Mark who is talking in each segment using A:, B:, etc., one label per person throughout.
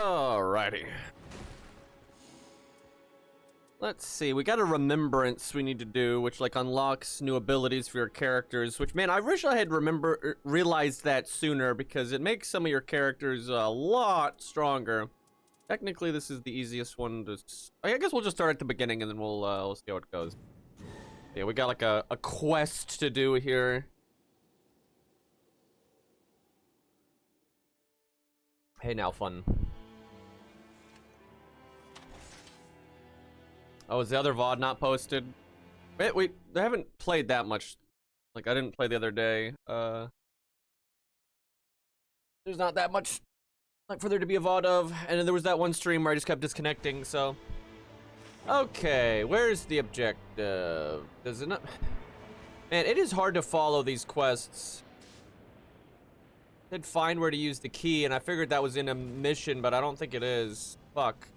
A: Alrighty. Let's see, we got a remembrance we need to do, which like unlocks new abilities for your characters, which, man, I wish I had realized that sooner, because it makes some of your characters a lot stronger. Technically, this is the easiest one to... I guess we'll just start at the beginning and then we'll see how it goes. Yeah, we got like a quest to do here. Hey now, fun. Oh, is the other VOD not posted? Wait, they haven't played that much. Like, I didn't play the other day. There's not that much, like, for there to be a VOD of. And then there was that one stream where I just kept disconnecting, so. Okay, where's the objective? Does it not? Man, it is hard to follow these quests. I did find where to use the key, and I figured that was in a mission, but I don't think it is. Fuck.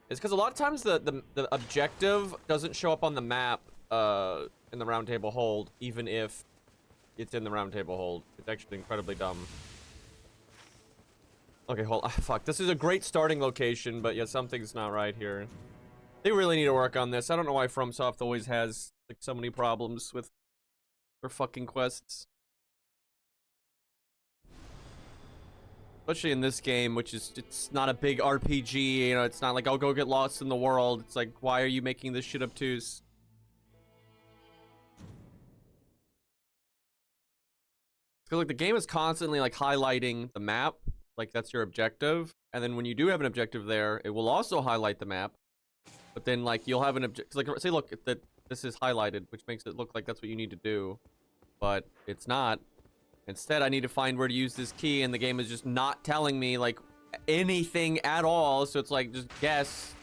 A: It's because a lot of times the objective doesn't show up on the map in the round table hold, even if it's in the round table hold. It's actually incredibly dumb. Okay, hold on. Fuck, this is a great starting location, but yet something's not right here. They really need to work on this. I don't know why FromSoft always has like so many problems with their fucking quests. Especially in this game, which is, it's not a big RPG, you know, it's not like, I'll go get lost in the world. It's like, why are you making this shit obtuse? Because, like, the game is constantly, like, highlighting the map. Like, that's your objective. And then when you do have an objective there, it will also highlight the map. But then, like, you'll have an objective, like, say, look, that this is highlighted, which makes it look like that's what you need to do. But it's not. Instead, I need to find where to use this key, and the game is just not telling me, like, anything at all, so it's like, just guess.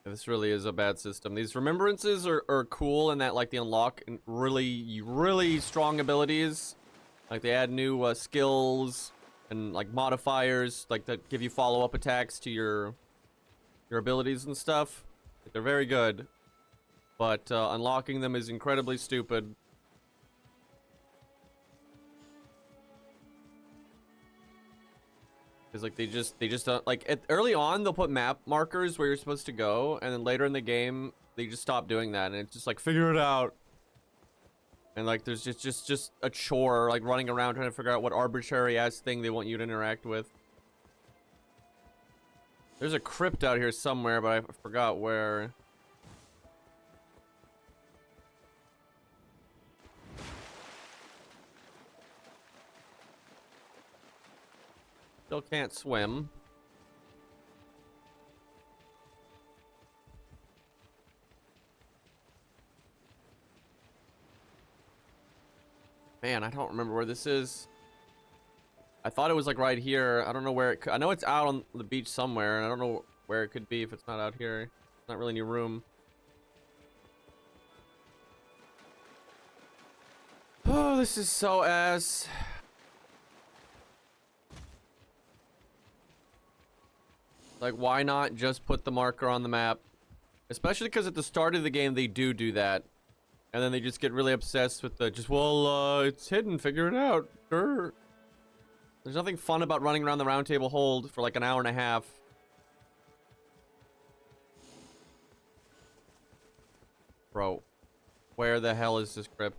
A: This really is a bad system. These remembrances are cool in that, like, they unlock really strong abilities. Like, they add new skills and, like, modifiers, like, that give you follow-up attacks to your abilities and stuff. Like, they're very good. But unlocking them is incredibly stupid. Because, like, they just like, early on, they'll put map markers where you're supposed to go, and then later in the game, they just stop doing that, and it's just like, figure it out. And, like, there's just a chore, like, running around trying to figure out what arbitrary-ass thing they want you to interact with. There's a crypt out here somewhere, but I forgot where. Still can't swim. Man, I don't remember where this is. I thought it was like right here. I don't know where it could. I know it's out on the beach somewhere, and I don't know where it could be if it's not out here. Not really any room. Oh, this is so ass. Like, why not just put the marker on the map? Especially because at the start of the game, they do that. And then they just get really obsessed with the, well, it's hidden, figure it out. Sure. There's nothing fun about running around the round table hold for like an hour and a half. Bro, where the hell is this crypt?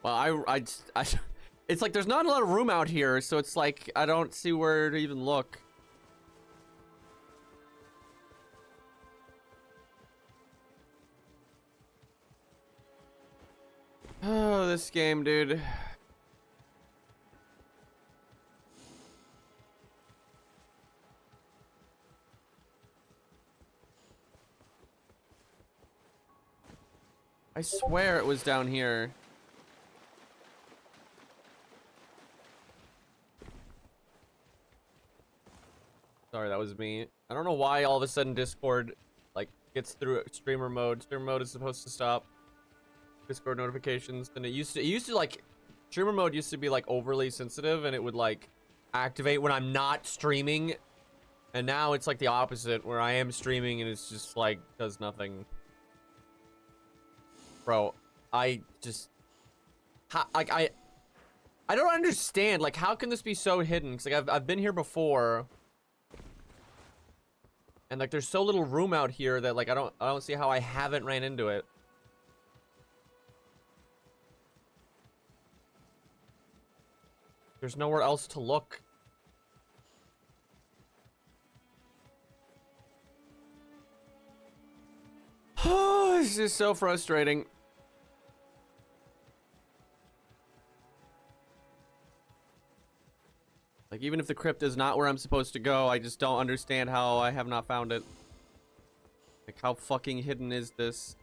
A: Well, it's like there's not a lot of room out here, so it's like I don't see where to even look. Oh, this game, dude. I swear it was down here. Sorry, that was me. I don't know why all of a sudden Discord like gets through streamer mode. Streamer mode is supposed to stop Discord notifications, and it used to like streamer mode used to be like overly sensitive, and it would like activate when I'm not streaming, and now it's like the opposite where I am streaming and it's just like does nothing. Bro, I just like I don't understand, like how can this be so hidden? Cause like I've been here before. And like there's so little room out here that like I don't see how I haven't ran into it. There's nowhere else to look. Oh, this is so frustrating. Like, even if the crypt is not where I'm supposed to go, I just don't understand how I have not found it. Like, how fucking hidden is this?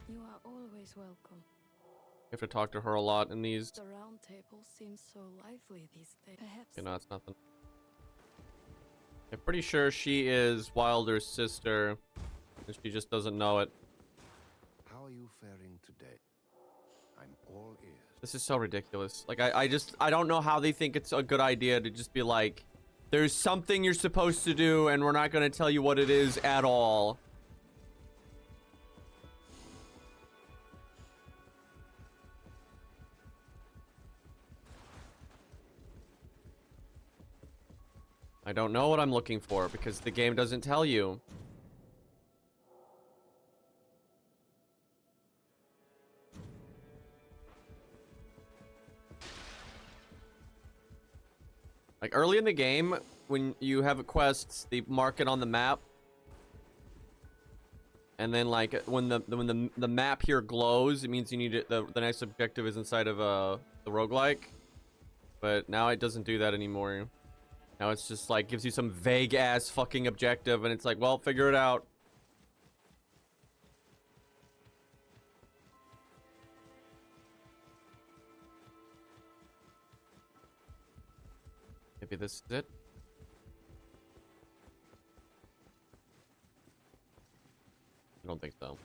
B: You are always welcome.
A: You have to talk to her a lot in these.
B: The round table seems so lively these days. Perhaps.
A: You know, it's nothing. I'm pretty sure she is Wilder's sister, and she just doesn't know it.
C: How are you faring today? I'm all ears.
A: This is so ridiculous. Like, I don't know how they think it's a good idea to just be like, there's something you're supposed to do, and we're not going to tell you what it is at all. I don't know what I'm looking for because the game doesn't tell you. Like early in the game, when you have quests, they mark it on the map. And then like when the map here glows, it means you need it, the next objective is inside of the roguelike. But now it doesn't do that anymore. Now it's just like gives you some vague ass fucking objective and it's like, well, figure it out. Maybe this is it. I don't think so.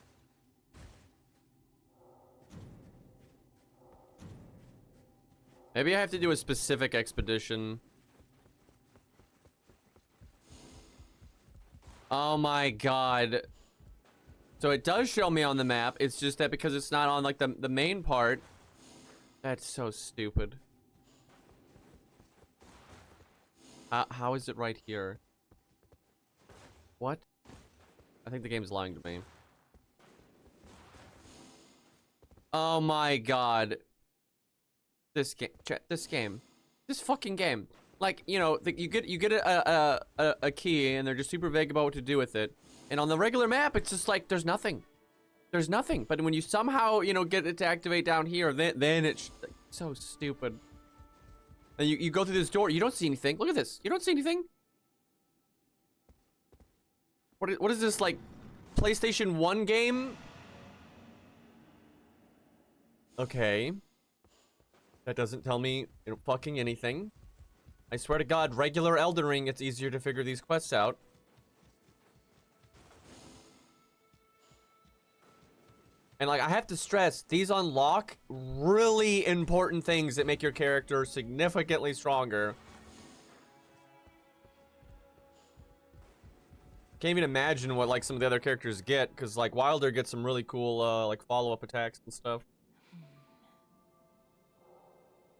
A: Maybe I have to do a specific expedition. Oh my god. So it does show me on the map. It's just that because it's not on like the main part. That's so stupid. How is it right here? What? I think the game's lying to me. Oh my god. This game. This fucking game. Like, you know, you get a key and they're just super vague about what to do with it. And on the regular map, it's just like there's nothing. There's nothing. But when you somehow, you know, get it to activate down here, then it's so stupid. And you go through this door, you don't see anything. Look at this. You don't see anything. What is this, like PlayStation 1 game? Okay. That doesn't tell me, you know, fucking anything. I swear to God, regular Elden Ring, it's easier to figure these quests out. And like, I have to stress, these unlock really important things that make your character significantly stronger. Can't even imagine what like some of the other characters get, because like Wilder gets some really cool like follow-up attacks and stuff.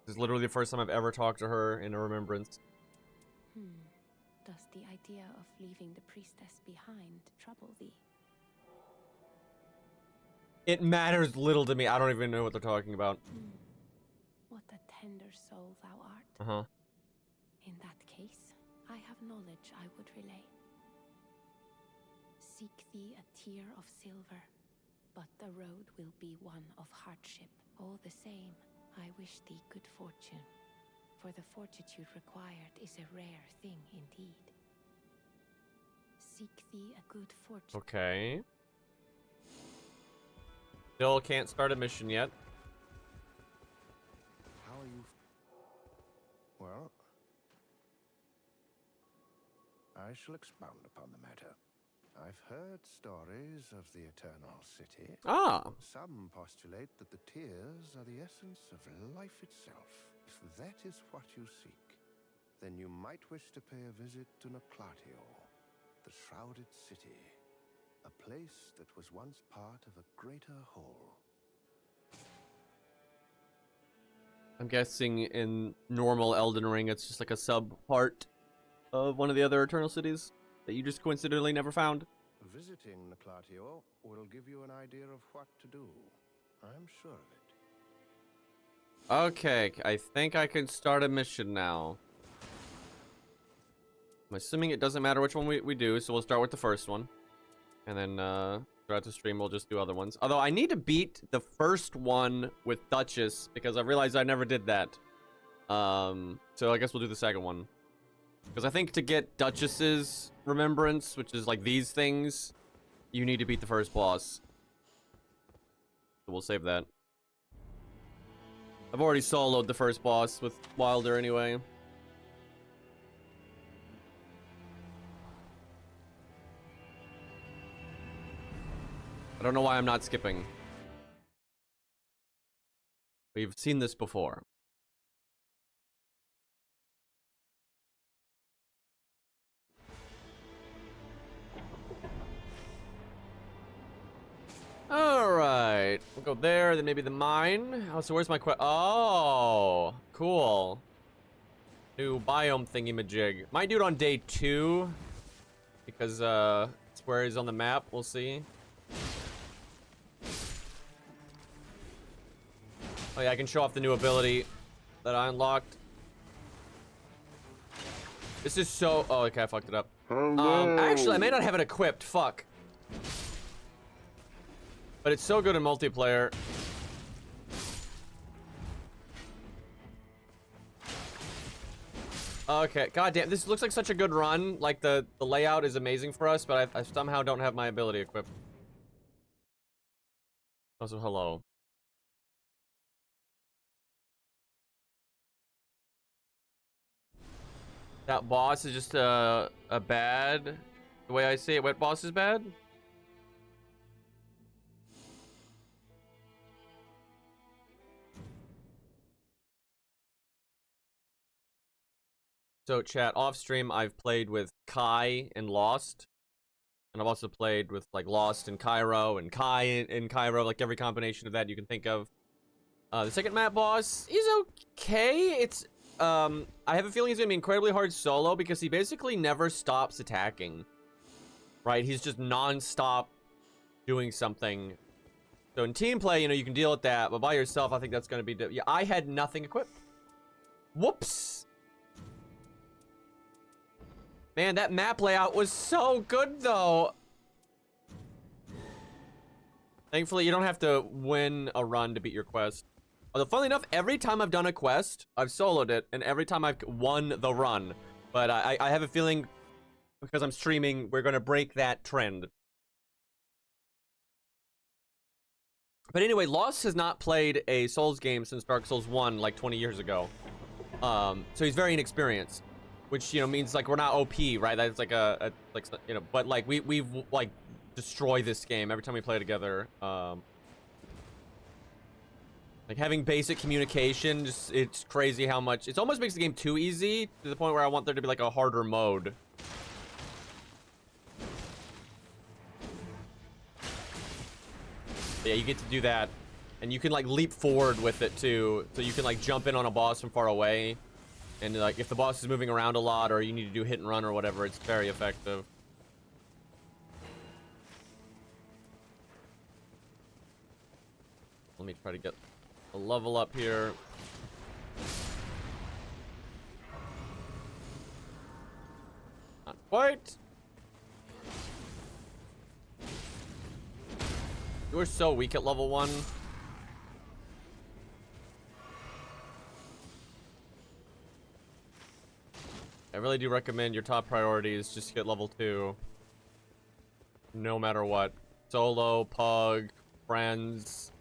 A: This is literally the first time I've ever talked to her in a remembrance.
B: Does the idea of leaving the priestess behind trouble thee?
A: It matters little to me. I don't even know what they're talking about.
B: What a tender soul thou art.
A: Uh-huh.
B: In that case, I have knowledge I would relay. Seek thee a tear of silver, but the road will be one of hardship. All the same, I wish thee good fortune, for the fortitude required is a rare thing indeed. Seek thee a good fortune.
A: Okay. Still can't start a mission yet.
C: How are you? Well, I shall expound upon the matter. I've heard stories of the Eternal City.
A: Ah.
C: Some postulate that the tears are the essence of life itself. If that is what you seek, then you might wish to pay a visit to Nuklatio, the Shrouded City, a place that was once part of a greater whole.
A: I'm guessing in normal Elden Ring, it's just like a sub-part of one of the other Eternal Cities that you just coincidentally never found.
C: Visiting Nuklatio will give you an idea of what to do. I'm sure of it.
A: Okay, I think I can start a mission now. I'm assuming it doesn't matter which one we do, so we'll start with the first one. And then throughout the stream, we'll just do other ones. Although I need to beat the first one with Duchess, because I realized I never did that. So I guess we'll do the second one. Because I think to get Duchess's remembrance, which is like these things, you need to beat the first boss. So we'll save that. I've already soloed the first boss with Wilder anyway. I don't know why I'm not skipping. We've seen this before. Alright. We'll go there, then maybe the mine. Oh, so where's my Oh, cool. New biome thingy-majig. Might do it on day 2. Because, it's where he's on the map. We'll see. Oh yeah, I can show off the new ability that I unlocked. This is so... Oh, okay, I fucked it up. Actually, I may not have it equipped. Fuck. But it's so good in multiplayer. Okay, goddamn, this looks like such a good run. Like, the layout is amazing for us, but I somehow don't have my ability equipped. Also, hello. That boss is just a bad... The way I see it, what boss is bad? So, chat, off stream, I've played with Kai in Lost. And I've also played with, like, Lost and Cairo and Kai in Cairo, like every combination of that you can think of. The second map boss is okay. It's, I have a feeling he's gonna be incredibly hard solo because he basically never stops attacking. Right? He's just non-stop doing something. So in team play, you know, you can deal with that, but by yourself, I think that's gonna be... Yeah, I had nothing equipped. Whoops! Man, that map layout was so good, though. Thankfully, you don't have to win a run to beat your quest. Although, funnily enough, every time I've done a quest, I've soloed it, and every time I've won the run. But I have a feeling, because I'm streaming, we're going to break that trend. But anyway, Lost has not played a Souls game since Dark Souls 1, like 20 years ago. So he's very inexperienced. Which, you know, means, like, we're not OP, right? That's like like, you know, but, like, we've, like, destroyed this game every time we play together. Like, having basic communication, just, it's crazy how much... It almost makes the game too easy, to the point where I want there to be, like, a harder mode. But yeah, you get to do that. And you can, like, leap forward with it, too. So you can, like, jump in on a boss from far away. And, like, if the boss is moving around a lot, or you need to do hit and run or whatever, it's very effective. Let me try to get a level up here. Not quite. You were so weak at level 1. I really do recommend your top priority is just get level 2. No matter what. Solo, pug, friends.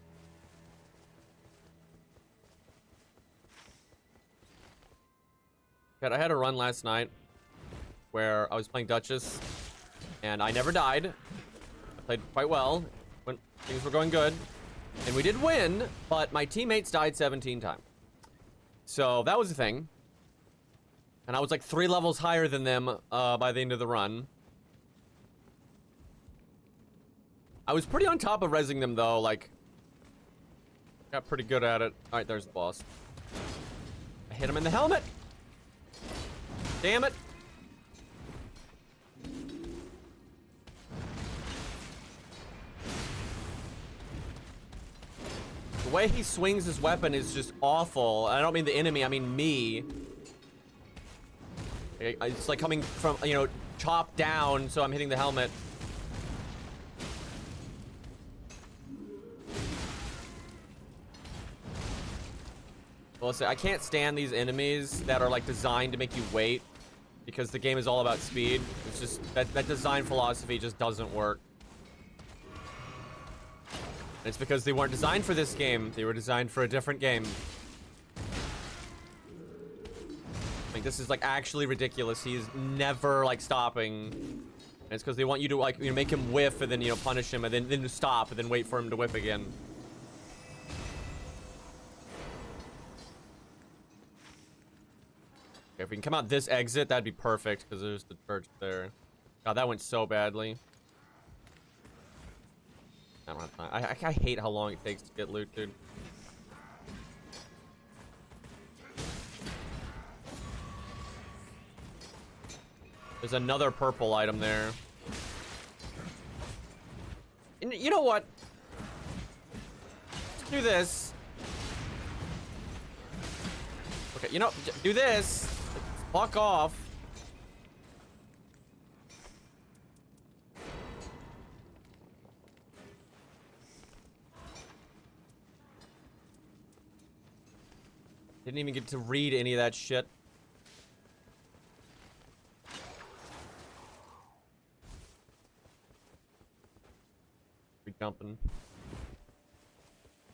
A: God, I had a run last night where I was playing Duchess and I never died. I played quite well when things were going good. And we did win, but my teammates died 17 times. So that was the thing. And I was like 3 levels higher than them by the end of the run. I was pretty on top of rezzing them though, like got pretty good at it. Alright, there's the boss. I hit him in the helmet. Damn it. The way he swings his weapon is just awful. I don't mean the enemy, I mean me. It's like coming from, you know, chopped down, so I'm hitting the helmet. Well, listen, I can't stand these enemies that are like designed to make you wait because the game is all about speed. It's just that design philosophy just doesn't work. And it's because they weren't designed for this game. They were designed for a different game. Like, this is like actually ridiculous. He's never like stopping. And it's because they want you to like, you know, make him whiff and then, you know, punish him and then stop and then wait for him to whiff again. Okay, if we can come out this exit, that'd be perfect because there's the church there. God, that went so badly. I don't have time. I hate how long it takes to get loot, dude. There's another purple item there. And you know what? Let's do this. Okay, you know, do this. Fuck off. Didn't even get to read any of that shit. Jumping.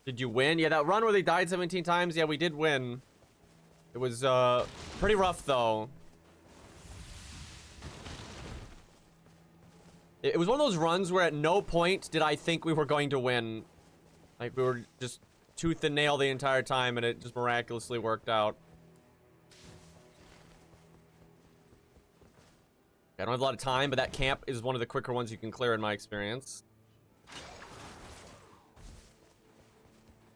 A: Did you win? Yeah, that run where they died 17 times. Yeah, we did win. It was pretty rough though. It was one of those runs where at no point did I think we were going to win. Like we were just tooth and nail the entire time and it just miraculously worked out. I don't have a lot of time, but that camp is one of the quicker ones you can clear in my experience.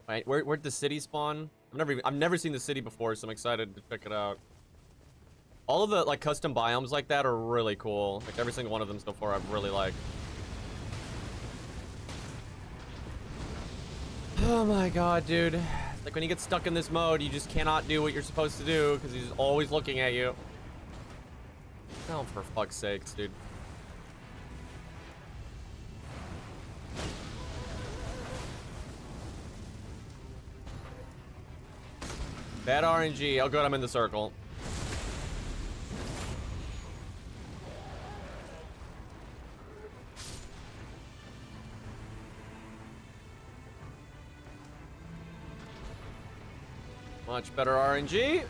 A: Right, where'd the city spawn? I've never seen the city before, so I'm excited to check it out. All of the like custom biomes like that are really cool. Like every single one of them so far I've really liked. Oh my god, dude. It's like when you get stuck in this mode, you just cannot do what you're supposed to do because he's always looking at you. Oh, for fuck's sakes, dude. Bad RNG. Oh, good, I'm in the circle. Much better RNG.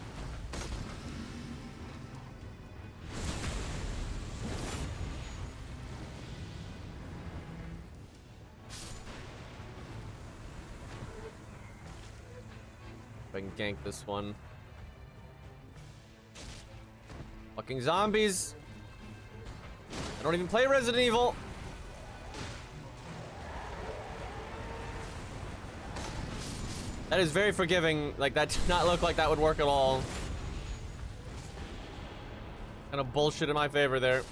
A: If I can gank this one. Fucking zombies. I don't even play Resident Evil. That is very forgiving. Like, that did not look like that would work at all. Kind of bullshit in my favor there.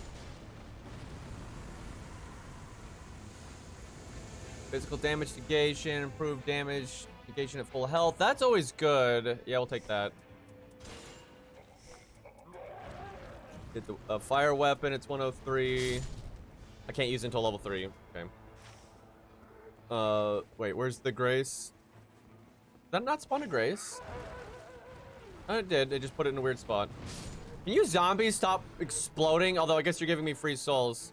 A: Physical damage negation, improved damage negation at full health. That's always good. Yeah, we'll take that. Get the fire weapon. It's 103. I can't use it until level 3. Okay. Wait, where's the Grace? Did that not spawn a Grace? Oh, it did. They just put it in a weird spot. Can you zombies stop exploding? Although I guess you're giving me free souls.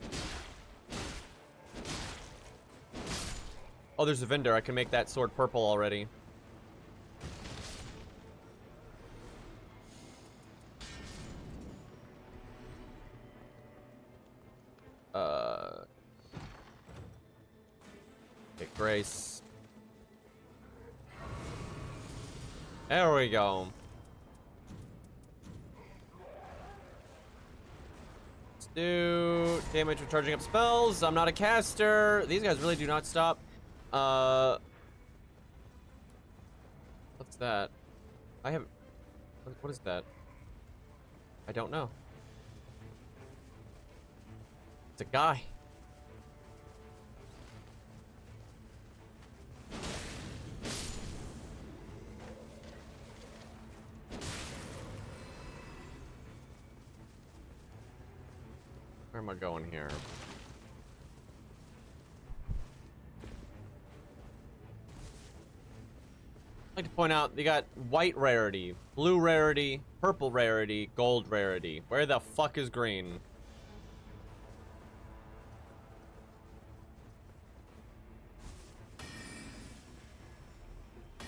A: Oh, there's a vendor. I can make that sword purple already. Get Grace. There we go. Let's do damage from charging up spells. I'm not a caster. These guys really do not stop. What's that? I have. What is that? I don't know. It's a guy. Where am I going here? I'd like to point out, they got white rarity, blue rarity, purple rarity, gold rarity. Where the fuck is green?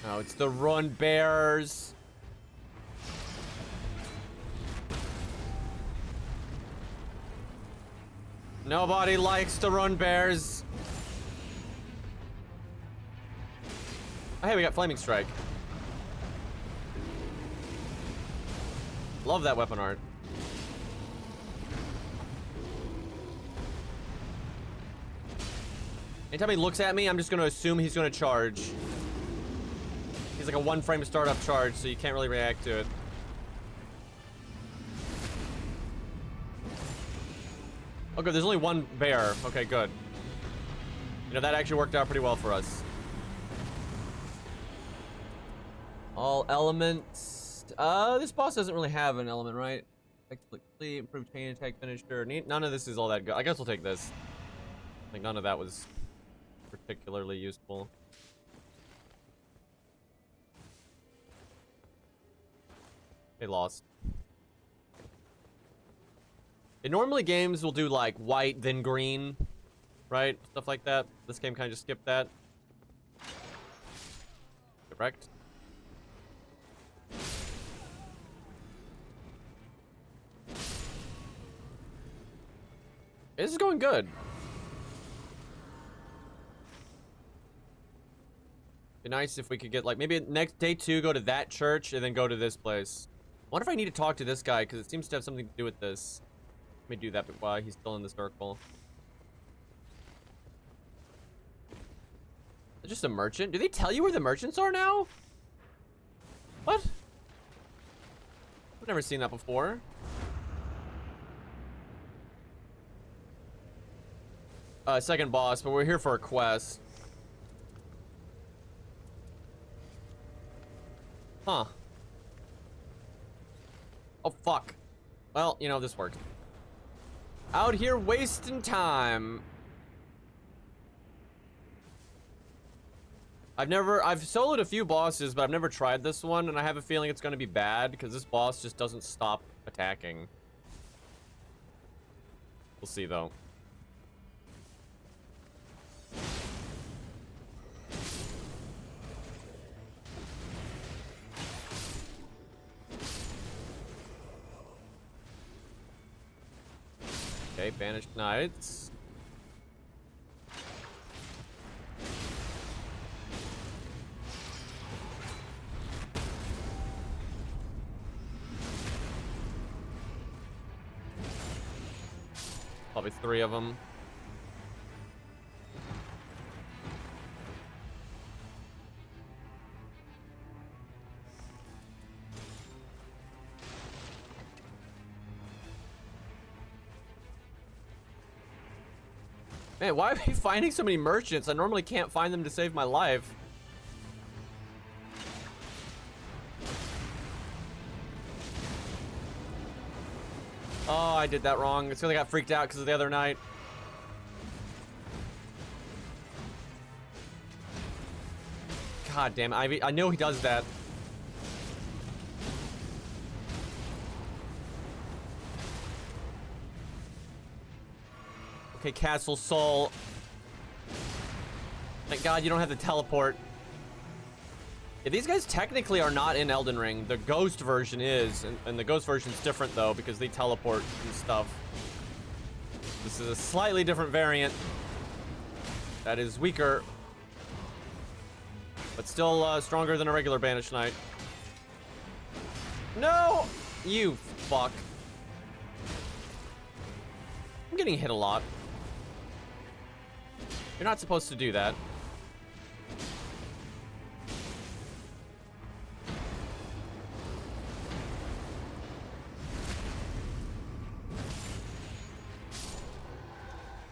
A: Oh, it's the Run Bears. Nobody likes the Run Bears. Oh, hey, we got Flaming Strike. Love that weapon art. Anytime he looks at me, I'm just gonna assume he's gonna charge. He's like a one-frame startup charge, so you can't really react to it. Oh, good. There's only one bear. Okay, good. You know, that actually worked out pretty well for us. All elements. This boss doesn't really have an element, right? Complete, improved chain attack finisher. None of this is all that good. I guess we'll take this. I think none of that was particularly useful. They lost. And normally games will do like white, then green, right? Stuff like that. This game kind of just skipped that. Correct. This is going good. Be nice if we could get like maybe next day 2 go to that church and then go to this place. I wonder if I need to talk to this guy because it seems to have something to do with this. Let me do that while he's still in the circle. Just a merchant? Do they tell you where the merchants are now? What? I've never seen that before. Second boss, but we're here for a quest. Huh. Oh, fuck. Well, you know, this worked. Out here wasting time. I've soloed a few bosses, but I've never tried this one, and I have a feeling it's gonna be bad, because this boss just doesn't stop attacking. We'll see, though. Okay, banished knights. Probably 3 of them. Man, why am I finding so many merchants? I normally can't find them to save my life. Oh, I did that wrong. It's because I got freaked out because of the other night. God damn it, I know he does that. Okay, Castle Soul. Thank God you don't have to teleport. Yeah, these guys technically are not in Elden Ring. The Ghost version is, and the Ghost version's different though because they teleport and stuff. This is a slightly different variant that is weaker, but still stronger than a regular Banished Knight. No! You fuck. I'm getting hit a lot. You're not supposed to do that.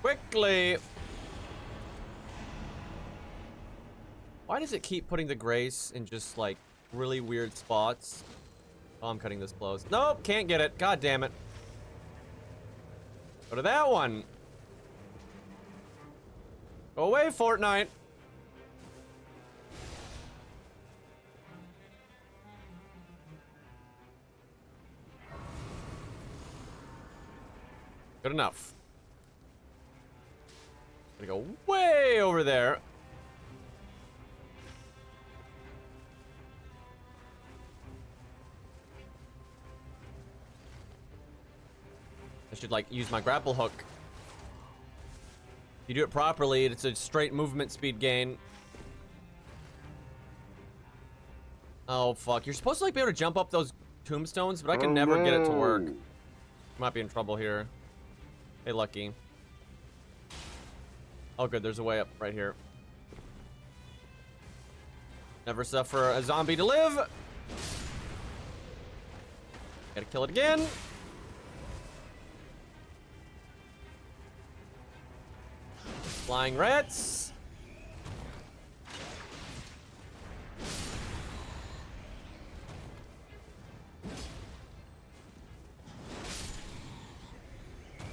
A: Quickly! Why does it keep putting the Grace in just, like, really weird spots? Oh, I'm cutting this close. Nope, can't get it. God damn it. Go to that one. Go away, Fortnite. Good enough. Gonna go way over there. I should, like, use my grapple hook. If you do it properly, it's a straight movement speed gain. Oh, fuck. You're supposed to, like, be able to jump up those tombstones, but I can never get it to work. Might be in trouble here. Hey, Lucky. Oh, good. There's a way up right here. Never suffer a zombie to live. Gotta kill it again. Flying rats.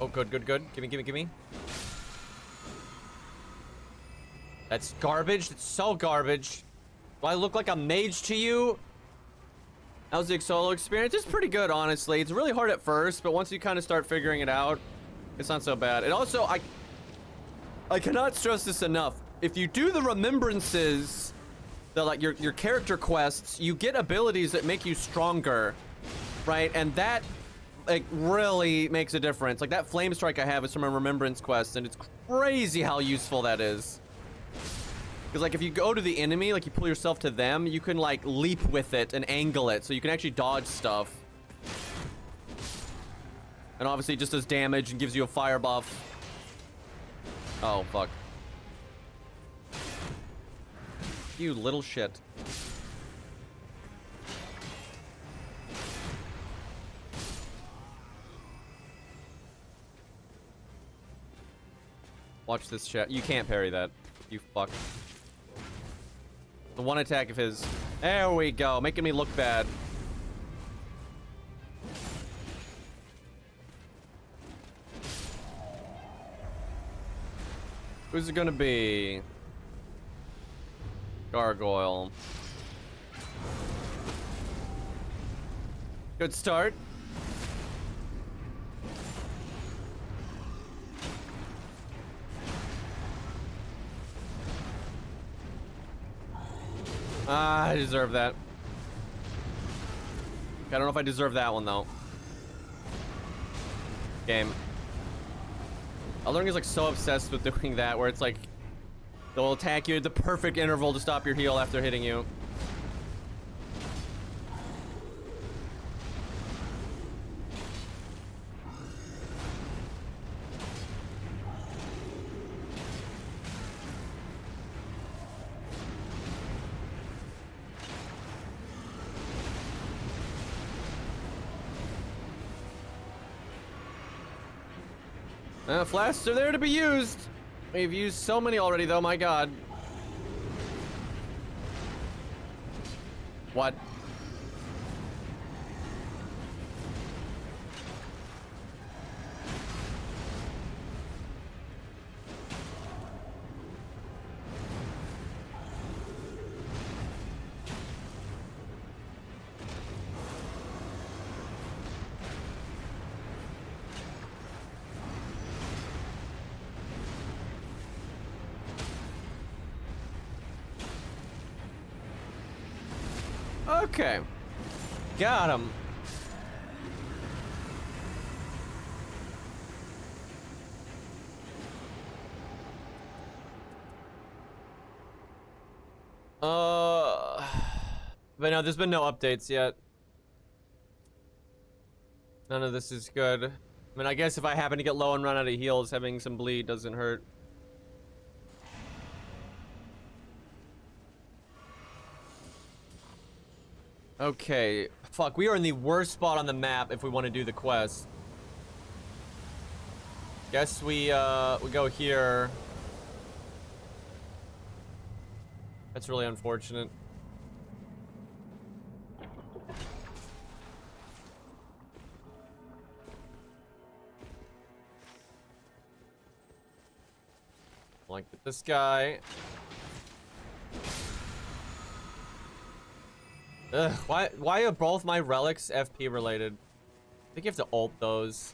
A: Oh, good, good, good. Gimme, gimme, gimme. That's garbage. It's so garbage. Do I look like a mage to you? How's the solo experience? It's pretty good, honestly. It's really hard at first, but once you kind of start figuring it out, it's not so bad. And also, I cannot stress this enough. If you do the remembrances, like your character quests, you get abilities that make you stronger, right? And that, like, really makes a difference. Like, that flame strike I have is from a remembrance quest, and it's crazy how useful that is. Because, like, if you go to the enemy, like, you pull yourself to them, you can, like, leap with it and angle it, so you can actually dodge stuff. And obviously it just does damage and gives you a fire buff. Oh, fuck. You little shit. Watch this chat. You can't parry that. You fuck. The one attack of his. There we go. Making me look bad. Who's it gonna be? Gargoyle. Good start. I deserve that. I don't know if I deserve that one, though. Game. Elden Ring is, like, so obsessed with doing that, where it's like they'll attack you at the perfect interval to stop your heal after hitting you. Flasks are there to be used. We've used so many already, though. My God. What? Okay. Got him. But no, there's been no updates yet. None of this is good. I mean, I guess if I happen to get low and run out of heals, having some bleed doesn't hurt. Okay. Fuck, we are in the worst spot on the map if we want to do the quest. Guess we go here. That's really unfortunate. Like this guy. Ugh, why are both my relics FP related? I think you have to ult those.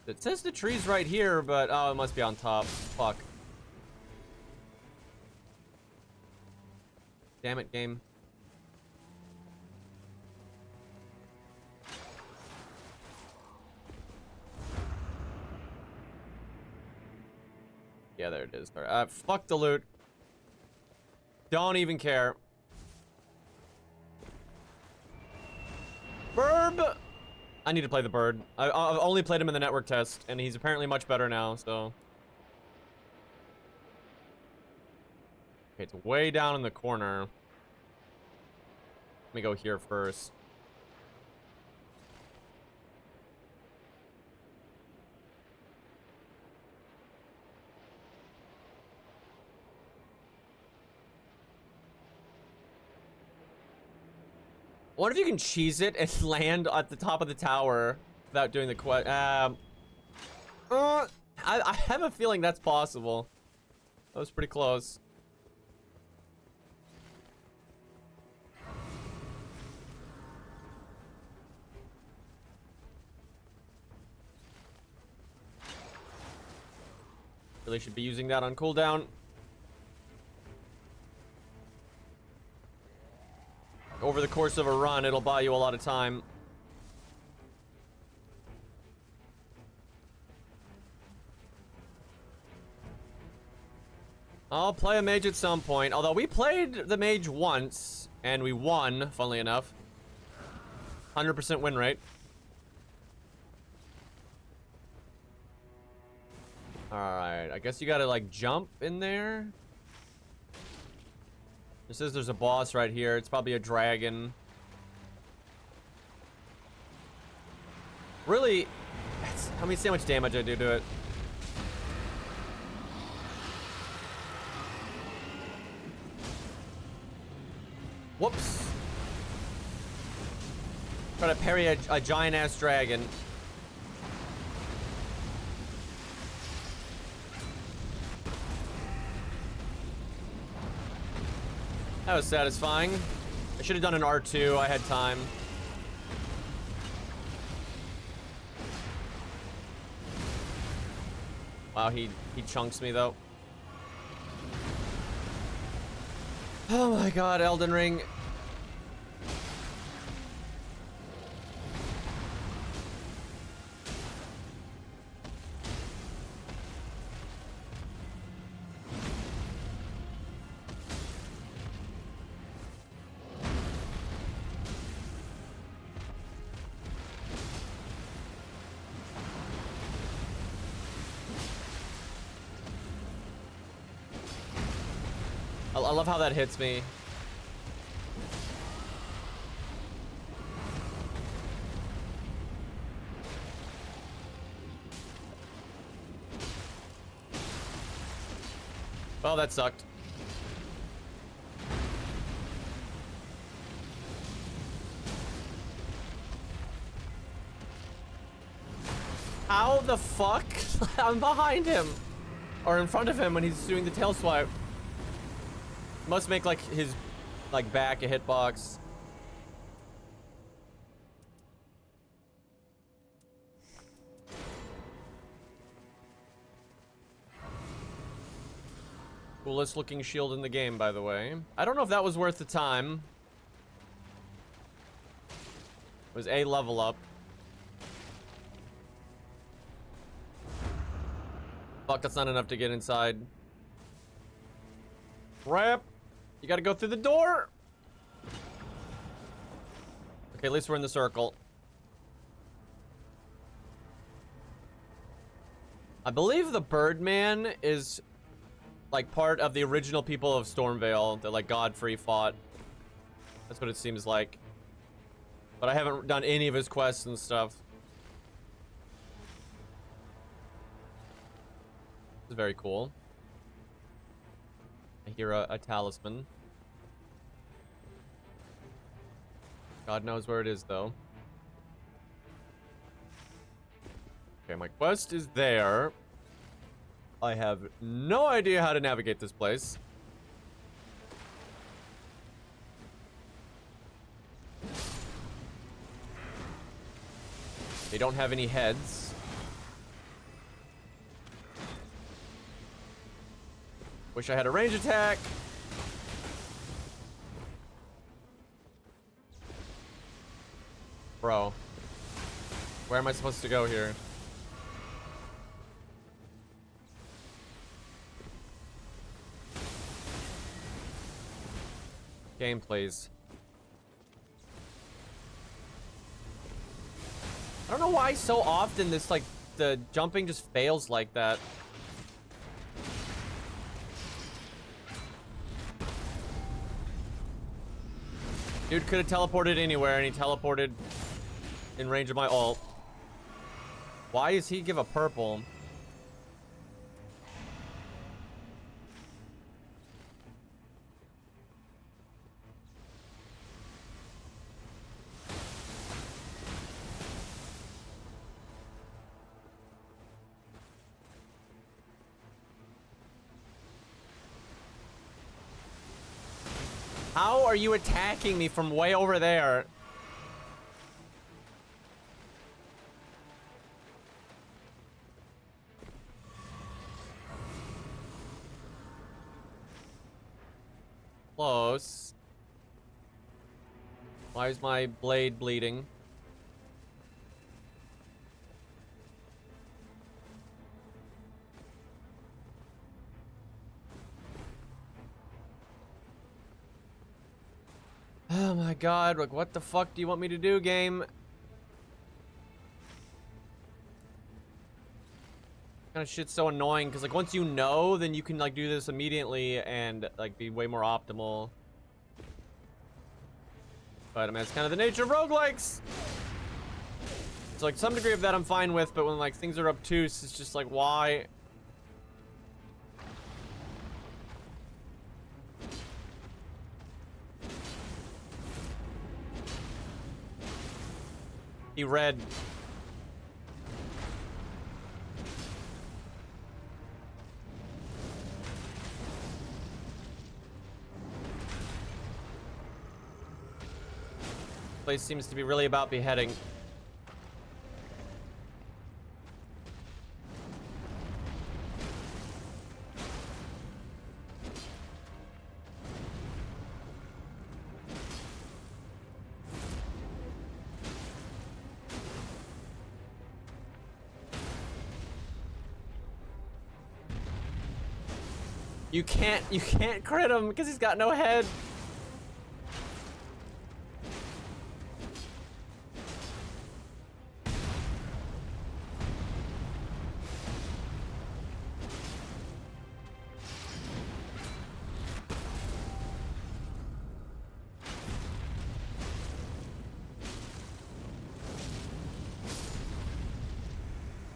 A: It says the tree's right here, but oh, it must be on top. Fuck. Damn it, game. Yeah, there it is. All right, fuck the loot. Don't even care. Burb! I need to play the bird. I've only played him in the network test, and he's apparently much better now, so. Okay, it's way down in the corner. Let me go here first. I wonder if you can cheese it and land at the top of the tower without doing the quest. I have a feeling that's possible. That was pretty close. Really should be using that on cooldown. Over the course of a run, it'll buy you a lot of time. I'll play a mage at some point. Although we played the mage once, and we won, funnily enough. 100% win rate. Alright, I guess you gotta, like, jump in there. It says there's a boss right here. It's probably a dragon. Really, let me see how much damage I do to it. Whoops. Try to parry a giant-ass dragon. That was satisfying. I should have done an R2. I had time. Wow, he chunks me though. Oh my god, Elden Ring. I love how that hits me. Well, that sucked. How the fuck? I'm behind him. Or in front of him when he's doing the tail swipe. Must make like his back a hitbox. Coolest looking shield in the game, by the way. I don't know if that was worth the time. was a level up. Fuck, that's not enough to get inside. Crap. You gotta go through the door. Okay, at least we're in the circle. I believe the Birdman is like part of the original people of Stormvale that like Godfrey fought. That's what it seems like. But I haven't done any of his quests and stuff. This is very cool. I hear a talisman. God knows where it is, though. Okay, my quest is there. I have no idea how to navigate this place. They don't have any heads. Wish I had a range attack. Bro. Where am I supposed to go here? Game, please. I don't know why so often this, like, the jumping just fails like that. Dude could have teleported anywhere, and he teleported in range of my ult. Why does he give a purple? How are you attacking me from way over there? Close. Why is my blade bleeding? Oh my god, like what the fuck do you want me to do, game? Kind of shit's so annoying because like once you know, then you can like do this immediately and like be way more optimal. But I mean, it's kind of the nature of roguelikes. So like some degree of that I'm fine with, but when like things are obtuse, it's just like why? He read. Place seems to be really about beheading. You can't crit him because he's got no head.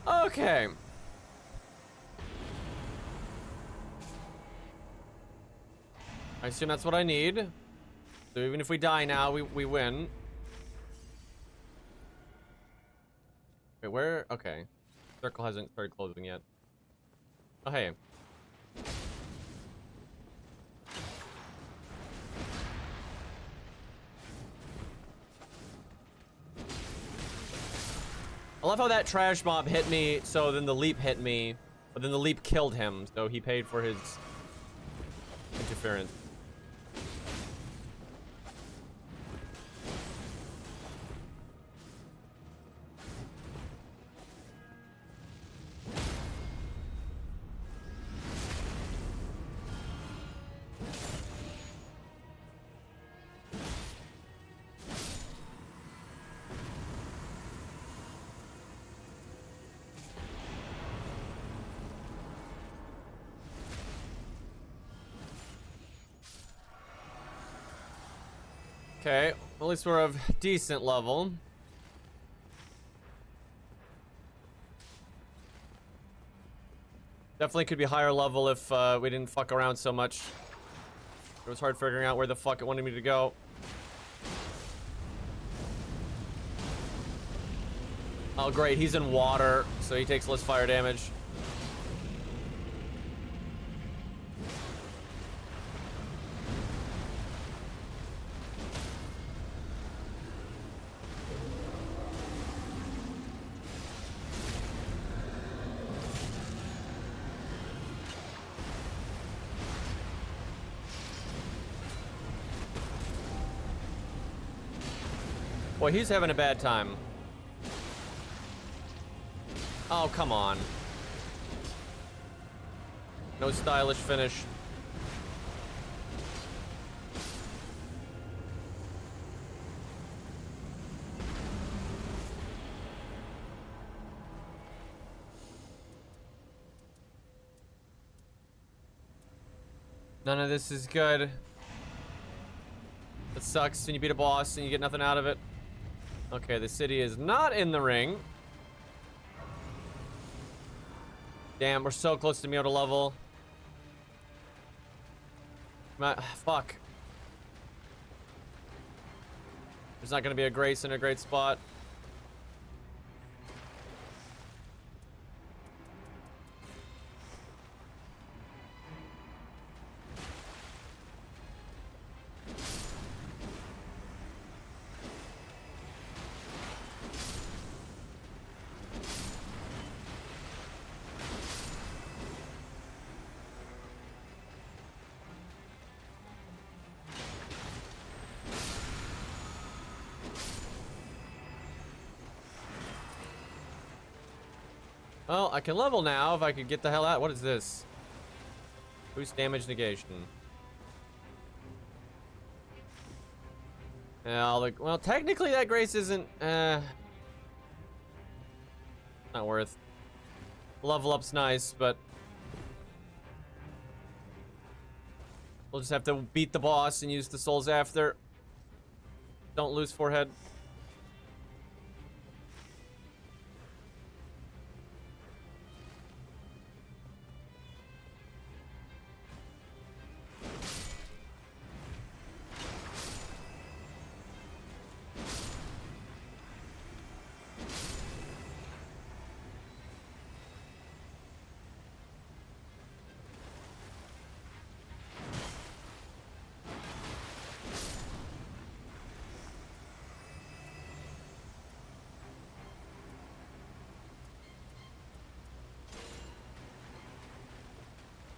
A: Okay. I assume that's what I need. So even if we die now, we win. Wait, where? Okay. Circle hasn't started closing yet. Oh, hey. I love how that trash mob hit me, so then the leap hit me, but then the leap killed him, so he paid for his interference. Okay, at least we're of decent level. Definitely could be higher level if we didn't fuck around so much. It was hard figuring out where the fuck it wanted me to go. Oh great, he's in water, so he takes less fire damage. Boy, he's having a bad time. Oh, come on. No stylish finish. None of this is good. It sucks when you beat a boss and you get nothing out of it. Okay, the city is not in the ring. Damn, we're so close to Miota level. Fuck. There's not gonna be a Grace in a great spot. Well, I can level now if I could get the hell out. What is this? Boost damage negation. Yeah, well, technically that Grace isn't, not worth. Level up's nice, but we'll just have to beat the boss and use the souls after. Don't lose forehead.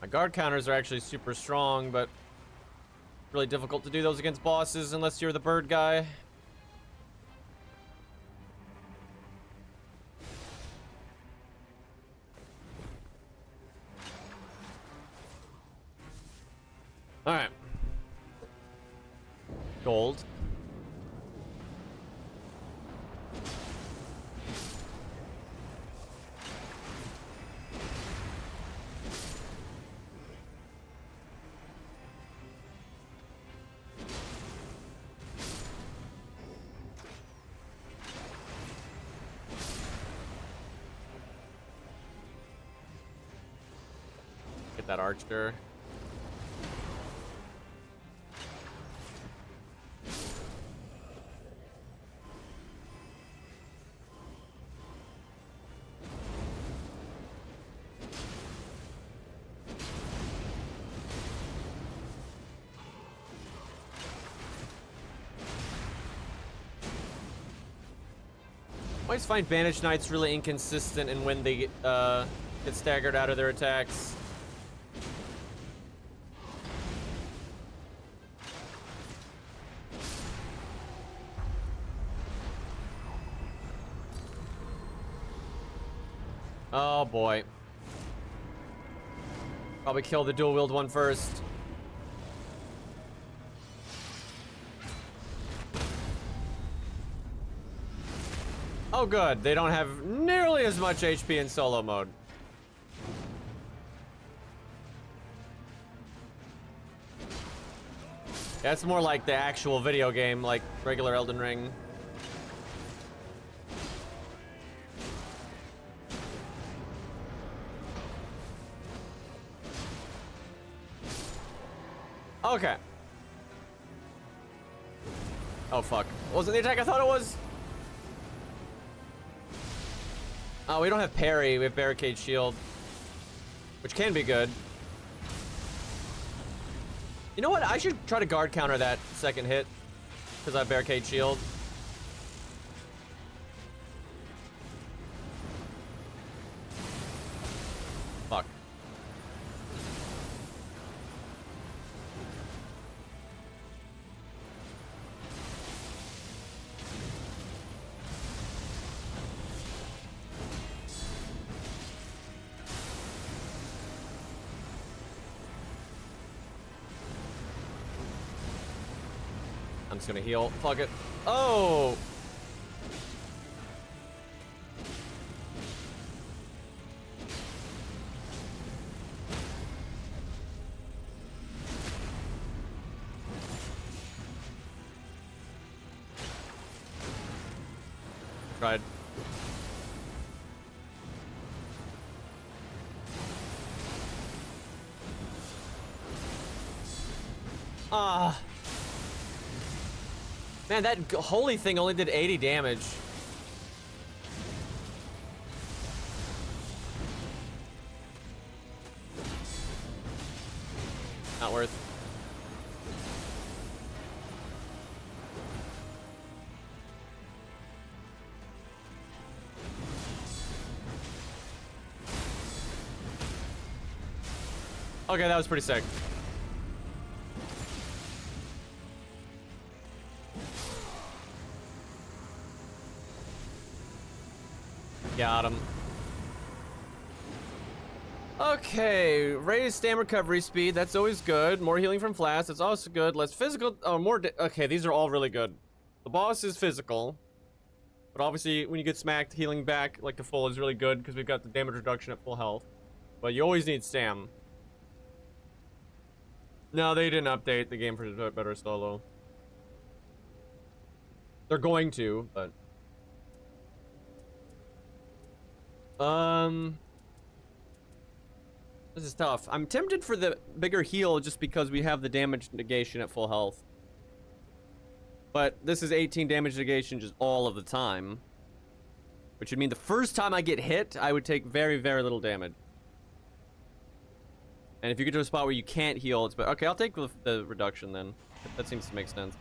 A: My guard counters are actually super strong, but really difficult to do those against bosses unless you're the bird guy. All right. Gold. Get that archer. I always find Banished Knights really inconsistent in when they get staggered out of their attacks. Oh boy. Probably kill the dual wield one first. Oh good, they don't have nearly as much HP in solo mode. That's more like the actual video game, like regular Elden Ring. Okay. Oh, fuck. Wasn't the attack I thought it was? Oh, we don't have parry. We have barricade shield, which can be good. You know what? I should try to guard counter that second hit because I have barricade shield. Fuck. I'm just gonna heal. Fuck it. Oh! Tried. Ah. Man, that holy thing only did 80 damage. Not worth. Okay, that was pretty sick. Got him. Okay, raise stamina recovery speed. That's always good. More healing from flasks. That's also good. Less physical. Oh, more. Okay, these are all really good. The boss is physical, but obviously when you get smacked, healing back like to full is really good because we've got the damage reduction at full health. But you always need stam. No, they didn't update the game for better solo. They're going to, but. This is tough. I'm tempted for the bigger heal just because we have the damage negation at full health. But this is 18 damage negation just all of the time. Which would mean the first time I get hit, I would take very, very little damage. And if you get to a spot where you can't heal, it's better. Okay, I'll take the reduction then. That seems to make sense.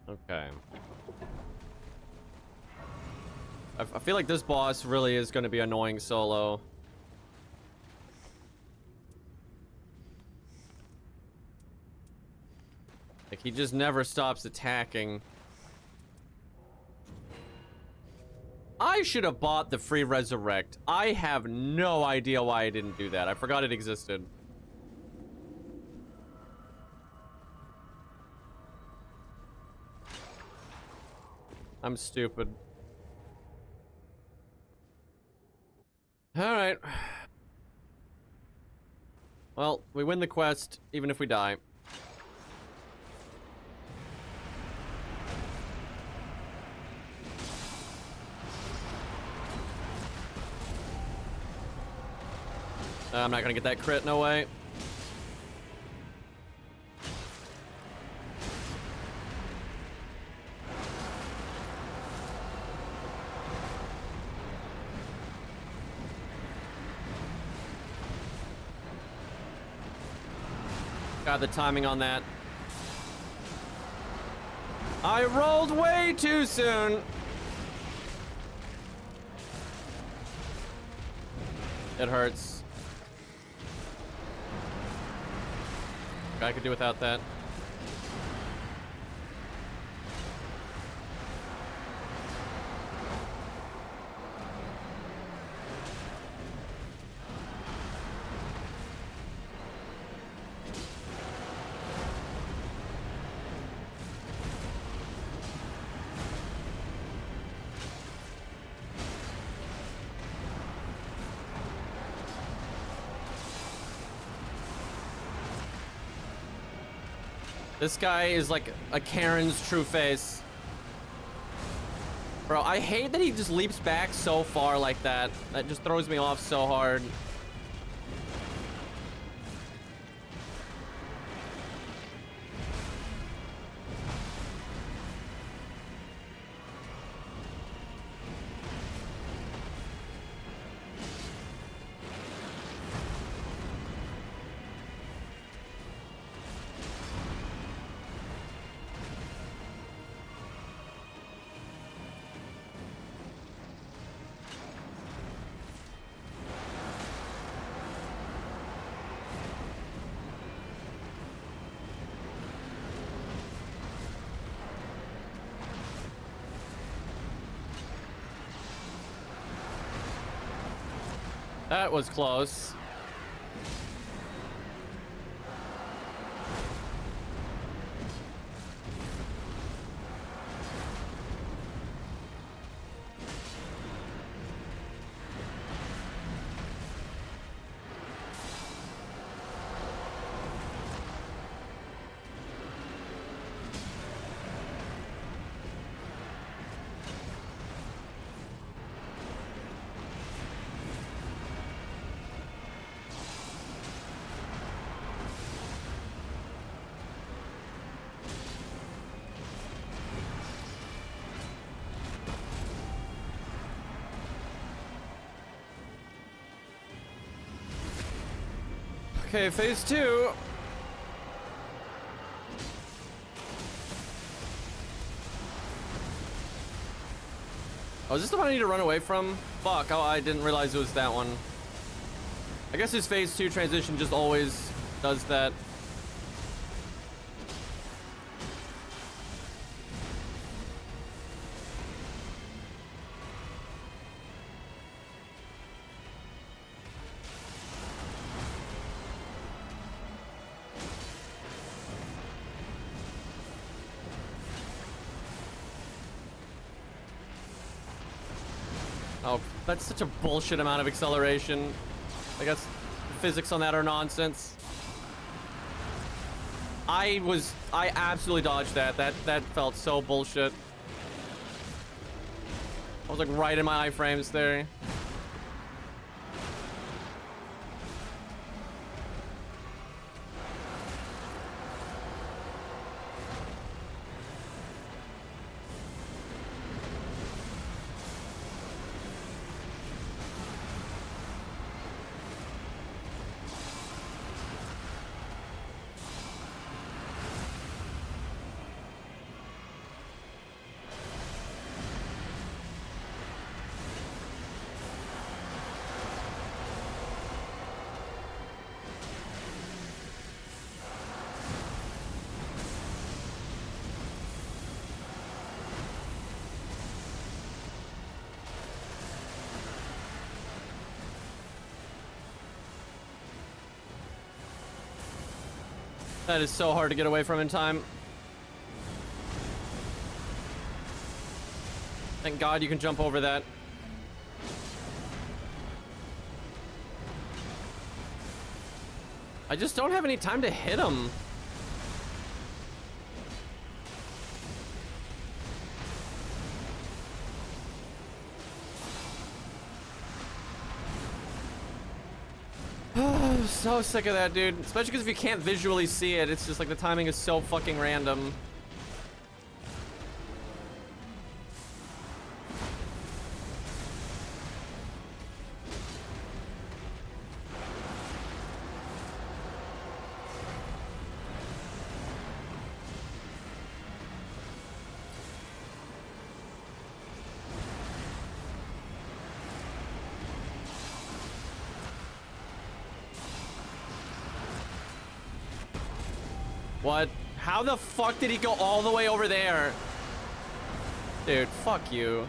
A: Okay. I feel like this boss really is going to be annoying solo. Like, he just never stops attacking. I should have bought the free resurrect. I have no idea why I didn't do that. I forgot it existed. I'm stupid. Alright. Well, we win the quest, even if we die. I'm not gonna get that crit, no way. God, the timing on that. I rolled way too soon. It hurts. I could do without that. This guy is like a Karen's true face. Bro, I hate that he just leaps back so far like that. That just throws me off so hard. That was close. Okay, phase 2. Oh, is this the one I need to run away from? Fuck, oh, I didn't realize it was that one. I guess his phase 2 transition just always does that. Oh, that's such a bullshit amount of acceleration. I guess physics on that are nonsense. I absolutely dodged that. That felt so bullshit. I was like right in my iframes there. That is so hard to get away from in time. Thank God you can jump over that. I just don't have any time to hit him. So sick of that, dude. Especially because if you can't visually see it, it's just like the timing is so fucking random. What? How the fuck did he go all the way over there? Dude, fuck you.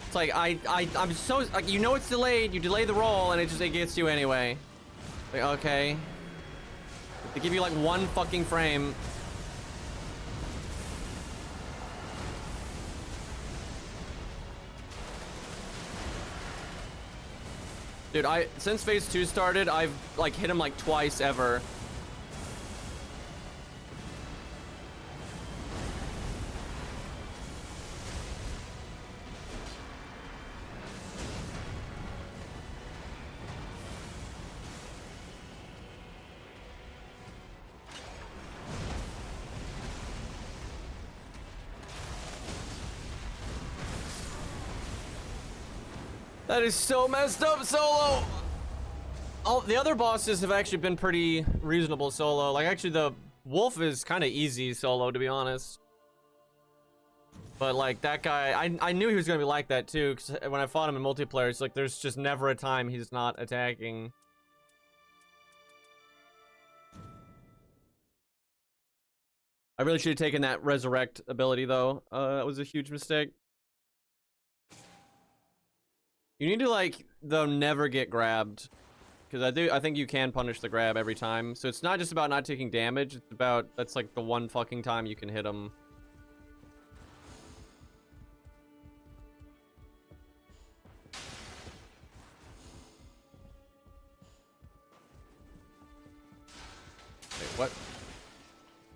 A: It's like, I'm so, like, you know it's delayed, you delay the roll, and it gets you anyway. Like, okay. They give you like one fucking frame. Dude, since phase 2 started, I've like hit him like twice ever. That is so messed up, Solo. Oh, the other bosses have actually been pretty reasonable solo. Like, actually, the wolf is kind of easy solo, to be honest. But, like, that guy, I knew he was going to be like that, too, because when I fought him in multiplayer, it's like there's just never a time he's not attacking. I really should have taken that resurrect ability, though. That was a huge mistake. You need to, like, though, never get grabbed. Because I think you can punish the grab every time. So it's not just about not taking damage, it's about, that's like the one fucking time you can hit him. Wait, what?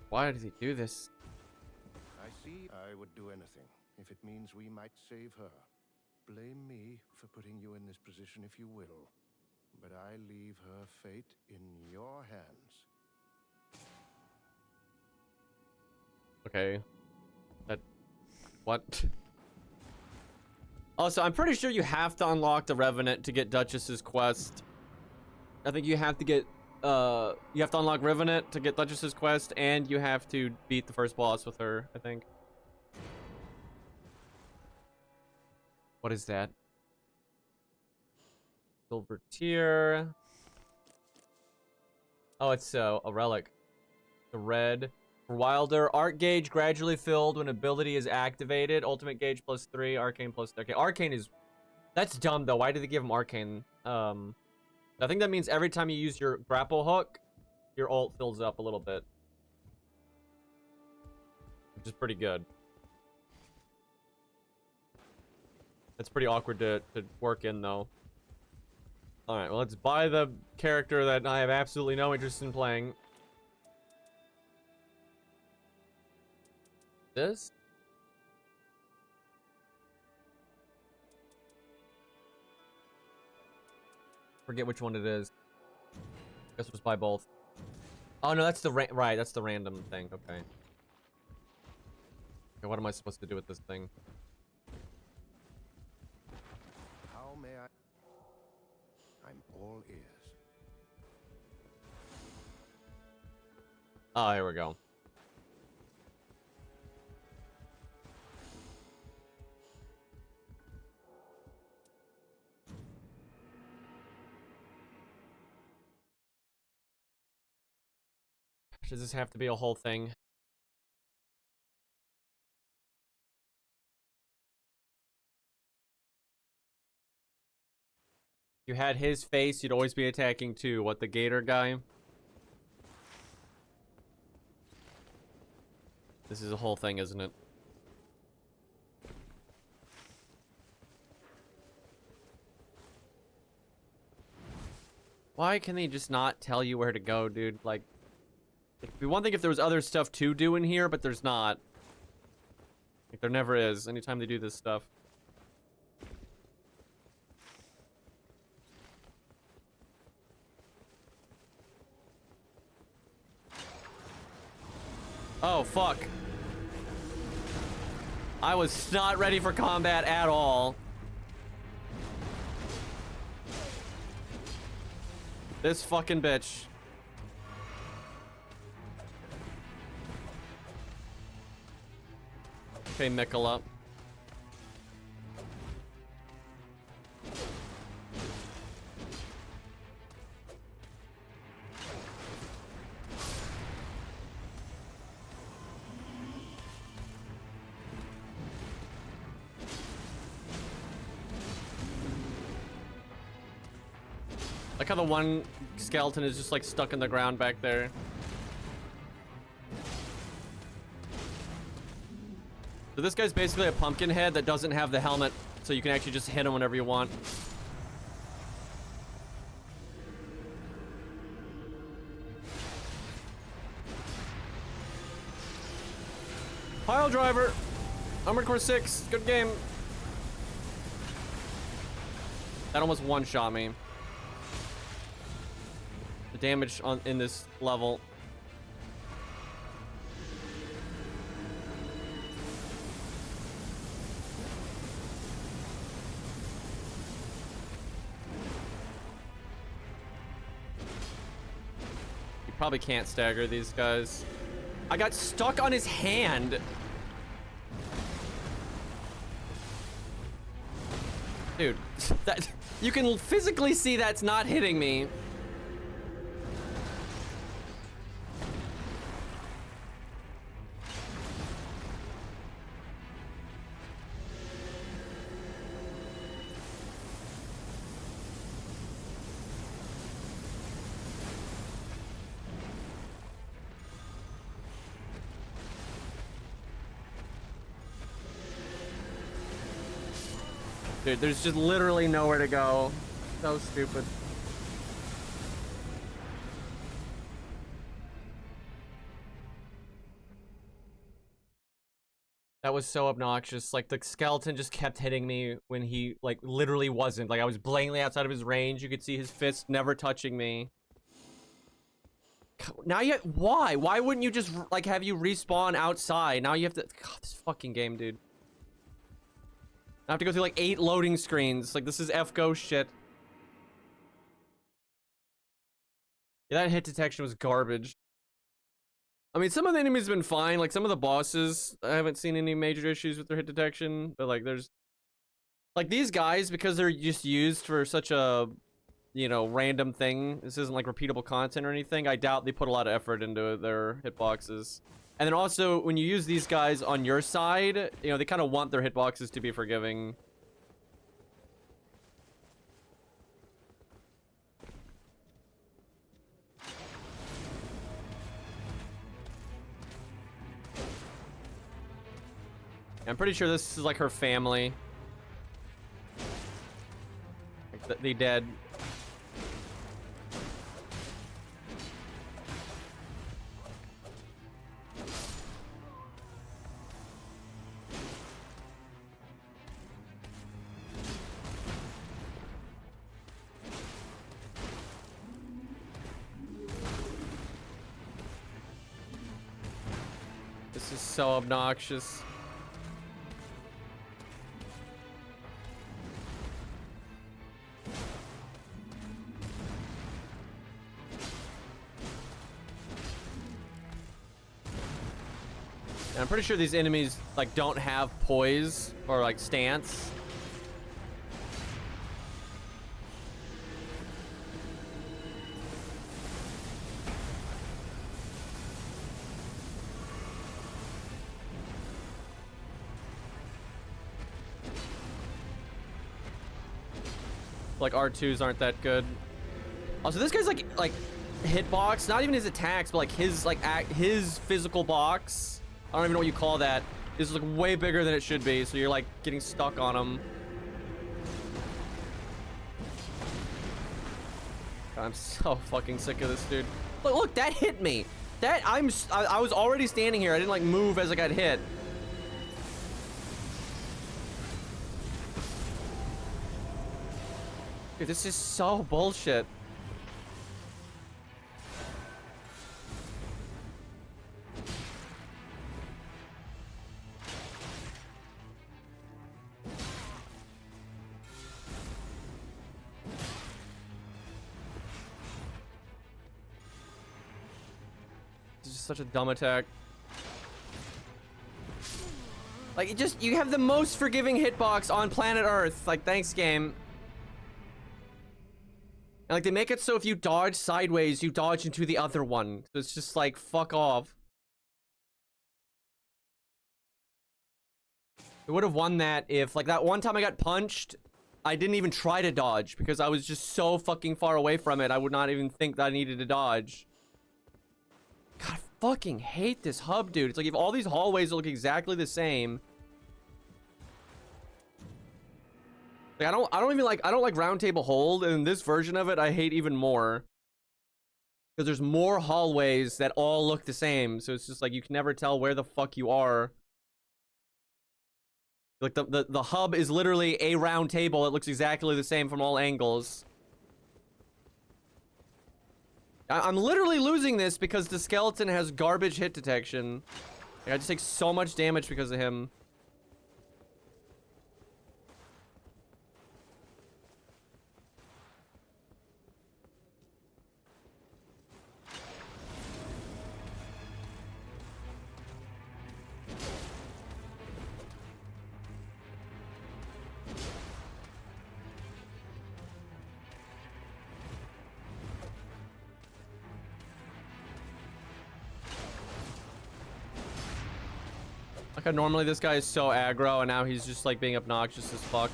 A: Why did he do this?
C: I see. I would do anything if it means we might save her. Blame me for putting you in this position if you will. But I leave her fate in your hands.
A: Okay. What? Also, I'm pretty sure you have to unlock the Revenant to get Duchess's quest. I think you have to get, you have to unlock Revenant to get Duchess's quest, and you have to beat the first boss with her, I think. What is that? Silver tier. Oh, it's a relic. The red. Wilder. Art gauge gradually filled when ability is activated. Ultimate gauge +3. Arcane +3. Okay, Arcane is... That's dumb, though. Why did they give him Arcane? I think that means every time you use your grapple hook, your ult fills up a little bit. Which is pretty good. That's pretty awkward to work in, though. Alright, well, let's buy the character that I have absolutely no interest in playing. This? Forget which one it is. Guess we'll just buy both. Oh, no, that's the right, that's the random thing. Okay. Okay, what am I supposed to do with this thing?
C: How may I? I'm all ears.
A: Oh, here we go. Does this have to be a whole thing? If you had his face, you'd always be attacking too. What, the gator guy? This is a whole thing, isn't it? Why can they just not tell you where to go, dude? Like, it'd be one thing if there was other stuff to do in here, but there's not. Like, there never is anytime they do this stuff. Oh, fuck. I was not ready for combat at all. This fucking bitch. Okay, Mikola. Like how the one skeleton is just like stuck in the ground back there. So this guy's basically a pumpkin head that doesn't have the helmet, so you can actually just hit him whenever you want. Pile Driver! Armored Core 6, good game. That almost one-shot me. The damage in this level. probably can't stagger these guys. I got stuck on his hand. Dude, that you can physically see that's not hitting me. Dude, there's just literally nowhere to go. So stupid. That was so obnoxious. Like, the skeleton just kept hitting me when he, like, literally wasn't. Like, I was blatantly outside of his range. You could see his fist never touching me. Now you... Why? Why wouldn't you just, like, have you respawn outside? Now you have to... God, this fucking game, dude. I have to go through, like, 8 loading screens. Like, this is FGO shit. Yeah, that hit detection was garbage. I mean, some of the enemies have been fine. Like, some of the bosses, I haven't seen any major issues with their hit detection. But, like, there's... Like, these guys, because they're just used for such a, you know, random thing. This isn't, like, repeatable content or anything. I doubt they put a lot of effort into their hitboxes. And then also, when you use these guys on your side, you know, they kind of want their hitboxes to be forgiving. I'm pretty sure this is like her family. Like the dead. This is so obnoxious. And I'm pretty sure these enemies like don't have poise or like stance. Like R2s aren't that good. Also, this guy's like hitbox, not even his attacks, but like his his physical box. I don't even know what you call that. Is like way bigger than it should be, so you're like getting stuck on him. I'm so fucking sick of this dude. Look, that hit me. I was already standing here. I didn't like move as I got hit. Dude, this is so bullshit. This is such a dumb attack. Like, you have the most forgiving hitbox on planet Earth. Like, thanks, game. And, like, they make it so if you dodge sideways, you dodge into the other one. So it's just like, fuck off. We would have won that if, like, that one time I got punched, I didn't even try to dodge because I was just so fucking far away from it. I would not even think that I needed to dodge. God, I fucking hate this hub, dude. It's like, if all these hallways look exactly the same. Like, I don't like round table hold, and this version of it I hate even more. Because there's more hallways that all look the same, so it's just like you can never tell where the fuck you are. Like the hub is literally a round table. It looks exactly the same from all angles. I'm literally losing this because the skeleton has garbage hit detection. Like, I just take so much damage because of him. Like, normally this guy is so aggro, and now he's just like being obnoxious as fuck.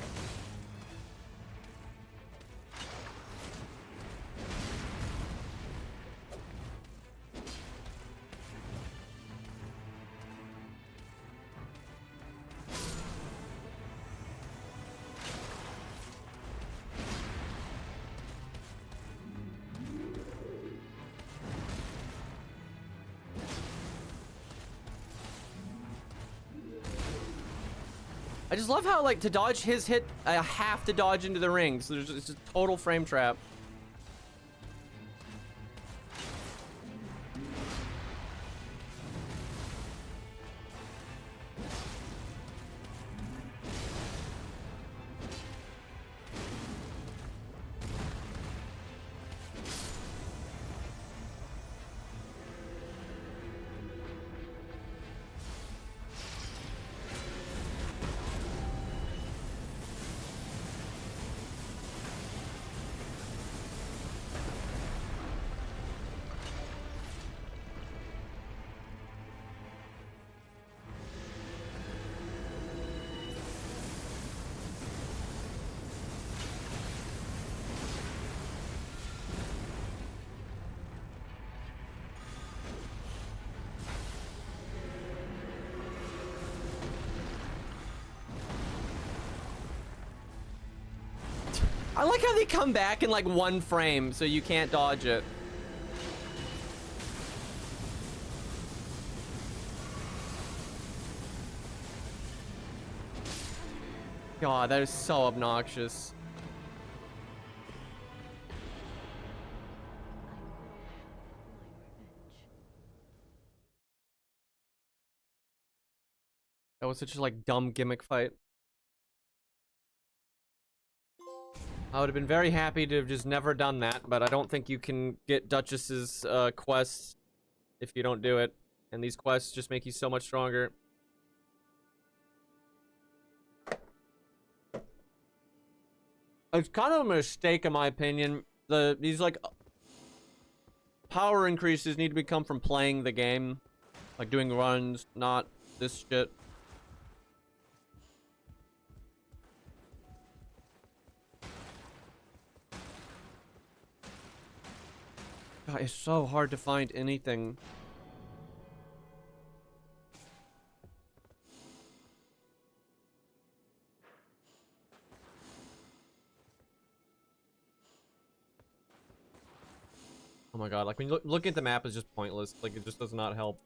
A: I just love how, like, to dodge his hit, I have to dodge into the ring. So there's it's a total frame trap. I like how they come back in like one frame, so you can't dodge it. God, that is so obnoxious. That was such a like dumb gimmick fight. I would have been very happy to have just never done that, but I don't think you can get Duchess's quests if you don't do it. And these quests just make you so much stronger. It's kind of a mistake in my opinion. These like power increases need to come from playing the game. Like doing runs, not this shit. God, it's so hard to find anything. Oh my god, like when you look at the map is just pointless. Like it just does not help.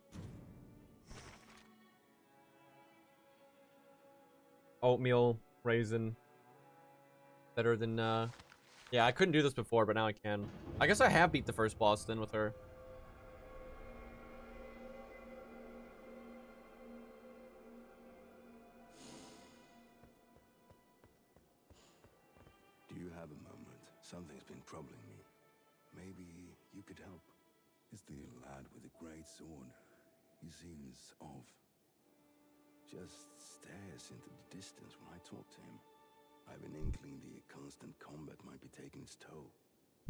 A: Oatmeal, raisin. Better than yeah, I couldn't do this before, but now I can. I guess I have beat the first boss then with her.
C: Do you have a moment? Something's been troubling me. Maybe you could help. It's the lad with the great sword. He seems off. Just stares into the distance when I talk to him. I have an inkling the constant combat might be taking its toll.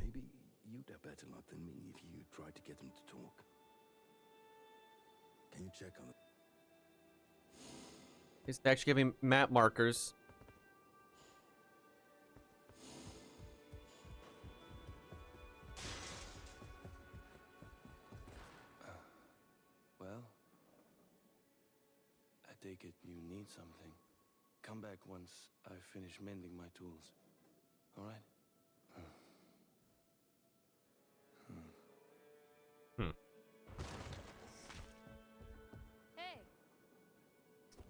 C: Maybe you'd have better luck than me if you tried to get him to talk. Can you check on it?
A: He's actually giving map markers.
D: Well, I take it you need something. Come back once I finish mending my tools. All right?
B: Hey,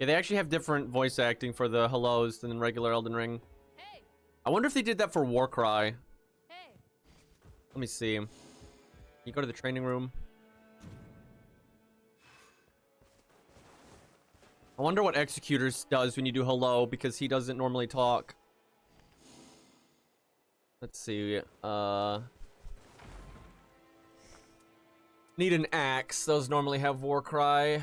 A: Yeah, they actually have different voice acting for the hellos than in regular Elden Ring.
B: hey,
A: I wonder if they did that for Warcry.
B: hey.
A: Let me see. You go to the training room. I wonder what Executors does when you do hello, because he doesn't normally talk. Let's see. Need an axe. Those normally have Warcry.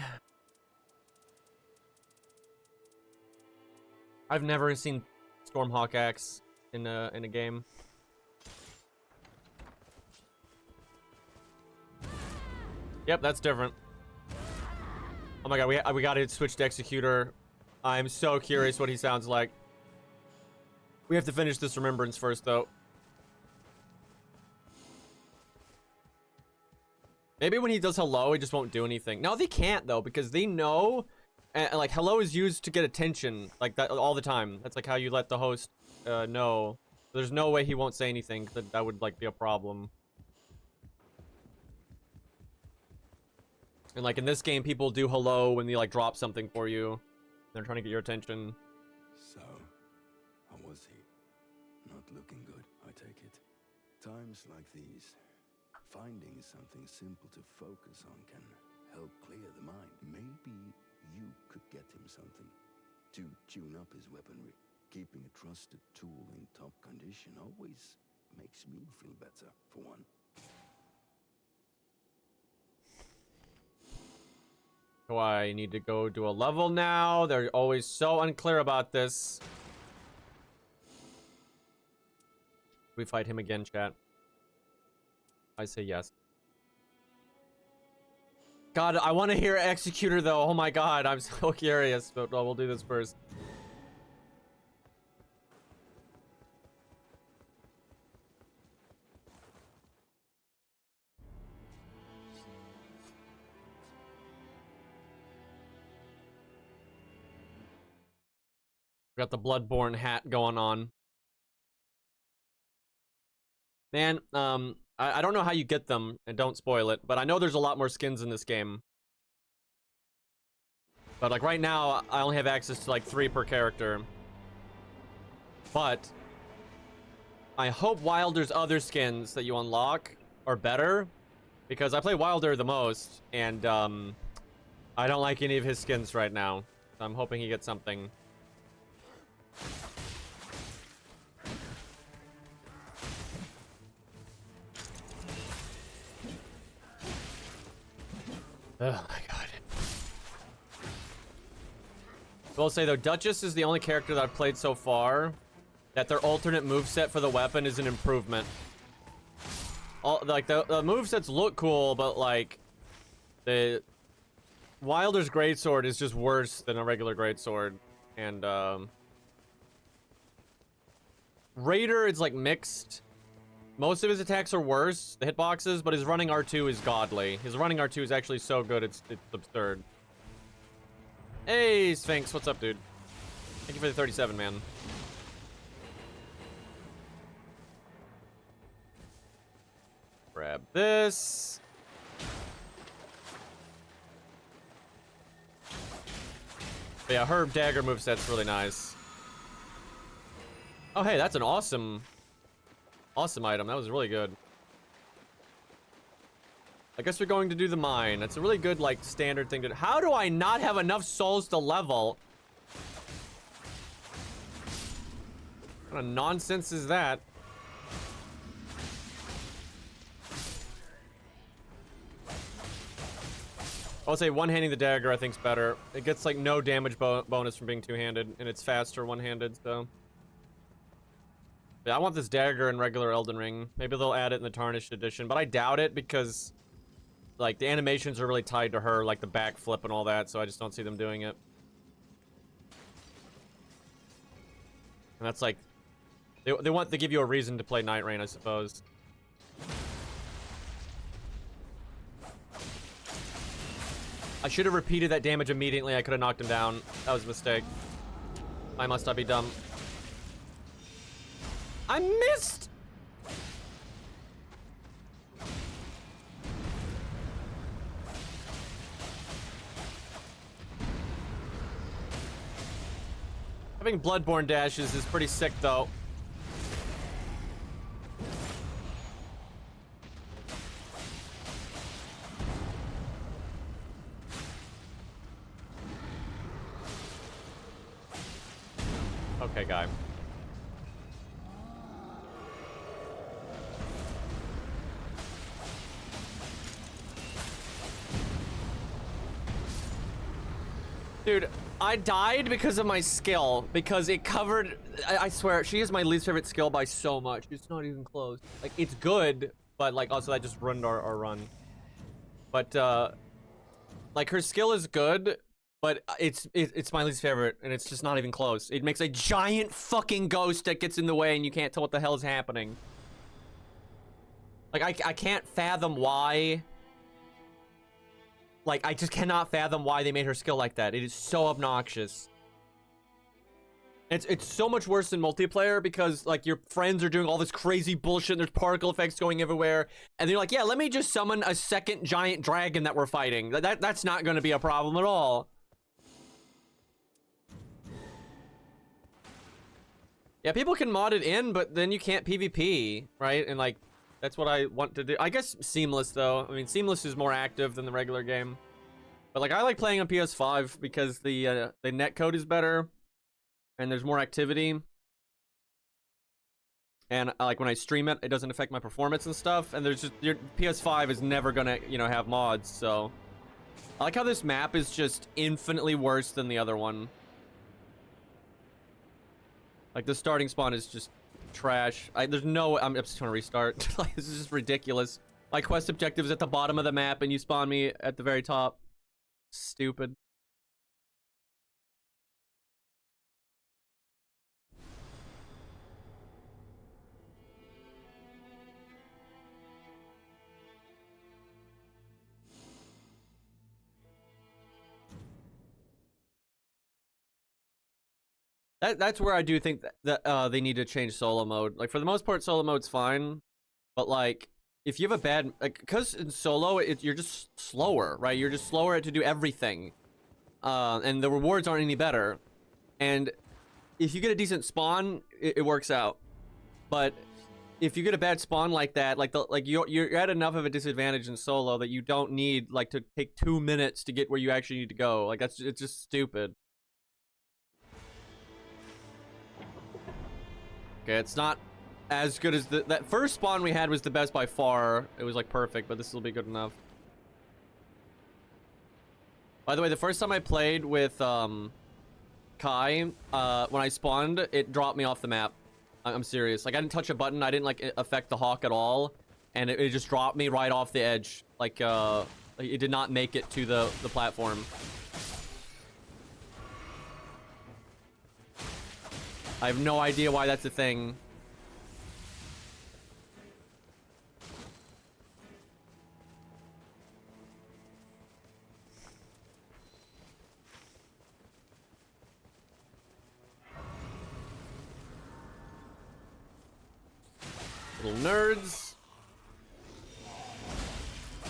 A: I've never seen Stormhawk axe in a game. Yep, that's different. Oh my god, we got to switch to Executor. I'm so curious what he sounds like. We have to finish this Remembrance first, though. Maybe when he does hello, he just won't do anything. No, they can't, though, because they know... And, like, hello is used to get attention, like, that all the time. That's, like, how you let the host know. There's no way he won't say anything. That would, like, be a problem. And, like, in this game, people do hello when they, like, drop something for you. They're trying to get your attention.
D: So, how was he? Not looking good, I take it. Times like these, finding something simple to focus on can help clear the mind. Maybe you could get him something to tune up his weaponry. Keeping a trusted tool in top condition always makes me feel better, for one.
A: Do I need to go do a level now? They're always so unclear about this. We fight him again, chat. I say yes. God, I want to hear Executor, though. Oh my god, I'm so curious. But we'll do this first. Got the Bloodborne hat going on. Man, I don't know how you get them, and don't spoil it, but I know there's a lot more skins in this game. But, like, right now, I only have access to, like, 3 per character. But I hope Wilder's other skins that you unlock are better, because I play Wilder the most, and, I don't like any of his skins right now. So I'm hoping he gets something. Oh my god. I will say though, Duchess is the only character that I've played so far that their alternate moveset for the weapon is an improvement. Like the movesets look cool, but like the Wilder's greatsword is just worse than a regular greatsword. And Raider is like mixed. Most of his attacks are worse, the hitboxes, but his running R2 is godly. His running R2 is actually so good, it's absurd. Hey, Sphinx, what's up, dude? Thank you for the 37, man. Grab this. But yeah, her dagger moveset's really nice. Oh, hey, that's an awesome item. That was really good. I guess we're going to do the mine. That's a really good, like, standard thing to do. How do I not have enough souls to level? What kind of nonsense is that? I'll say one-handing the dagger I think's better. It gets, like, no damage bonus from being two-handed, and it's faster one-handed, so... Yeah, I want this dagger in regular Elden Ring. Maybe they'll add it in the Tarnished Edition, but I doubt it because, like, the animations are really tied to her, like the backflip and all that, so I just don't see them doing it. And that's like, they want to give you a reason to play Night Rain, I suppose. I should have repeated that damage immediately. I could have knocked him down. That was a mistake. Why must I be dumb? I missed! Having Bloodborne dashes is pretty sick, though. Okay, guy. Dude, I died because of my skill, because it covered... I swear, she is my least favorite skill by so much. It's not even close. Like, it's good, but, like, also that just ruined our run. But, Like, her skill is good, but it's my least favorite, and it's just not even close. It makes a giant fucking ghost that gets in the way, and you can't tell what the hell is happening. Like, I can't fathom why. Like, I just cannot fathom why they made her skill like that. It is so obnoxious. It's so much worse in multiplayer because, like, your friends are doing all this crazy bullshit and there's particle effects going everywhere. And they're like, yeah, let me just summon a second giant dragon that we're fighting. That's not going to be a problem at all. Yeah, people can mod it in, but then you can't PvP, right? And, like, that's what I want to do. I guess Seamless, though. I mean, Seamless is more active than the regular game. But, like, I like playing on PS5 because the netcode is better. And there's more activity. And like when I stream it, it doesn't affect my performance and stuff. And there's just, your PS5 is never gonna, you know, have mods. So I like how this map is just infinitely worse than the other one. Like the starting spawn is just trash. There's no, I'm just trying to restart. Like, this is just ridiculous. My quest objective is at the bottom of the map and you spawn me at the very top. Stupid. That's where I do think that they need to change solo mode. Like, for the most part, solo mode's fine. But, like, if you have a bad... Like, because in solo, you're just slower, right? You're just slower to do everything. And the rewards aren't any better. And if you get a decent spawn, it works out. But if you get a bad spawn like that, like you're at enough of a disadvantage in solo that you don't need, like, to take 2 minutes to get where you actually need to go. Like, it's just stupid. Okay, it's not as good as that first spawn we had was the best by far. It was like perfect, but this will be good enough. By the way, the first time I played with Kai, when I spawned, it dropped me off the map. I'm serious. Like, I didn't touch a button. I didn't like affect the hawk at all, and it just dropped me right off the edge. Like it did not make it to the platform. I have no idea why that's a thing. Little nerds.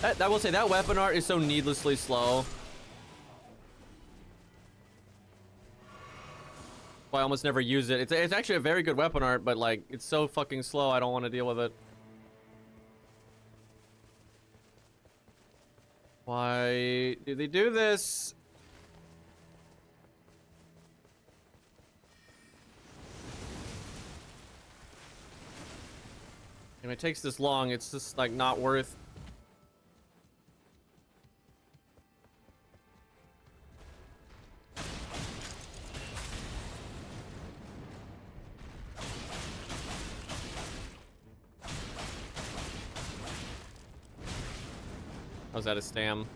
A: I will say that weapon art is so needlessly slow. I almost never use it. It's actually a very good weapon art, but like it's so fucking slow. I don't want to deal with it. Why do they do this? And it takes this long. It's just like not worth. How's that a stam?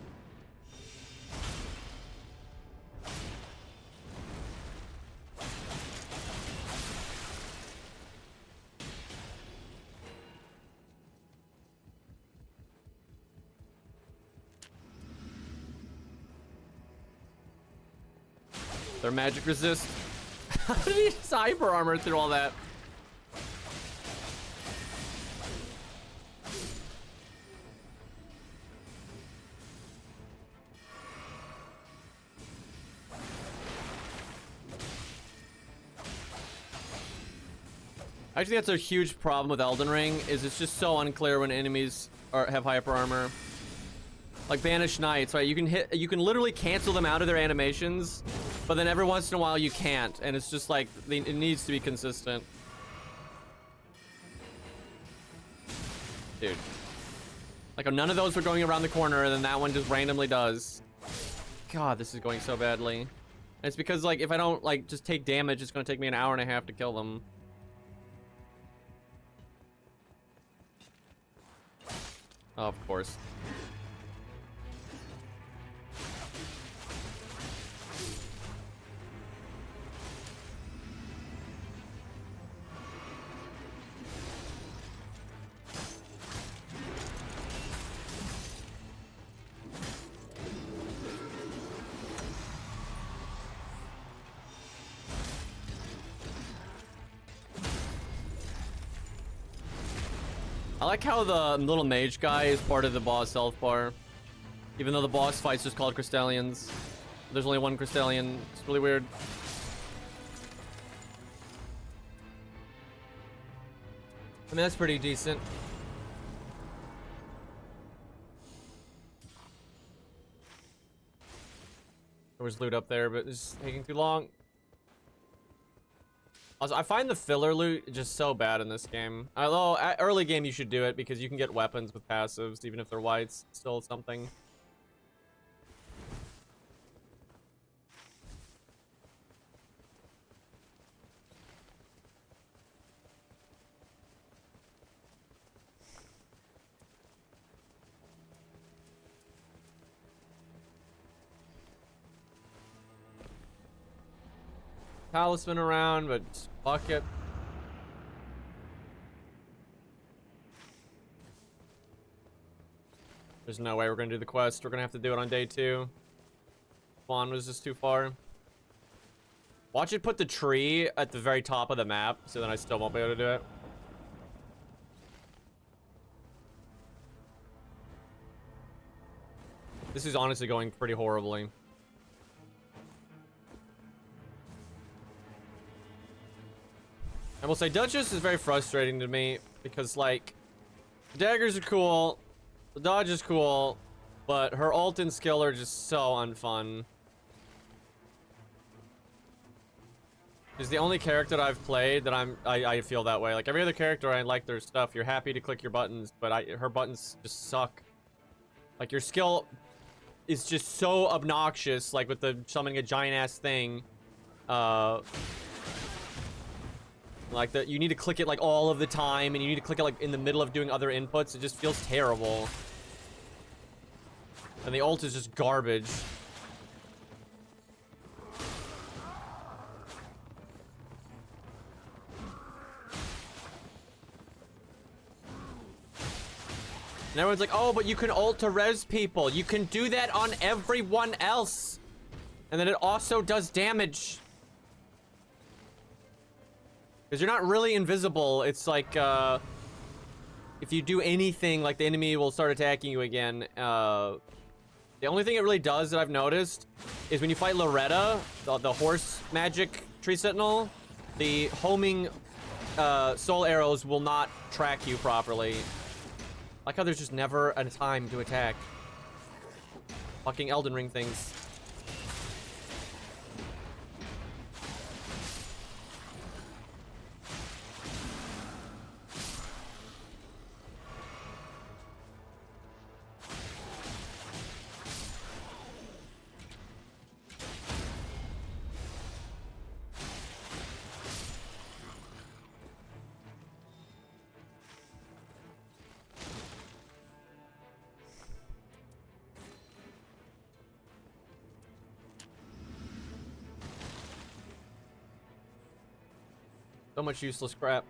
A: Their magic resist. How did he just hyper armor through all that? I think that's a huge problem with Elden Ring, is it's just so unclear when enemies have hyper armor. Like Banished Knights, right? You can literally cancel them out of their animations, but then every once in a while you can't, and it's just like it needs to be consistent. Dude. Like none of those were going around the corner, and then that one just randomly does. God, this is going so badly. And it's because like if I don't like just take damage, it's gonna take me an hour and a half to kill them. Oh, of course. I like how the little mage guy is part of the boss health bar. Even though the boss fight's just called Crystallians. There's only one Crystallian. It's really weird. I mean, that's pretty decent. There was loot up there, but it's taking too long. Also, I find the filler loot just so bad in this game. Although, at early game you should do it because you can get weapons with passives, even if they're whites. Still something. Talisman around, but fuck it. There's no way we're gonna do the quest. We're gonna have to do it on day 2. Spawn was just too far. Watch it put the tree at the very top of the map, so then I still won't be able to do it. This is honestly going pretty horribly. I will say Duchess is very frustrating to me because, like, the daggers are cool, the dodge is cool, but her ult and skill are just so unfun. She's the only character that I've played that I feel that way. Like, every other character, I like their stuff. You're happy to click your buttons, but her buttons just suck. Like, your skill is just so obnoxious, like with the summoning a giant-ass thing. Like that, you need to click it like all of the time, and you need to click it like in the middle of doing other inputs. It just feels terrible. And the ult is just garbage. And everyone's like, oh, but you can ult to res people. You can do that on everyone else. And then it also does damage. Because you're not really invisible. It's like, if you do anything, like the enemy will start attacking you again. The only thing it really does that I've noticed is when you fight Loretta, the horse magic tree sentinel, the homing soul arrows will not track you properly. Like how there's just never a time to attack. Fucking Elden Ring things. So much useless crap.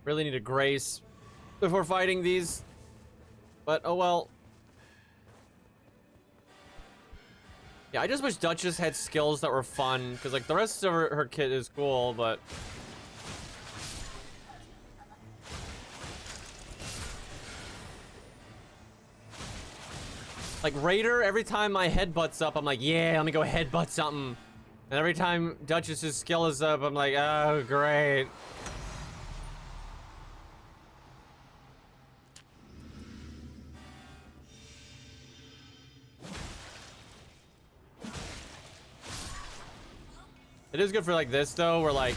A: Really need a grace before fighting these. But oh well. Yeah, I just wish Duchess had skills that were fun, because like the rest of her kit is cool, but like Raider, every time my headbutt's up, I'm like, yeah, let me go headbutt something. And every time Duchess's skill is up, I'm like, oh, great. It is good for like this though, where like,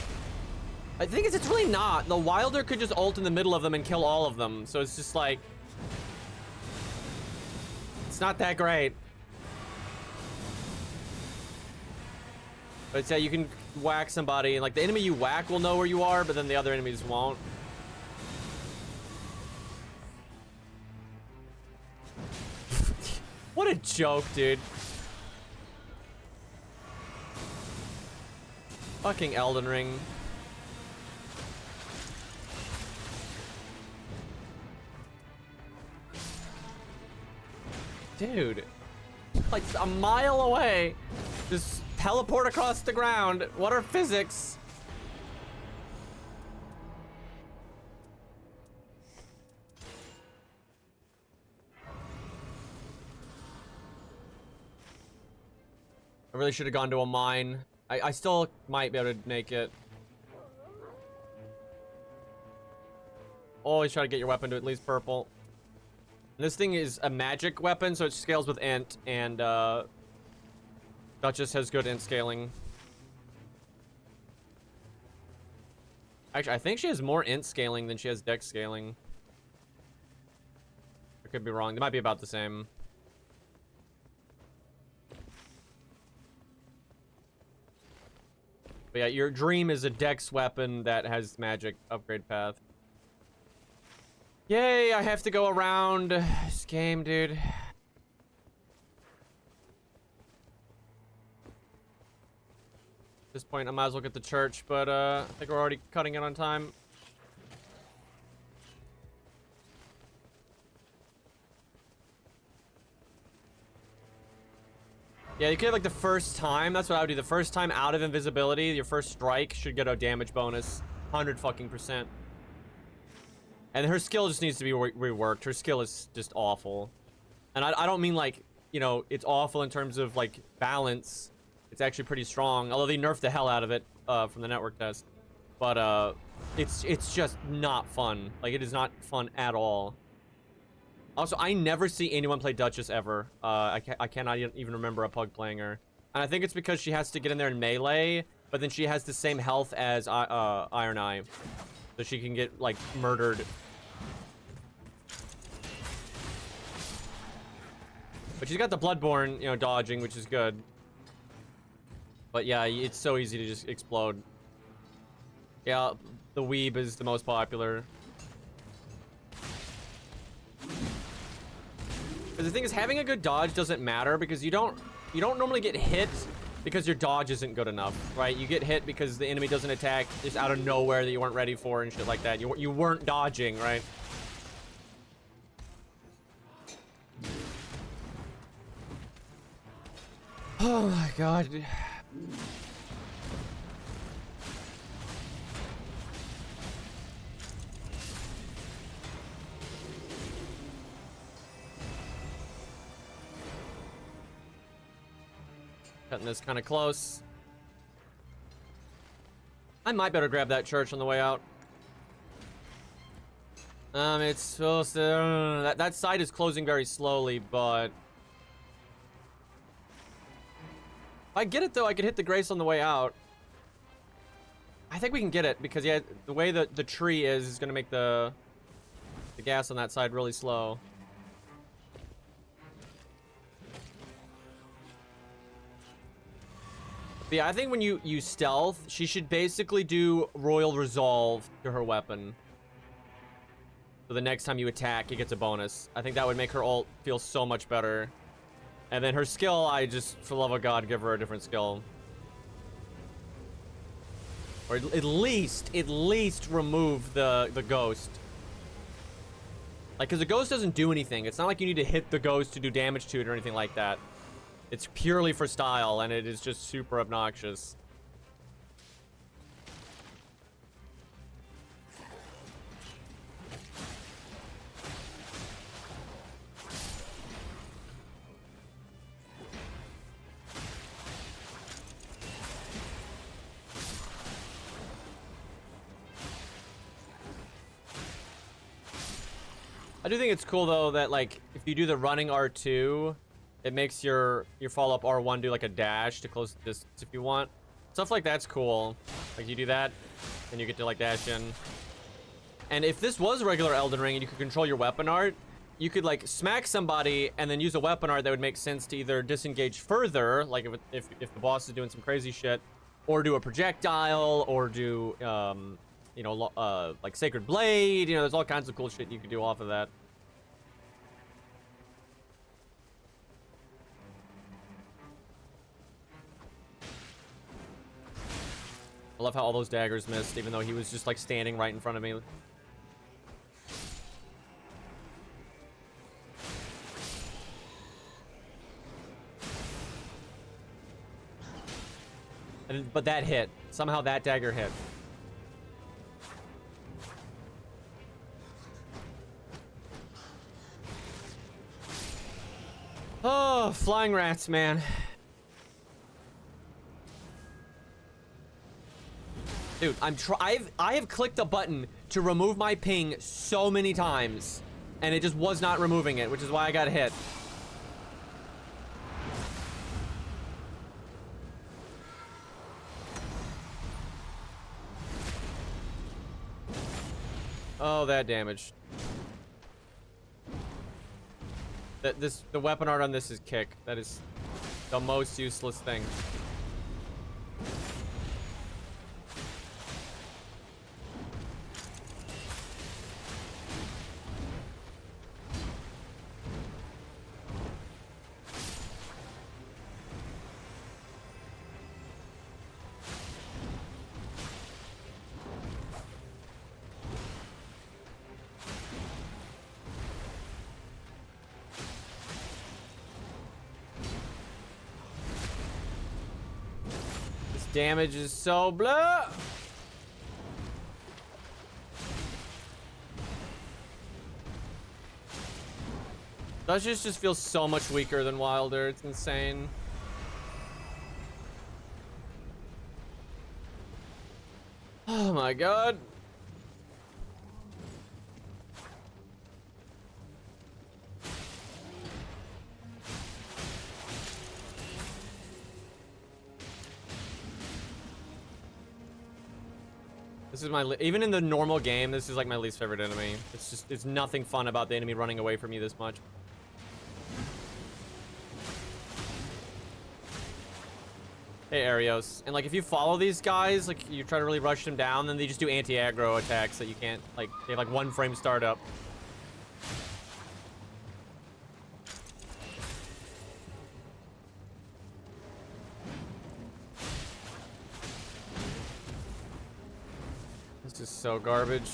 A: I think it's really not. The Wilder could just ult in the middle of them and kill all of them. So it's just like, it's not that great. But it's, yeah, you can whack somebody and like the enemy you whack will know where you are, but then the other enemies won't. What a joke, dude. Fucking Elden Ring. Dude. Like a mile away. Just teleport across the ground. What are physics? I really should have gone to a mine. I still might be able to make it. Always try to get your weapon to at least purple. And this thing is a magic weapon, so it scales with int, and Duchess has good int scaling. Actually, I think she has more int scaling than she has dex scaling. I could be wrong. They might be about the same. But yeah, your dream is a dex weapon that has magic upgrade path. Yay, I have to go around this game, dude. At this point, I might as well get the church, but I think we're already cutting it on time. Yeah, you could have like the first time. That's what I would do. The first time out of invisibility, your first strike should get a damage bonus, 100%. And her skill just needs to be reworked. Her skill is just awful, and I don't mean like, you know, it's awful in terms of like balance. It's actually pretty strong, although they nerfed the hell out of it from the network test. But it's just not fun. Like, it is not fun at all. Also, I never see anyone play Duchess ever. I cannot even remember a pug playing her. And I think it's because she has to get in there in melee, but then she has the same health as Iron Eye. So she can get, like, murdered. But she's got the Bloodborne, you know, dodging, which is good. But yeah, it's so easy to just explode. Yeah, the Weeb is the most popular. But the thing is, having a good dodge doesn't matter because you don't normally get hit because your dodge isn't good enough, right? You get hit because the enemy doesn't attack just out of nowhere that you weren't ready for and shit like that. You weren't dodging, right? Oh my god. Cutting this kind of close. I might better grab that church on the way out. It's supposed to... that side is closing very slowly, but... If I get it, though, I could hit the Grace on the way out. I think we can get it, because, yeah, the way that the tree is going to make the gas on that side really slow. But yeah, I think when you stealth, she should basically do Royal Resolve to her weapon. So the next time you attack, it gets a bonus. I think that would make her ult feel so much better. And then her skill, I just, for the love of God, give her a different skill. Or at least remove the ghost. Like, because the ghost doesn't do anything. It's not like you need to hit the ghost to do damage to it or anything like that. It's purely for style, and it is just super obnoxious. I do think it's cool, though, that, like, if you do the running R2... it makes your follow-up R1 do like a dash to close the distance if you want. Stuff like that's cool. Like, you do that, then you get to like dash in. And if this was regular Elden Ring and you could control your weapon art, you could like smack somebody and then use a weapon art that would make sense to either disengage further, like if the boss is doing some crazy shit, or do a projectile, or do you know, like Sacred Blade. You know, there's all kinds of cool shit you could do off of that. I love how all those daggers missed, even though he was just like standing right in front of me. But that hit. Somehow that dagger hit. Oh, flying rats, man. Dude, I have clicked a button to remove my ping so many times, and it just was not removing it, which is why I got hit. Oh, that damage. The weapon art on this is kick. That is the most useless thing. Damage is so blah. Duchess just feels so much weaker than Wilder. It's insane. Oh my god. This is my even in the normal game, this is like my least favorite enemy. It's just, there's nothing fun about the enemy running away from you this much. Hey, Arios. And like, if you follow these guys, like, you try to really rush them down, then they just do anti-aggro attacks that you can't, like, they have like 1 frame startup. This is so garbage.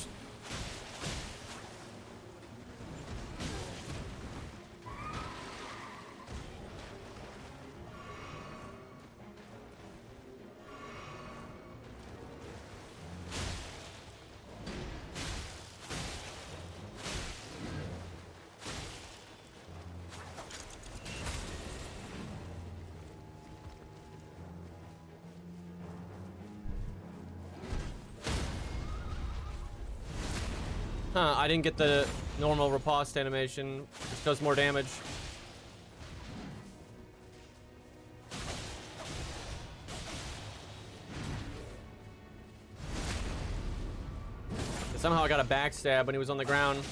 A: Huh, I didn't get the normal riposte animation, which does more damage. And somehow I got a backstab when he was on the ground.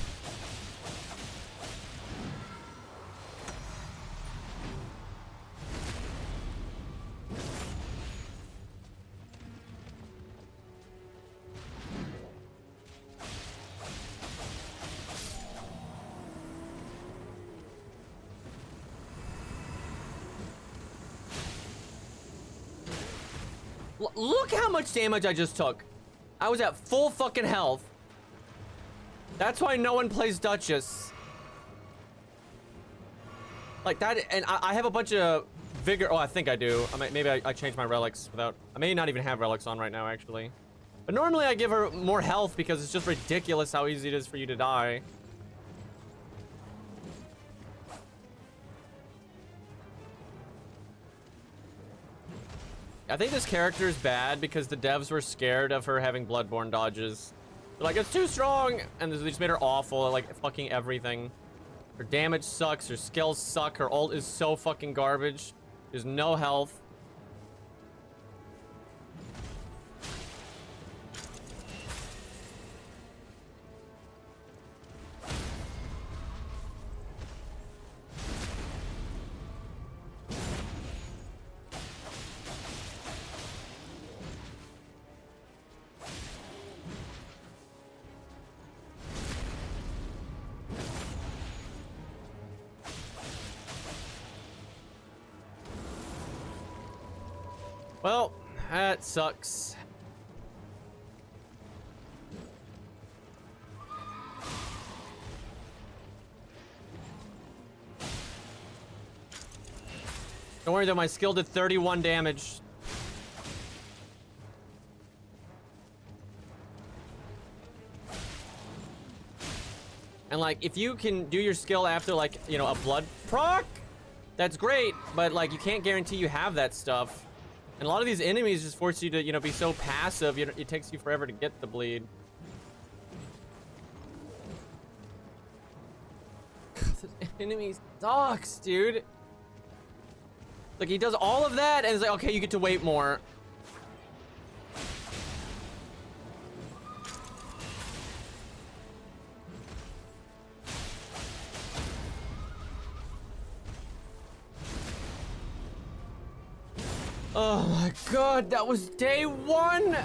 A: Look how much damage I just took. I was at full fucking health. That's why no one plays Duchess. Like that, and I have a bunch of vigor. Oh, I think I do. Maybe I changed my relics without. I may not even have relics on right now, actually. But normally I give her more health because it's just ridiculous how easy it is for you to die. I think this character is bad because the devs were scared of her having Bloodborne dodges. They're like, it's too strong! And they just made her awful at like fucking everything. Her damage sucks, her skills suck, her ult is so fucking garbage. There's no health. Well, that sucks. Don't worry though, my skill did 31 damage. And like, if you can do your skill after like, you know, a blood proc, that's great, but like, you can't guarantee you have that stuff. And a lot of these enemies just force you to, you know, be so passive, you know, it takes you forever to get the bleed. This enemy sucks, dude. Like, he does all of that, and it's like, okay, you get to wait more. Oh my god, that was day one!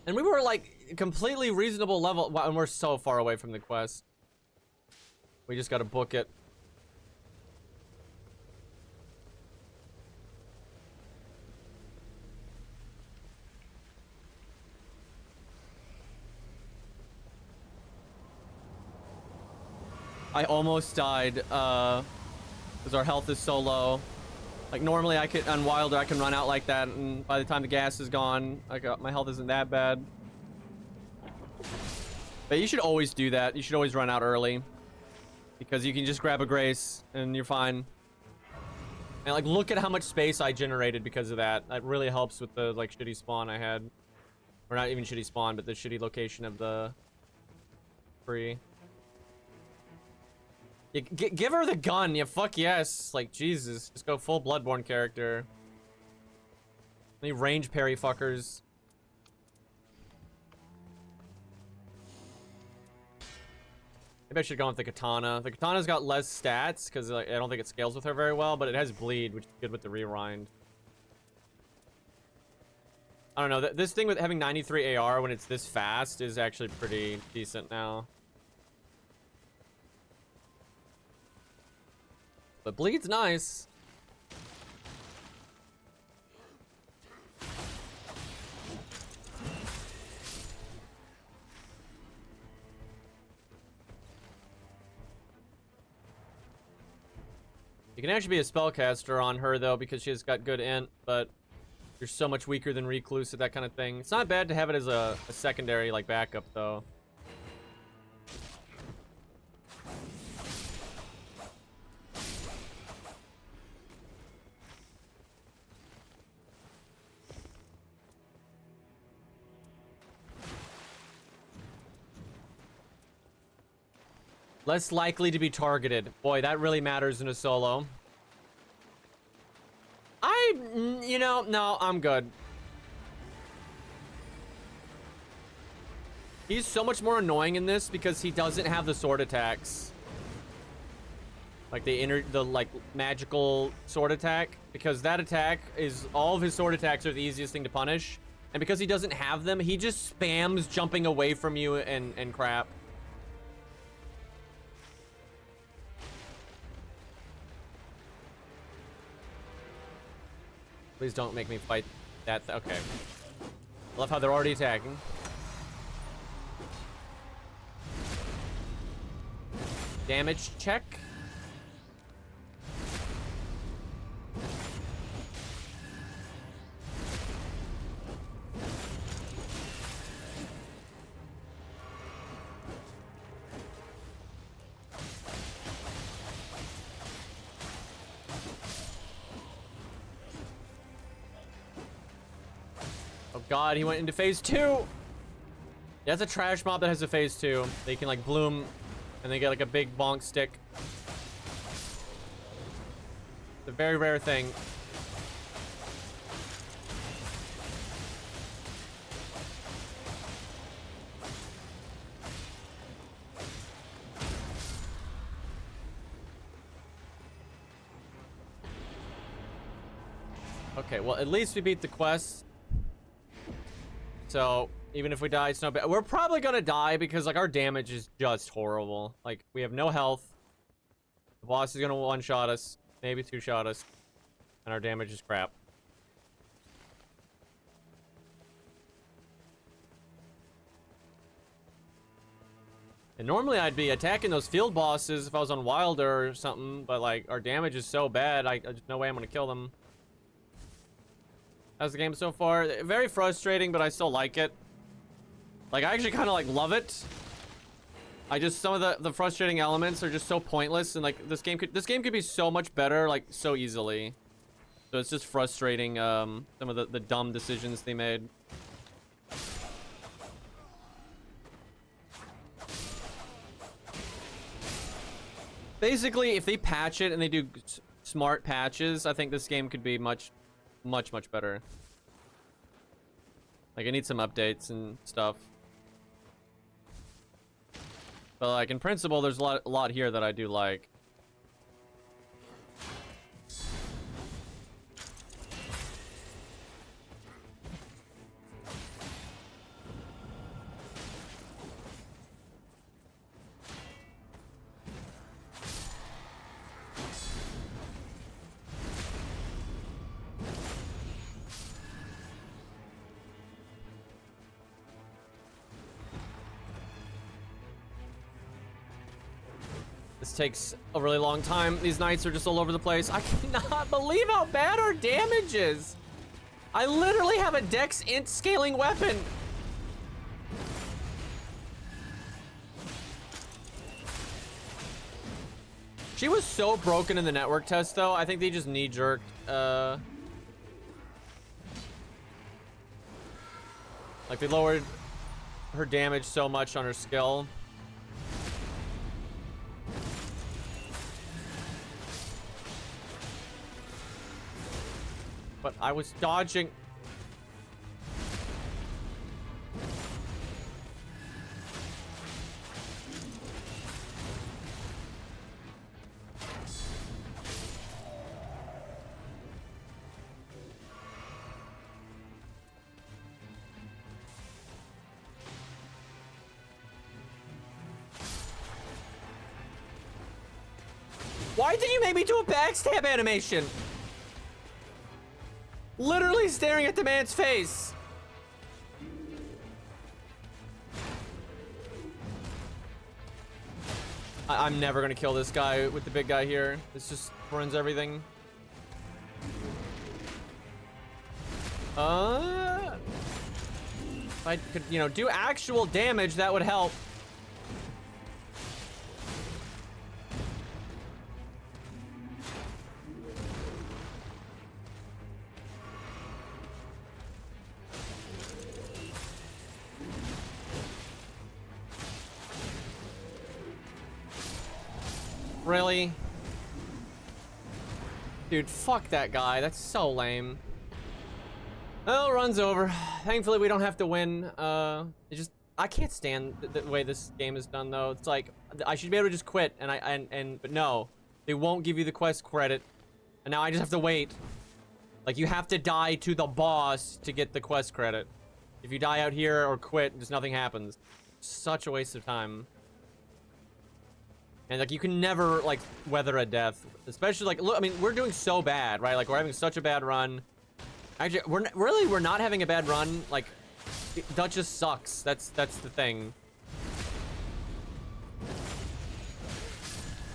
A: And we were like completely reasonable level, wow, and we're so far away from the quest. We just gotta book it. I almost died, because our health is so low. Like, normally I could, on Wilder, I can run out like that, and by the time the gas is gone, my health isn't that bad. But you should always do that. You should always run out early. Because you can just grab a Grace, and you're fine. And, like, look at how much space I generated because of that. That really helps with the, like, shitty spawn I had. Or not even shitty spawn, but the shitty location of the... free. Yeah, give her the gun, yeah, fuck yes. Like, Jesus, just go full Bloodborne character. Any range parry fuckers. Maybe I should go with the katana. The katana's got less stats, because like, I don't think it scales with her very well, but it has bleed, which is good with the rewind. I don't know, this thing with having 93 AR when it's this fast is actually pretty decent now. But bleed's nice. You can actually be a spellcaster on her though, because she's got good int, but you're so much weaker than Recluse at that kind of thing. It's not bad to have it as a secondary like backup though. Less likely to be targeted. Boy, that really matters in a solo. You know, no, I'm good. He's so much more annoying in this because he doesn't have the sword attacks. Like the like magical sword attack. Because that attack is, all of his sword attacks are the easiest thing to punish. And because he doesn't have them, he just spams jumping away from you and crap. Please don't make me fight that. Okay. I love how they're already attacking. Damage check. Oh god, he went into phase 2. Yeah, that's a trash mob that has a phase 2. They can like bloom and they get like a big bonk stick. It's a very rare thing. Okay, well at least we beat the quest. So, even if we die, it's no bad. We're probably gonna die because, like, our damage is just horrible. Like, we have no health. The boss is gonna one-shot us. Maybe two-shot us. And our damage is crap. And normally I'd be attacking those field bosses if I was on Wilder or something, but, like, our damage is so bad, there's no way I'm gonna kill them. as the game so far. Very frustrating, but I still like it. Like, I actually kind of like love it. I just, some of the frustrating elements are just so pointless, and like this game could be so much better, like so easily. So it's just frustrating, some of the dumb decisions they made. Basically, if they patch it and they do smart patches, I think this game could be much better. Like, it needs some updates and stuff. But like in principle, there's a lot here that I do like. This takes a really long time. These knights are just all over the place. I cannot believe how bad our damage is. I literally have a Dex int scaling weapon. She was so broken in the network test, though. I think they just knee-jerked. Like, they lowered her damage so much on her skill. But I was dodging. Why did you make me do a backstab animation? Literally staring at the man's face. I'm never gonna kill this guy with the big guy here. This just ruins everything. If I could, you know, do actual damage, that would help. Really? Dude, fuck that guy. That's so lame. Well, run's over. Thankfully, we don't have to win. I can't stand the way this game is done, though. It's like, I should be able to just quit, but no. They won't give you the quest credit. And now I just have to wait. Like, you have to die to the boss to get the quest credit. If you die out here or quit, just nothing happens. Such a waste of time. And like, you can never like weather a death, especially like, look, I mean, we're doing so bad, right? Like, we're having such a bad run. Actually, we're not having a bad run. Like, Duchess sucks. That's the thing.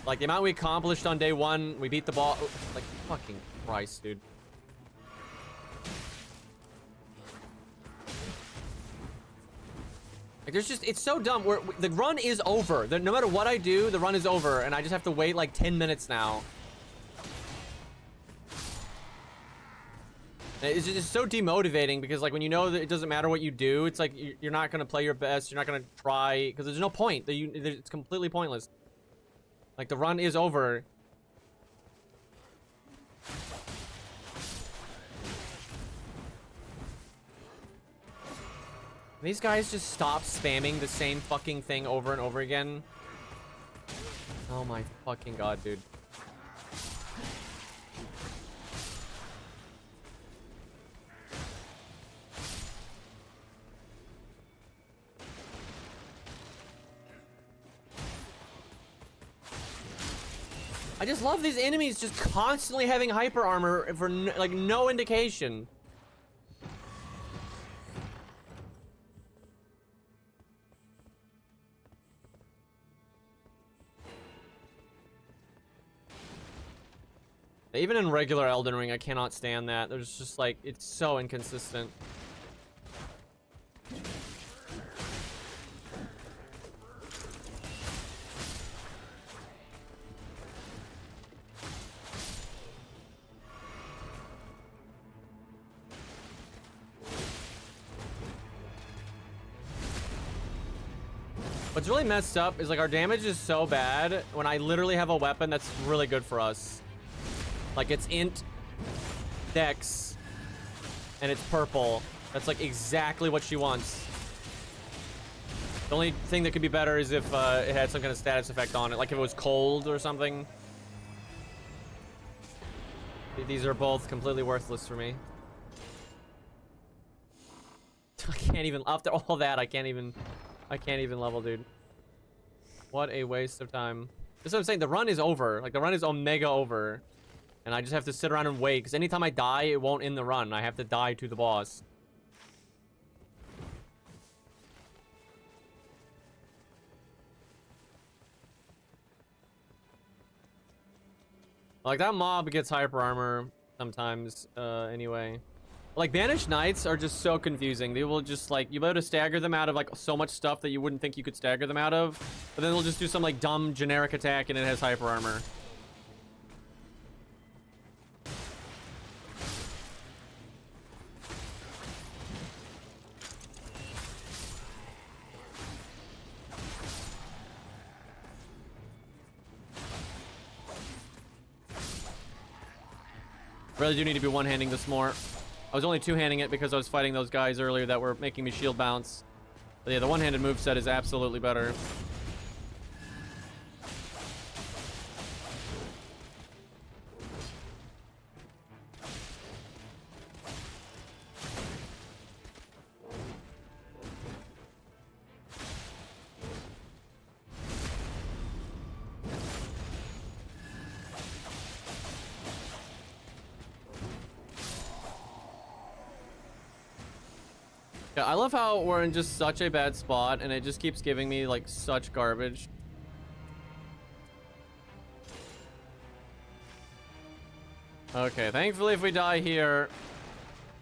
A: Like, the amount we accomplished on day one, we beat the ball. Like, fucking Christ, dude. Like, there's just, it's so dumb. The run is over. No matter what I do, the run is over, and I just have to wait like 10 minutes now. It's just so demotivating because, like, when you know that it doesn't matter what you do, it's like you're not gonna play your best. You're not gonna try because there's no point. It's completely pointless. Like, the run is over. These guys just stop spamming the same fucking thing over and over again. Oh my fucking god, dude. I just love these enemies just constantly having hyper armor for like no indication. Even in regular Elden Ring, I cannot stand that. There's just like, it's so inconsistent. What's really messed up is like our damage is so bad when I literally have a weapon that's really good for us. Like it's int dex and it's purple. That's like exactly what she wants. The only thing that could be better is if it had some kind of status effect on it, like if it was cold or something. These are both completely worthless for me. I can't even, after all that, I can't even level, dude. What a waste of time. That's what I'm saying. The run is over. Like, the run is omega over. And I just have to sit around and wait. Because anytime I die, it won't end the run. I have to die to the boss. Like, that mob gets hyper armor sometimes, anyway. Like, Banished Knights are just so confusing. They will just, like, you'll be able to stagger them out of, like, so much stuff that you wouldn't think you could stagger them out of. But then they'll just do some, like, dumb generic attack and it has hyper armor. Really do need to be one-handing this more. I was only two-handing it because I was fighting those guys earlier that were making me shield bounce. But yeah, the one-handed moveset is absolutely better. Yeah, I love how we're in just such a bad spot and it just keeps giving me like such garbage. Okay, thankfully if we die here,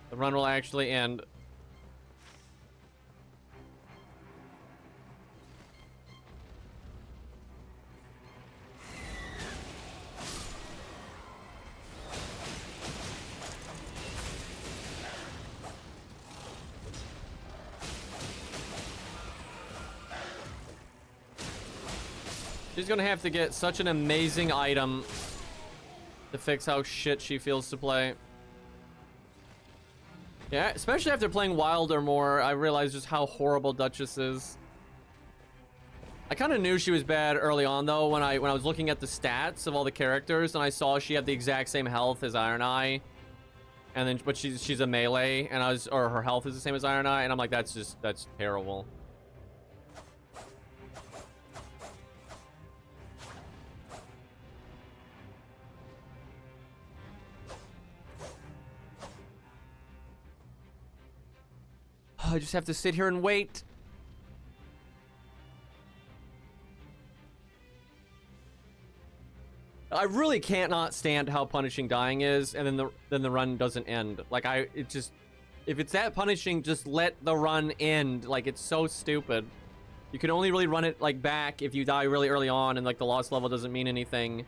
A: the run will actually end. She's gonna have to get such an amazing item to fix how shit she feels to play. Yeah, especially after playing Wild or more, I realized just how horrible Duchess is. I kind of knew she was bad early on though when I was looking at the stats of all the characters and I saw she had the exact same health as Iron Eye. And then but she's a melee and or her health is the same as Iron Eye and I'm like that's terrible. I just have to sit here and wait. I really can't not stand how punishing dying is, and then the run doesn't end. Like if it's that punishing, just let the run end. Like it's so stupid. You can only really run it like back if you die really early on, and like the lost level doesn't mean anything,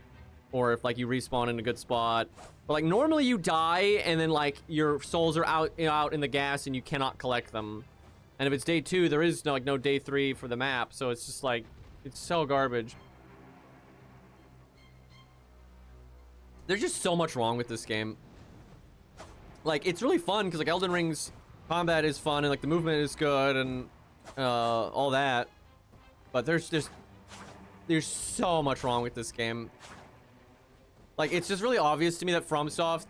A: or if like you respawn in a good spot. But like normally you die, and then like your souls are out in the gas, and you cannot collect them. And if it's day 2, there is no day 3 for the map, so it's just like it's so garbage. There's just so much wrong with this game. Like, it's really fun, because, like, Elden Ring's combat is fun, and, like, the movement is good, and, all that. But there's so much wrong with this game. Like, it's just really obvious to me that FromSoft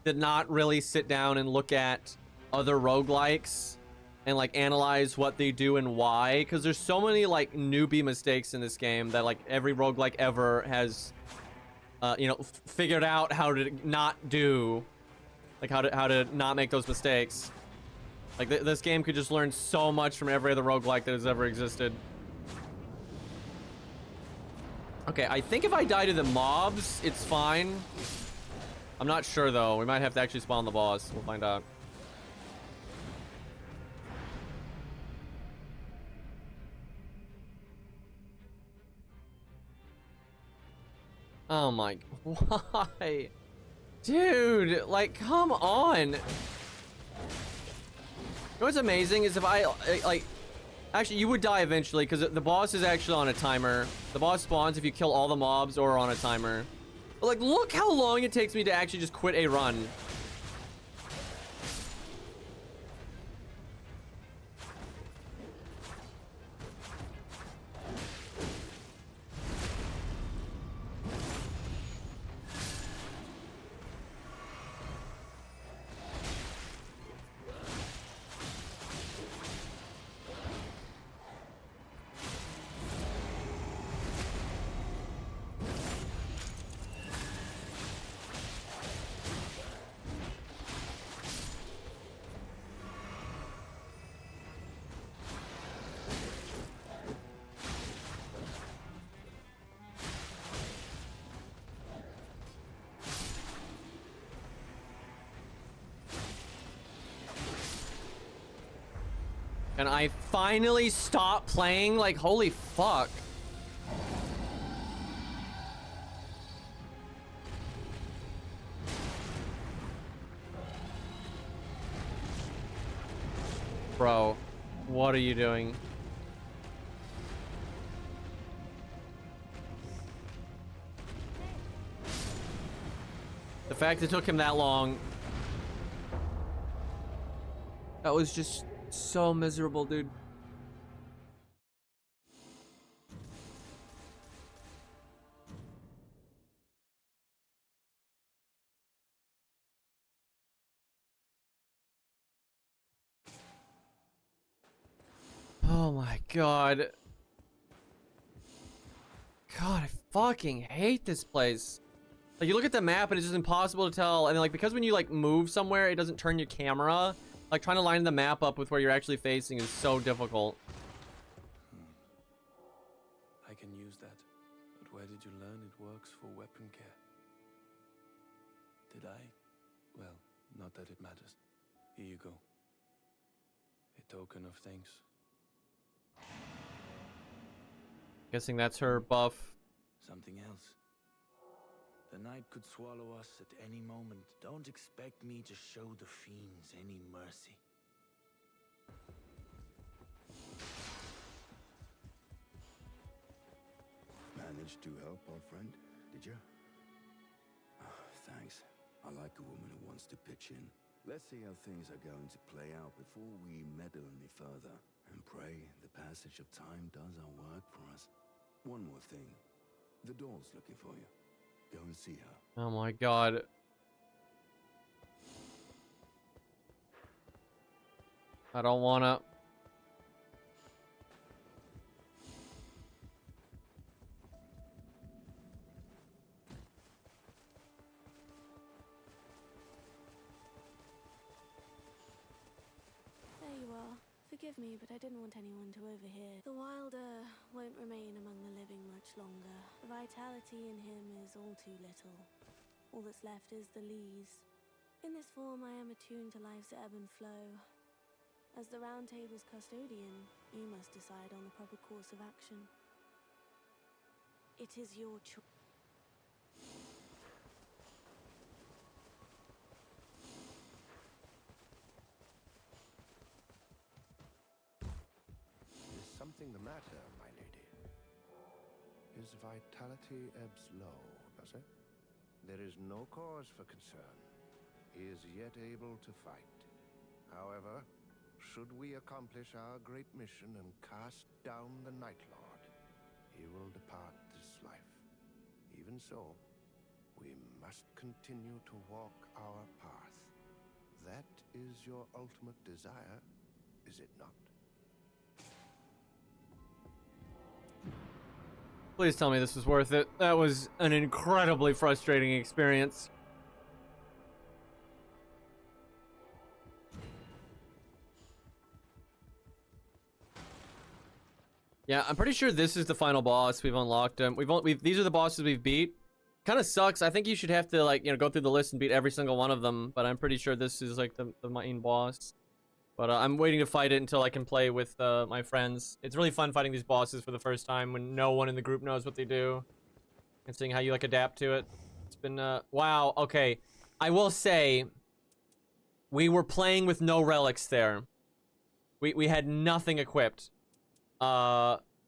A: did not really sit down and look at other roguelikes and, like, analyze what they do and why. Because there's so many, like, newbie mistakes in this game that, like, every roguelike ever has... figured out how to not do, like how to not make those mistakes. Like this game could just learn so much from every other roguelike that has ever existed. Okay, I think if I die to the mobs, it's fine. I'm not sure though. We might have to actually spawn the boss. We'll find out. Oh my, why? Dude, like, come on. You know what's amazing is if I, like, actually, you would die eventually because the boss is actually on a timer. The boss spawns if you kill all the mobs or on a timer. But, like, look how long it takes me to actually just quit a run. And I finally stopped playing, like, holy fuck. Bro, what are you doing? The fact it took him that long. That was just so miserable, dude. Oh my god. God, I fucking hate this place. Like, you look at the map and it's just impossible to tell. And like, because when you like move somewhere, it doesn't turn your camera. Like, trying to line the map up with where you're actually facing is so difficult.
D: I can use that. But where did you learn it works for weapon care? Did I? Well, not that it matters. Here you go. A token of thanks.
A: Guessing that's her buff.
D: Something else. The night could swallow us at any moment. Don't expect me to show the fiends any mercy. Managed to help our friend, did you? Thanks. I like a woman who wants to pitch in. Let's see how things are going to play out before we meddle any further. And pray the passage of time does our work for us. One more thing. The doll's looking for you. Go and see her.
A: Oh my god. I don't wanna.
B: There you are. Forgive me, but I didn't want anyone to overhear. The Wilder won't remain among the living much longer. The vitality in him is all too little. All that's left is the Lees. In this form, I am attuned to life's ebb and flow. As the Round Table's custodian, you must decide on the proper course of action. It is your choice.
C: Is something the matter, my lady? His vitality ebbs low, does it? There is no cause for concern. He is yet able to fight. However, should we accomplish our great mission and cast down the Night Lord, he will depart this life. Even so, we must continue to walk our path. That is your ultimate desire, is it not?
A: Please tell me this was worth it. That was an incredibly frustrating experience. Yeah, I'm pretty sure this is the final boss. We've unlocked him. These are the bosses we've beat. kind of sucks. I think you should have to like, you know, go through the list and beat every single one of them. But I'm pretty sure this is like the main boss. But I'm waiting to fight it until I can play with my friends. It's really fun fighting these bosses for the first time when no one in the group knows what they do. And seeing how you like adapt to it. It's been wow. Okay, I will say we were playing with no relics there. We had nothing equipped.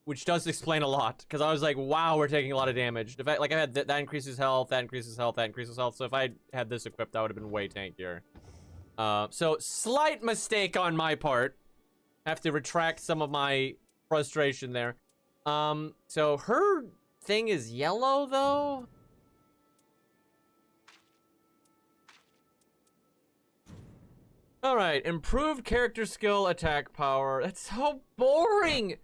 A: Which does explain a lot, because I was like, wow, we're taking a lot of damage. In fact, like, I had that increases health, that increases health, that increases health, so if I had this equipped, that would have been way tankier. So, slight mistake on my part. Have to retract some of my frustration there. So her thing is yellow, though? Alright, improved character skill, attack power. That's so boring!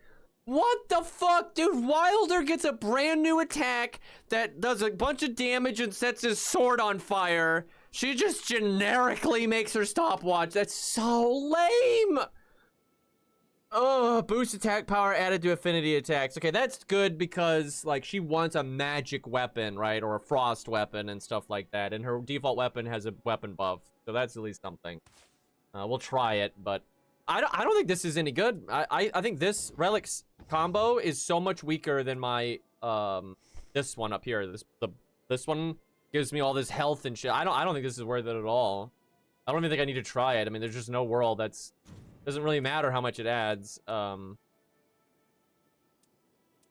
A: What the fuck? Dude, Wilder gets a brand new attack that does a bunch of damage and sets his sword on fire. She just generically makes her stopwatch. That's so lame! Boost attack power added to affinity attacks. Okay, that's good because, like, she wants a magic weapon, right? Or a frost weapon and stuff like that. And her default weapon has a weapon buff. So that's at least something. We'll try it, but I don't think this is any good. I think this relics combo is so much weaker than my this one up here. This one gives me all this health and shit. I don't think this is worth it at all. I don't even think I need to try it. I mean, there's just no world that's doesn't really matter how much it adds.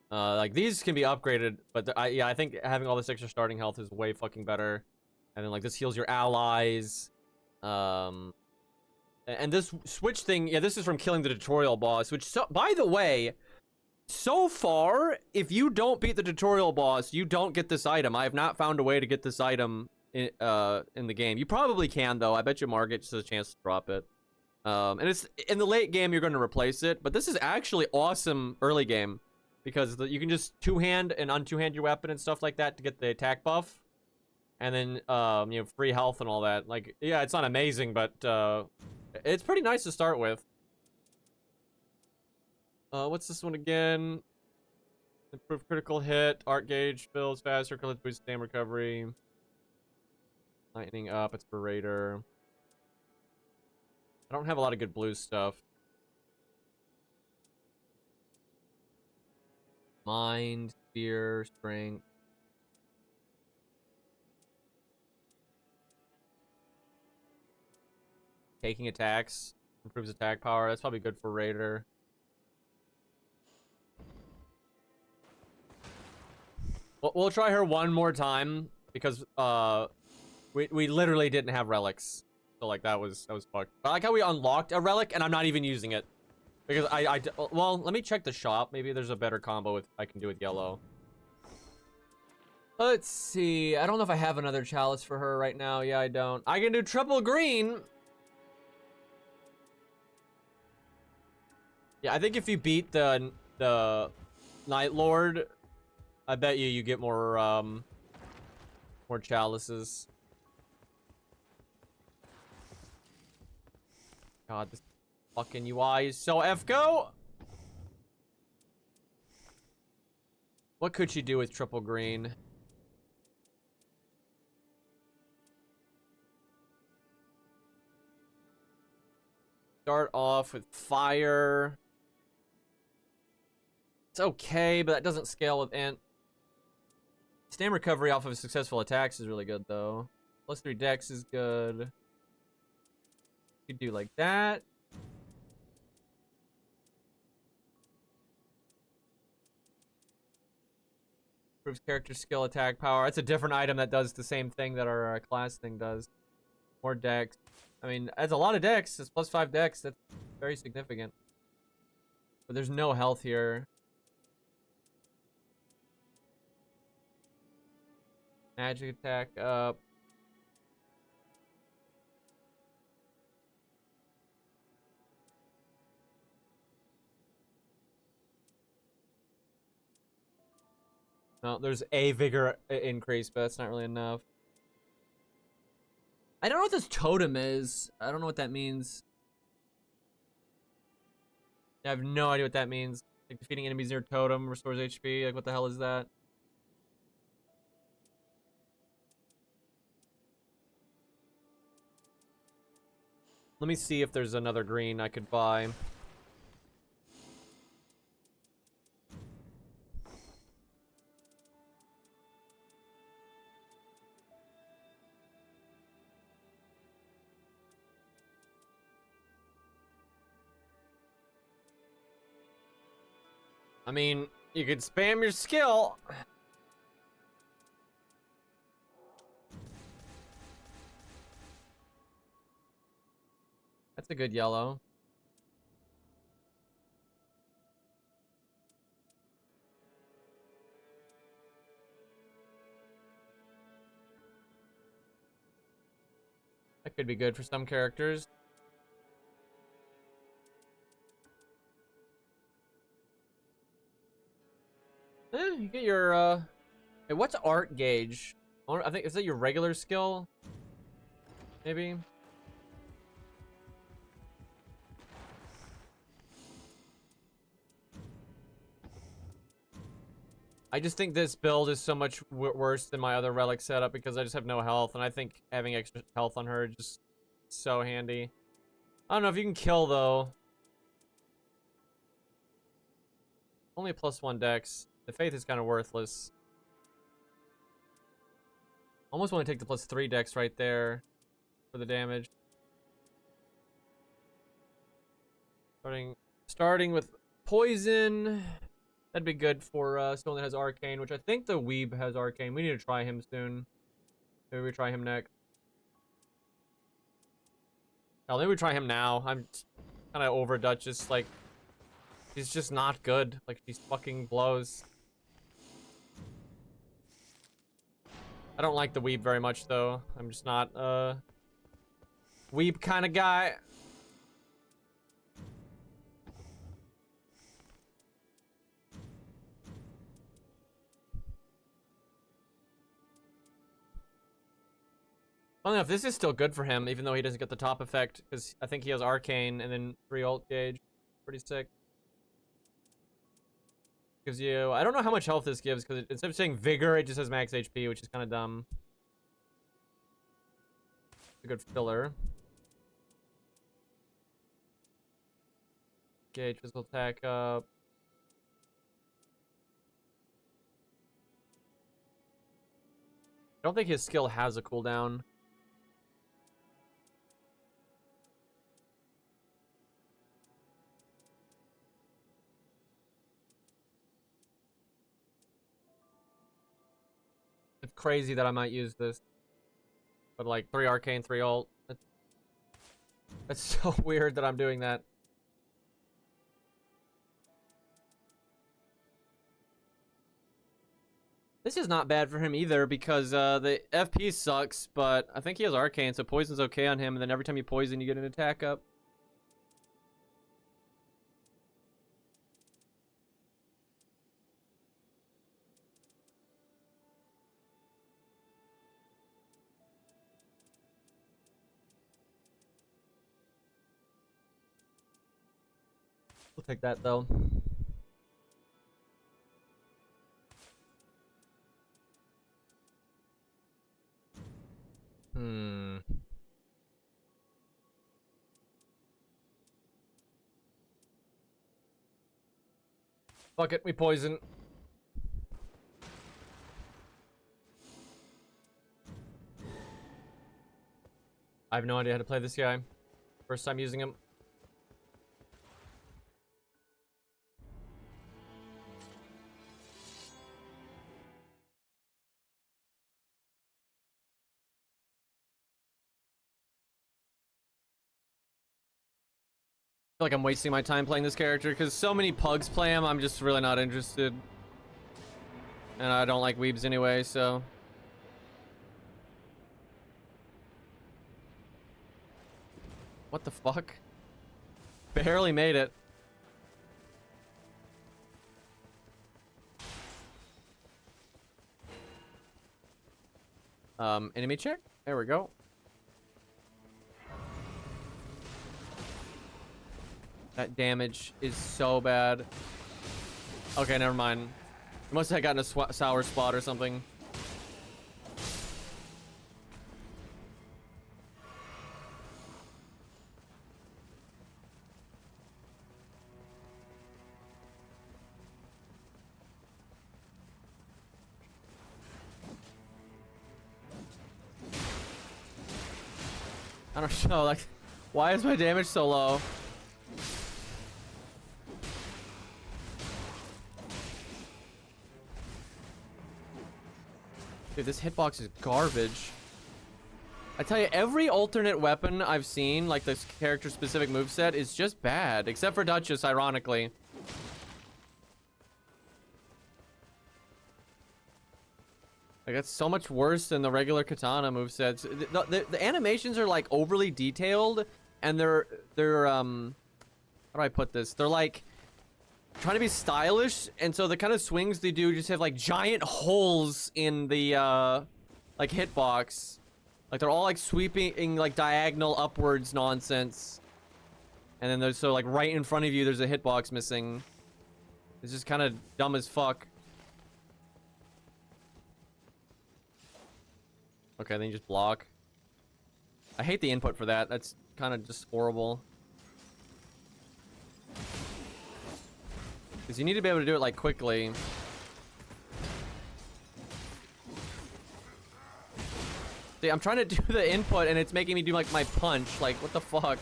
A: Like these can be upgraded, but yeah, I think having all this extra starting health is way fucking better. And then like this heals your allies. And this switch thing, yeah, this is from killing the tutorial boss, which, so, by the way, so far, if you don't beat the tutorial boss, you don't get this item. I have not found a way to get this item in the game. You probably can, though. I bet you Margit just has a chance to drop it. And it's in the late game, you're going to replace it. But this is actually awesome early game because you can just two-hand and un-two-hand your weapon and stuff like that to get the attack buff. And then, you know, free health and all that. Like, yeah, it's not amazing, but it's pretty nice to start with. What's this one again? Improved critical hit, art gauge, fills faster, critical hit boost stamina recovery. Lightning up, it's for Raider. I don't have a lot of good blue stuff. Mind, fear, strength. Taking attacks improves attack power. That's probably good for Raider. We'll try her one more time because we literally didn't have relics, so like that was fucked. I like how we unlocked a relic and I'm not even using it because well, let me check the shop. Maybe there's a better combo I can do with yellow. Let's see. I don't know if I have another chalice for her right now. Yeah, I don't. I can do triple green. Yeah, I think if you beat the Night Lord, I bet you get more more chalices. God, this fucking UI is so F-go. What could she do with triple green? Start off with fire. It's okay, but that doesn't scale with int. Stamina recovery off of successful attacks is really good, though. +3 dex is good. You could do like that. Improves character skill, attack power. That's a different item that does the same thing that our class thing does. More dex. I mean, that's a lot of dex. It's +5 dex. That's very significant. But there's no health here. Magic attack up. No, there's a vigor increase, but that's not really enough. I don't know what this totem is. I don't know what that means. I have no idea what that means. Like defeating enemies near totem restores HP. Like what the hell is that? Let me see if there's another green I could buy. I mean, you could spam your skill. That's a good yellow. That could be good for some characters. You get your, hey, what's art gauge? I think, is that your regular skill? Maybe? I just think this build is so much worse than my other relic setup because I just have no health, and I think having extra health on her is just so handy. I don't know if you can kill, though. Only a +1 dex. The faith is kind of worthless. Almost want to take the +3 dex right there for the damage. Starting with poison. That'd be good for someone that has arcane, which I think the weeb has arcane. We need to try him soon. Maybe we try him next. Hell, maybe we try him now. I'm kind of over Duchess. Like, she's just not good. Like, she's fucking blows. I don't like the weeb very much, though. I'm just not a weeb kind of guy. I don't know if this is still good for him, even though he doesn't get the top effect, because I think he has arcane and then 3 ult gauge. Pretty sick. Gives you, I don't know how much health this gives, because instead of saying vigor, it just says max HP, which is kind of dumb. A good filler. Gauge physical attack up. I don't think his skill has a cooldown. It's crazy that I might use this. But like 3 arcane, 3 ult. That's so weird that I'm doing that. This is not bad for him either because the FP sucks, but I think he has arcane, so poison's okay on him, and then every time you poison, you get an attack up. We'll take that though. Fuck it, we poison. I have no idea how to play this guy. First time using him. I feel like I'm wasting my time playing this character because so many pugs play him, I'm just really not interested. And I don't like weebs anyway, so. What the fuck? Barely made it. Enemy check? There we go. That damage is so bad. Okay, never mind. I must have gotten a sour spot or something. I don't know, like, why is my damage so low? Dude, this hitbox is garbage. I tell you, every alternate weapon I've seen, like this character-specific moveset, is just bad. Except for Duchess, ironically. Like, that's so much worse than the regular katana movesets. The animations are, like, overly detailed, and they're, how do I put this? They're, like, trying to be stylish, and so the kind of swings they do just have, like, giant holes in the, like, hitbox. Like, they're all, like, sweeping, like, diagonal upwards nonsense. And then there's, so, like, right in front of you, there's a hitbox missing. It's just kind of dumb as fuck. Okay, then you just block. I hate the input for that. That's kind of just horrible. Because you need to be able to do it, like, quickly. See, I'm trying to do the input and it's making me do, like, my punch. Like, what the fuck?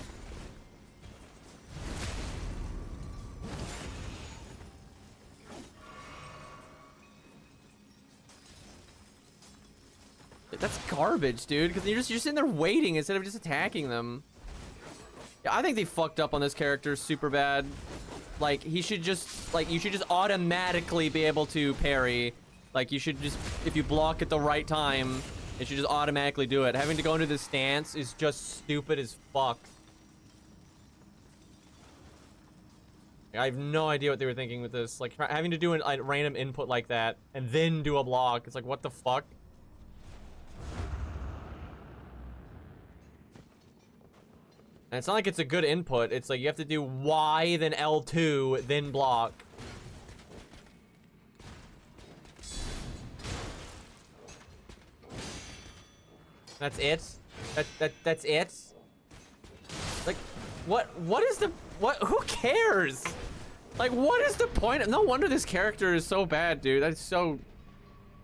A: That's garbage, dude. Because you're sitting there waiting instead of just attacking them. Yeah, I think they fucked up on this character super bad. Like, he should just, like, you should just automatically be able to parry. Like, you should just, if you block at the right time, it should just automatically do it. Having to go into this stance is just stupid as fuck. I have no idea what they were thinking with this. Like, having to do a random input like that and then do a block. It's like, what the fuck? And it's not like it's a good input. It's like you have to do Y, then L2, then block. That's it? That's it? Like, what is the, who cares? Like, what is the point? No wonder this character is so bad, dude. That's so,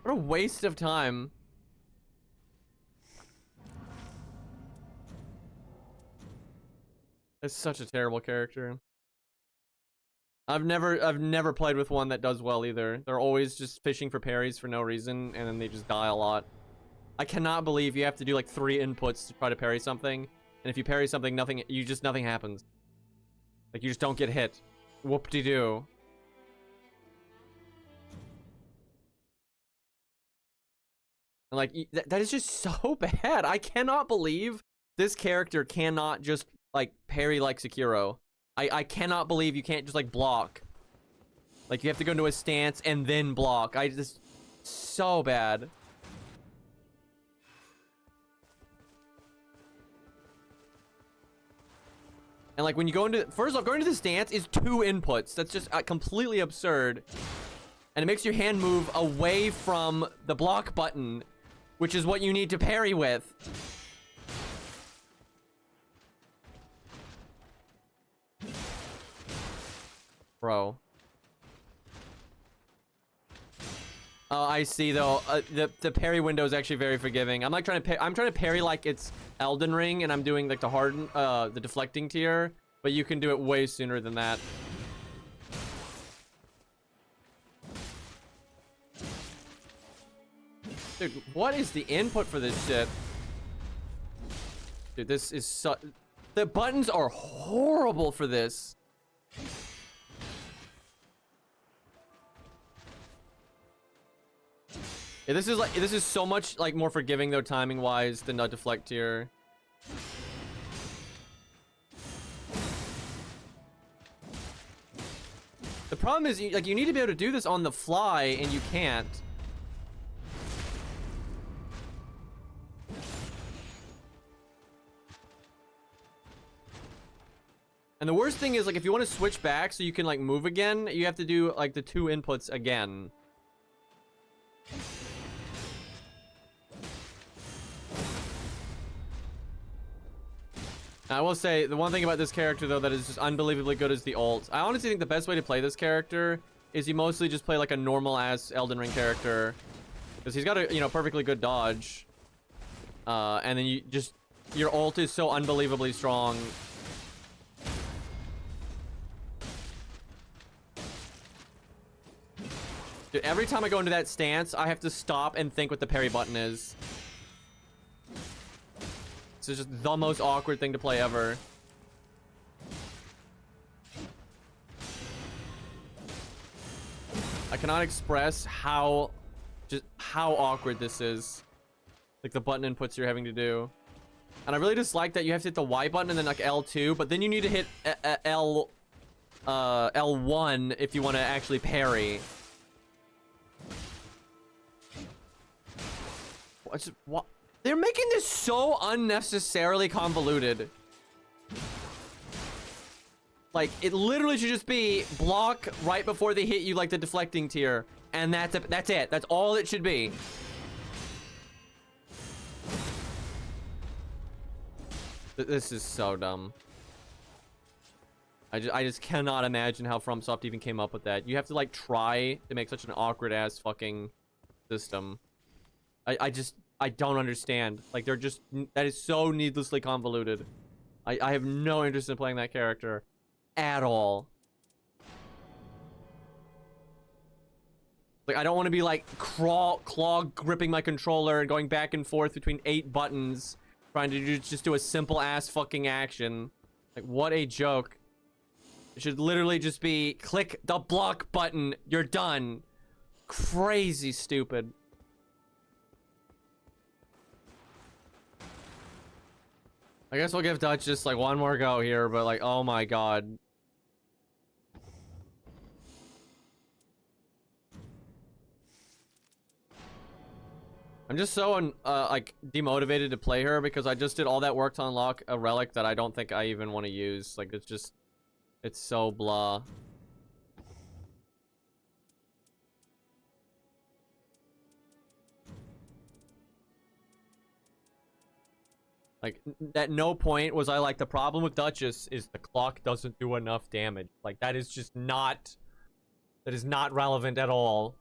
A: what a waste of time. It's such a terrible character. I've never played with one that does well either. They're always just fishing for parries for no reason, and then they just die a lot. I cannot believe you have to do like 3 inputs to try to parry something, and if you parry something, nothing happens. Like, you just don't get hit. Whoop-de-doo. And like, that is just so bad. I cannot believe this character cannot just like parry like Sekiro. I cannot believe you can't just like block. Like, you have to go into a stance and then block. So bad. And like, when you go into, first off, going to the stance is 2 inputs. That's just completely absurd. And it makes your hand move away from the block button, which is what you need to parry with. Bro. Oh, I see though. The parry window is actually very forgiving. I'm like trying to parry like it's Elden Ring, and I'm doing like the deflecting tier, but you can do it way sooner than that. Dude, what is the input for this shit? Dude, this is so, the buttons are horrible for this. Yeah, this is so much like more forgiving though, timing wise, than the deflect tier. The problem is, like, you need to be able to do this on the fly, and you can't. And the worst thing is, like, if you want to switch back so you can like move again, you have to do like the 2 inputs again. I will say, the one thing about this character, though, that is just unbelievably good is the ult. I honestly think the best way to play this character is you mostly just play like a normal-ass Elden Ring character. Because he's got a, you know, perfectly good dodge. And then you just your ult is so unbelievably strong. Dude, every time I go into that stance, I have to stop and think what the parry button is. This is just the most awkward thing to play ever. I cannot express how awkward this is. Like the button inputs you're having to do. And I really dislike that you have to hit the Y button and then like L2, but then you need to hit L1 if you want to actually parry. What? They're making this so unnecessarily convoluted. Like, it literally should just be block right before they hit you like the deflecting tier. And that's it. That's all it should be. This is so dumb. I just cannot imagine how FromSoft even came up with that. You have to, like, try to make such an awkward-ass fucking system. I don't understand. Like, they're just... That is so needlessly convoluted. I have no interest in playing that character. At all. Like, I don't want to be, like, claw gripping my controller and going back and forth between 8 buttons trying to just do a simple-ass fucking action. Like, what a joke. It should literally just be click the block button. You're done. Crazy stupid. I guess we'll give Dutch just like one more go here, but like, oh my god. I'm just so like demotivated to play her because I just did all that work to unlock a relic that I don't think I even want to use. Like, it's just, it's so blah. Like, at no point was I like, the problem with Duchess is the clock doesn't do enough damage. Like, that is just not... That is not relevant at all.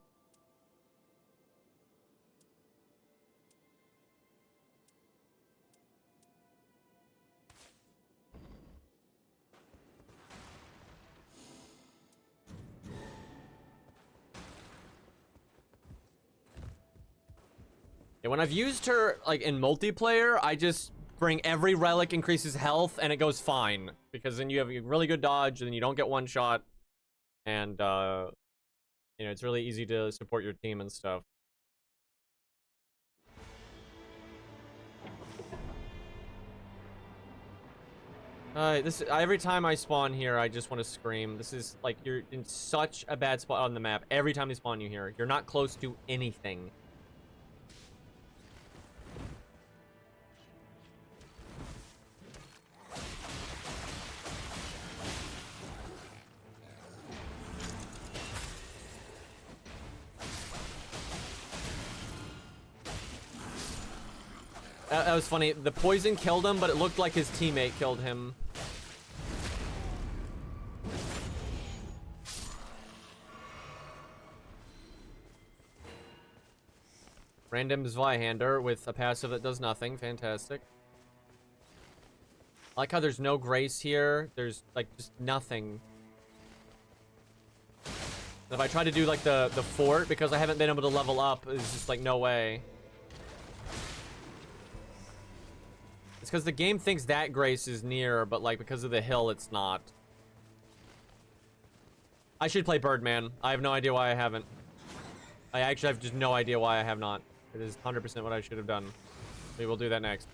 A: Yeah, when I've used her, like, in multiplayer, I just... bring every relic increases health and it goes fine because then you have a really good dodge and then you don't get one shot and you know, it's really easy to support your team and stuff. Every time I spawn here I just want to scream. This is like, you're in such a bad spot on the map every time they spawn you here. You're not close to anything. That was funny. The poison killed him, but it looked like his teammate killed him. Random Zweihander with a passive that does nothing. Fantastic. I like how there's no grace here. There's, like, just nothing. And if I try to do, like, the fort, because I haven't been able to level up, it's just, like, no way. It's because the game thinks that grace is near, but like because of the hill, it's not. I should play Birdman. I have no idea why I haven't. I actually have just no idea why I have not. It is 100% what I should have done. We will do that next.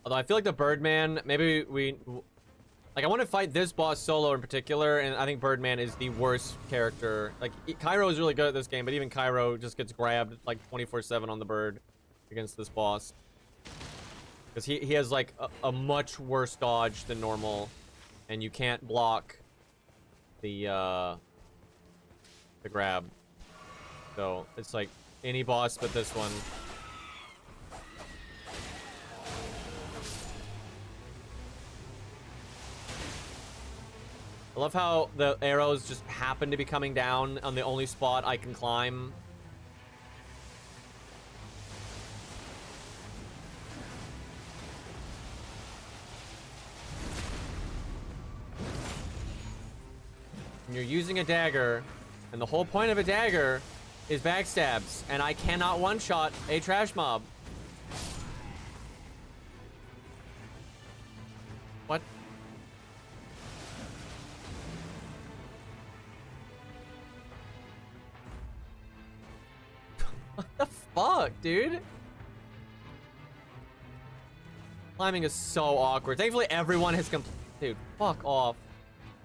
A: Although I feel like the Birdman, maybe we... Like, I want to fight this boss solo in particular, and I think Birdman is the worst character. Like, Cairo is really good at this game, but even Cairo just gets grabbed, like, 24/7 on the bird against this boss. Because he has, like, a much worse dodge than normal, and you can't block the grab. So, it's like any boss but this one. I love how the arrows just happen to be coming down on the only spot I can climb. And you're using a dagger, and the whole point of a dagger is backstabs, and I cannot one-shot a trash mob. What? What the fuck, dude? Climbing is so awkward. Thankfully, everyone has dude, fuck off.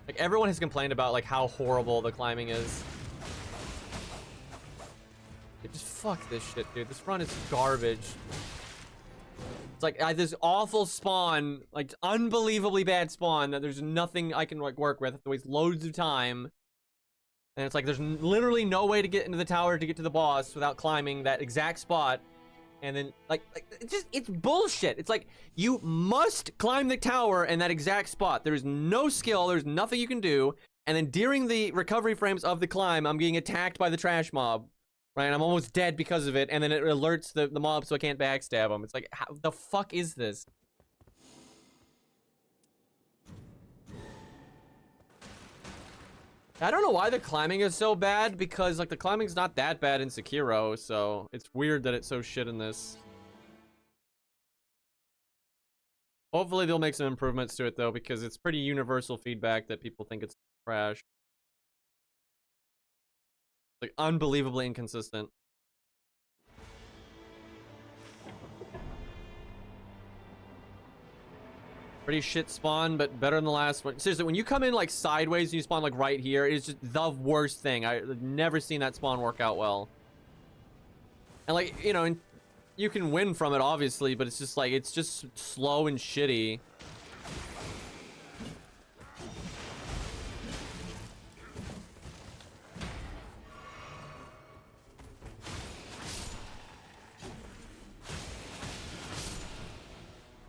A: Like, everyone has complained about, like, how horrible the climbing is. Dude, just fuck this shit, dude. This run is garbage. It's like, this awful spawn, like, unbelievably bad spawn that there's nothing I can, like, work with. I have to waste loads of time. And it's like, there's literally no way to get into the tower to get to the boss without climbing that exact spot. And then, like it's bullshit. It's like, you must climb the tower in that exact spot. There's no skill. There's nothing you can do. And then during the recovery frames of the climb, I'm getting attacked by the trash mob. Right? I'm almost dead because of it. And then it alerts the mob so I can't backstab them. It's like, how the fuck is this? I don't know why the climbing is so bad, because like the climbing's not that bad in Sekiro, so it's weird that it's so shit in this. Hopefully they'll make some improvements to it though, because it's pretty universal feedback that people think it's trash. Like, unbelievably inconsistent. Pretty shit spawn, but better than the last one. Seriously, when you come in like sideways and you spawn like right here, it's just the worst thing. I've never seen that spawn work out well. And like, you know, and you can win from it obviously, but it's just like, it's just slow and shitty.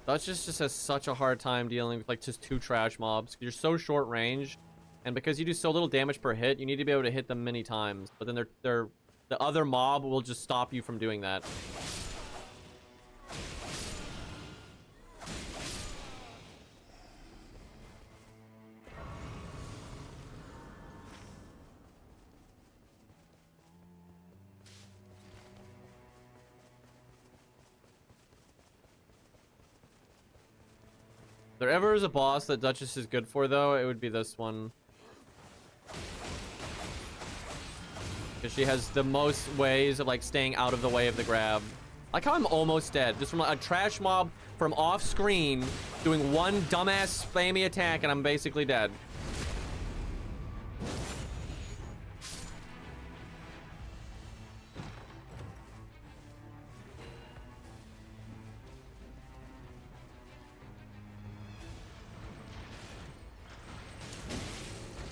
A: Duchess just has such a hard time dealing with like just 2 trash mobs. You're so short range, and because you do so little damage per hit, you need to be able to hit them many times. But then the other mob will just stop you from doing that. If there ever is a boss that Duchess is good for, though, it would be this one. Because she has the most ways of, like, staying out of the way of the grab. Like how I'm almost dead. Just from a trash mob from off screen doing one dumbass spammy attack, and I'm basically dead.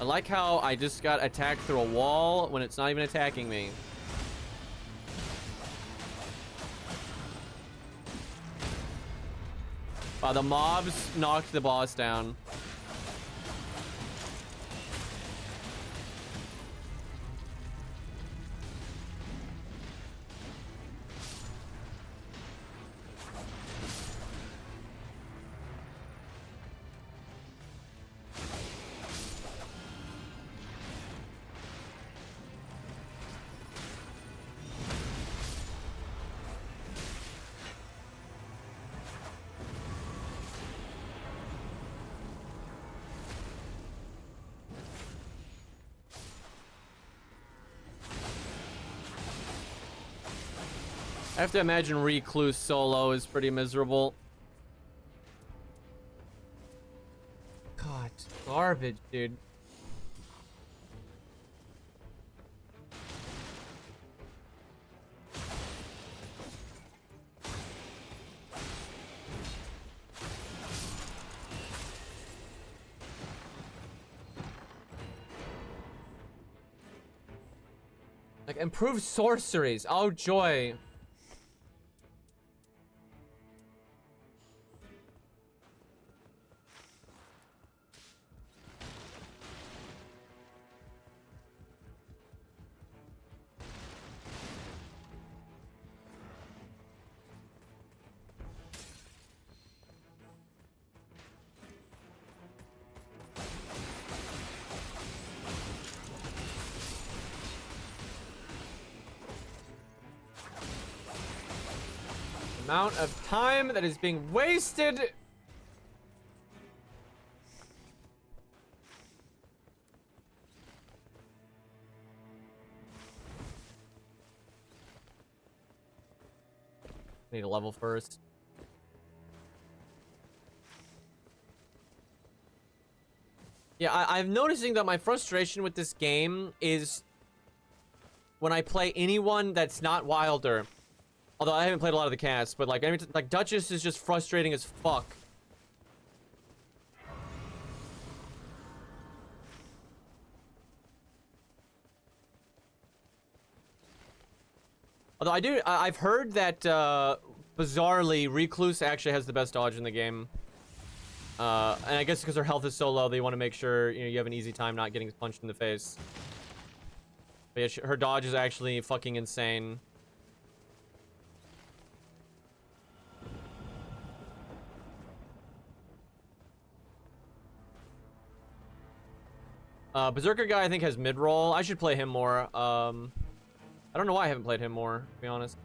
A: I like how I just got attacked through a wall when it's not even attacking me. The mobs knocked the boss down. I have to imagine Recluse solo is pretty miserable. God, garbage, dude. Like, improved sorceries. Oh, joy. amount of time that is being wasted. Need a level first. Yeah, I'm noticing that my frustration with this game is when I play anyone that's not Wilder. Although I haven't played a lot of the cast, but like, like Duchess is just frustrating as fuck. Although I've heard that bizarrely Recluse actually has the best dodge in the game. And I guess because her health is so low, they want to make sure you have an easy time not getting punched in the face. But yeah, her dodge is actually fucking insane. Berserker guy I think has mid-roll. I should play him more. I don't know why I haven't played him more, to be honest.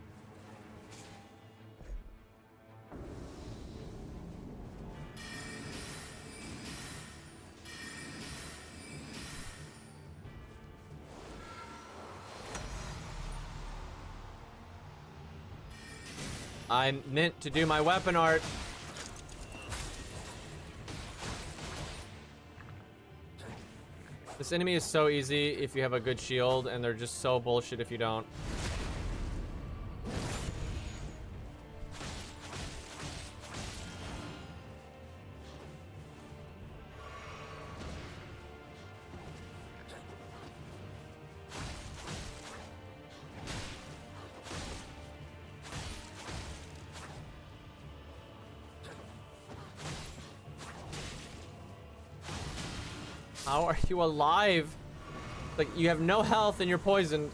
A: I meant to do my weapon art. This enemy is so easy if you have a good shield, and they're just so bullshit if you don't. How are you alive? Like, you have no health and you're poisoned.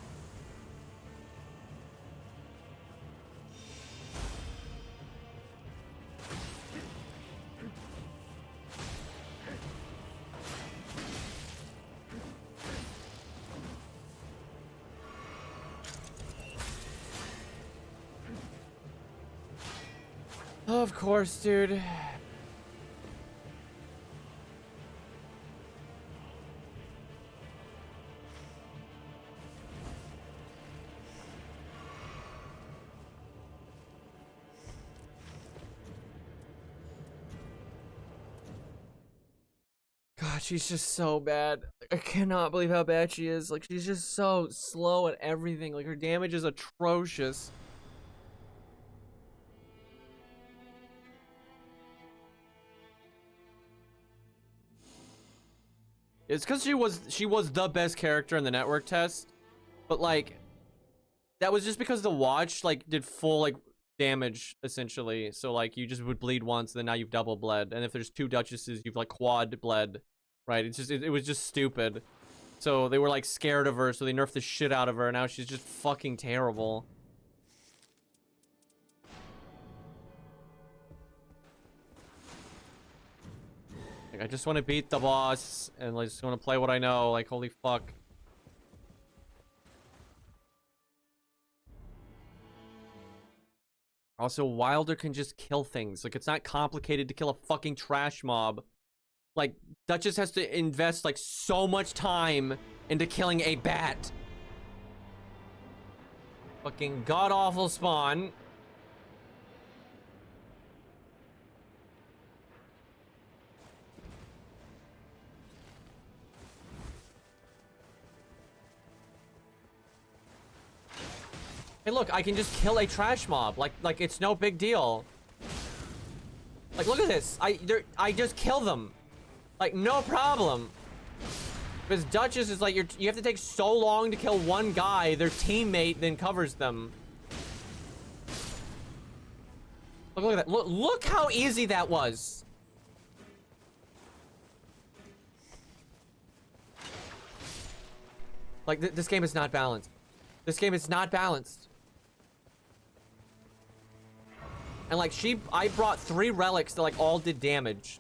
A: Of course, dude. God, she's just so bad. I cannot believe how bad she is. Like, she's just so slow at everything. Like, her damage is atrocious. It's because she was the best character in the network test, but like, that was just because the watch like did full like damage essentially. So like, you just would bleed once, and then now you've double bled, and if there's two duchesses, you've like quad bled, right? It's just it was just stupid. So they were like scared of her, so they nerfed the shit out of her. And now she's just fucking terrible. Like, I just want to beat the boss, and I just want to play what I know. Like, holy fuck. Also, Wilder can just kill things. Like, it's not complicated to kill a fucking trash mob. Like, Duchess has to invest, like, so much time into killing a bat. Fucking god-awful spawn. Hey, look, I can just kill a trash mob. Like it's no big deal. Like, look at this. I just kill them. Like, no problem. Because Duchess is like, you have to take so long to kill one guy, their teammate then covers them. Look at that. Look how easy that was. Like, this game is not balanced. This game is not balanced. And like, I brought 3 relics that like all did damage.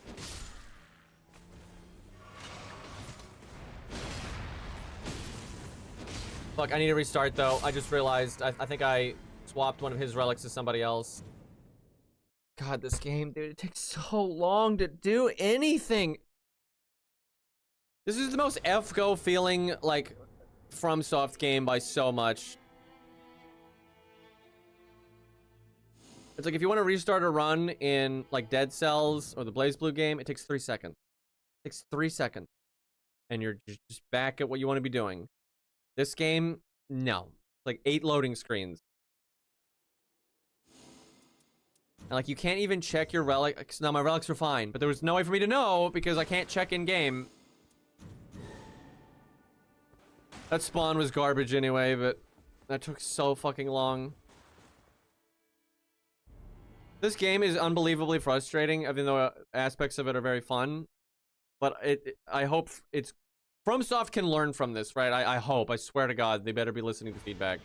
A: Fuck, I need to restart though. I just realized I think I swapped one of his relics to somebody else. God, this game, dude, it takes so long to do anything. This is the most F-Go feeling, like, FromSoft game by so much. It's like if you want to restart a run in, like, Dead Cells or the BlazBlue game, it takes 3 seconds. It takes 3 seconds. And you're just back at what you want to be doing. This game, no. Like 8 loading screens. And like you can't even check your relics. Now my relics are fine, but there was no way for me to know because I can't check in game. That spawn was garbage anyway, but that took so fucking long. This game is unbelievably frustrating, even though aspects of it are very fun. But I hope it's FromSoft can learn from this, right? I hope. I swear to God, they better be listening to feedback.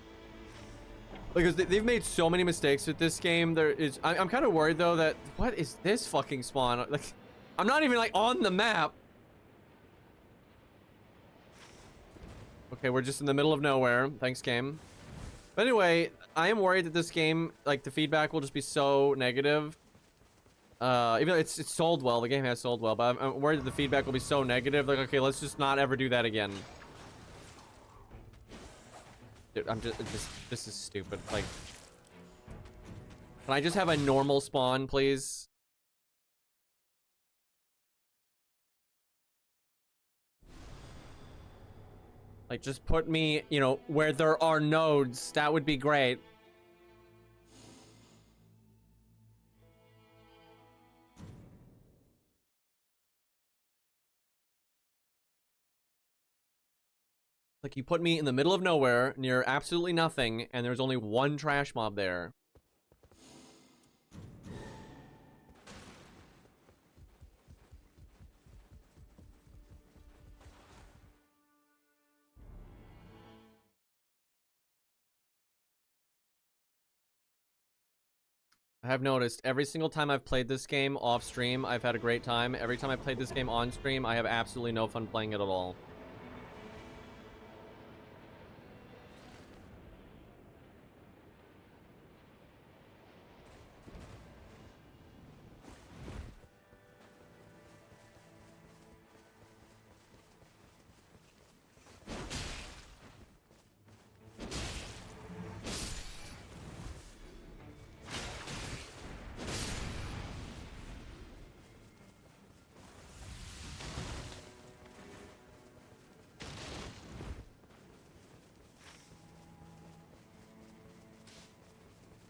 A: Because they've made so many mistakes with this game. I'm kind of worried though that what is this fucking spawn? Like, I'm not even like on the map. Okay, we're just in the middle of nowhere. Thanks, game. But anyway, I am worried that this game, like the feedback will just be so negative. Even though it's sold well, the game has sold well, but I'm worried that the feedback will be so negative. Like, okay, let's just not ever do that again. Dude, this is stupid. Like, can I just have a normal spawn, please? Like, just put me, you know, where there are nodes. That would be great. Like, you put me in the middle of nowhere, near absolutely nothing, and there's only one trash mob there. I have noticed every single time I've played this game off stream, I've had a great time. Every time I've played this game on stream, I have absolutely no fun playing it at all.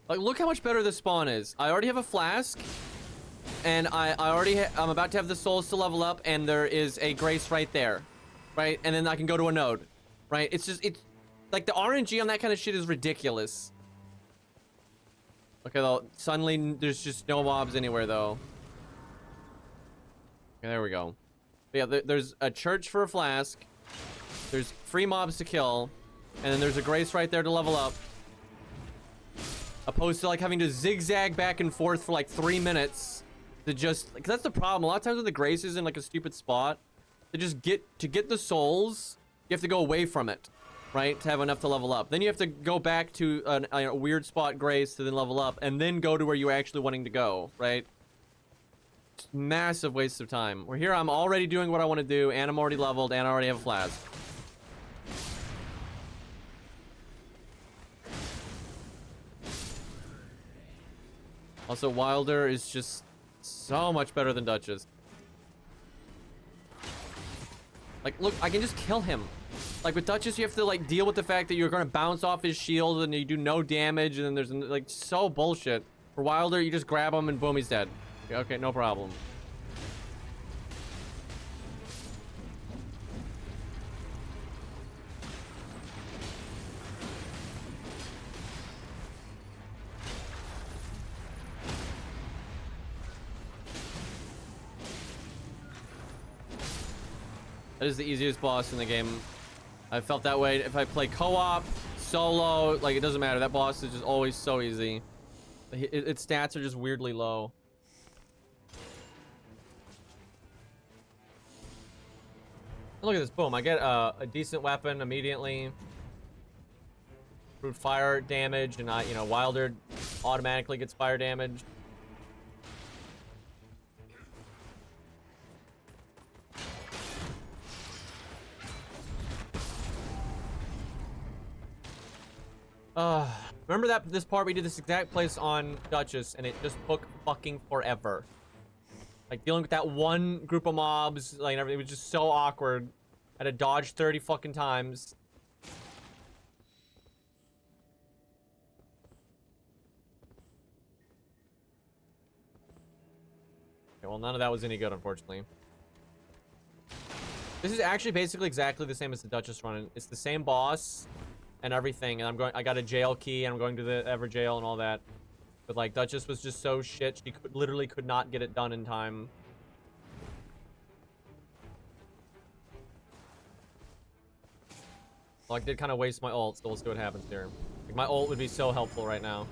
A: Like, look how much better this spawn is. I already have a flask, and I'm about to have the souls to level up, and there is a grace right there, right? And then I can go to a node, right? It's like the RNG on that kind of shit is ridiculous. Okay, though, suddenly there's just no mobs anywhere, though. Okay, there we go. But yeah, there's a church for a flask. There's free mobs to kill, and then there's a grace right there to level up. Opposed to like having to zigzag back and forth for like 3 minutes to just, like, that's the problem. A lot of times when the grace is in like a stupid spot, to get the souls, you have to go away from it, right? To have enough to level up. Then you have to go back to a weird spot grace to then level up, and then go to where you're actually wanting to go, right? It's massive waste of time. We're here, I'm already doing what I want to do, and I'm already leveled, and I already have a flask. Also, Wilder is just so much better than Duchess. Like, look, I can just kill him. Like, with Duchess, you have to, like, deal with the fact that you're going to bounce off his shield and you do no damage, and then there's, like, so bullshit. For Wilder, you just grab him and boom, he's dead. Okay, no problem. That is the easiest boss in the game. I felt that way. If I play co-op, solo, like, it doesn't matter. That boss is just always so easy. Its stats are just weirdly low. Look at this. Boom. I get a decent weapon immediately. Brute fire damage, and you know, Wilder automatically gets fire damage. Remember this part we did this exact place on Duchess, and it just took fucking forever. Like dealing with that one group of mobs, like everything was just so awkward. I had to dodge 30 fucking times. Okay, well, none of that was any good, unfortunately. This is actually basically exactly the same as the Duchess run. It's the same boss and everything, and I got a jail key, and I'm going to the Ever jail and all that. But like Duchess was just so shit, she literally could not get it done in time. Well, I did kind of waste my ult, so we'll see what happens here. Like, my ult would be so helpful right now.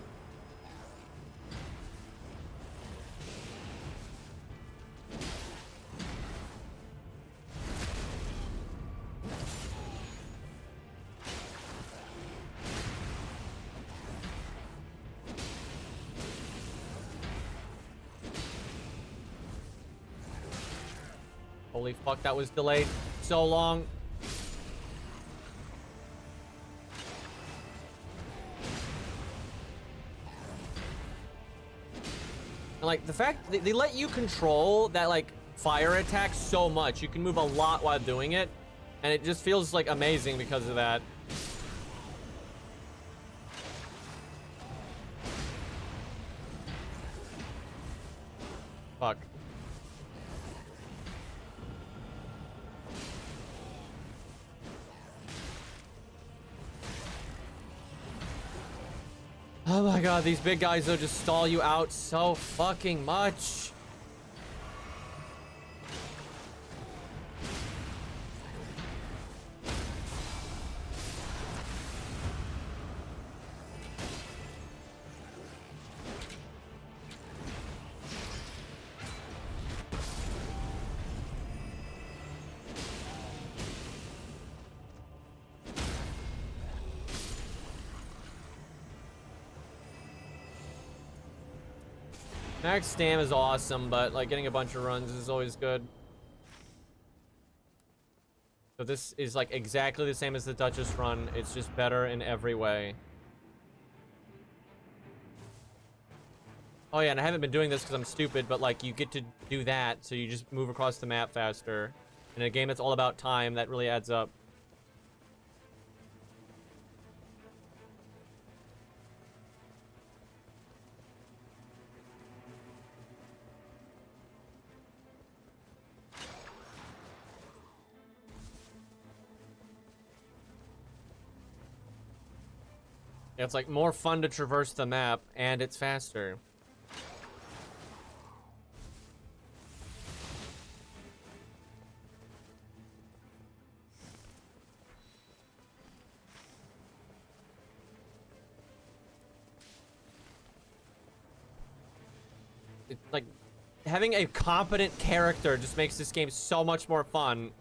A: Holy fuck, that was delayed so long. And like the fact they let you control that like fire attack so much. You can move a lot while doing it, and it just feels like amazing because of that. Fuck. Oh my god, these big guys though just stall you out so fucking much. Max stam is awesome, but like getting a bunch of runs is always good. So this is like exactly the same as the Duchess run. It's just better in every way. Oh yeah, and I haven't been doing this because I'm stupid, but like you get to do that, so you just move across the map faster. In a game that's all about time, that really adds up. Yeah, it's like more fun to traverse the map, and it's faster. It's like having a competent character just makes this game so much more fun.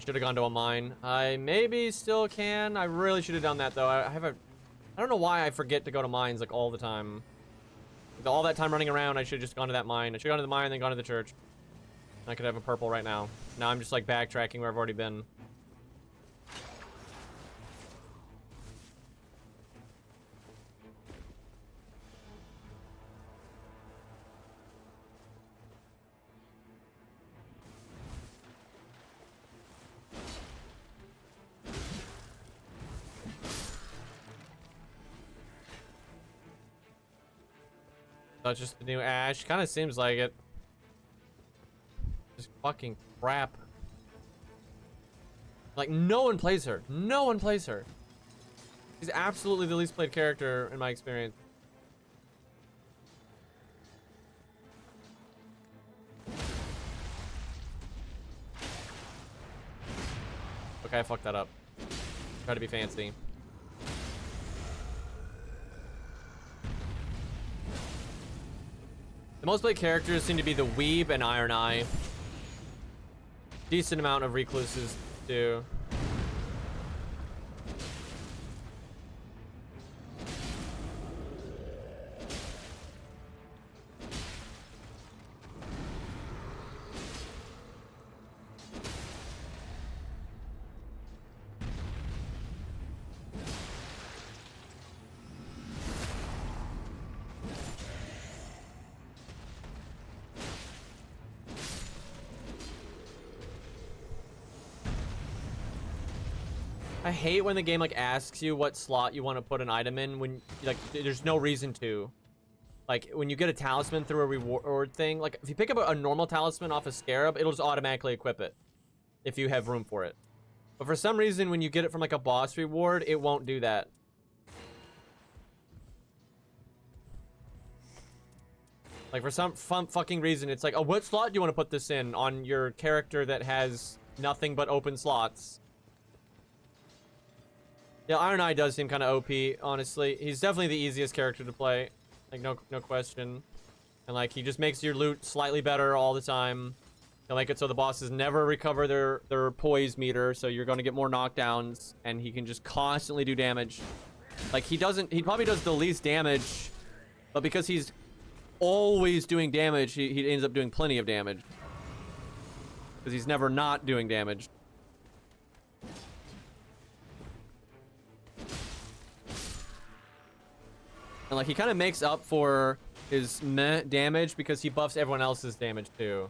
A: Should have gone to a mine. I maybe still can. I really should have done that though. I don't know why I forget to go to mines like all the time. All that time running around, I should have just gone to that mine. I should have gone to the mine and then gone to the church. I could have a purple right now. Now I'm just like backtracking where I've already been. That's just the new Ash. Kind of seems like it. Just fucking crap. Like, no one plays her. No one plays her. She's absolutely the least played character in my experience. Okay, I fucked that up. Try to be fancy. The most played characters seem to be the Weeb and Iron Eye. Decent amount of recluses too. I hate when the game like asks you what slot you want to put an item in when like there's no reason to. Like when you get a talisman through a reward thing, like if you pick up a normal talisman off a scarab, it'll just automatically equip it if you have room for it. But for some reason, when you get it from like a boss reward, it won't do that. Like for some fucking reason, it's like, oh, what slot do you want to put this in on your character that has nothing but open slots? Yeah, Iron Eye does seem kind of OP, honestly. He's definitely the easiest character to play. Like, no question. And, like, he just makes your loot slightly better all the time. He'll make it so the bosses never recover their poise meter, so you're going to get more knockdowns, and he can just constantly do damage. Like, he probably does the least damage, but because he's always doing damage, he ends up doing plenty of damage. Because he's never not doing damage. And like he kind of makes up for his meh damage because he buffs everyone else's damage too.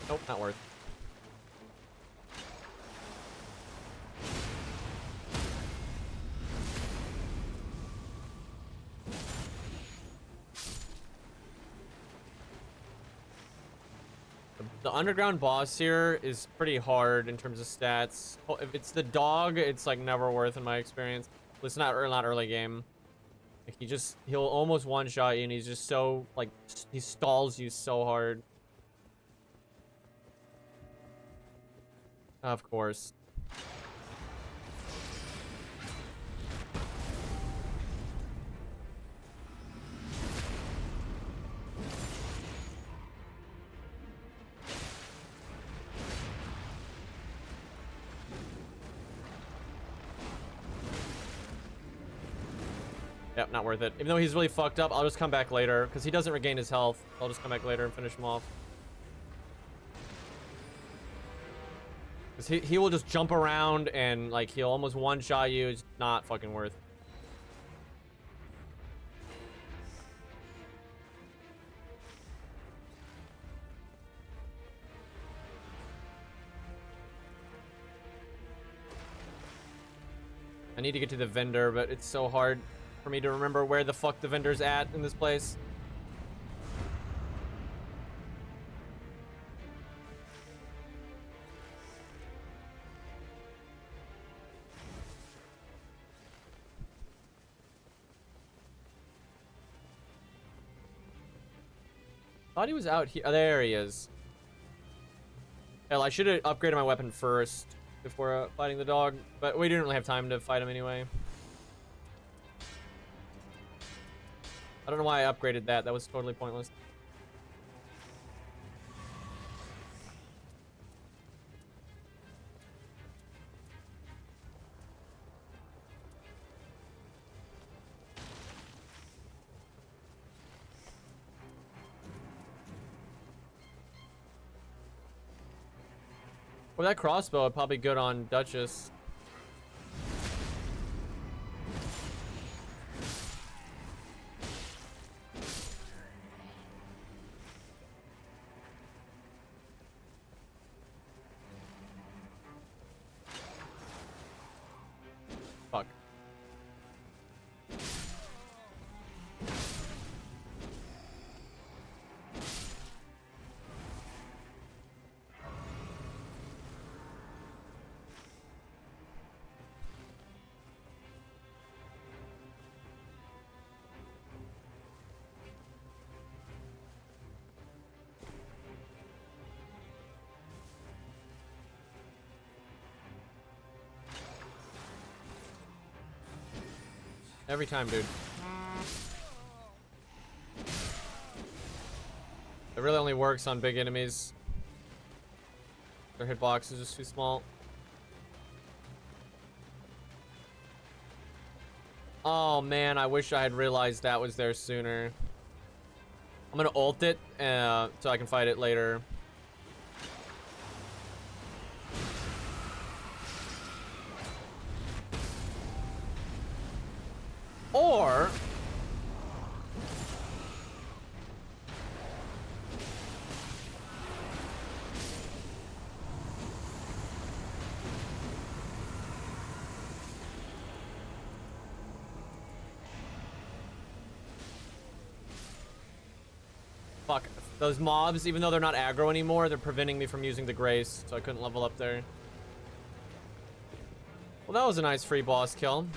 A: Nope, not worth. The underground boss here is pretty hard in terms of stats. If it's the dog, it's like never worth in my experience. It's not early game. Like he'll almost one-shot you, and he's just so like he stalls you so hard. Of course. Yep, not worth it. Even though he's really fucked up, I'll just come back later because he doesn't regain his health. I'll just come back later and finish him off. Because he will just jump around and like he'll almost one-shot you. It's not fucking worth. I need to get to the vendor, but it's so hard for me to remember where the fuck the vendor's at in this place. Thought he was out here. Oh, there he is. Hell, I should have upgraded my weapon first before fighting the dog, but we didn't really have time to fight him anyway. I don't know why I upgraded that. That was totally pointless. Well, that crossbow would probably good on Duchess. Fuck. Every time, dude. It really only works on big enemies. Their hitbox is just too small. Oh man, I wish I had realized that was there sooner. I'm gonna ult it so I can fight it later. Or fuck, those mobs, even though they're not aggro anymore, they're preventing me from using the Grace, so I couldn't level up there. Well, that was a nice free boss kill.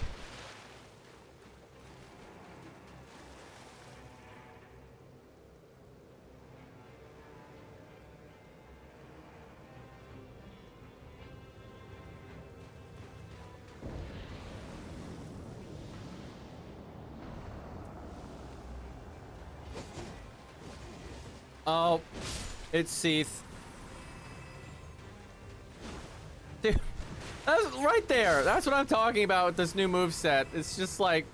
A: Oh, it's Seath. Dude, that's right there. That's what I'm talking about with this new moveset. It's just like,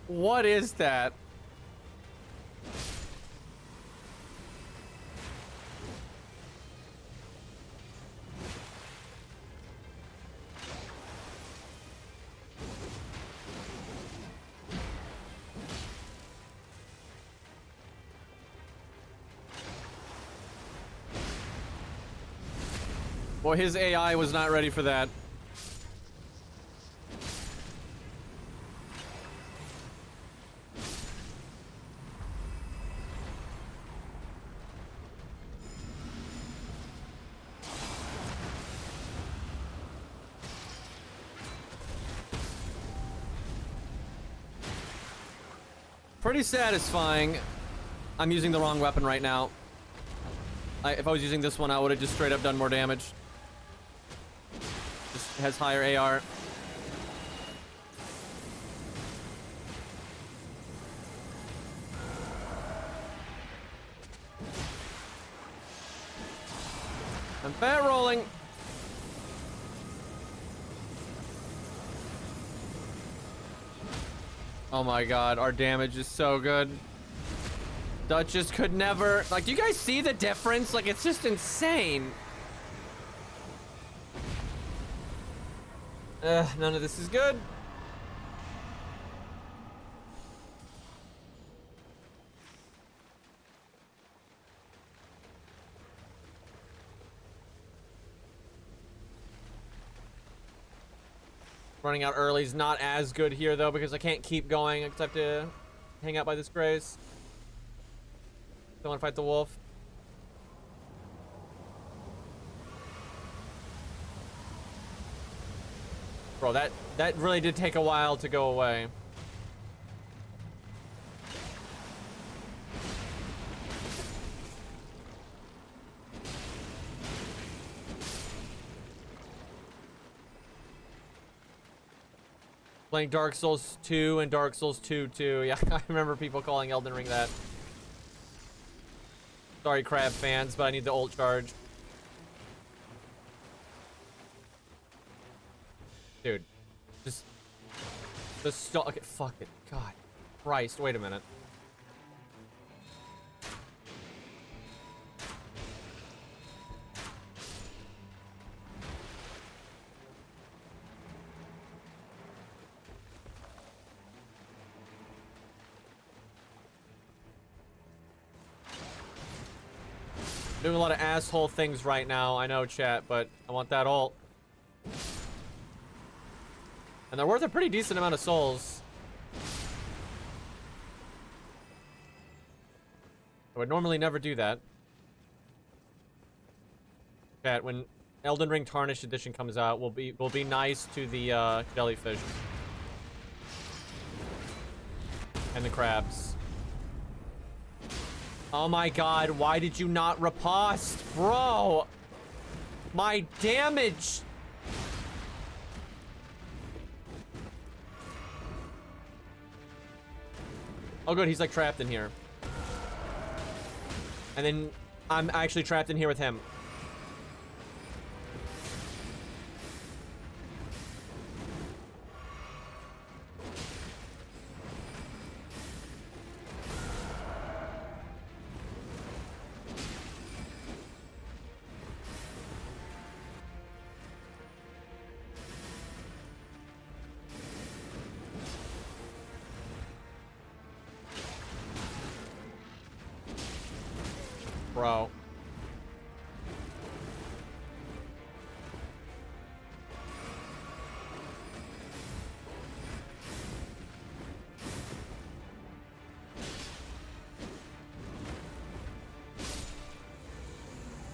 A: what is that? Well, his AI was not ready for that. Pretty satisfying. I'm using the wrong weapon right now. If I was using this one, I would have just straight up done more damage. Just has higher AR. I'm fat rolling. Oh my god, our damage is so good. Duchess could never... Like, do you guys see the difference? Like, it's just insane. None of this is good. Running out early is not as good here, though, because I can't keep going except to hang out by this Grace. Don't want to fight the wolf. Bro, that really did take a while to go away. Playing Dark Souls 2 and Dark Souls 2 too. Yeah, I remember people calling Elden Ring that. Sorry, Crab fans, but I need the ult charge. Dude, just stop. Okay, fuck it. God, Christ. Wait a minute. Doing a lot of asshole things right now. I know, chat, but I want that ult. And they're worth a pretty decent amount of souls. I would normally never do that. Chat, when Elden Ring Tarnished Edition comes out, we'll be nice to the jellyfish. And the crabs. Oh my god, why did you not riposte? Bro! My damage! Oh good, he's like trapped in here. And then I'm actually trapped in here with him.
E: bro.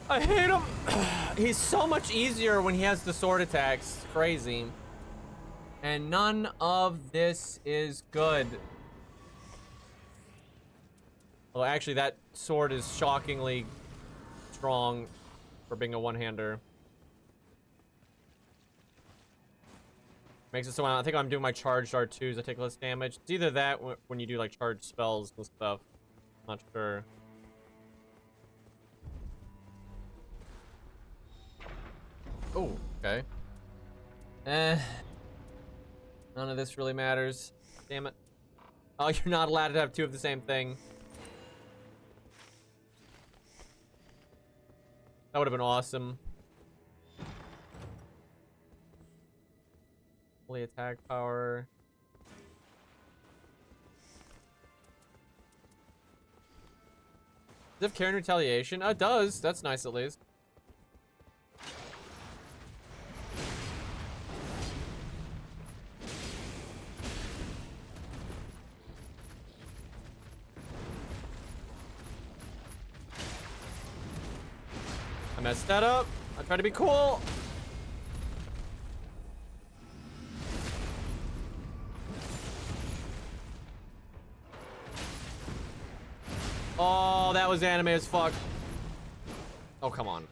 E: I hate him. He's so much easier when he has the sword attacks. It's crazy. And none of this is good. Well, actually, that sword is shockingly strong for being a one-hander. Makes it so I think I'm doing my charged R2s, I take less damage. It's either that when you do like charged spells and stuff. Not sure. Oh, okay. None of this really matters. Damn it. Oh, you're not allowed to have two of the same thing. That would have been awesome. Fully attack power. Does it have carrying retaliation? Oh, it does. That's nice at least. I messed that up. I tried to be cool. Oh, that was anime as fuck. Oh, come on.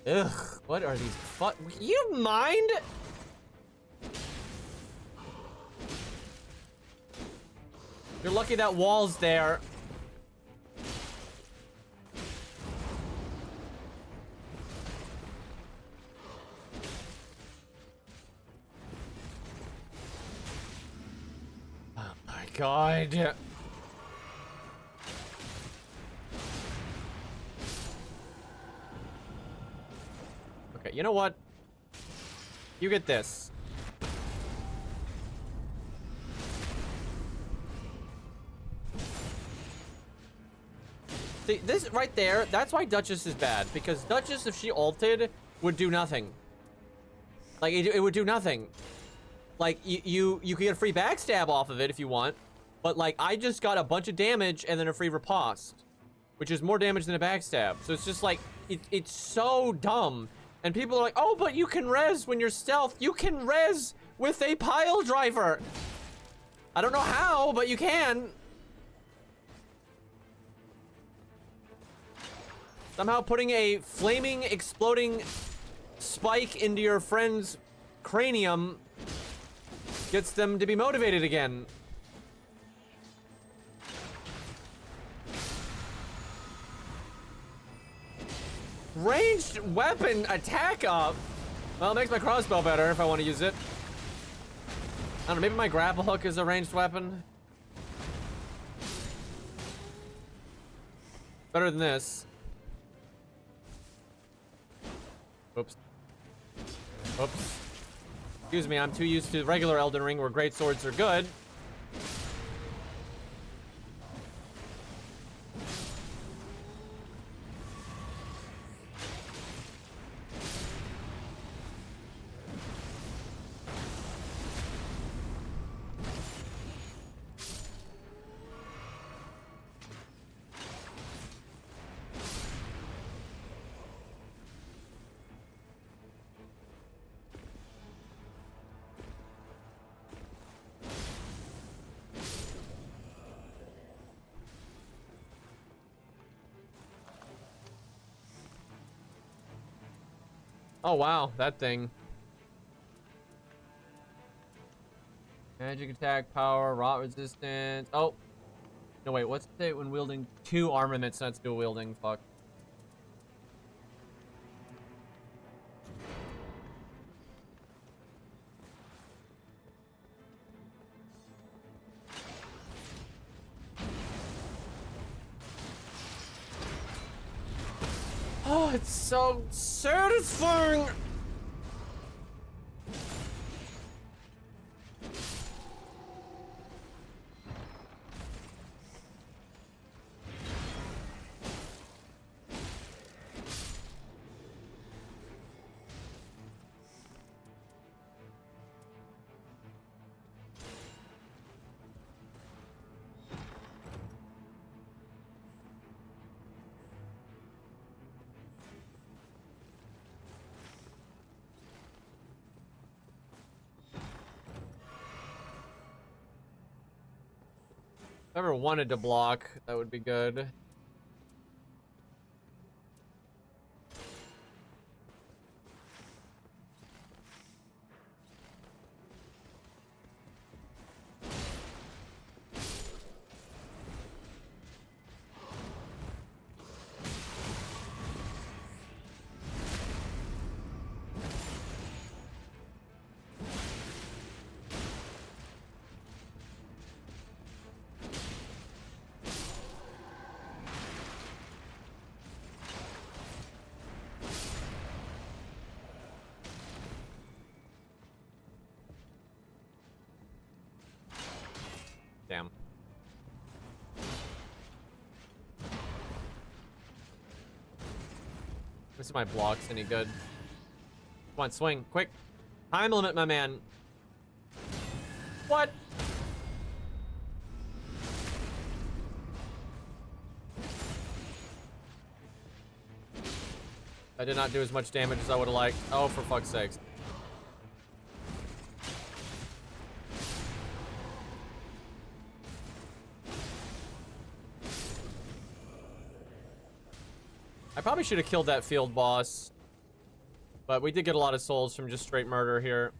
E: Ugh, what are these fuck? You mind? You're lucky that wall's there. Oh my god. Okay, you know what? You get this. See, this right there, that's why Duchess is bad. Because Duchess, if she ulted, would do nothing. Like, it would do nothing. Like, you could get a free backstab off of it if you want. But, like, I just got a bunch of damage and then a free riposte. Which is more damage than a backstab. So it's just like, it's so dumb. And people are like, oh, but you can res when you're stealth. You can res with a pile driver. I don't know how, but you can. Somehow putting a flaming, exploding spike into your friend's cranium gets them to be motivated again. Ranged weapon attack up. Well, it makes my crossbow better if I want to use it. I don't know, maybe my grapple hook is a ranged weapon. Better than this. Oops. Oops. Excuse me, I'm too used to regular Elden Ring where great swords are good. Oh wow, that thing. Magic attack power, rot resistance. Oh. No wait, what's it when wielding 2 armaments, not dual wielding? Fuck. Oh, it's so satisfying! If I ever wanted to block, that would be good. Damn. This is my blocks any good. Come on, swing, quick. Time limit, my man. What? I did not do as much damage as I would have liked. Oh, for fuck's sakes. I probably should have killed that field boss, but we did get a lot of souls from just straight murder here.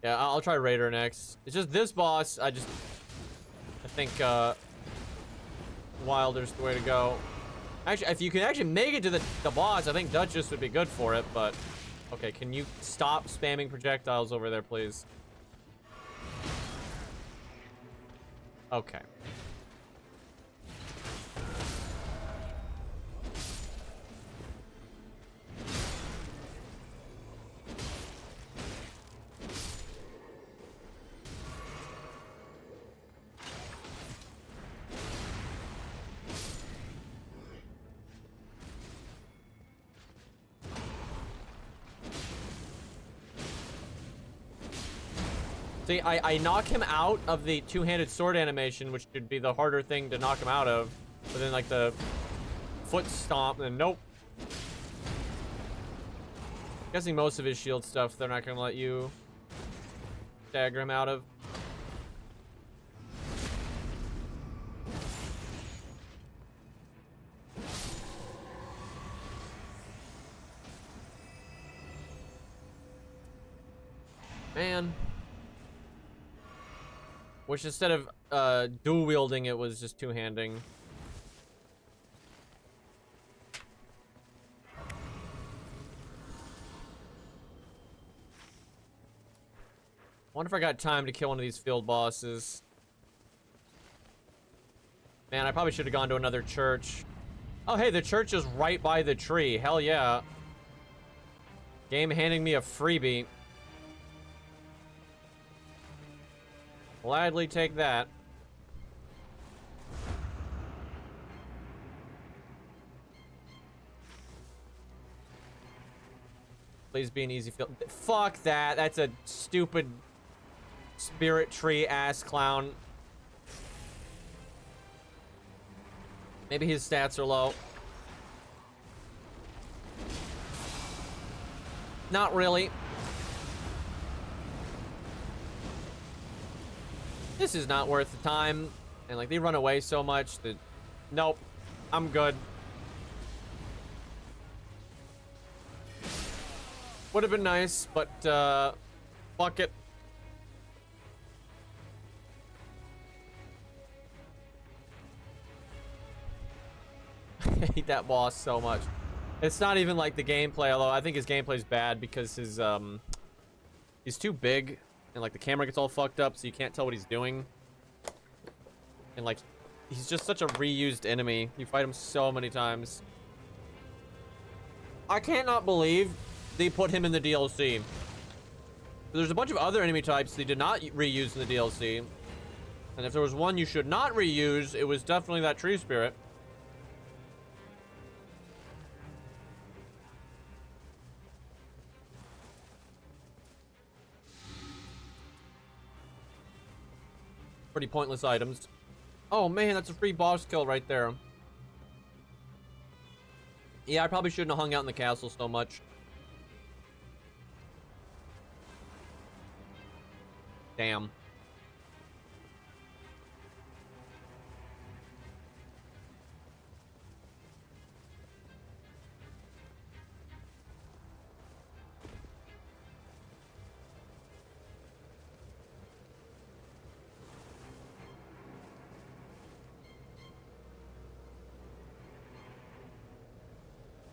E: Yeah, I'll try Raider next. It's just this boss, I think, Wilder's the way to go. Actually, if you can actually make it to the boss, I think Duchess would be good for it, but... Okay, can you stop spamming projectiles over there, please? Okay. See, I knock him out of the two-handed sword animation, which should be the harder thing to knock him out of. But then, like, the foot stomp, and nope. Guessing most of his shield stuff, they're not gonna let you stagger him out of. Man. Which instead of dual wielding, it was just two-handing. Wonder if I got time to kill one of these field bosses. Man, I probably should have gone to another church. Oh, hey, the church is right by the tree. Hell yeah. Game handing me a freebie. Gladly take that. Please be an easy field. Fuck that. That's a stupid spirit tree ass clown. Maybe his stats are low. Not really. This is not worth the time. And like they run away so much that nope. I'm good. Would have been nice, but fuck it. I hate that boss so much. It's not even like the gameplay, although I think his gameplay is bad because his he's too big and like the camera gets all fucked up so you can't tell what he's doing. And like he's just such a reused enemy. You fight him so many times. I cannot believe they put him in the DLC. There's a bunch of other enemy types they did not reuse in the DLC. And if there was one you should not reuse, it was definitely that tree spirit. pretty pointless items. Oh man, that's a free boss kill right there. Yeah, I probably shouldn't have hung out in the castle so much. Damn.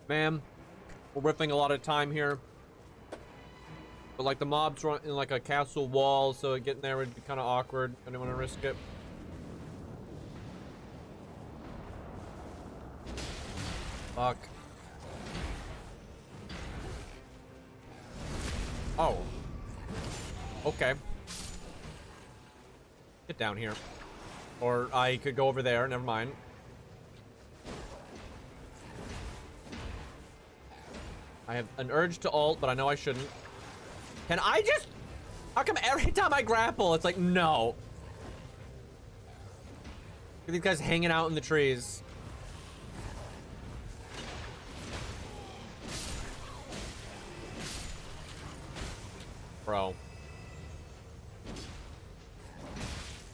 E: Man, we're ripping a lot of time here. But like the mobs run in like a castle wall, so getting there would be kind of awkward. I didn't want to risk it. Fuck. Oh. Okay. Get down here. Or I could go over there, never mind. I have an urge to ult, but I know I shouldn't. Can I just... How come every time I grapple, it's like, no. Look at these guys hanging out in the trees. Bro.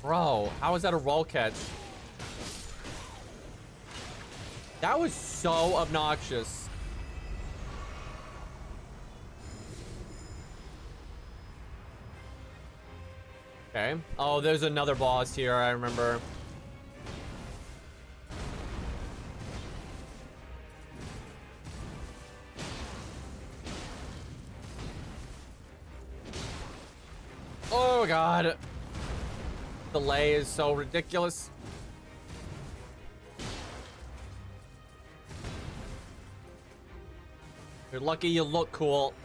E: Bro, how is that a roll catch? That was so obnoxious. Okay. Oh, there's another boss here, I remember. Oh god. Delay is so ridiculous. You're lucky you look cool.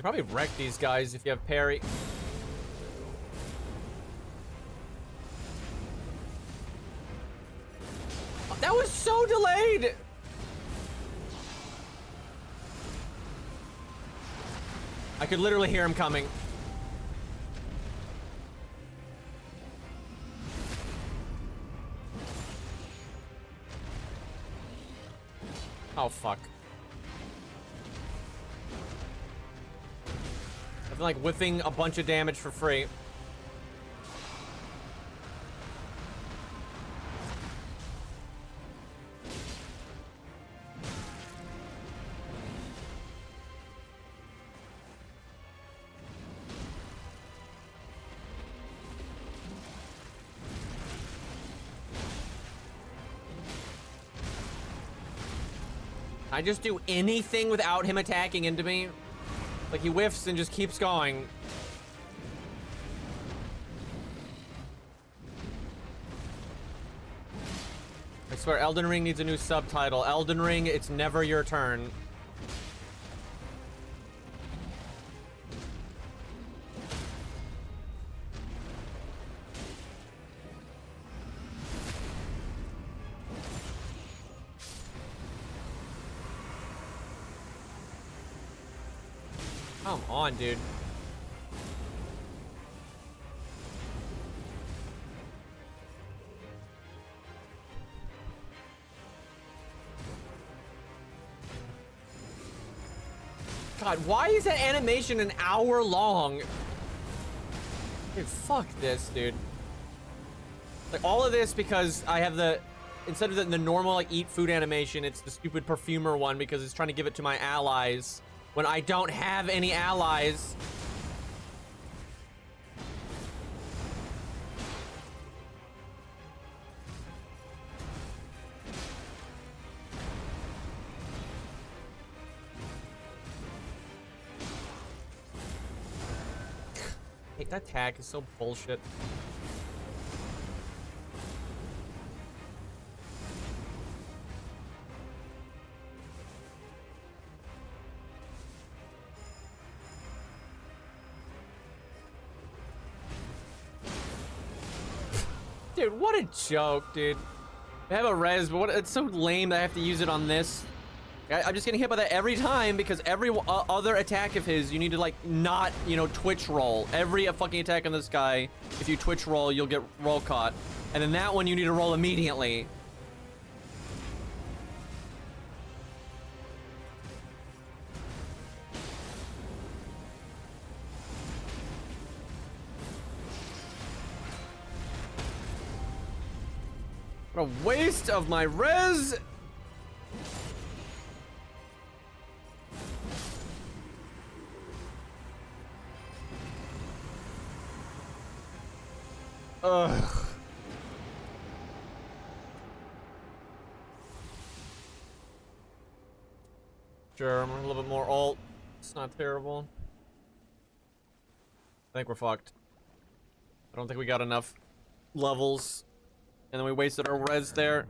E: You can probably wreck these guys if you have parry. Oh, that was so delayed! I could literally hear him coming. Oh, fuck. I've been like whiffing a bunch of damage for free. I just do anything without him attacking into me. Like he whiffs and just keeps going. I swear Elden Ring needs a new subtitle. Elden Ring, it's never your turn. Come on, dude. God, why is that animation an hour long? Dude, fuck this, dude. Like, all of this because I have the... Instead of the normal, like, eat food animation, it's the stupid perfumer one because it's trying to give it to my allies. When I don't have any allies. hate that attack is so bullshit. Dude, what a joke, dude. I have a res, but what, it's so lame that I have to use it on this. I'm just getting hit by that every time because every other attack of his, you need to like not, you know, twitch roll. Every fucking attack on this guy, if you twitch roll, you'll get roll caught. And then that one you need to roll immediately. What a waste of my res! Ugh. Sure, I'm a little bit more ult. It's not terrible. I think we're fucked. I don't think we got enough levels. And then we wasted our res there.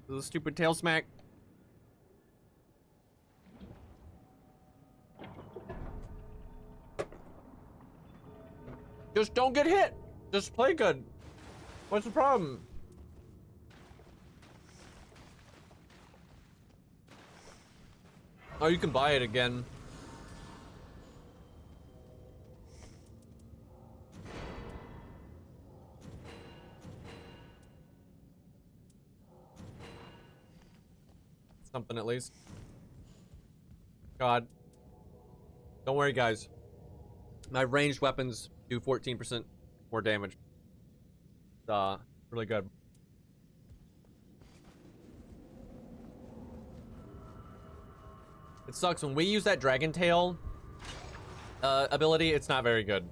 E: The stupid tail smack. Just don't get hit. Just play good. What's the problem? Oh, you can buy it again. Something at least. God. Don't worry, guys. My ranged weapons do 14% more damage. Really good. It sucks when we use that dragon tail ability. It's not very good.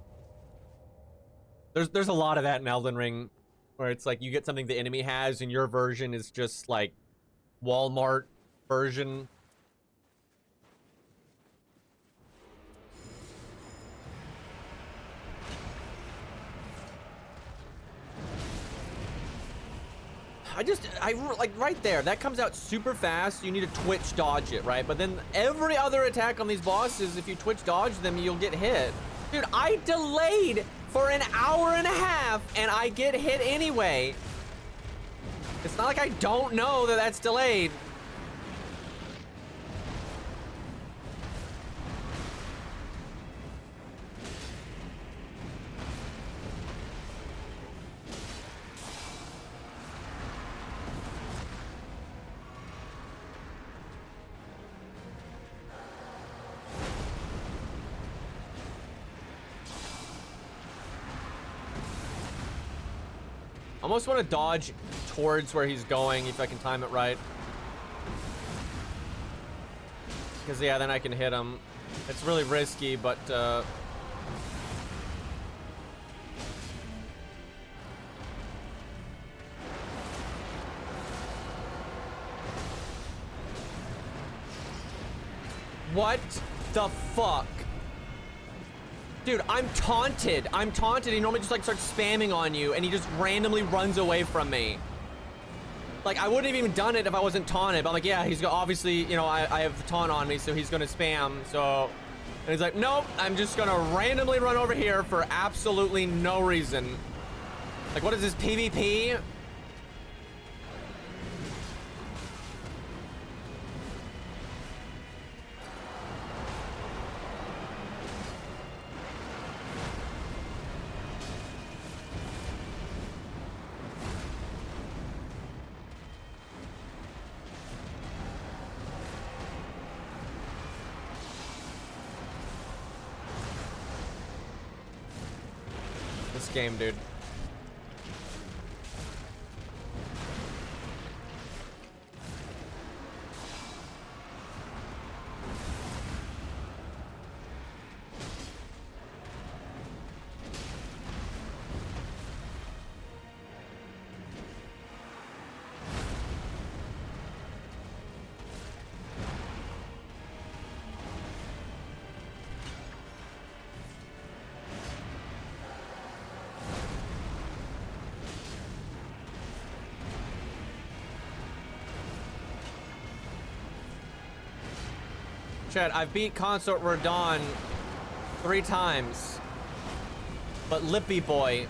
E: There's a lot of that in Elden Ring, where it's like you get something the enemy has, and your version is just like Walmart version. I like right there, that comes out super fast. You need to twitch dodge it, right? But then every other attack on these bosses, if you twitch dodge them, you'll get hit. Dude, I delayed for an hour and a half and I get hit anyway. It's not like I don't know that that's delayed. Almost want to dodge towards where he's going if I can time it right. Because yeah, then I can hit him. It's really risky, but what the fuck? Dude, I'm taunted. I'm taunted. He normally just like starts spamming on you and he just randomly runs away from me. Like, I wouldn't have even done it if I wasn't taunted. But I'm like, yeah, he's obviously, you know, I have the taunt on me, so he's gonna spam. So, and he's like, nope, I'm just gonna randomly run over here for absolutely no reason. Like, what is this, PvP? Game, dude. Chat, I've beat Consort Radon 3 times. But Lippy Boy.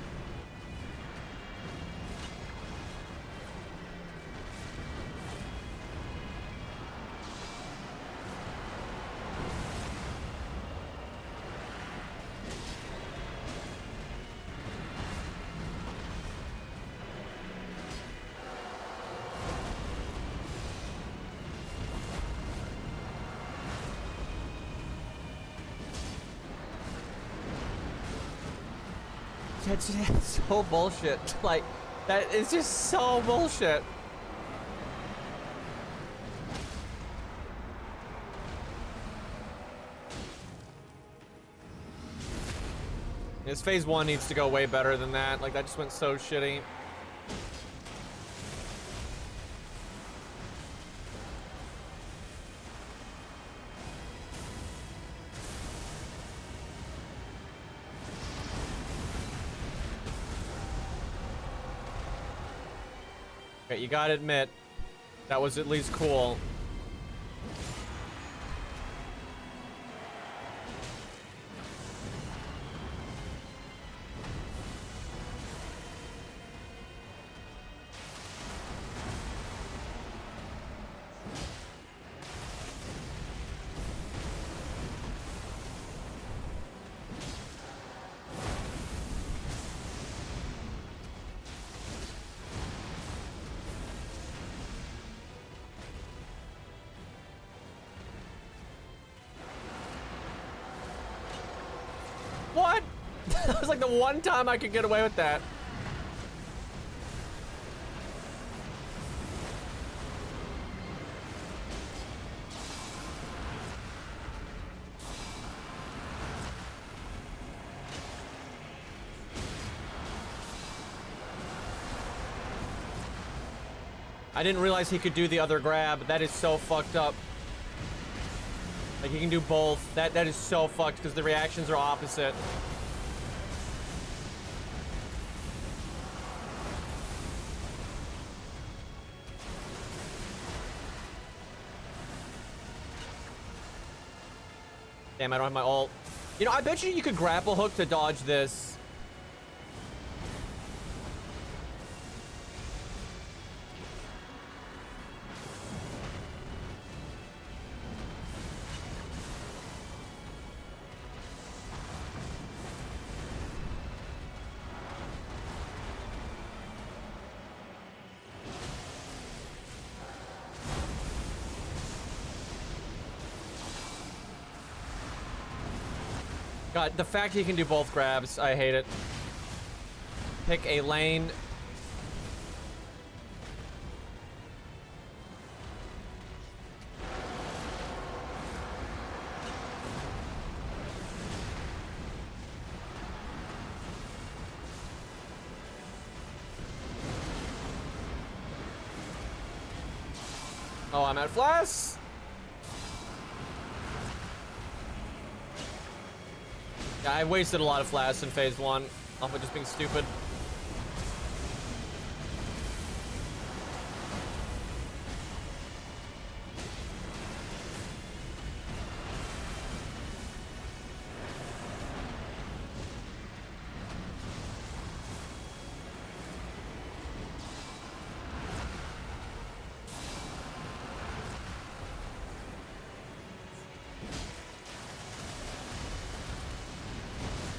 E: It's so bullshit. Like, that is just so bullshit. This phase 1 needs to go way better than that. Like, that just went so shitty. Okay, you gotta admit, that was at least cool. What? That was like the one time I could get away with that. I didn't realize he could do the other grab. That is so fucked up. Like, he can do both. That is so fucked because the reactions are opposite. Damn, I don't have my ult. You know, I bet you could grapple hook to dodge this. God, the fact he can do both grabs, I hate it. Pick a lane. Oh, I'm at Flash. Yeah, I wasted a lot of Flash in phase 1 off of just being stupid.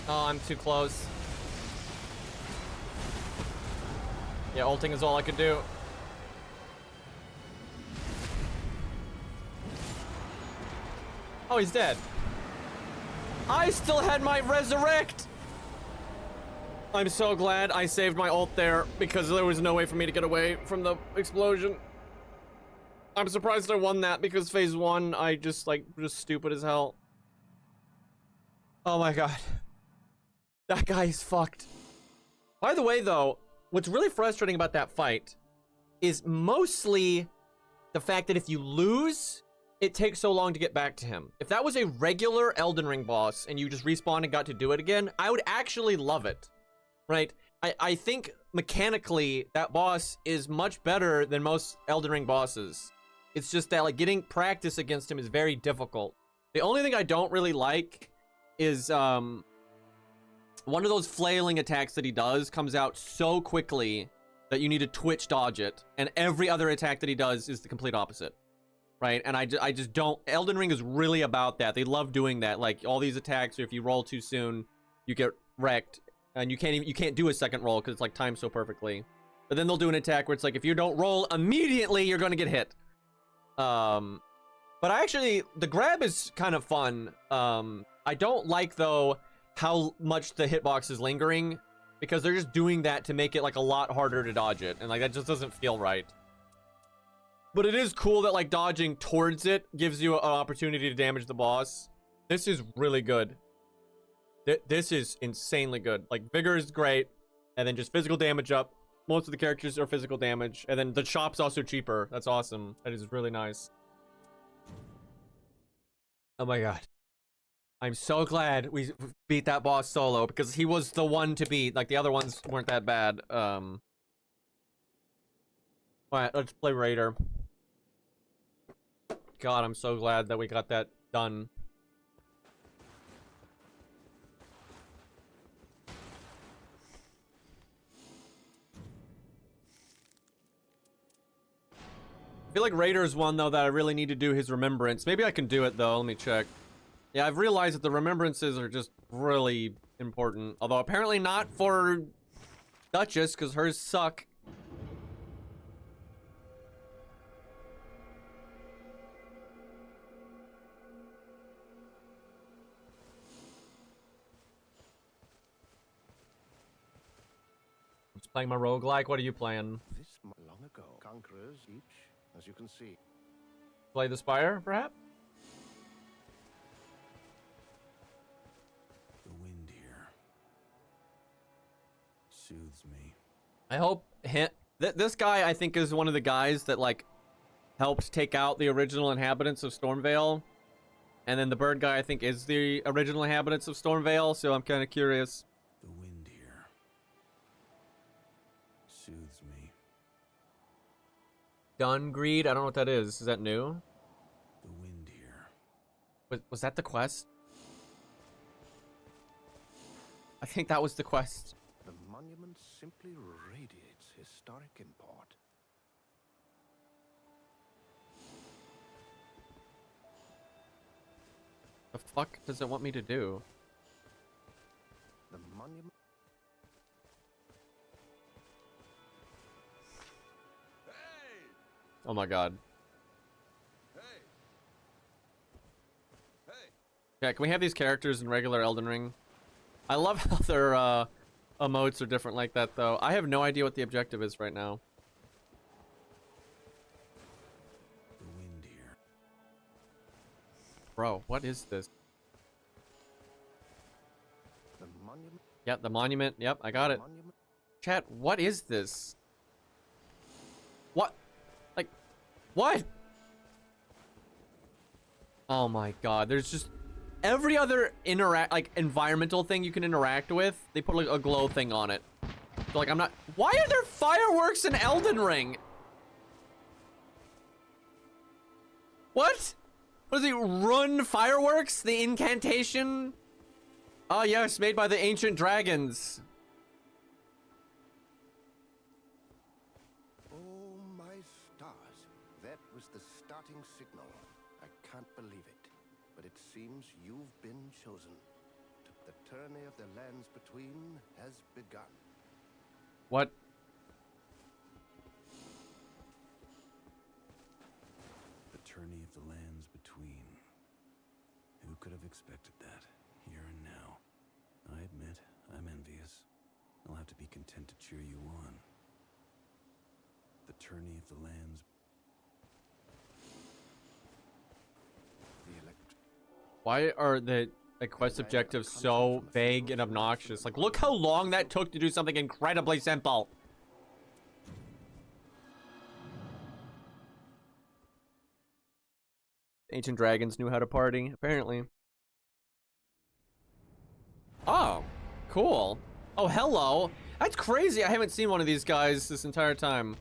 E: Oh, I'm too close. Yeah, ulting is all I could do. Oh, he's dead. I still had my resurrect! I'm so glad I saved my ult there because there was no way for me to get away from the explosion. I'm surprised I won that because phase 1, I just stupid as hell. Oh my god. That guy is fucked. By the way, though, what's really frustrating about that fight is mostly the fact that if you lose, it takes so long to get back to him. If that was a regular Elden Ring boss and you just respawned and got to do it again, I would actually love it, right? I think mechanically that boss is much better than most Elden Ring bosses. It's just that like getting practice against him is very difficult.
A: The only thing I don't really like is one of those flailing attacks that he does comes out so quickly that you need to twitch dodge it, and every other attack that he does is the complete opposite, right? And I just don't. Elden Ring is really about that. They love doing that. Like all these attacks, if you roll too soon, you get wrecked, and you can't do a second roll because it's like timed so perfectly. But then they'll do an attack where it's like if you don't roll immediately, you're gonna get hit. But actually, the grab is kind of fun. I don't like, though, how much the hitbox is lingering, because they're just doing that to make it, like, a lot harder to dodge it. And, like, that just doesn't feel right. But it is cool that, like, dodging towards it gives you an opportunity to damage the boss. This is really good. This is insanely good. Like, Vigor is great, and then just physical damage up. Most of the characters are physical damage, and then the shop's also cheaper. That's awesome. That is really nice. Oh my god. I'm so glad we beat that boss solo, because he was the one to beat. Like, the other ones weren't that bad. Alright, let's play Raider. God, I'm so glad that we got that done. I feel like Raider's one, though, that I really need to do his Remembrance. Maybe I can do it, though. Let me check. Yeah, I've realized that the Remembrances are just really important. Although, apparently not for Duchess, because hers suck. I'm just playing my roguelike. What are you playing?
C: This long ago, conquerors each, as you can see.
A: Play the Spire, perhaps?
D: The wind here soothes me.
A: I hope this guy, I think, is one of the guys that, like, helped take out the original inhabitants of Stormvale. And then the bird guy, I think, is the original inhabitants of Stormvale, so I'm kind of curious.
D: The wind here soothes me.
A: Dungreed? I don't know what that is. Is that new?
D: The wind here.
A: Was that the quest? I think that was the quest.
C: The monument simply radiates historic import.
A: The fuck does it want me to do?
C: The monument.
A: Oh my god. Yeah, can we have these characters in regular Elden Ring? I love how their emotes are different like that, though. I have no idea what the objective is right now.
D: The wind here.
A: Bro, what is this?
C: The monument.
A: Yep, the monument. Yep, I got it.
C: Monument.
A: Chat, what is this? What? Like, what? Oh my god, there's just every other environmental thing you can interact with, they put like a glow thing on it. So, like, I'm not. Why are there fireworks in Elden Ring? What? What is it? Run fireworks? The incantation? Oh yes, made by the ancient dragons.
C: Oh my stars. That was the starting signal. I can't believe it. But it seems you've been chosen. The tourney of the lands between has begun.
A: What?
D: The tourney of the lands between. Who could have expected that? Here and now. I admit, I'm envious. I'll have to be content to cheer you on. The tourney of the lands.
C: The elect.
A: Why are the quest objectives so vague and obnoxious? Like, look how long that took to do something incredibly simple. Ancient dragons knew how to party, apparently. Oh, cool. Oh, hello. That's crazy. I haven't seen one of these guys this entire time.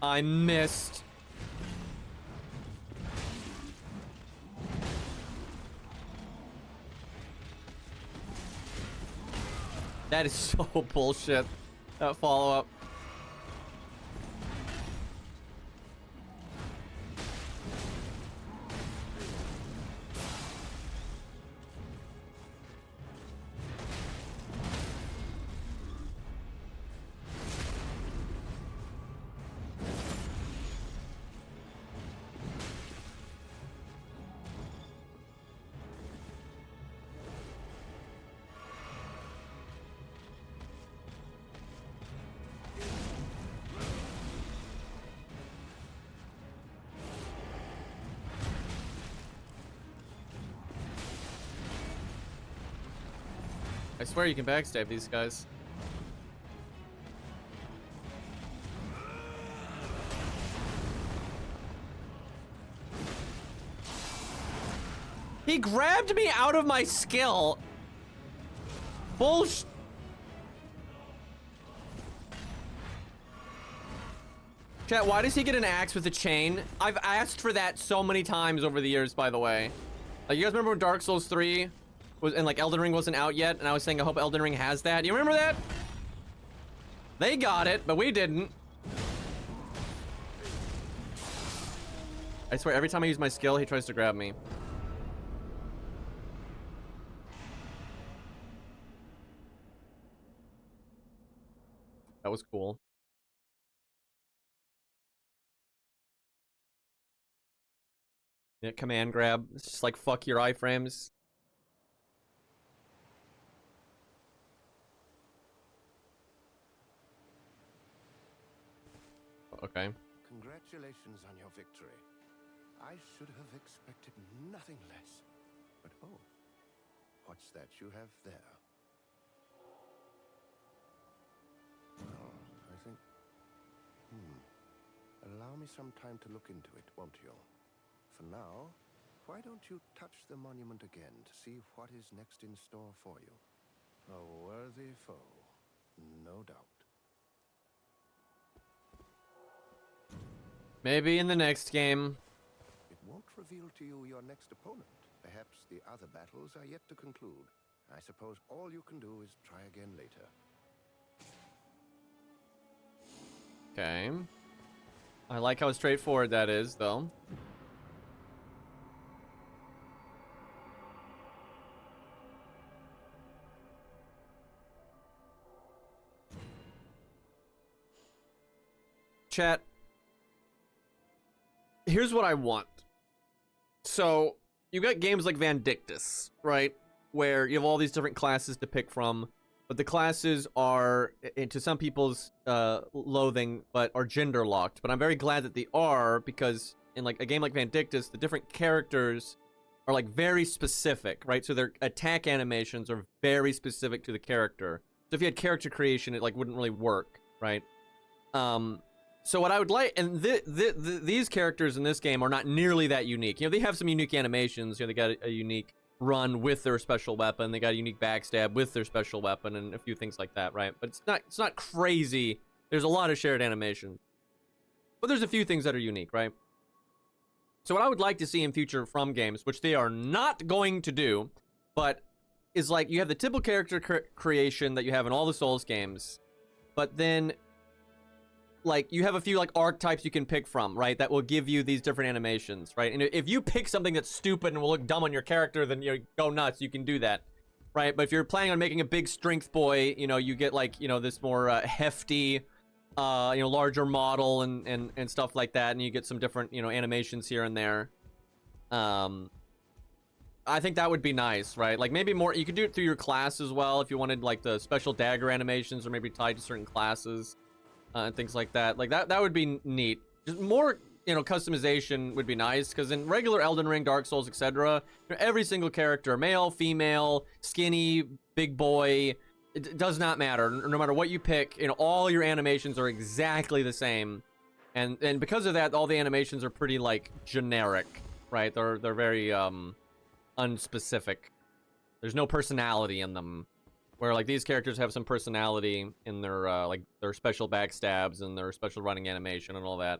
A: I missed. That is so bullshit. That follow-up. I swear you can backstab these guys. He grabbed me out of my skill. Bullsh. Chat, why does he get an axe with a chain? I've asked for that so many times over the years, by the way. Like, you guys remember when Dark Souls 3 was, and like Elden Ring wasn't out yet, and I was saying I hope Elden Ring has that. You remember that? They got it, but we didn't. I swear, every time I use my skill, he tries to grab me. That was cool. Yeah, command grab. It's just like fuck your iframes. Okay.
C: Congratulations on your victory. I should have expected nothing less. But oh, what's that you have there? Oh, I think... Allow me some time to look into it, won't you? For now, why don't you touch the monument again to see what is next in store for you? A worthy foe, no doubt.
A: Maybe in the next game.
C: It won't reveal to you your next opponent. Perhaps the other battles are yet to conclude. I suppose all you can do is try again later.
A: Okay. I like how straightforward that is, though. Chat. Here's what I want. So, you got games like Vandictus, right? Where you have all these different classes to pick from, but the classes are, to some people's loathing, but are gender locked. But I'm very glad that they are, because in like a game like Vandictus, the different characters are like very specific, right? So their attack animations are very specific to the character. So if you had character creation, it like wouldn't really work, right? So what I would like, and these characters in this game are not nearly that unique. You know, they have some unique animations. You know, they got a unique run with their special weapon. They got a unique backstab with their special weapon, and a few things like that, right? But it's not crazy. There's a lot of shared animation, but there's a few things that are unique, right? So what I would like to see in future from games, which they are not going to do, but is like you have the typical character creation that you have in all the Souls games, but then like you have a few like archetypes you can pick from, right? That will give you these different animations, right? And if you pick something that's stupid and will look dumb on your character, then you know, go nuts. You can do that, right? But if you're planning on making a big strength boy, you know, you get like, you know, this more hefty, you know, larger model and stuff like that, and you get some different, you know, animations here and there. I think that would be nice, right? Like maybe more. You could do it through your class as well if you wanted like the special dagger animations, or maybe tied to certain classes. And things like that. Like that would be neat. Just more, you know, customization would be nice, because in regular Elden Ring, Dark Souls, etc., every single character, male, female, skinny, big boy, it does not matter. No matter what you pick, you know, all your animations are exactly the same. And because of that, all the animations are pretty like generic, right? They're very unspecific. There's no personality in them. Where like these characters have some personality in their like their special backstabs and their special running animation and all that.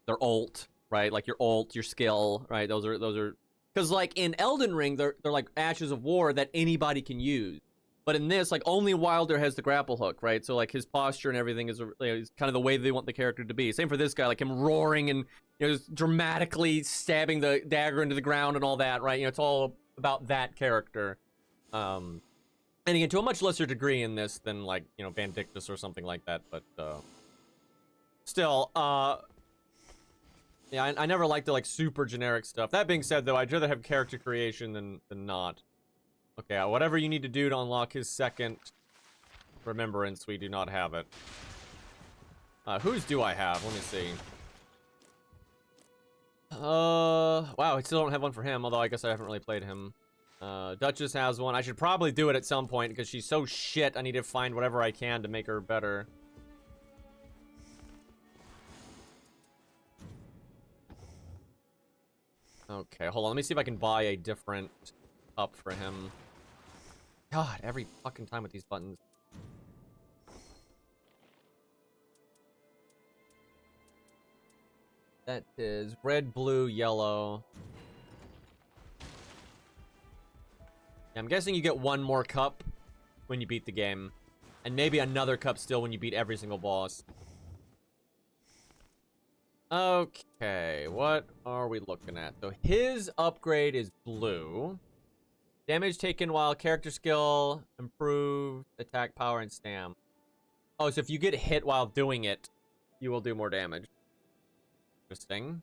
A: Their ult, right? Like your ult, your skill, right? Those are because like in Elden Ring, they're like Ashes of War that anybody can use. But in this, like, only Wilder has the grapple hook, right? So like his posture and everything is kind of the way they want the character to be. Same for this guy, like him roaring and just dramatically stabbing the dagger into the ground and all that, right? It's all about that character. And again, to a much lesser degree in this than like Vandictus or something like that, but still, yeah, I never liked the like super generic stuff. That being said, though, I'd rather have character creation than not. Okay, whatever you need to do to unlock his second remembrance, we do not have it. Whose do I have? Let me see. Wow, I still don't have one for him, although I guess I haven't really played him. Duchess has one. I should probably do it at some point because she's so shit. I need to find whatever I can to make her better. Okay, hold on. Let me see if I can buy a different cup for him. God, every fucking time with these buttons. That is red, blue, yellow. Yeah, I'm guessing you get one more cup when you beat the game. And maybe another cup still when you beat every single boss. Okay, what are we looking at? So his upgrade is blue. Damage taken while character skill, improved attack power, and stam. Oh, so if you get hit while doing it, you will do more damage. Interesting.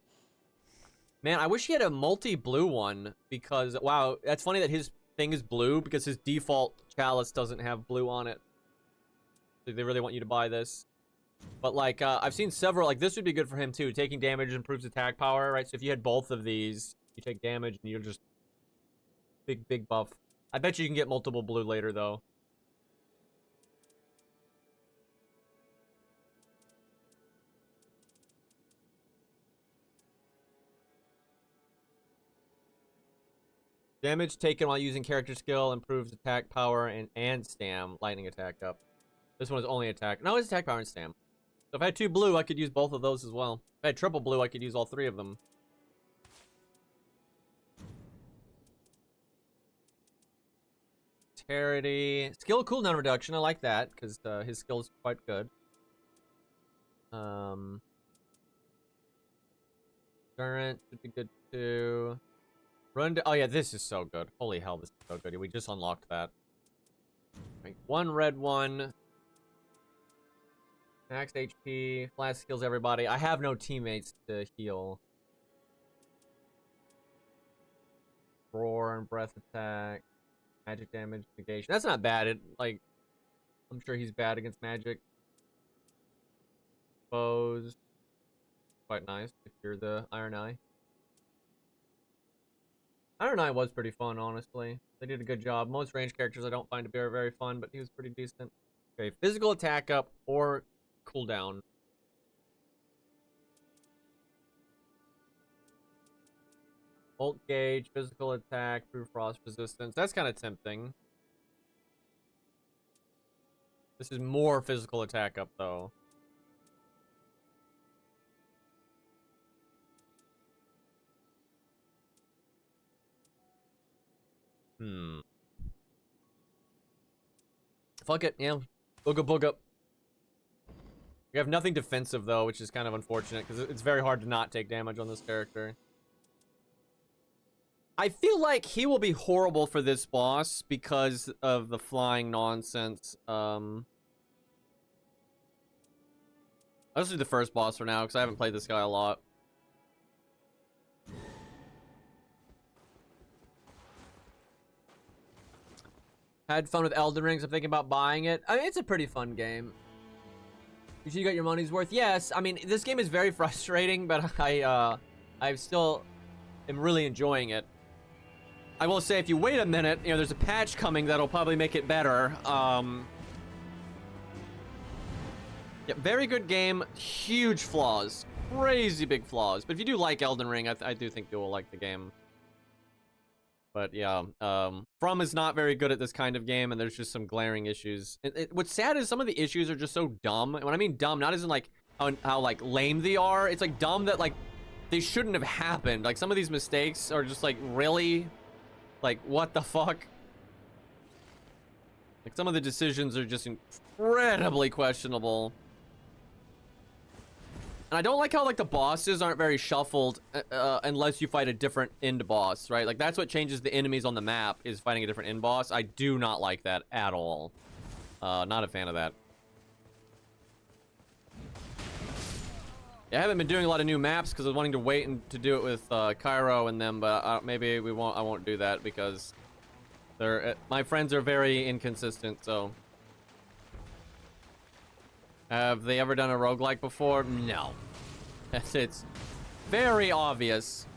A: Man, I wish he had a multi-blue one because, wow, that's funny that his thing is blue because his default chalice doesn't have blue on it. So they really want you to buy this. But, like, I've seen several, like, this would be good for him, too. Taking damage improves attack power, right? So if you had both of these, you take damage and you're just big buff. I bet you can get multiple blue later, though. Damage taken while using character skill improves attack power and stam. Lightning attack up. This one is only attack. No, it's attack power and stam. So if I had 2 blue, I could use both of those as well. If I had triple blue, I could use all 3 of them. Charity. Skill cooldown reduction. I like that because his skill is quite good. Endurance would be good too. Oh yeah, this is so good. Holy hell, this is so good. We just unlocked that. Right, 1 red 1. Max HP. Flash heals everybody. I have no teammates to heal. Roar and breath attack. Magic damage negation. That's not bad. I'm sure he's bad against magic. Foes. Quite nice if you're the Iron Eye. Iron Eye was pretty fun, honestly. They did a good job. Most range characters I don't find to be very fun, but he was pretty decent. Okay, physical attack up or cooldown. Volt gauge, physical attack, through frost resistance. That's kind of tempting. This is more physical attack up, though. Fuck it, yeah. Booga booga. We have nothing defensive, though, which is kind of unfortunate, because it's very hard to not take damage on this character. I feel like he will be horrible for this boss because of the flying nonsense. Let's do the first boss for now, because I haven't played this guy a lot. Had fun with Elden Rings. I'm thinking about buying it. I mean, it's a pretty fun game. You sure you got your money's worth? Yes. I mean, this game is very frustrating, but I still am really enjoying it. I will say, if you wait a minute, there's a patch coming that'll probably make it better. Yeah, very good game. Huge flaws. Crazy big flaws. But if you do like Elden Ring, I do think you will like the game. But yeah, From is not very good at this kind of game, and there's just some glaring issues. What's sad is some of the issues are just so dumb. And when I mean dumb, not as in like how like lame they are. It's like dumb that like they shouldn't have happened. Like some of these mistakes are just like really, like what the fuck? Like, some of the decisions are just incredibly questionable. And I don't like how, like, the bosses aren't very shuffled unless you fight a different end boss, right? Like, that's what changes the enemies on the map, is fighting a different end boss. I do not like that at all. Not a fan of that. Yeah, I haven't been doing a lot of new maps because I was wanting to wait and to do it with Cairo and them, but maybe we won't. I won't do that because they're my friends are very inconsistent. So, have they ever done a roguelike before? No. It's very obvious.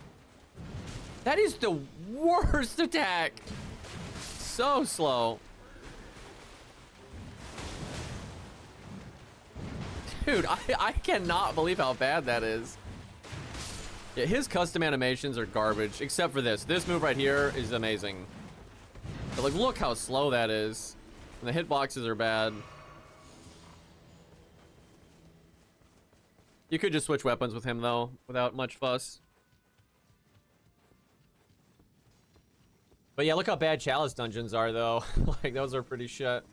A: That is the worst attack. So slow. Dude, I cannot believe how bad that is. Yeah, his custom animations are garbage, except for this. This move right here is amazing. But, like, look how slow that is. And the hitboxes are bad. You could just switch weapons with him, though, without much fuss. But yeah, look how bad Chalice dungeons are, though. Like, those are pretty shit.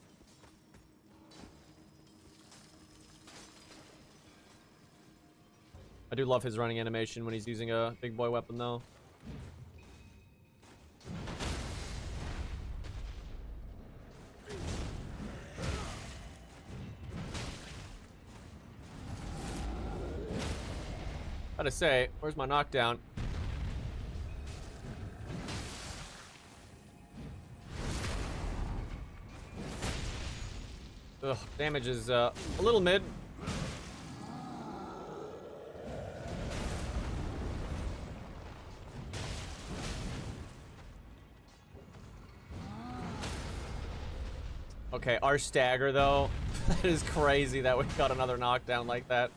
A: I do love his running animation when he's using a big boy weapon, though. Gotta say, where's my knockdown? Ugh, damage is a little mid. Okay, our stagger, though. That is crazy that we got another knockdown like that.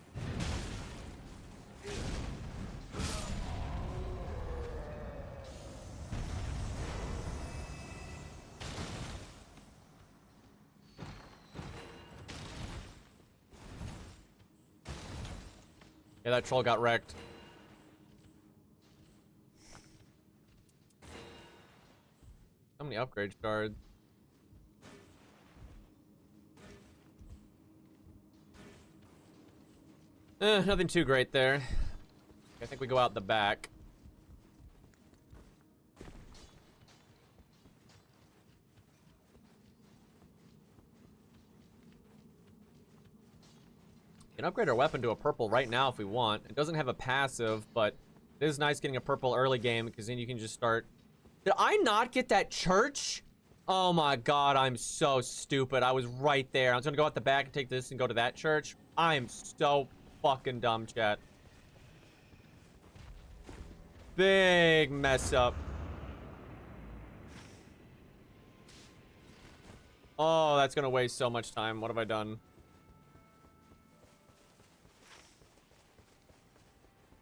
A: Yeah, that troll got wrecked. So many upgrade shards. Nothing too great there. I think we go out the back. We can upgrade our weapon to a purple right now if we want. It doesn't have a passive, but it is nice getting a purple early game because then you can just start. Did I not get that church? Oh my god, I'm so stupid. I was right there. I was gonna go out the back and take this and go to that church. I am so fucking dumb, chat. Big mess up. Oh, that's gonna waste so much time. What have I done?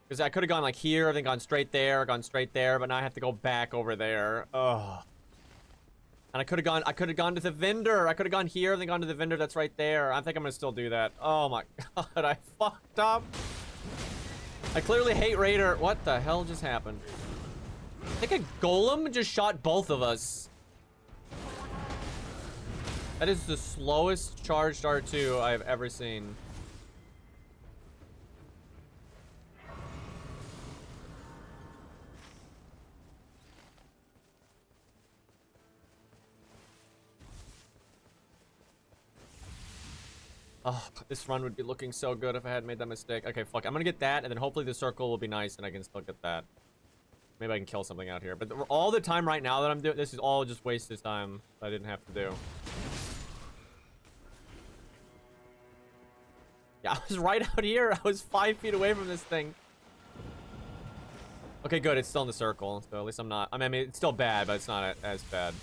A: Because I could have gone like here, then gone straight there, but now I have to go back over there. Ugh. And I could have gone to the vendor. I could have gone here, then gone to the vendor that's right there. I think I'm gonna still do that. Oh my god, I fucked up. I clearly hate Raider. What the hell just happened? I think a golem just shot both of us. That is the slowest charged R2 I've ever seen. Oh, this run would be looking so good if I hadn't made that mistake. Okay, fuck. I'm gonna get that, and then hopefully the circle will be nice, and I can still get that. Maybe I can kill something out here. But all the time right now that I'm doing this is all just wasted time that I didn't have to do. Yeah, I was right out here. I was 5 feet away from this thing. Okay, good. It's still in the circle, so at least I'm not. I mean, it's still bad, but it's not as bad.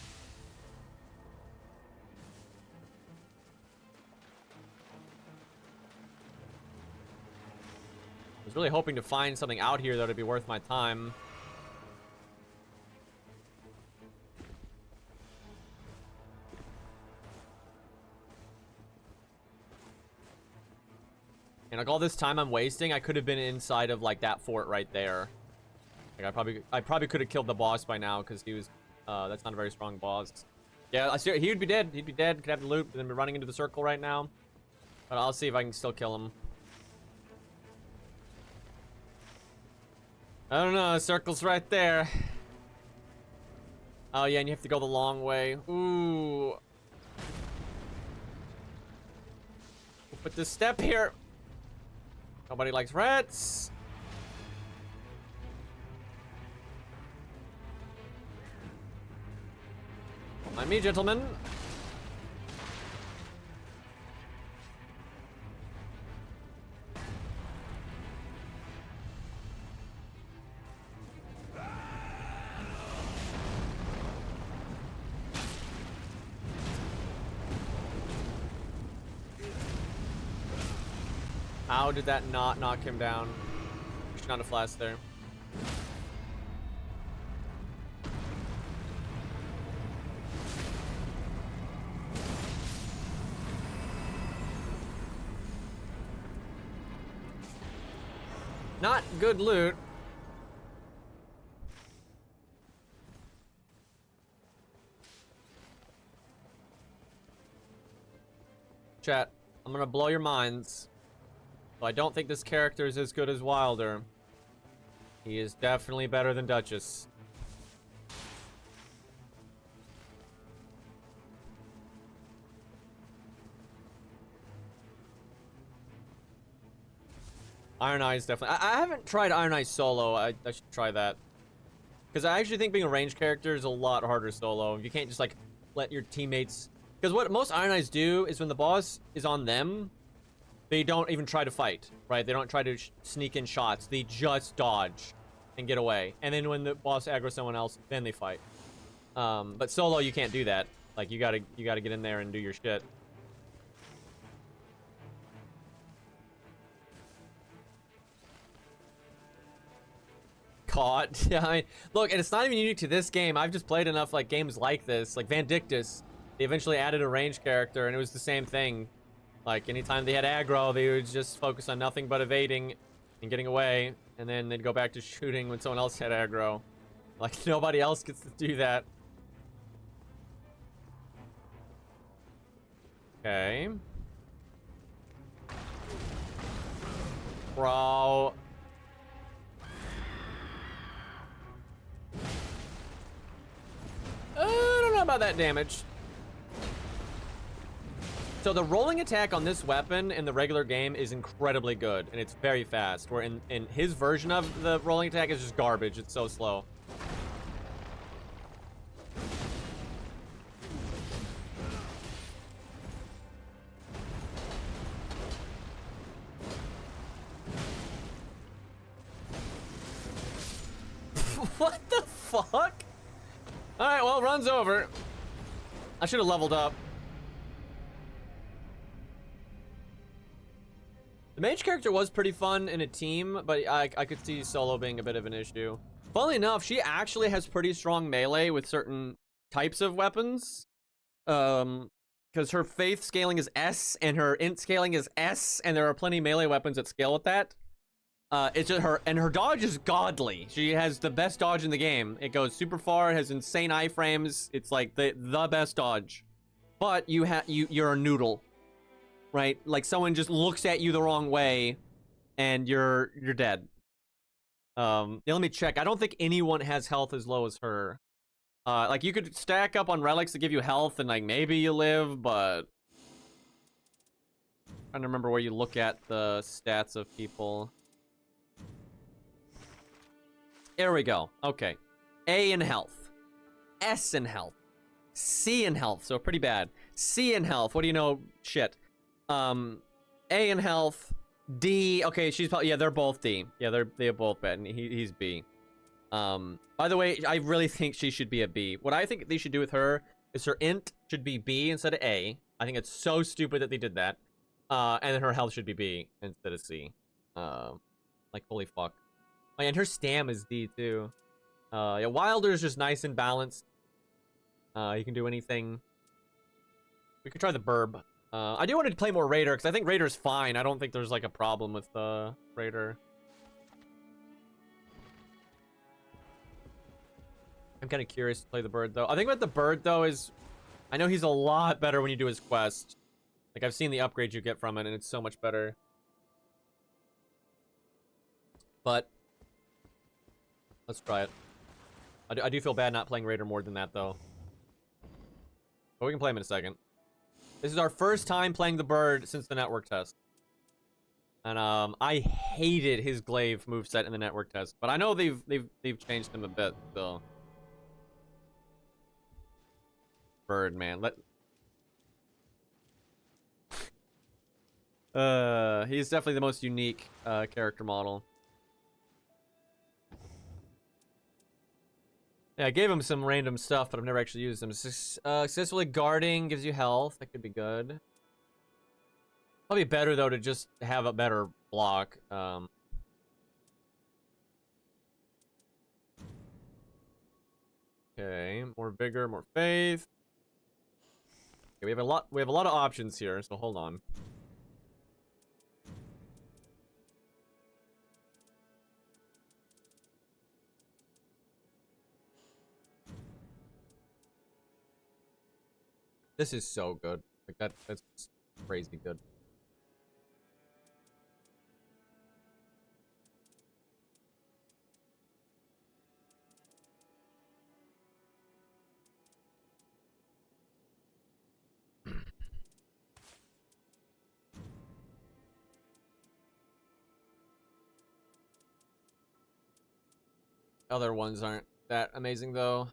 A: I was really hoping to find something out here that would be worth my time. And like all this time I'm wasting, I could have been inside of like that fort right there. Like I probably could have killed the boss by now because he was that's not a very strong boss.
E: Yeah, I see. He'd be dead. He'd be dead. Could have the loot, and then be running into the circle right now. But I'll see if I can still kill him. I don't know. The circle's right there. Oh yeah, and you have to go the long way. Ooh. We'll put this step here. Nobody likes rats. Mind me, gentlemen. How did that not knock him down? We should not have flashed there. Not good loot. Chat, I'm gonna blow your minds. So I don't think this character is as good as Wilder. He is definitely better than Duchess. Iron Eye is definitely... I haven't tried Iron Eye solo. I should try that. Because I actually think being a ranged character is a lot harder solo. You can't just, like, let your teammates... Because what most Iron Eyes do is when the boss is on them, they don't even try to fight, right? They don't try to sneak in shots. They just dodge and get away. And then when the boss aggroes someone else, then they fight. But solo, you can't do that. Like, you gotta get in there and do your shit. Caught. Yeah, I mean, look, and it's not even unique to this game. I've just played enough like games like this, like Vandictus. They eventually added a ranged character, and it was the same thing. Like anytime they had aggro, they would just focus on nothing but evading and getting away, and then they'd go back to shooting when someone else had aggro. Like nobody else gets to do that. Okay. Bro. I don't know about that damage. So the rolling attack on this weapon in the regular game is incredibly good, and it's very fast. Where in his version of the rolling attack is just garbage. It's so slow. What the fuck? Alright, well, run's over. I should have leveled up. The mage character was pretty fun in a team, but I could see solo being a bit of an issue. Funnily enough, she actually has pretty strong melee with certain types of weapons. Because her faith scaling is S, and her int scaling is S, and there are plenty of melee weapons that scale with that. It's just her dodge is godly. She has the best dodge in the game. It goes super far, it has insane iframes. It's like the best dodge. But you're a noodle. Right? Like someone just looks at you the wrong way and you're dead. Yeah, let me check. I don't think anyone has health as low as her. Like you could stack up on relics to give you health and like maybe you live, but I'm trying to remember where you look at the stats of people. There we go. Okay. A in health. S in health. C in health. So pretty bad. C in health. What do you know? Shit. A in health. D. Okay, she's probably... Yeah, they're both D. Yeah, they're both bad. And he's B. By the way, I really think she should be a B. What I think they should do with her is her int should be B instead of A. I think it's so stupid that they did that. And then her health should be B instead of C. Like, holy fuck. Oh, yeah, and her stam is D, too. Yeah, Wilder is just nice and balanced. You can do anything. We could try the Burb. I do want to play more Raider, because I think Raider's fine. I don't think there's, like, a problem with Raider. I'm kind of curious to play the Bird, though. I think about the Bird, though, is I know he's a lot better when you do his quest. Like, I've seen the upgrades you get from it, and it's so much better. But let's try it. I do feel bad not playing Raider more than that, though. But we can play him in a second. This is our first time playing the bird since the network test. And I hated his glaive moveset in the network test, but I know they've changed him a bit, so. Bird, man. He's definitely the most unique character model. Yeah, I gave him some random stuff, but I've never actually used them. Successfully guarding gives you health. That could be good. Probably better, though, to just have a better block. Okay, more vigor, more faith. Okay, we have a lot of options here, so hold on. This is so good. Like that's crazy good. Other ones aren't that amazing though.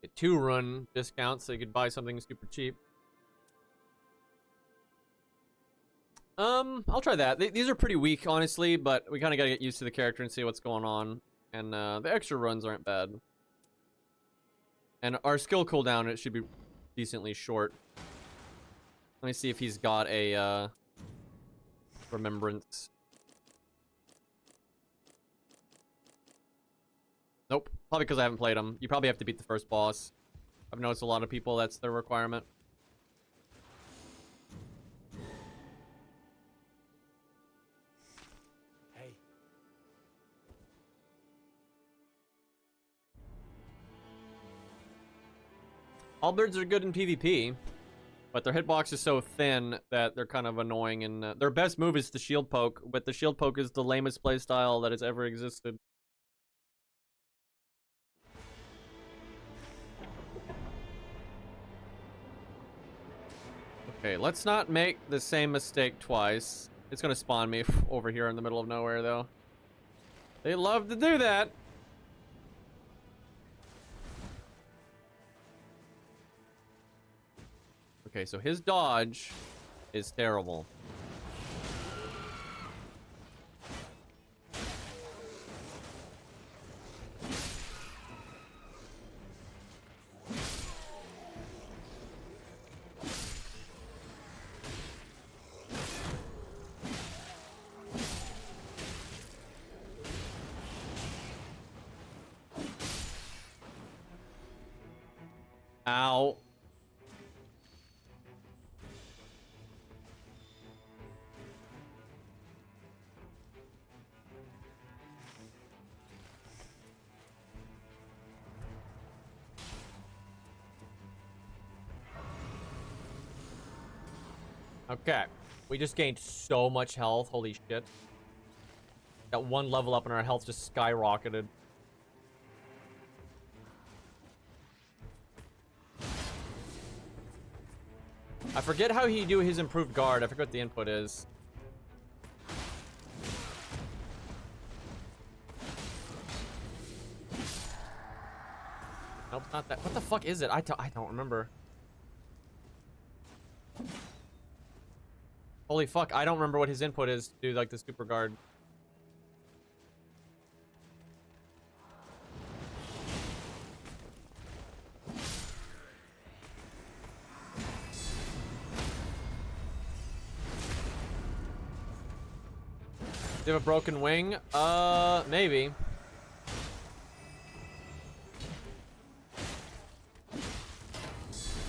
E: Get 2 run discounts so you could buy something super cheap. I'll try that. These are pretty weak, honestly, but we kind of gotta get used to the character and see what's going on. And the extra runs aren't bad. And our skill cooldown, it should be decently short. Let me see if he's got a remembrance. Nope. Probably because I haven't played him. You probably have to beat the first boss. I've noticed a lot of people, that's their requirement.
F: Hey.
E: Halberds are good in PvP, but their hitbox is so thin that they're kind of annoying. And their best move is the shield poke, but the shield poke is the lamest playstyle that has ever existed. Okay, let's not make the same mistake twice. It's gonna spawn me over here in the middle of nowhere, though. They love to do that. Okay, so his dodge is terrible. Ow. Okay. We just gained so much health. Holy shit. That 1 level up and our health just skyrocketed. I forget how he do his improved guard. I forget what the input is. Nope, not that. What the fuck is it? I don't remember. Holy fuck, I don't remember what his input is to do like the super guard. Do you have a broken wing? Maybe.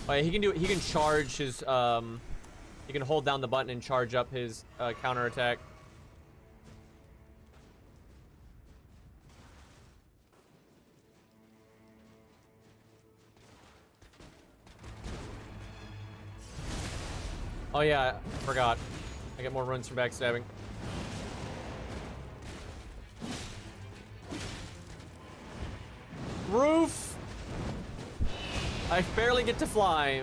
E: Oh, yeah, he can charge his, he can hold down the button and charge up his, counter attack. Oh yeah, forgot. I get more runes from backstabbing. Roof! I barely get to fly.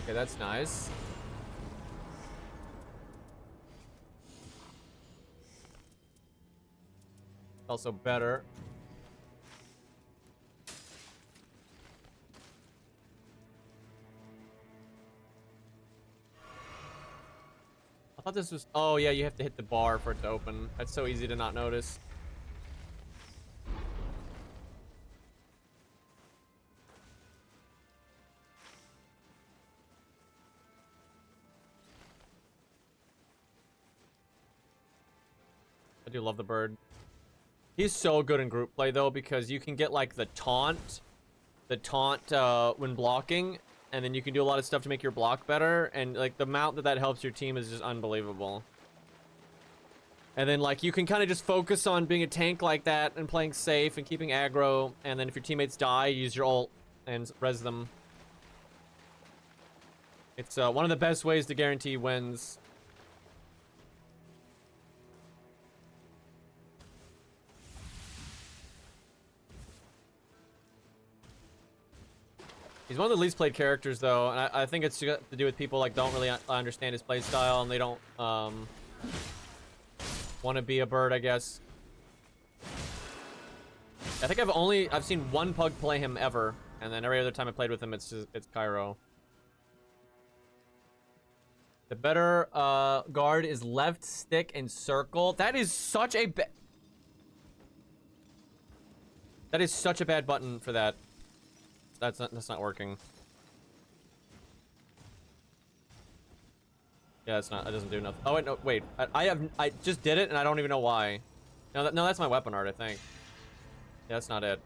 E: Okay, that's nice. Also better. I thought this was... Oh, yeah, you have to hit the bar for it to open. That's so easy to not notice. I do love the bird. He's so good in group play, though, because you can get, like, the taunt when blocking, and then you can do a lot of stuff to make your block better, and, like, the amount that helps your team is just unbelievable. And then, like, you can kind of just focus on being a tank like that and playing safe and keeping aggro, and then if your teammates die, use your ult and res them. It's one of the best ways to guarantee wins. He's one of the least played characters, though, and I think it's got to do with people like don't really understand his play style, and they don't want to be a bird, I guess. I think I've seen one pug play him ever, and then every other time I played with him, it's Cairo. The better guard is left stick and circle. That is such a bad button for that. That's not working. Yeah, it doesn't do nothing. Oh wait, no, wait. I just did it and I don't even know why. No, that's my weapon art, I think. Yeah, that's not it.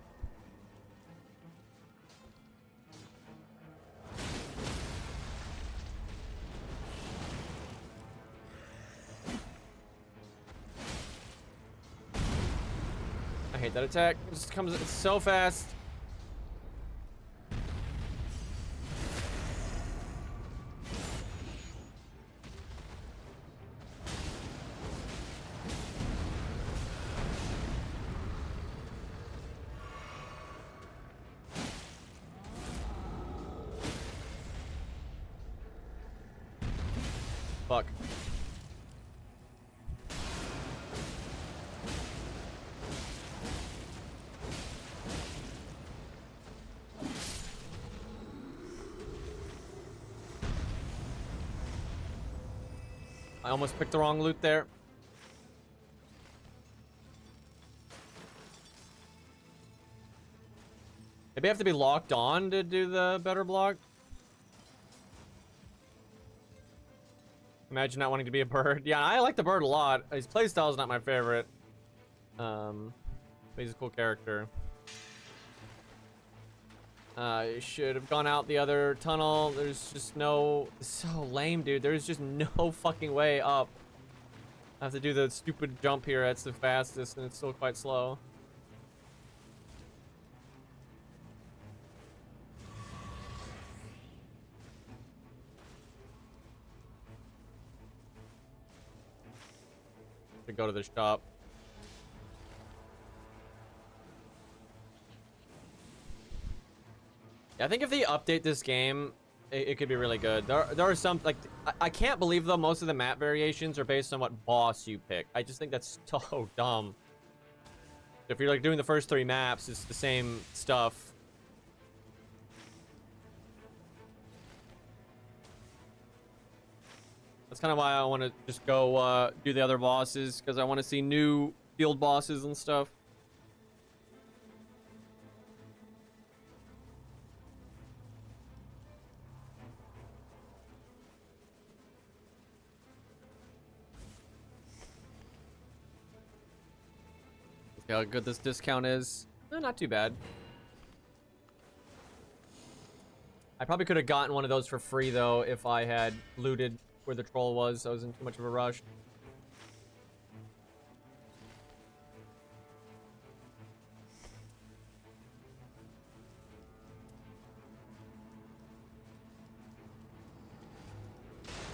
E: I hate that attack. It just comes, it's so fast. Fuck. I almost picked the wrong loot there. Maybe I have to be locked on to do the better block. Imagine not wanting to be a bird. Yeah, I like the bird a lot. His playstyle is not my favorite. But he's a cool character. I should have gone out the other tunnel. There's just no... It's so lame, dude. There's just no fucking way up. I have to do the stupid jump here. That's the fastest, and it's still quite slow. To go to the shop. Yeah, I think if they update this game, it could be really good. There are some, like, I can't believe, though, most of the map variations are based on what boss you pick. I just think that's so dumb. If you're, like, doing the first 3 maps, it's the same stuff. That's kind of why I want to just go do the other bosses, because I want to see new field bosses and stuff. See how good this discount is. Not too bad. I probably could have gotten one of those for free, though, if I had looted where the troll was. I was in too much of a rush.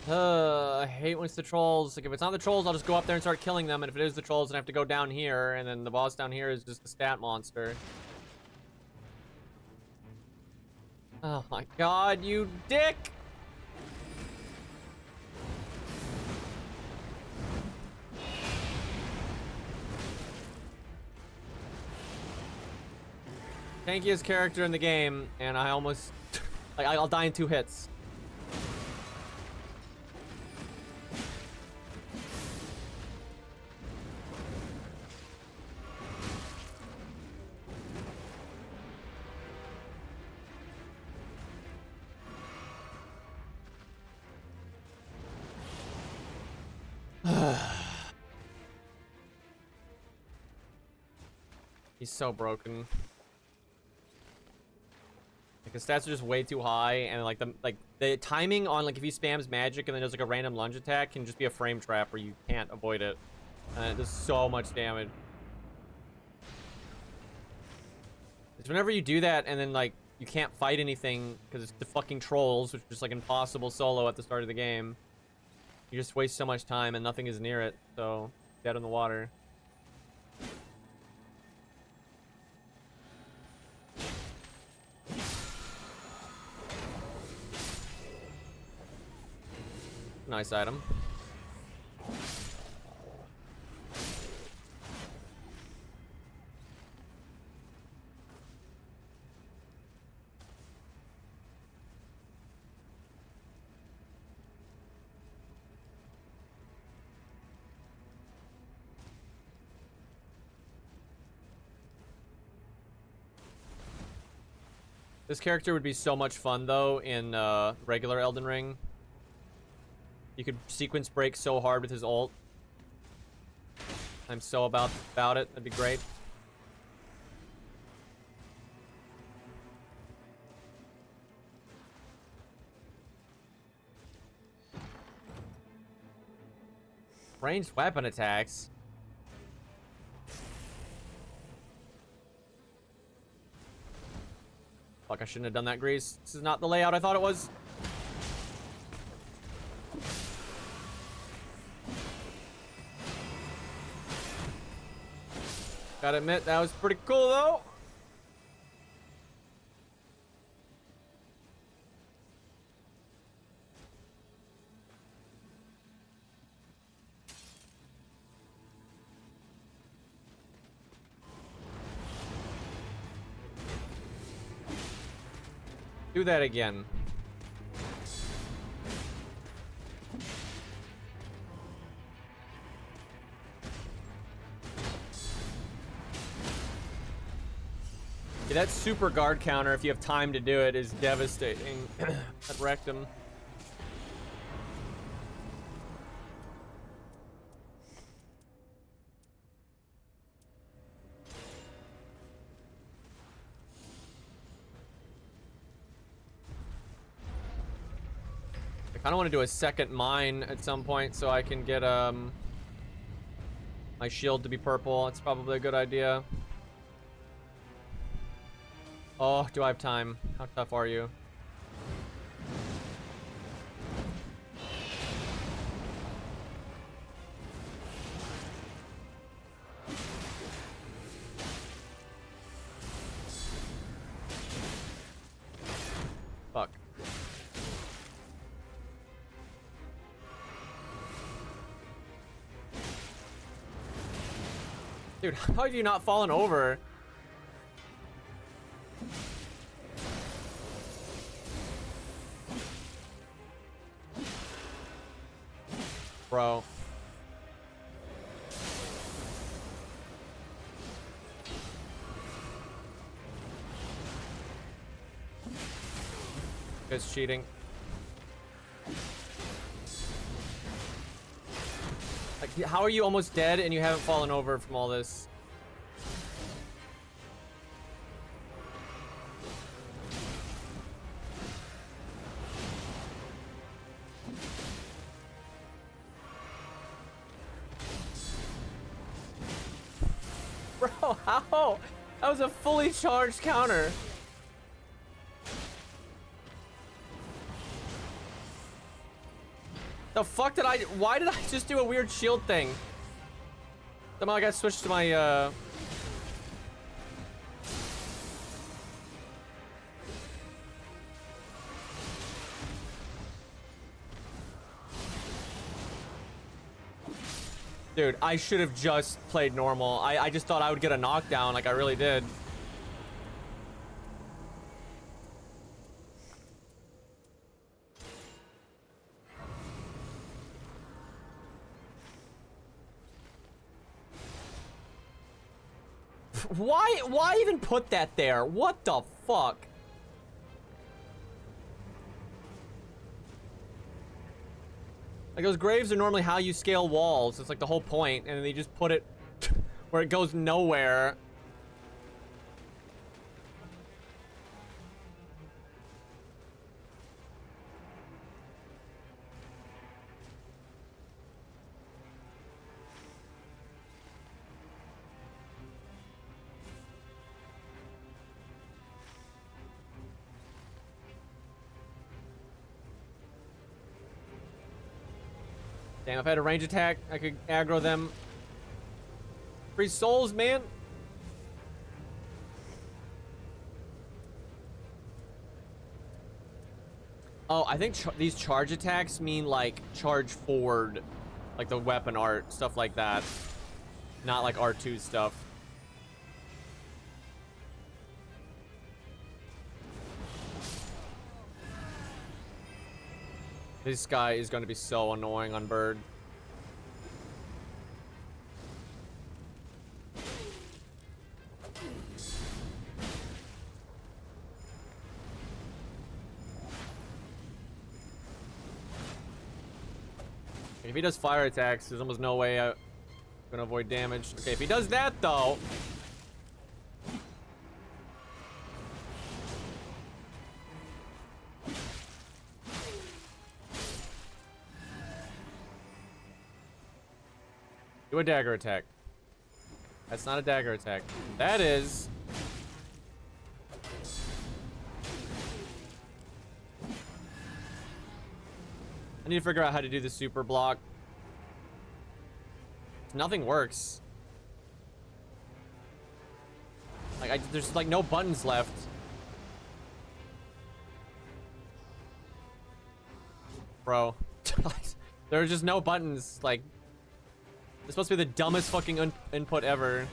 E: I hate when it's the trolls. Like, if it's not the trolls, I'll just go up there and start killing them. And if it is the trolls, then I have to go down here. And then the boss down here is just a stat monster. Oh my god, you dick! Tankiest character in the game, and I almost... like, I'll die in 2 hits. He's so broken. Like, his stats are just way too high, and like the timing on, like, if he spams magic and then does like a random lunge attack can just be a frame trap where you can't avoid it. And it does so much damage. It's whenever you do that and then like you can't fight anything because it's the fucking trolls, which is just like impossible solo at the start of the game. You just waste so much time and nothing is near it, so dead in the water. Nice item. This character would be so much fun though in regular Elden Ring. You could sequence break so hard with his ult. I'm so about it. That'd be great. Ranged weapon attacks. Fuck, I shouldn't have done that, Grease. This is not the layout I thought it was. Gotta admit, that was pretty cool, though. Do that again. Yeah, that super guard counter, if you have time to do it, is devastating. That wrecked him. I kind of want to do a second mine at some point so I can get my shield to be purple. It's probably a good idea. Oh, do I have time? How tough are you? Fuck. Dude, how have you not fallen over? Bro. It's cheating. Like, how are you almost dead and you haven't fallen over from all this? Bro, how? That was a fully charged counter. The fuck did I? Why did I just do a weird shield thing? Somehow I got switched to my Dude, I should have just played normal. I just thought I would get a knockdown, like I really did. Why even put that there? What the fuck? Like, those graves are normally how you scale walls. It's like the whole point, and then they just put it where it goes nowhere. Damn, if I had a range attack, I could aggro them. Free souls, man. Oh, I think these charge attacks mean like charge forward, like the weapon art, stuff like that. Not like R2 stuff. This guy is going to be so annoying on Bird. If he does fire attacks, there's almost no way I'm gonna avoid damage. Okay, if he does that though. Do a dagger attack. That's not a dagger attack. That is. I need to figure out how to do the super block. Nothing works. Like, there's like no buttons left. Bro. There are just no buttons. Like, it's supposed to be the dumbest fucking input ever.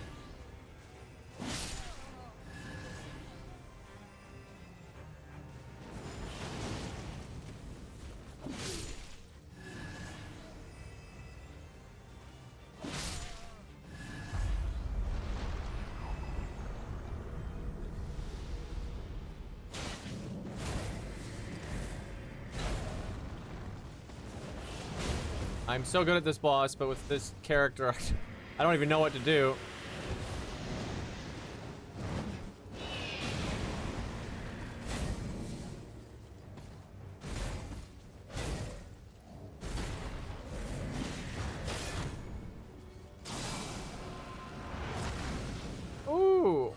E: I'm so good at this boss, but with this character, I don't even know what to do. Ooh.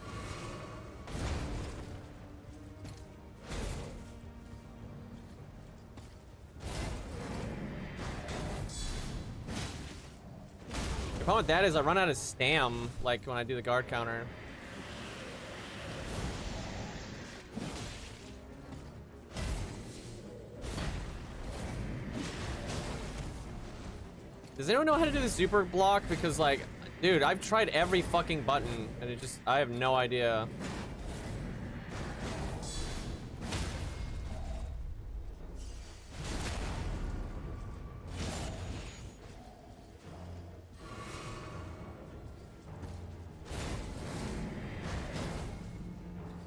E: The problem with that is I run out of stam, like when I do the guard counter. Does anyone know how to do the super block? Because like, dude, I've tried every fucking button and it just, I have no idea.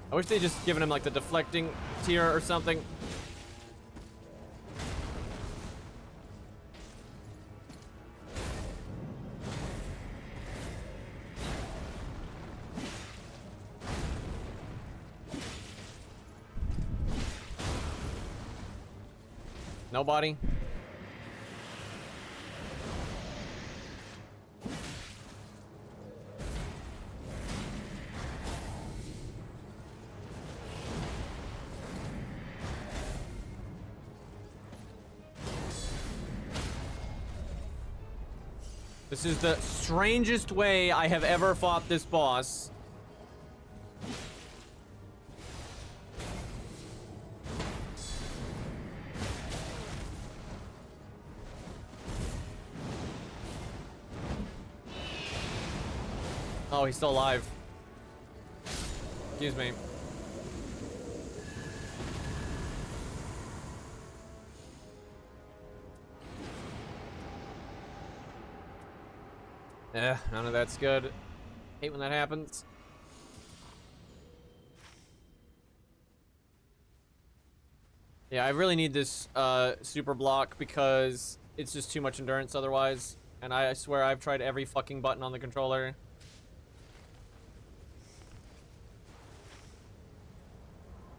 E: I wish they just given him like the deflecting tier or something. Nobody. This is the strangest way I have ever fought this boss. Oh, he's still alive. Excuse me. None of that's good. Hate when that happens. Yeah, I really need this super block because it's just too much endurance otherwise. And I swear I've tried every fucking button on the controller.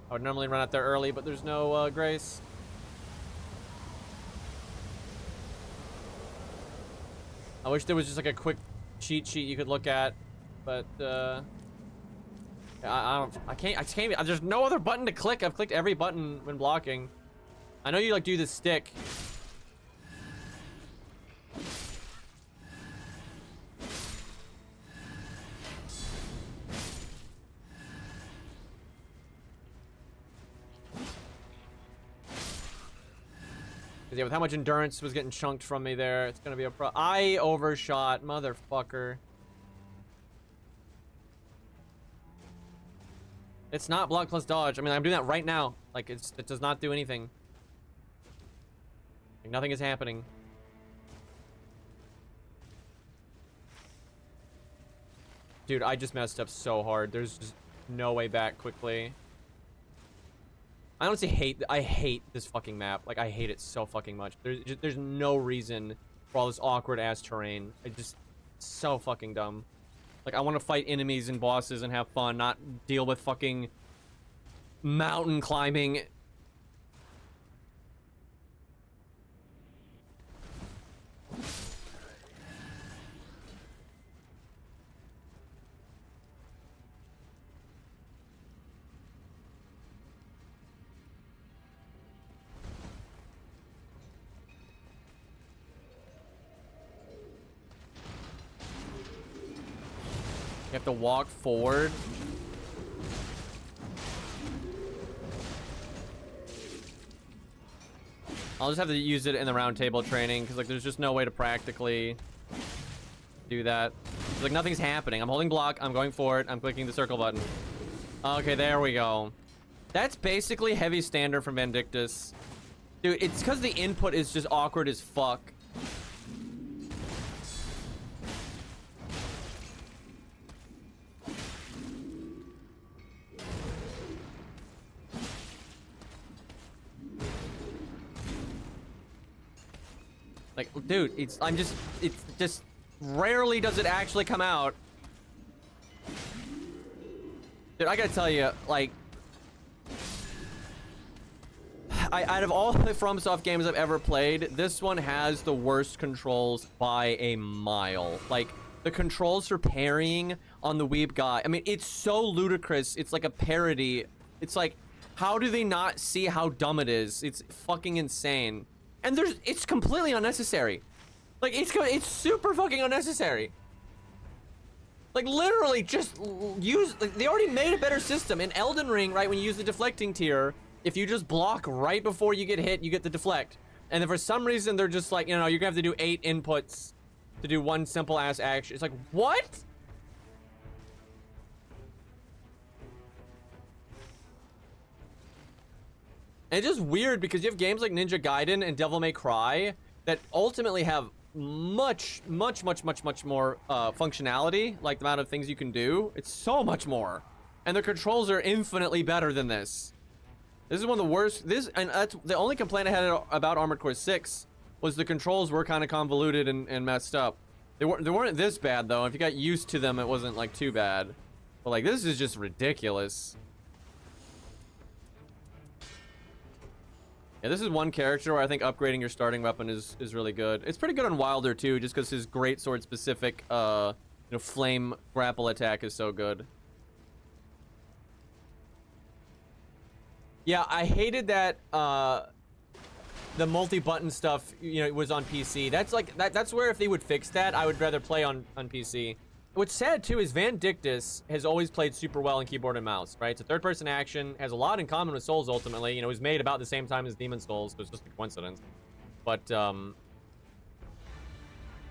E: I would normally run out there early, but there's no grace. I wish there was just like a quick cheat sheet you could look at, but I can't. There's no other button to click. I've clicked every button when blocking. I know you like do the stick. Yeah, with how much endurance was getting chunked from me there, it's gonna be a pro. I overshot, motherfucker. It's not block plus dodge. I mean, I'm doing that right now. Like, it does not do anything. Like, nothing is happening. Dude, I just messed up so hard. There's just no way back quickly. I honestly hate this fucking map. Like, I hate it so fucking much. There's no reason for all this awkward ass terrain. So fucking dumb. Like, I want to fight enemies and bosses and have fun, not deal with fucking mountain climbing. You have to walk forward. I'll just have to use it in the round table training because like there's just no way to practically do that. Like nothing's happening. I'm holding block, I'm going forward, I'm clicking the circle button. Okay, there we go. That's basically heavy standard from Vindictus. Dude, it's because the input is just awkward as fuck. Like, dude, it's just rarely does it actually come out. Dude, I gotta tell you, like, out of all the FromSoft games I've ever played, this one has the worst controls by a mile. Like, the controls for parrying on the Weeb Guy, I mean, it's so ludicrous. It's like a parody. It's like, how do they not see how dumb it is? It's fucking insane. And it's completely unnecessary. Like, it's super fucking unnecessary. Like, literally just use, like, they already made a better system. In Elden Ring, right, when you use the deflecting tier, if you just block right before you get hit, you get the deflect. And then for some reason, they're just like, you know, you're gonna have to do 8 inputs to do one simple ass action. It's like, what? And it's just weird because you have games like Ninja Gaiden and Devil May Cry that ultimately have much more functionality, like the amount of things you can do. It's so much more. And the controls are infinitely better than this. This is one of the worst. And that's the only complaint I had about Armored Core 6 was the controls were kind of convoluted and messed up. They weren't this bad though. If you got used to them, it wasn't like too bad. But like this is just ridiculous. Yeah, this is one character where I think upgrading your starting weapon is really good. It's pretty good on Wilder too, just because his greatsword specific, flame grapple attack is so good. Yeah, I hated that the multi-button stuff, you know, was on PC. That's like that's where if they would fix that, I would rather play on PC. What's sad too is Vandictus has always played super well in keyboard and mouse, right? It's a third-person action, has a lot in common with Souls ultimately. You know, it was made about the same time as Demon Souls, so it's just a coincidence. But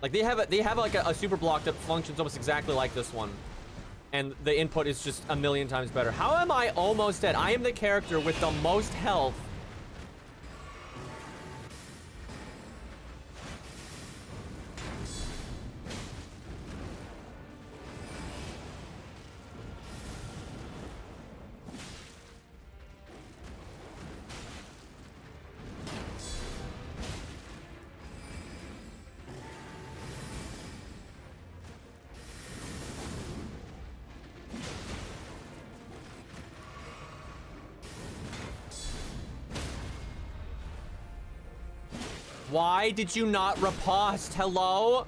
E: like they have like a super block that functions almost exactly like this one. And the input is just a million times better. How am I almost dead? I am the character with the most health. Why did you not riposte? Hello?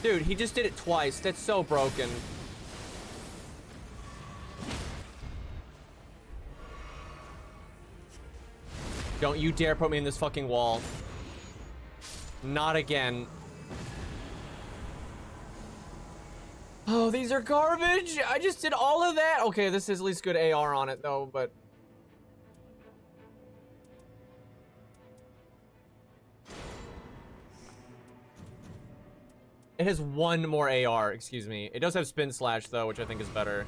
E: Dude, he just did it twice. That's so broken. Don't you dare put me in this fucking wall. Not again. Oh, these are garbage. I just did all of that. Okay, this is at least good AR on it though, but it has one more AR, excuse me. It does have spin slash though, which I think is better.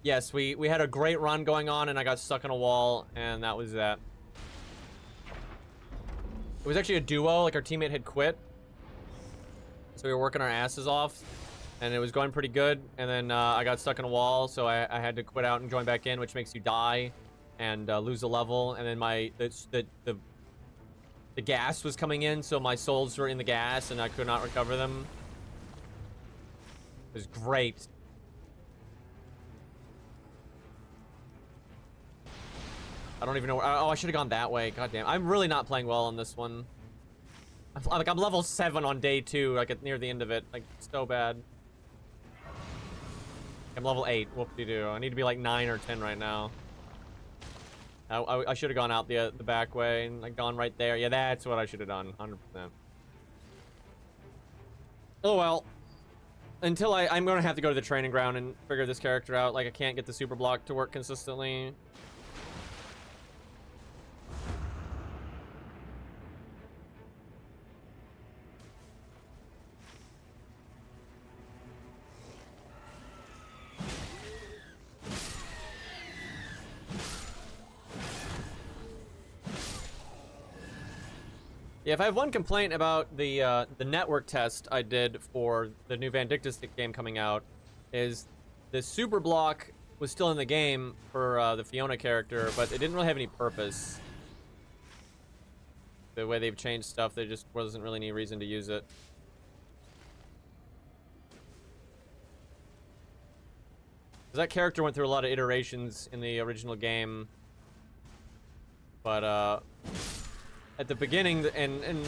E: Yes, we had a great run going on and I got stuck in a wall and that was that. It was actually a duo, like our teammate had quit. So we were working our asses off and it was going pretty good. And then I got stuck in a wall, so I had to quit out and join back in, which makes you die and lose a level. And then the gas was coming in, so my souls were in the gas and I could not recover them. It was great. I don't even know where, oh, I should have gone that way. God damn. I'm really not playing well on this one. I'm level 7 on day 2, like at near the end of it. Like, so bad. I'm level 8. Whoop-de-doo. I need to be like 9 or 10 right now. I should have gone out the back way and like gone right there. Yeah, that's what I should have done. 100%. Oh well. Until I'm gonna have to go to the training ground and figure this character out. Like, I can't get the super block to work consistently. Yeah, if I have one complaint about the network test I did for the new Vandictus game coming out, is the super block was still in the game for the Fiona character, but it didn't really have any purpose. The way they've changed stuff, there just wasn't really any reason to use it. 'Cause that character went through a lot of iterations in the original game, but at the beginning and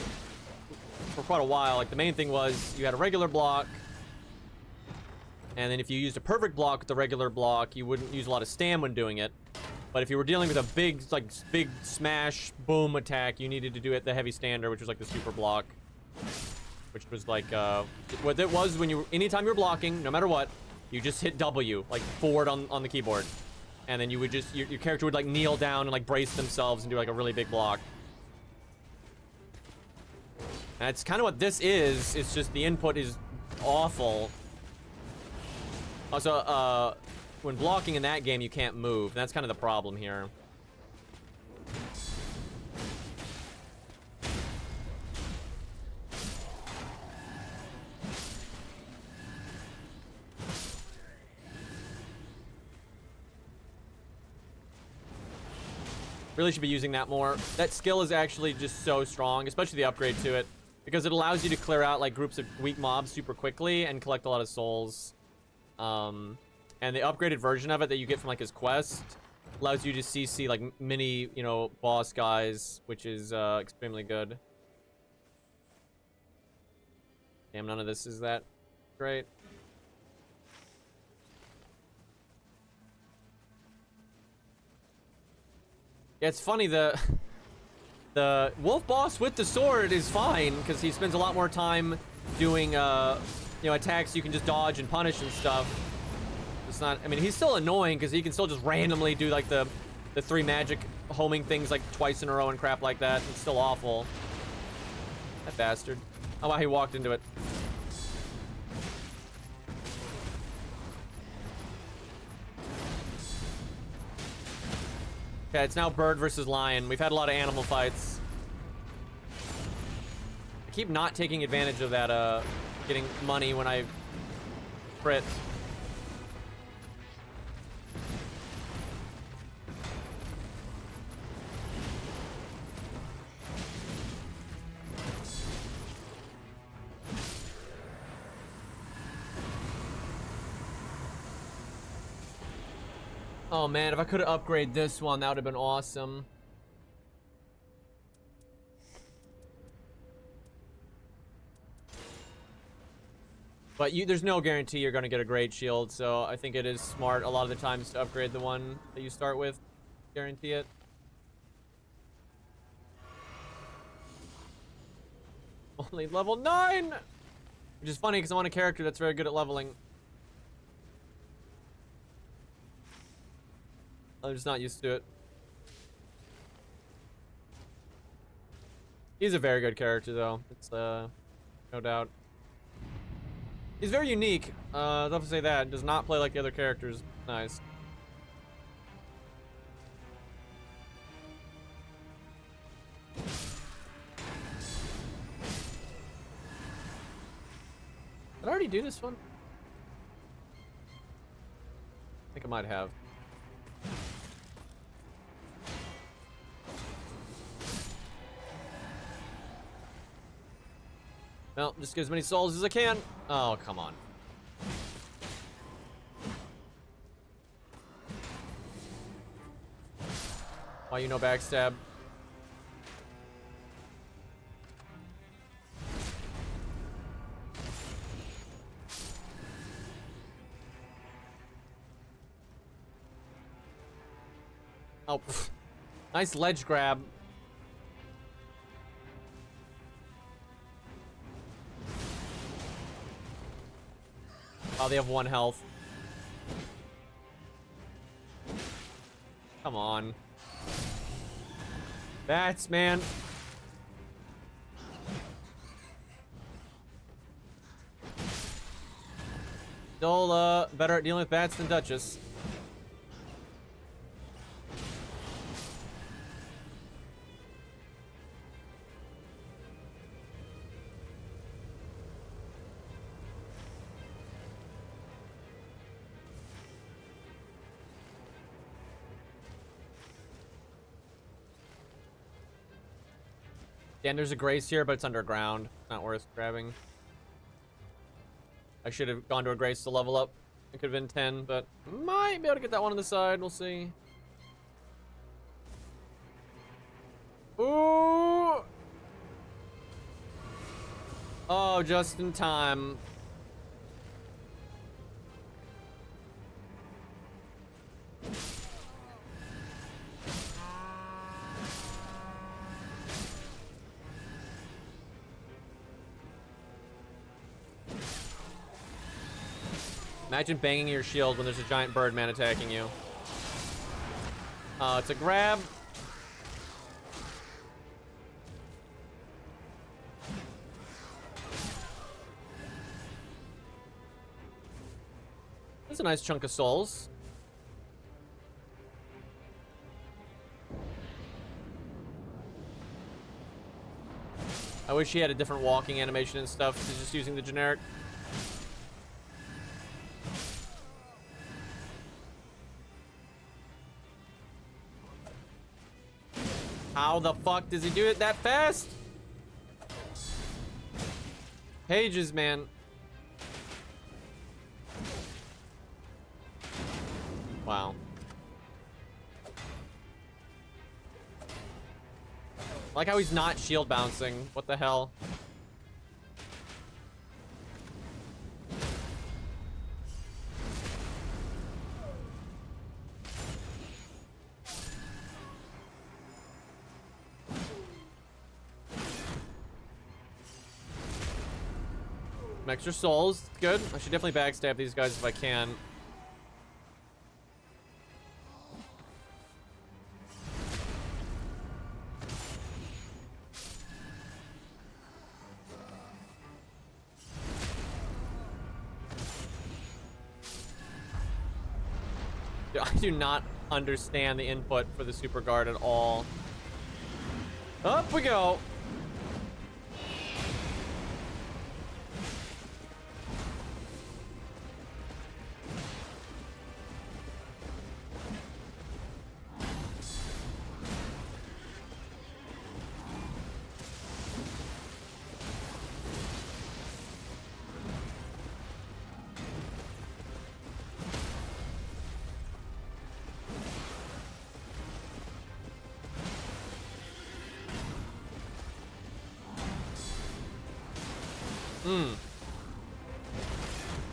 E: for quite a while, like the main thing was you had a regular block, and then if you used a perfect block with the regular block, you wouldn't use a lot of stam when doing it. But if you were dealing with a big smash boom attack, you needed to do it the heavy standard, which was like the super block, which was like what it was when anytime you were blocking, no matter what, you just hit W, like forward on the keyboard, and then you would just your character would like kneel down and like brace themselves and do like a really big block. That's kind of what this is. It's just the input is awful. Also, when blocking in that game, you can't move. That's kind of the problem here. Really should be using that more. That skill is actually just so strong, especially the upgrade to it, because it allows you to clear out like groups of weak mobs super quickly and collect a lot of souls. And the upgraded version of it that you get from like his quest allows you to CC like mini, you know, boss guys, which is extremely good. Damn, none of this is that great. Yeah, it's funny, the wolf boss with the sword is fine because he spends a lot more time doing you know, attacks you can just dodge and punish and stuff. It's not, I mean, he's still annoying because he can still just randomly do like the 3 magic homing things like twice in a row and crap like that. It's still awful. That bastard. Oh wow, he walked into it. Okay, it's now bird versus lion. We've had a lot of animal fights. I keep not taking advantage of that, getting money when I crit. Oh man, if I could have upgraded this one, that would have been awesome. But there's no guarantee you're going to get a great shield, so I think it is smart a lot of the times to upgrade the one that you start with. Guarantee it. Only level 9! Which is funny because I want a character that's very good at leveling. I'm just not used to it. He's a very good character, though. It's, no doubt. He's very unique. I'll have to say that. Does not play like the other characters. Nice. Did I already do this one? I think I might have. Well, just get as many souls as I can. Oh, come on. Why you no backstab? Oh, pff. Nice ledge grab. Oh, they have 1 health. Come on. Bats, man. Still, better at dealing with bats than Duchess. Dan, there's a Grace here, but it's underground. Not worth grabbing. I should have gone to a Grace to level up. It could have been 10, but might be able to get that one on the side. We'll see. Ooh! Oh, just in time. Imagine banging your shield when there's a giant bird man attacking you. It's a grab. That's a nice chunk of souls. I wish he had a different walking animation and stuff. He's just using the generic. How the fuck does he do it that fast? Pages, man. Wow. Like how he's not shield bouncing. What the hell? Some extra souls. Good. I should definitely backstab these guys if I can. Dude, I do not understand the input for the super guard at all. Up we go.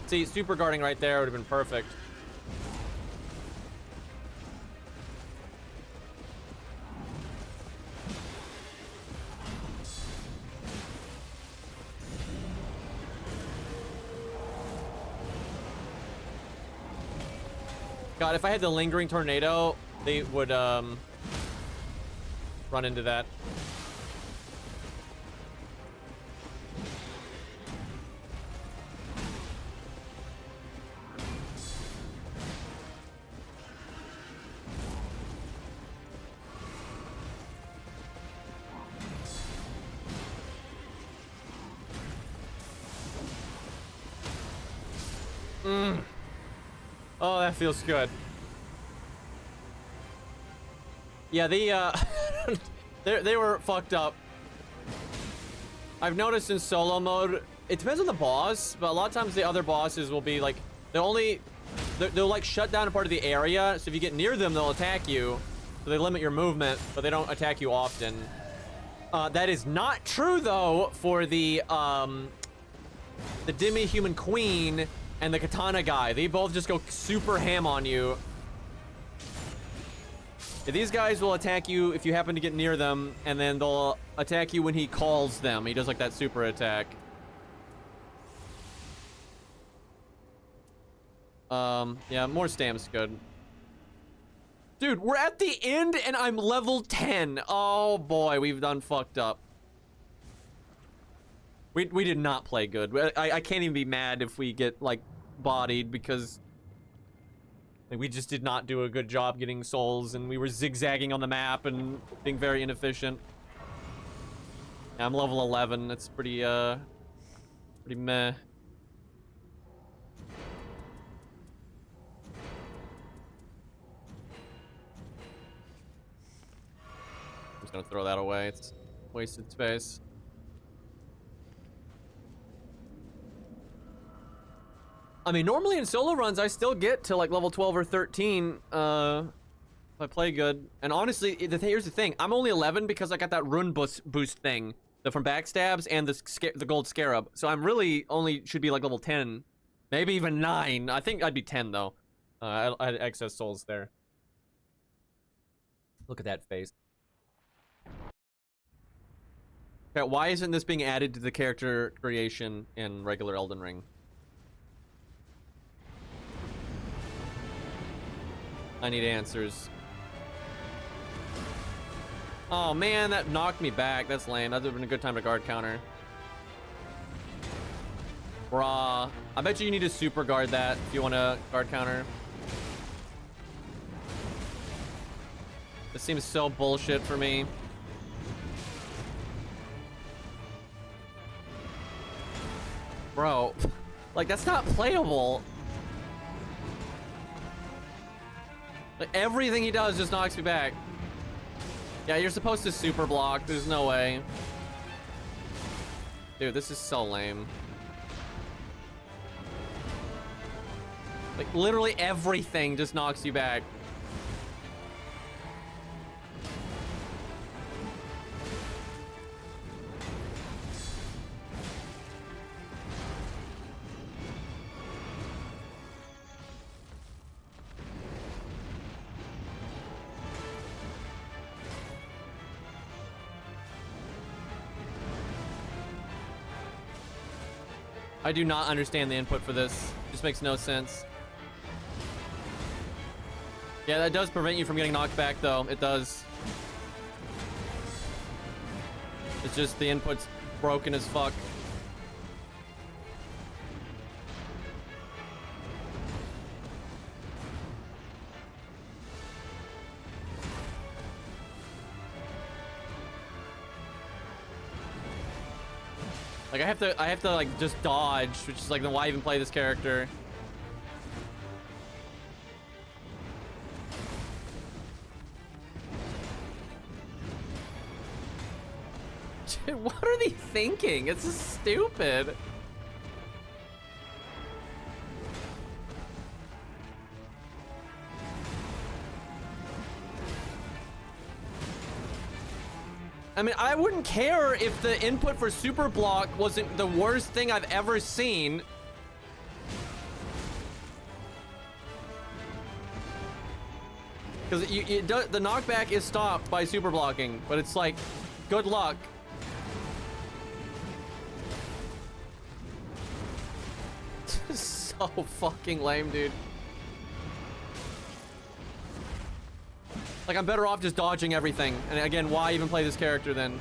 E: See, super guarding right there would have been perfect. God, if I had the lingering tornado, they would run into that. Oh, that feels good. Yeah, they were fucked up. I've noticed in solo mode, it depends on the boss, but a lot of times the other bosses will be like, they'll like shut down a part of the area, so if you get near them, they'll attack you. So they limit your movement, but they don't attack you often. That is not true though for the demi-human queen and the katana guy. They both just go super ham on you. These guys will attack you if you happen to get near them, and then they'll attack you when he calls them. He does like that super attack. Yeah, more stam's good. Dude, we're at the end and I'm level 10. Oh boy, we've done fucked up. We did not play good. I can't even be mad if we get like bodied because like, we just did not do a good job getting souls, and we were zigzagging on the map and being very inefficient. Yeah, I'm level 11. That's pretty meh. I'm just gonna throw that away. It's wasted space. I mean, normally in solo runs, I still get to like level 12 or 13 if I play good. And honestly, here's the thing. I'm only 11 because I got that rune boost thing from backstabs and the gold scarab. So I'm really only should be like level 10, maybe even 9. I think I'd be 10 though. I had excess souls there. Look at that face. Okay, why isn't this being added to the character creation in regular Elden Ring? I need answers. Oh man, that knocked me back. That's lame. That would have been a good time to guard counter. Bruh. I bet you need to super guard that if you want to guard counter. This seems so bullshit for me. Bro, like that's not playable. Like, everything he does just knocks me back.
A: Yeah, you're supposed to super block. There's no way. Dude, this is so lame. Like, literally everything just knocks you back. I do not understand the input for this. Just makes no sense. Yeah, that does prevent you from getting knocked back, though. It does. It's just the input's broken as fuck. Like, I have to like just dodge, which is like, then why even play this character? Dude, what are they thinking? It's just stupid. I mean, I wouldn't care if the input for super block wasn't the worst thing I've ever seen. Because the knockback is stopped by super blocking, but it's like, good luck. So fucking lame, dude. Like, I'm better off just dodging everything. And again, why even play this character then?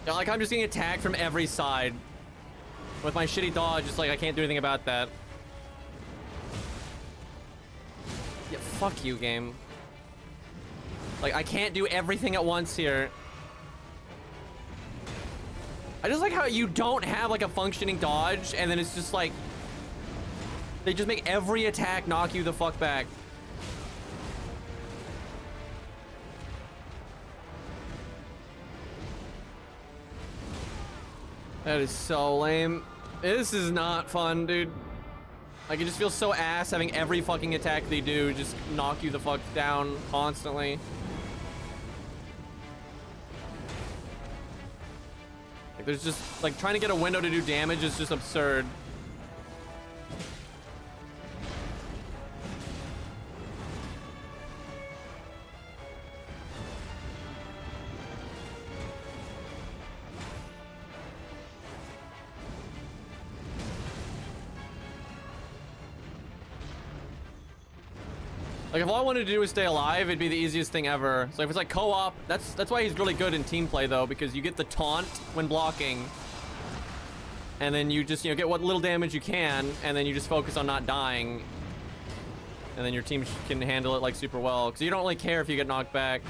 A: Yeah, like, I'm just getting attacked from every side. With my shitty dodge, it's like I can't do anything about that. Yeah, fuck you, game. Like, I can't do everything at once here. I just like how you don't have, like, a functioning dodge, and then it's just like... They just make every attack knock you the fuck back. That is so lame. This is not fun, dude. Like, it just feels so ass having every fucking attack they do just knock you the fuck down constantly. Like, there's just, like, trying to get a window to do damage is just absurd. Like, if all I wanted to do was stay alive, it'd be the easiest thing ever. So if it's like co-op, that's why he's really good in team play, though, because you get the taunt when blocking. And then you just, you know, get what little damage you can, and then you just focus on not dying. And then your team can handle it, like, super well. Because you don't really care if you get knocked back.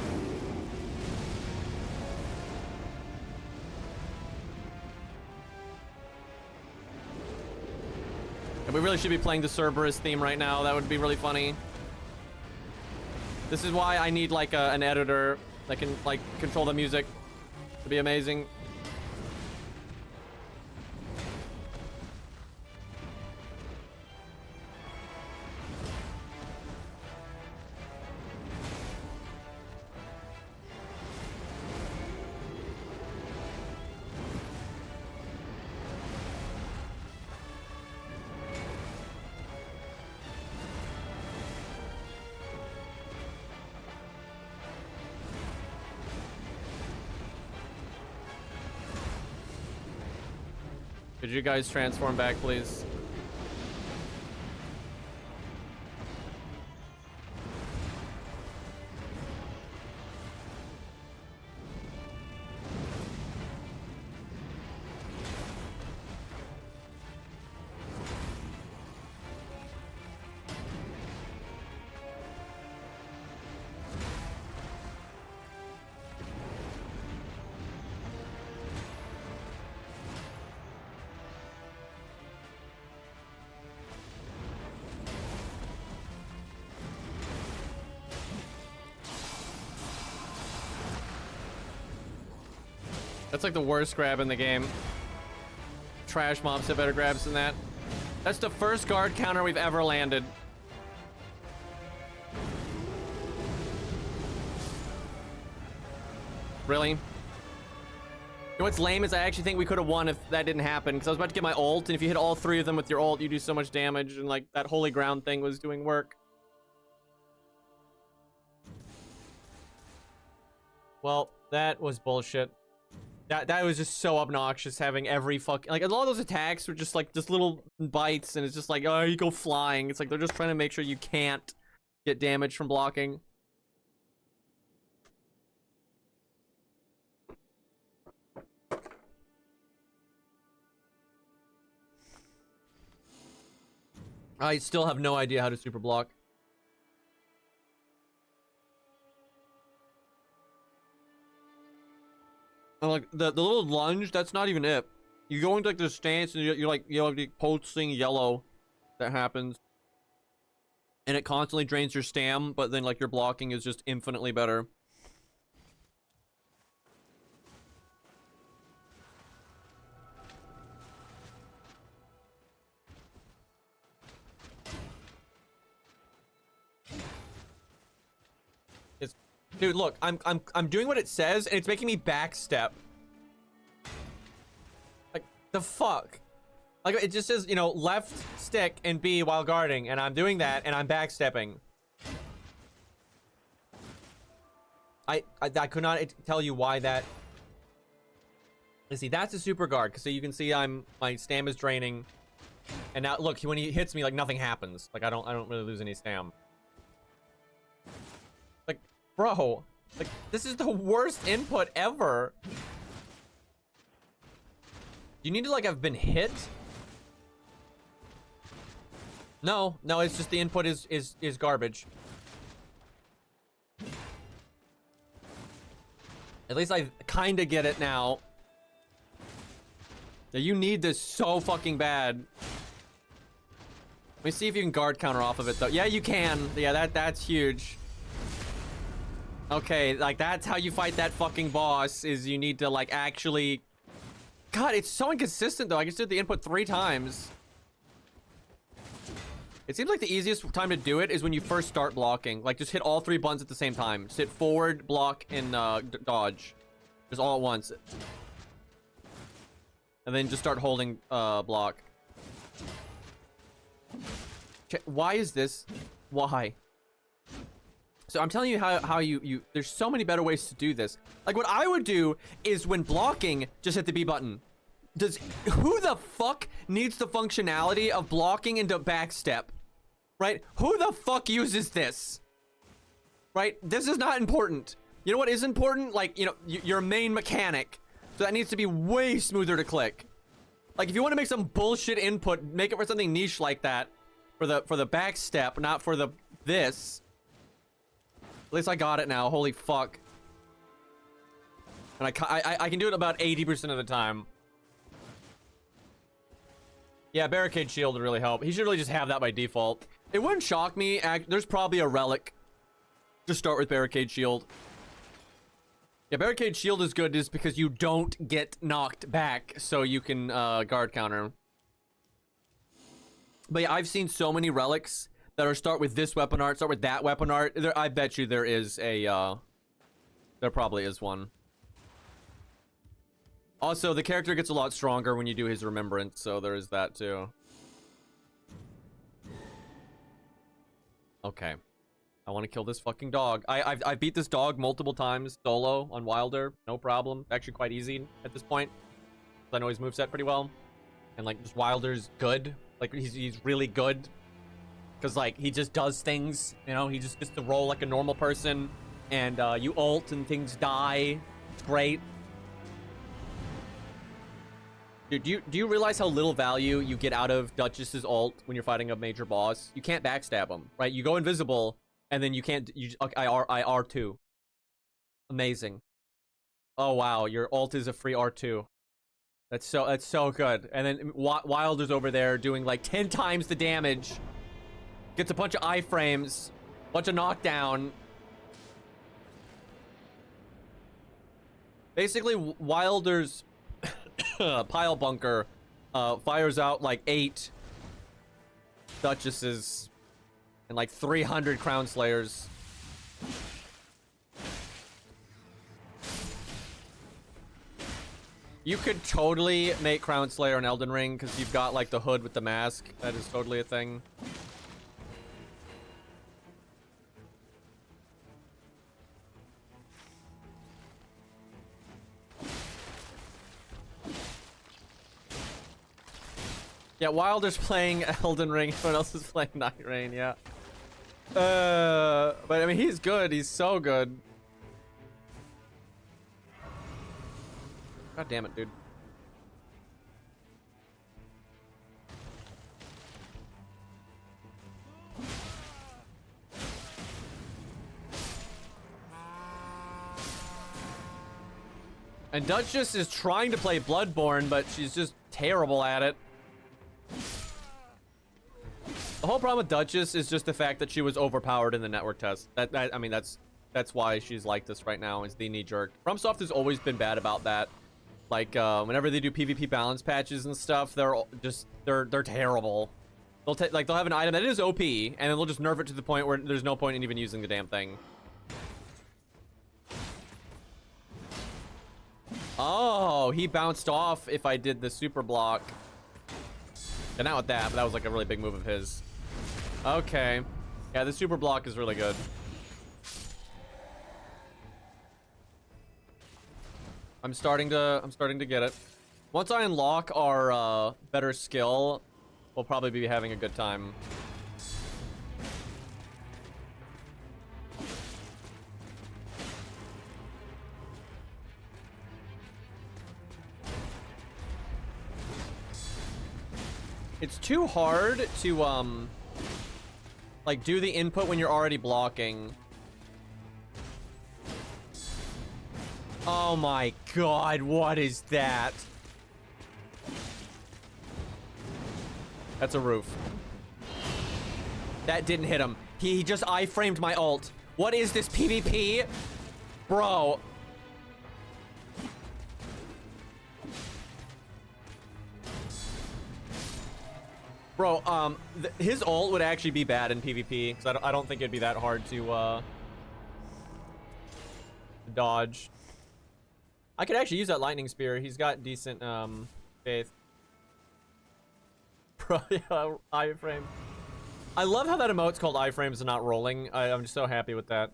A: We really should be playing the Cerberus theme right now. That would be really funny. This is why I need like an editor that can like control the music. It'd be amazing. Could you guys transform back, please? That's like the worst grab in the game. Trash mobs have better grabs than that. That's the first guard counter we've ever landed. Really? You know what's lame is I actually think we could have won if that didn't happen, because I was about to get my ult, and if you hit all three of them with your ult, you do so much damage, and like that holy ground thing was doing work. Well, that was bullshit. That was just so obnoxious, having every fucking, like, a lot of those attacks were just like just little bites, and it's just like, oh, you go flying. It's like they're just trying to make sure you can't get damage from blocking. I still have no idea how to super block. Like the little lunge, that's not even it. You go into like the stance and you're like, you know, the pulsing yellow that happens, and it constantly drains your stam, but then like your blocking is just infinitely better. Dude, look, I'm doing what it says, and it's making me backstep. Like, the fuck? Like, it just says, you know, left stick and B while guarding, and I'm doing that, and I'm backstepping. I could not tell you why that. Let's see, that's a super guard, because so you can see my stam is draining, and now look, when he hits me, like nothing happens. Like I don't really lose any stam. Bro, like, this is the worst input ever. You need to, like, have been hit? No, it's just the input is garbage. At least I kind of get it now. Yeah, you need this so fucking bad. Let me see if you can guard counter off of it, though. Yeah, you can. Yeah, that's huge. Okay, like, that's how you fight that fucking boss, is you need to, like, actually... God, it's so inconsistent, though. I just did the input 3 times. It seems like the easiest time to do it is when you first start blocking. Like, just hit all 3 buttons at the same time. Just hit forward, block, and dodge. Just all at once. And then just start holding block. Why is this? Why? So I'm telling you how you there's so many better ways to do this. Like, what I would do is when blocking, just hit the B button. Who the fuck needs the functionality of blocking into backstep? Right? Who the fuck uses this? Right? This is not important. You know what is important? Like, you know, your main mechanic. So that needs to be way smoother to click. Like, if you want to make some bullshit input, make it for something niche like that. For the backstep, not for this. At least I got it now. Holy fuck. And I can do it about 80% of the time.
E: Yeah, Barricade Shield would really help. He should really just have that by default.
A: It wouldn't shock me. There's probably a relic. Just start with Barricade Shield. Yeah, Barricade Shield is good just because you don't get knocked back, so you can guard counter. But yeah, I've seen so many relics that are start with this weapon art, start with that weapon art. I bet you there is a, there probably is one. Also, the character gets a lot stronger when you do his remembrance, so there is that too. Okay. I want to kill this fucking dog. I've beat this dog multiple times solo on Wilder. No problem. Actually quite easy at this point. I know his moveset pretty well. And like, just Wilder's good. Like, he's really good. Because like, he just does things. You know, he just gets to roll like a normal person. And you ult and things die. It's great. Dude, do you realize how little value you get out of Duchess's ult when you're fighting a major boss? You can't backstab him, right? You go invisible. And then you can't, I R2. Amazing. Oh wow, your ult is a free R2. That's so good. And then Wilder's over there doing like 10 times the damage. Gets a bunch of iframes, bunch of knockdown. Basically, Wilder's pile bunker fires out like 8 Duchesses. And like 300 Crown Slayers. You could totally make Crown Slayer in Elden Ring because you've got like the hood with the mask. That is totally a thing. Yeah, Wilder's playing Elden Ring. Everyone else is playing Night Rain, yeah. But I mean, he's good. He's so good. God damn it, dude. And Duchess is trying to play Bloodborne, but she's just terrible at it. The whole problem with Duchess is just the fact that she was overpowered in the network test. I mean, that's why she's like this right now, is the knee jerk. FromSoft has always been bad about that. Like, whenever they do PvP balance patches and stuff, they're terrible. They'll have an item that is OP, and then they'll just nerf it to the point where there's no point in even using the damn thing. Oh, he bounced off if I did the super block. And not with that, but that was like a really big move of his. Okay. Yeah, the super block is really good. I'm starting to get it. Once I unlock our better skill, we'll probably be having a good time. It's too hard to like do the input when you're already blocking. Oh my god, what is that? That's a roof. That didn't hit him. He just iframed my ult. What is this PvP? Bro. Bro, his ult would actually be bad in PvP, because I don't think it'd be that hard to dodge. I could actually use that lightning spear. He's got decent faith. Bro, yeah, iframe. I love how that emote's called iframes and not rolling. I'm just so happy with that.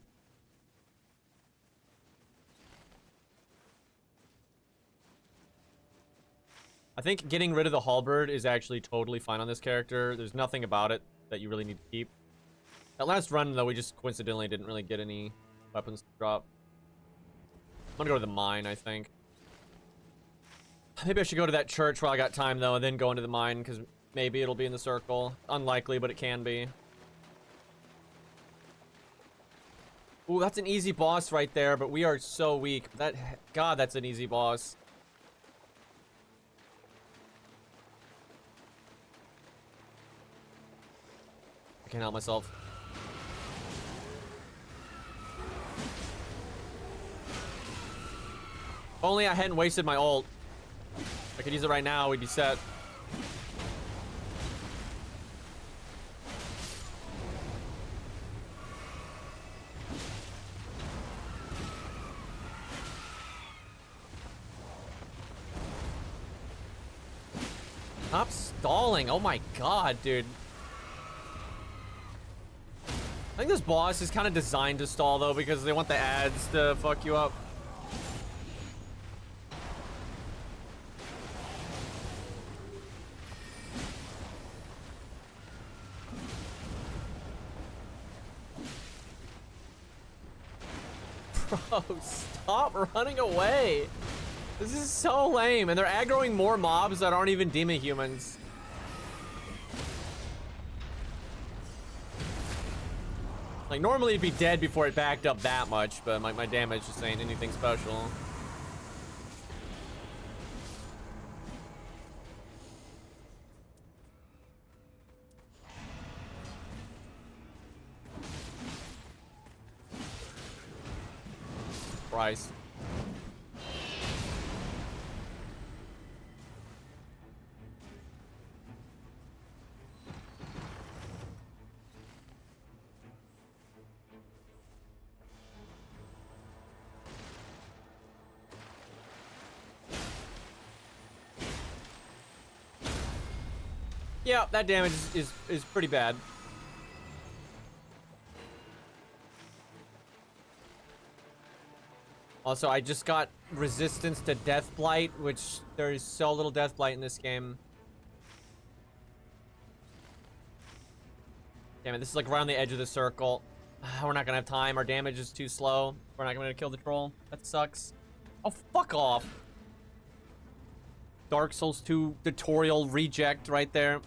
A: I think getting rid of the halberd is actually totally fine on this character. There's nothing about it that you really need to keep. That last run, though, we just coincidentally didn't really get any weapons to drop. I'm gonna go to the mine, I think. Maybe I should go to that church while I got time, though, and then go into the mine, because maybe it'll be in the circle. Unlikely, but it can be. Ooh, that's an easy boss right there, but we are so weak. God, that's an easy boss.
E: I can't help myself. If only I hadn't wasted my ult. I could use it right now, we'd be set. Stop stalling. Oh my god, dude. I think this boss is kind of designed to stall, though, because they want the ads to fuck you up. Bro, stop running away. This is so lame. And they're aggroing more mobs that aren't even demon humans. Like, normally it'd be dead before it backed up that much, but my damage just ain't anything special. Christ. Yeah, that damage is pretty bad. Also, I just got resistance to Death Blight, which there is so little Death Blight in this game. Damn it, this is like right on the edge of the circle. We're not gonna have time. Our damage is too slow. We're not gonna kill the troll. That sucks. Oh, fuck off. Dark Souls 2 tutorial reject right there.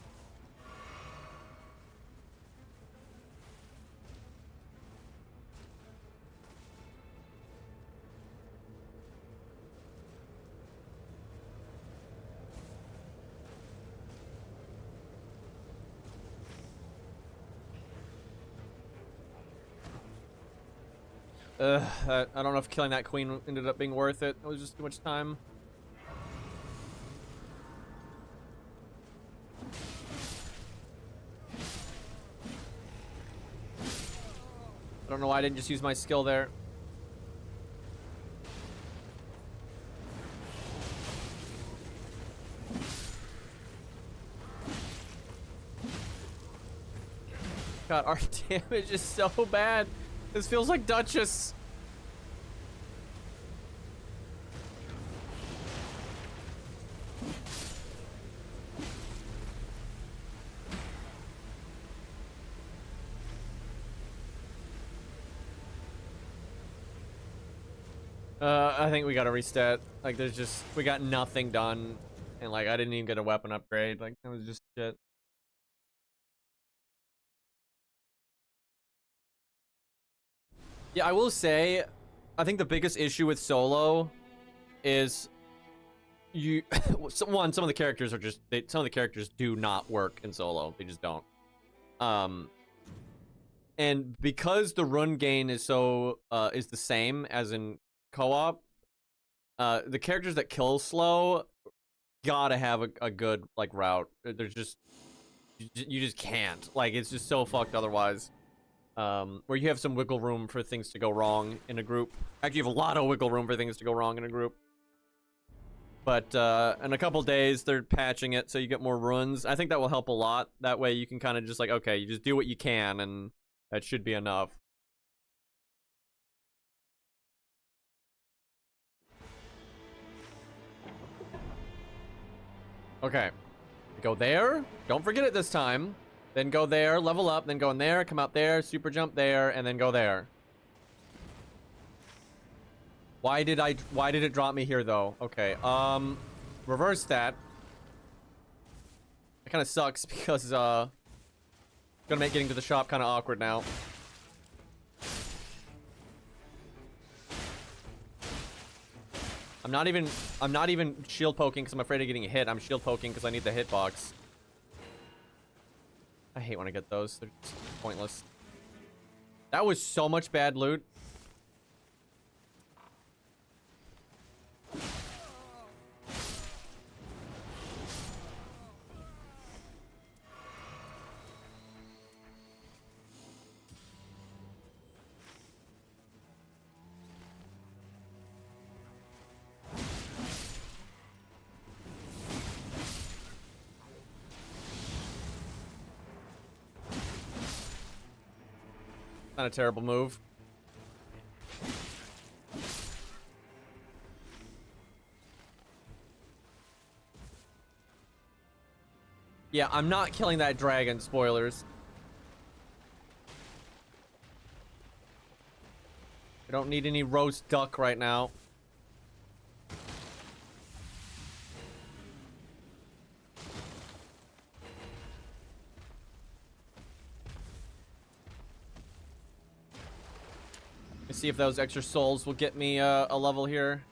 E: I don't know if killing that queen ended up being worth it. It was just too much time. I don't know why I didn't just use my skill there. God, our damage is so bad. This feels like Duchess. I think we gotta reset. Like, there's just, we got nothing done. And like, I didn't even get a weapon upgrade. Like, that was just shit. Yeah, I will say, I think the biggest issue with solo is you some of the characters are just some of the characters do not work in solo. They just don't. And because the run gain is so is the same as in co-op, the characters that kill slow gotta have a good like route. There's just you just can't. Like, it's just so fucked otherwise. Where you have some wiggle room for things to go wrong in a group. Actually, you have a lot of wiggle room for things to go wrong in a group. But in a couple days, they're patching it so you get more runs. I think that will help a lot. That way you can kind of just like, okay, you just do what you can, and that should be enough. Okay. Go there. Don't forget it this time. Then go there, level up, then go in there, come out there, super jump there, and then go there. Why did it drop me here though? Okay, reverse that. It kind of sucks because gonna make getting to the shop kind of awkward now. I'm not even shield poking because I'm afraid of getting hit. I'm shield poking because I need the hitbox. I hate when I get those. They're just
A: pointless.
E: That was so much bad loot.
A: Not a terrible move.
E: Yeah, I'm not killing that dragon, spoilers.
A: I don't need any roast duck right now. Let's see if those extra souls will get me a level here.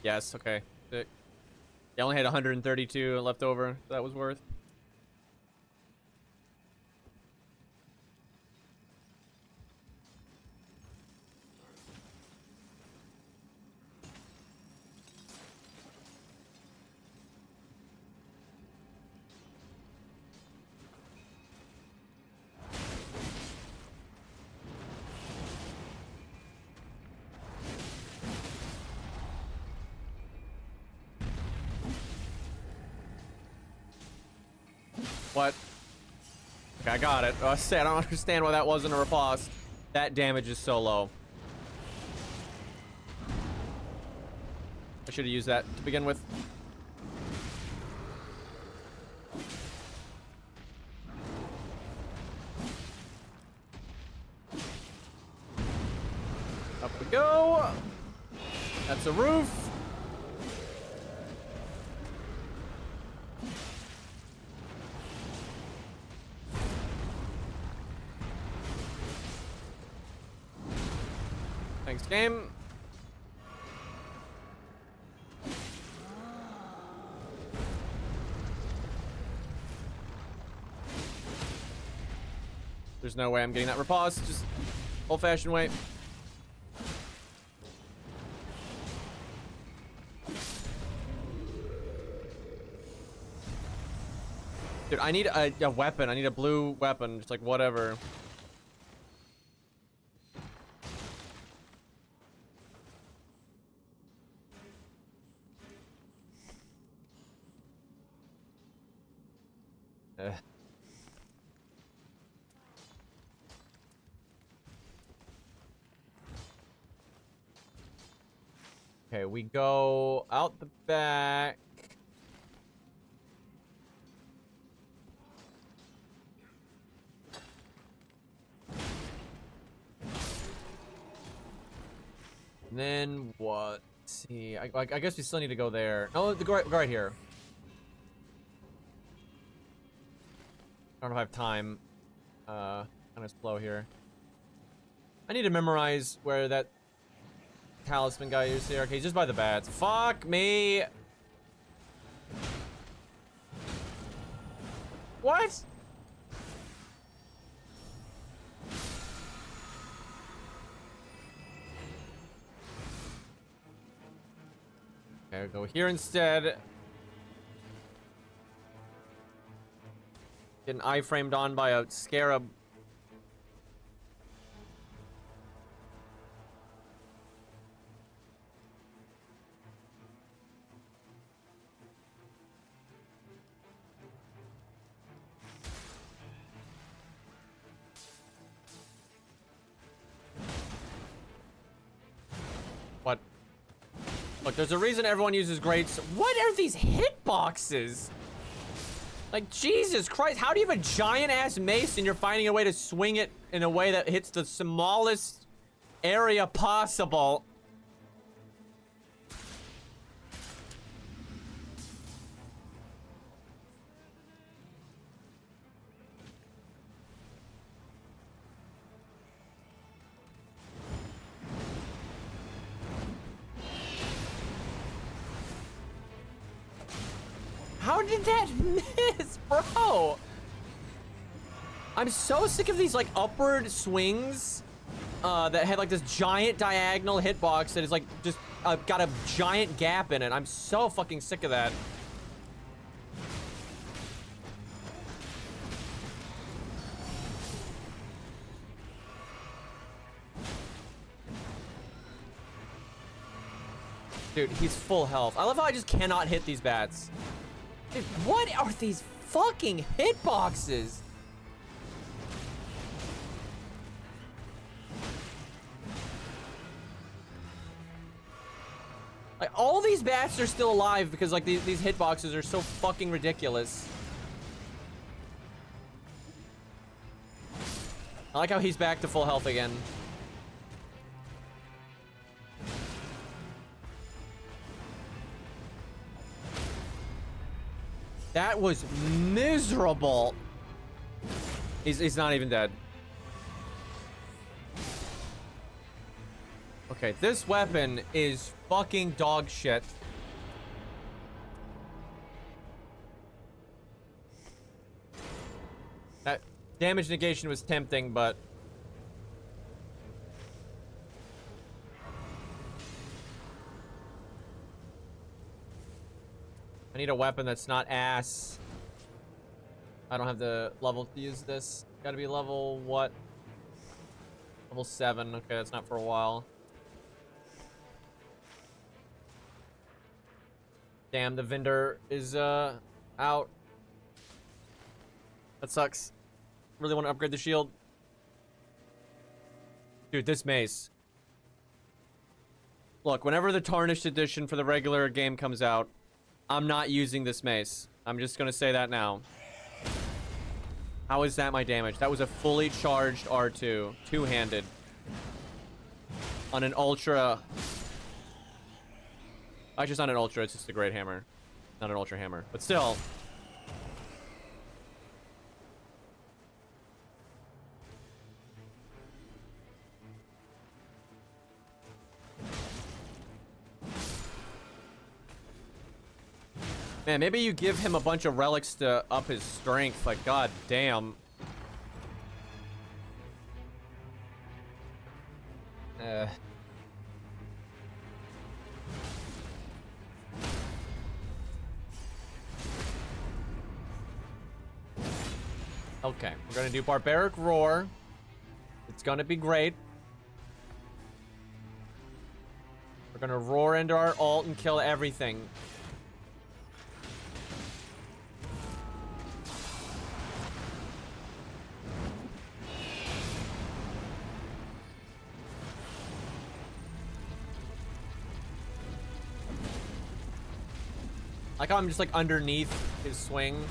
A: Yes, okay. Sick. I only had 132 left over. That was worth. What? Okay, I got it. I don't understand why that wasn't a riposte. That damage is so low. I should have used that to begin with. Up we go. That's a roof. Thanks, game. There's no way I'm getting that riposte. Just old-fashioned way. Dude, I need a weapon. I need a blue weapon. Just like whatever. Okay, we go out the back. And then what? Let's see, I guess we still need to go there. No, go right here. I don't know if I have time. Kind of slow here. I need to memorize where that talisman guy is here. Okay, he's just by the bats. Fuck me. What? Okay, we'll go here instead. Get an iframed on by a scarab. What? Look, there's a reason everyone uses greats. What are these hitboxes? Like, Jesus Christ, how do you have a giant-ass mace and you're finding a way to swing it in a way that hits the smallest area possible?
E: did that miss, bro? I'm so sick of these like upward swings that had like this giant diagonal hitbox that is like just got a giant gap in it. I'm so fucking sick of that. Dude, he's full health. I love how I just cannot hit these bats. Dude, what are these fucking hitboxes? Like, all these bats are still alive because, like, these hitboxes are so fucking ridiculous. I like how he's back to full health again. That was miserable. He's not even dead. Okay, this weapon is fucking dog shit. That damage negation was tempting, but I need a weapon that's not ass. I don't have the level to use this. Gotta be level what? Level 7. Okay, that's not for a while. Damn, the vendor is out. That sucks. Really want to upgrade the shield. Dude, this mace. Look, whenever the Tarnished edition for the regular game comes out, I'm not using this mace. I'm just gonna say that now. How is that my damage? That was a fully charged R2. Two-handed. On an ultra... Actually, it's not an ultra, it's just a great hammer. Not an ultra hammer. But still. Man, maybe you give him a bunch of relics to up his strength. Like, god damn. Okay, we're gonna do Barbaric Roar. It's gonna be great. We're gonna roar into our ult and kill everything. Like how I'm just like underneath his swing.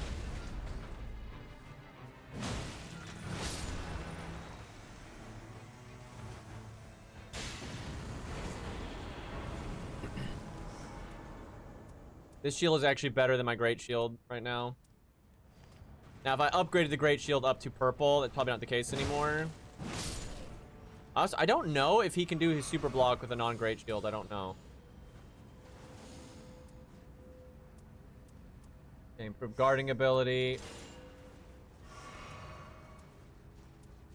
E: This shield is actually better than my Great Shield right now. Now, if I upgraded the Great Shield up to purple, that's probably not the case anymore. Also, I don't know if he can do his super block with a non-Great Shield. I don't know. Okay, improved guarding ability.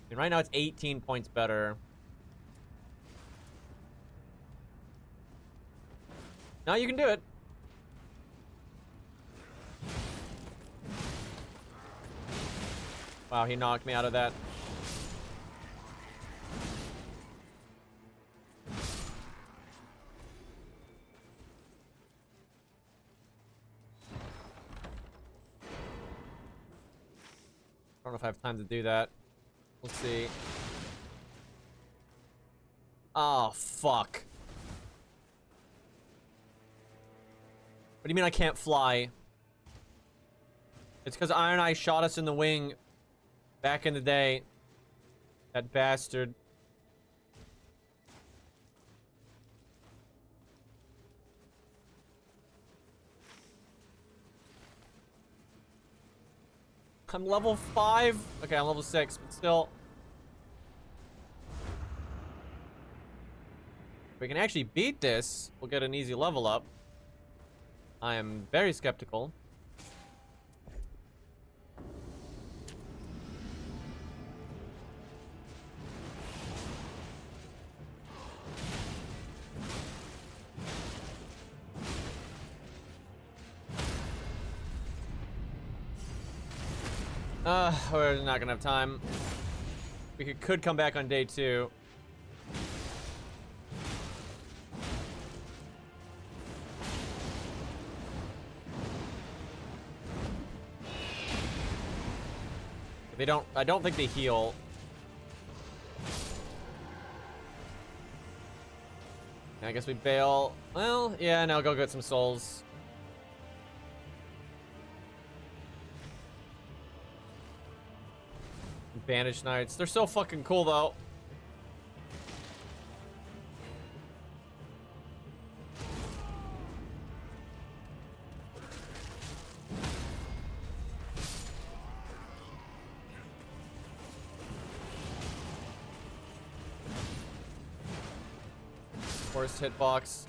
E: And right now it's 18 points better. Now you can do it. Wow, he knocked me out of that. I don't know if I have time to do that. We'll see. Oh, fuck. What do you mean I can't fly? It's because Iron Eye shot us in the wing back in the day. That bastard. I'm level 5. Okay, I'm level 6, but still. If we can actually beat this, we'll get an easy level up. I am very skeptical. We're not gonna have time. We could come back on day 2. They don't, I don't think they heal. I guess we bail. Well, yeah, now go get some souls. Banished Knights. They're so fucking cool, though. Worst hitbox.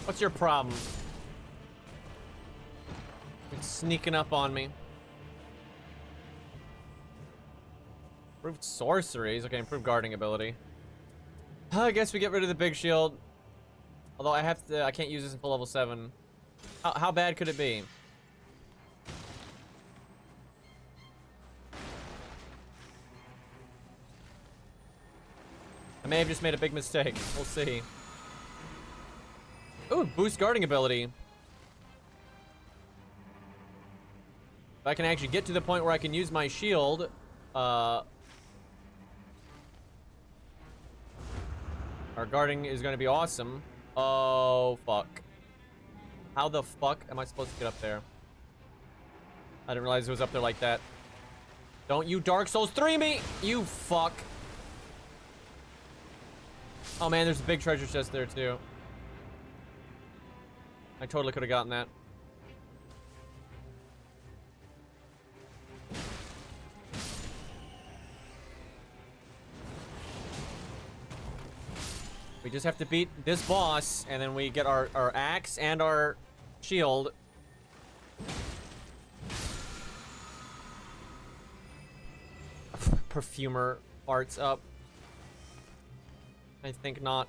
E: What's your problem? You're sneaking up on me. Improved sorceries. Okay, improved guarding ability. I guess we get rid of the big shield. Although I can't use this until level 7. How bad could it be? I may have just made a big mistake. We'll see. Ooh, boost guarding ability. If I can actually get to the point where I can use my shield, our guarding is going to be awesome. Oh, fuck. How the fuck am I supposed to get up there? I didn't realize it was up there like that. Don't you Dark Souls 3 me, you fuck. Oh man, there's a big treasure chest there too. I totally could have gotten that. We just have to beat this boss, and then we get our axe and our shield. Perfumer parts up. I think not.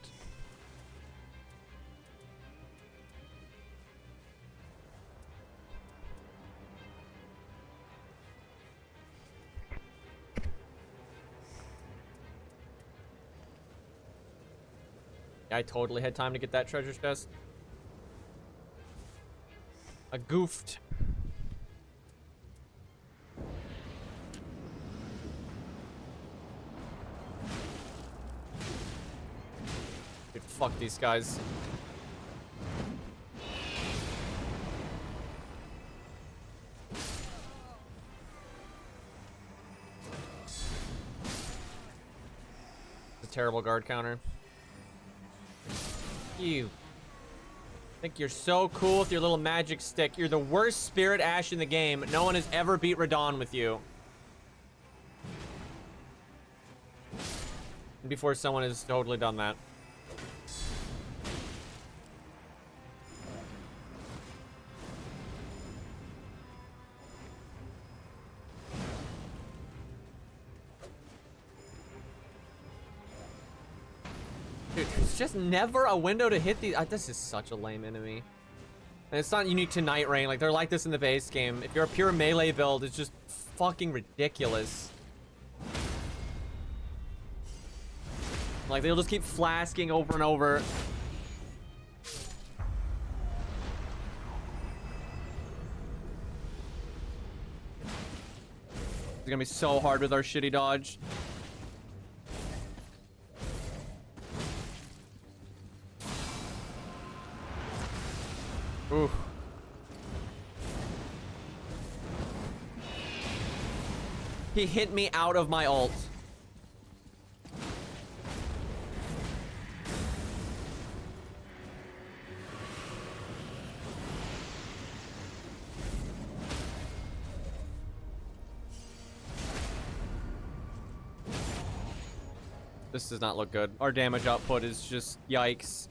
E: I totally had time to get that treasure chest. I goofed. Dude, fuck these guys. It's a terrible guard counter. You think you're so cool with your little magic stick. You're the worst Spirit Ash in the game. No one has ever beat Radahn with you. Before someone has totally done that. Dude, there's just never a window to hit these. This is such a lame enemy. And it's not unique to Night Rain. Like, they're like this in the base game. If you're a pure melee build, it's just fucking ridiculous. Like, they'll just keep flasking over and over. It's gonna be so hard with our shitty dodge. Ooh. He hit me out of my ult. This does not look good. Our damage output is just yikes.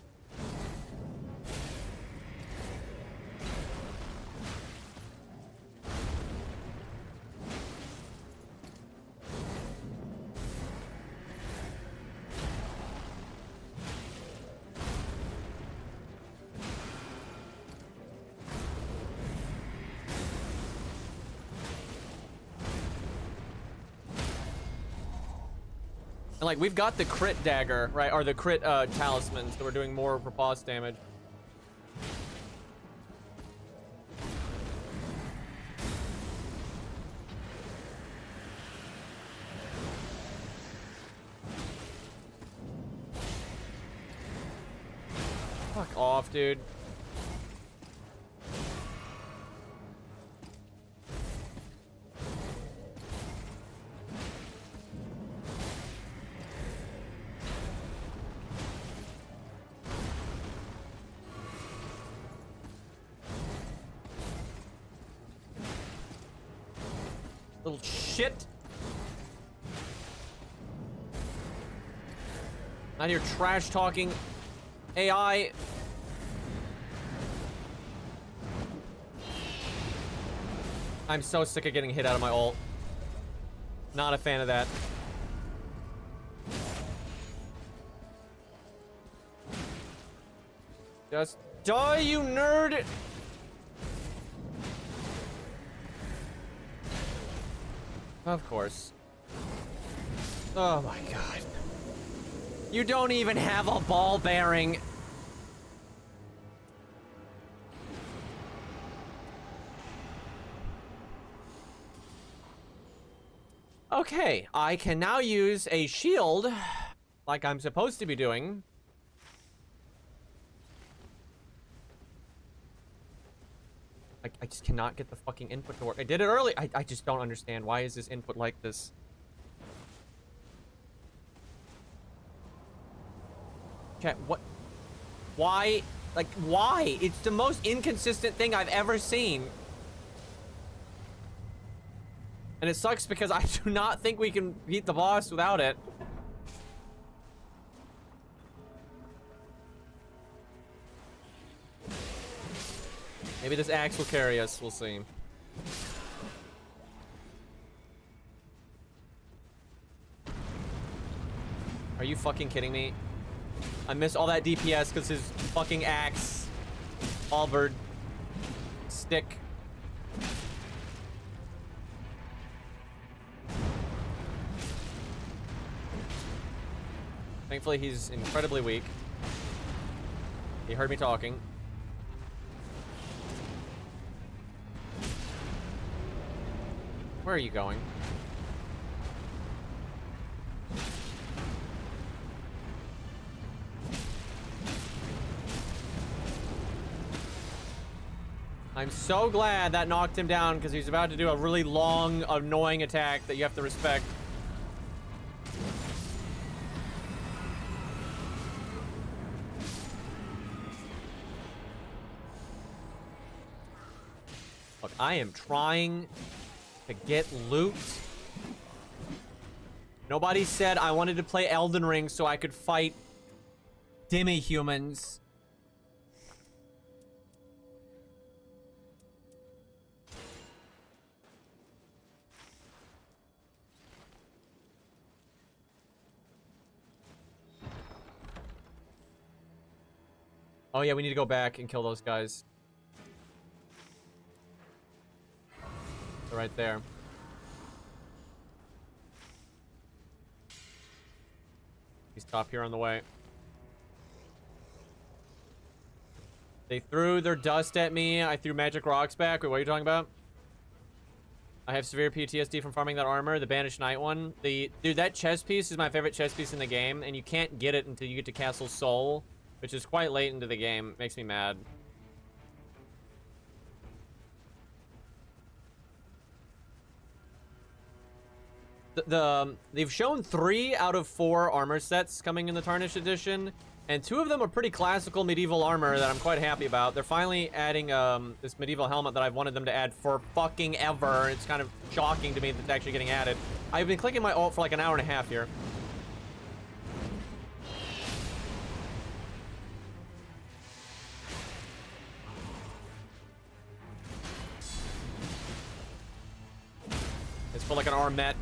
E: And like we've got the crit dagger, right? Or the crit talisman, so we're doing more riposte damage. Fuck off, dude. Little shit. Out here trash talking AI. I'm so sick of getting hit out of my ult. Not a fan of that. Just die, you nerd! Of course. Oh my god. You don't even have a ball bearing. Okay, I can now use a shield like I'm supposed to be doing. I just cannot get the fucking input to work. I did it early. I just don't understand. Why is this input like this? Chat, what? Why? Like, why? It's the most inconsistent thing I've ever seen. And it sucks because I do not think we can beat the boss without it. Maybe this axe will carry us. We'll see. Are you fucking kidding me? I missed all that DPS because his fucking axe, halberd, stick. Thankfully, he's incredibly weak. He heard me talking. Where are you going? I'm so glad that knocked him down because he's about to do a really long, annoying attack that you have to respect. Look, I am trying to get loot. Nobody said I wanted to play Elden Ring so I could fight demi-humans. Oh yeah, we need to go back and kill those guys. They're right there. He's top here on the way. They threw their dust at me. I threw magic rocks back. Wait, what are you talking about? I have severe PTSD from farming that armor, the Banished Knight one. Dude, that chess piece is my favorite chess piece in the game, and you can't get it until you get to Castle Sol, which is quite late into the game. Makes me mad. They've shown 3 out of 4 armor sets coming in the Tarnished Edition, and 2 of them are pretty classical medieval armor that I'm quite happy about. They're finally adding this medieval helmet that I've wanted them to add for fucking ever. It's kind of shocking to me that it's actually getting added. I've been clicking my ult for like an hour and a half here. It's for like an armet.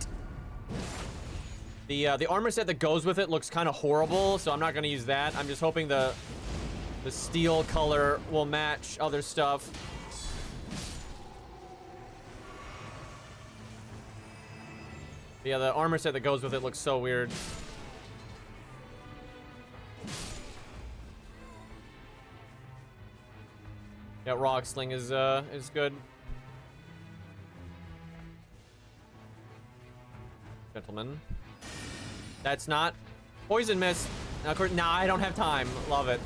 E: The armor set that goes with it looks kind of horrible, so I'm not going to use that. I'm just hoping the steel color will match other stuff. Yeah, the armor set that goes with it looks so weird. Yeah, rock sling is good. Gentlemen. That's not poison mist. Now, nah, I don't have time. Love it.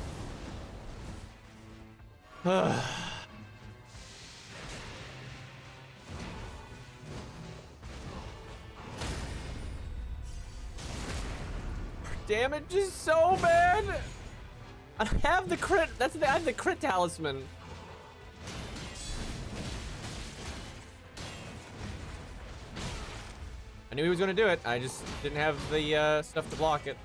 E: Damage is so bad. I have the crit. I have the crit talisman. I knew he was gonna do it. I just didn't have the stuff to block it.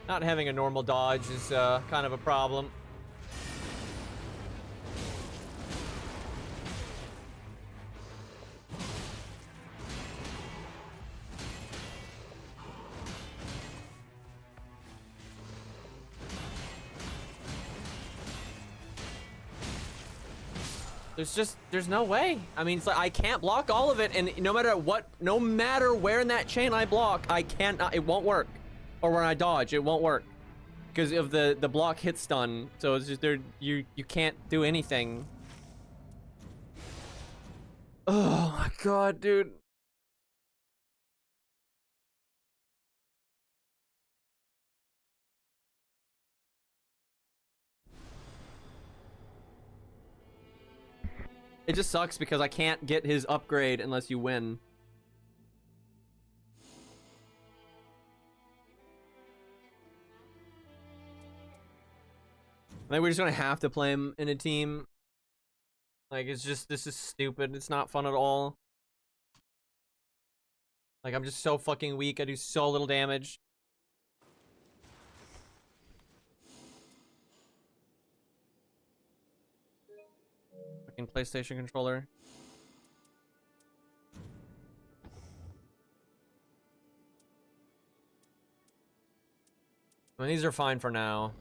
E: Not having a normal dodge is kind of a problem. There's no way. I mean, it's like I can't block all of it, and no matter where in that chain I block, it won't work. Or when I dodge, it won't work because of the block hit stun. So it's just you can't do anything. Oh my god, dude. It just sucks because I can't get his upgrade unless you win. Like, we're just gonna have to play him in a team. Like, this is stupid. It's not fun at all. Like, I'm just so fucking weak. I do so little damage. Fucking PlayStation controller. I mean, these are fine for now.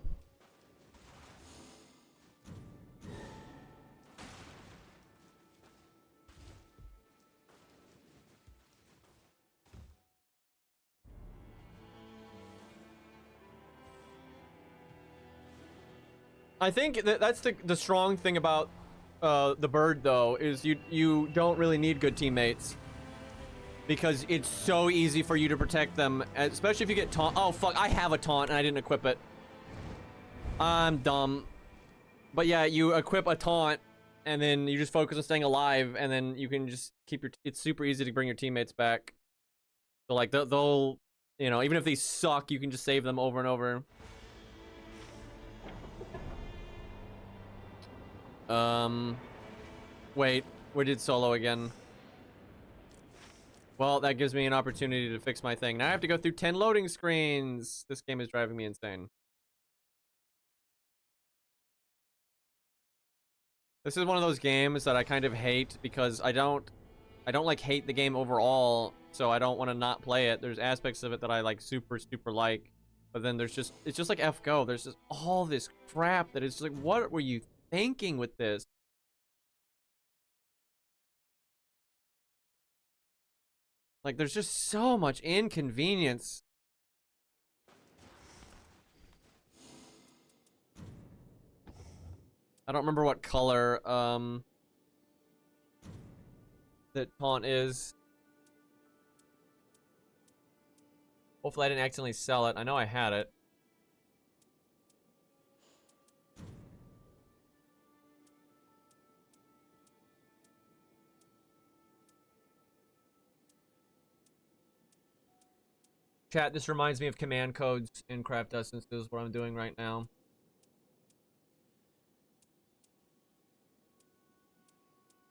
E: I think that's the strong thing about the bird, though, is you don't really need good teammates because it's so easy for you to protect them, especially if you get taunt. Oh fuck, I have a taunt and I didn't equip it. I'm dumb. But yeah, you equip a taunt and then you just focus on staying alive, and then you can just keep it's super easy to bring your teammates back. So like they'll you know, even if they suck, you can just save them over and over. Wait, we did solo again. Well, that gives me an opportunity to fix my thing. Now I have to go through 10 loading screens. This game is driving me insane. This is one of those games that I kind of hate because I don't like hate the game overall, so I don't want to not play it. There's aspects of it that I like super like, but then it's just like FGO. There's just all this crap that is just like, what were you thinking with this? Like, there's just so much inconvenience. I don't remember what color that taunt is. Hopefully I didn't accidentally sell it. I know I had it. Chat, this reminds me of command codes in Craft Essences, what I'm doing right now.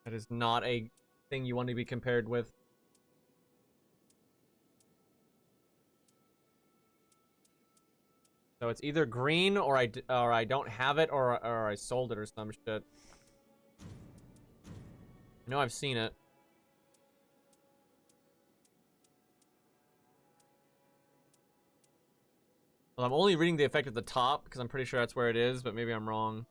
E: That is not a thing you want to be compared with. So it's either green or I don't have it or I sold it or some shit. I know I've seen it. Well, I'm only reading the effect at the top because I'm pretty sure that's where it is, but maybe I'm wrong.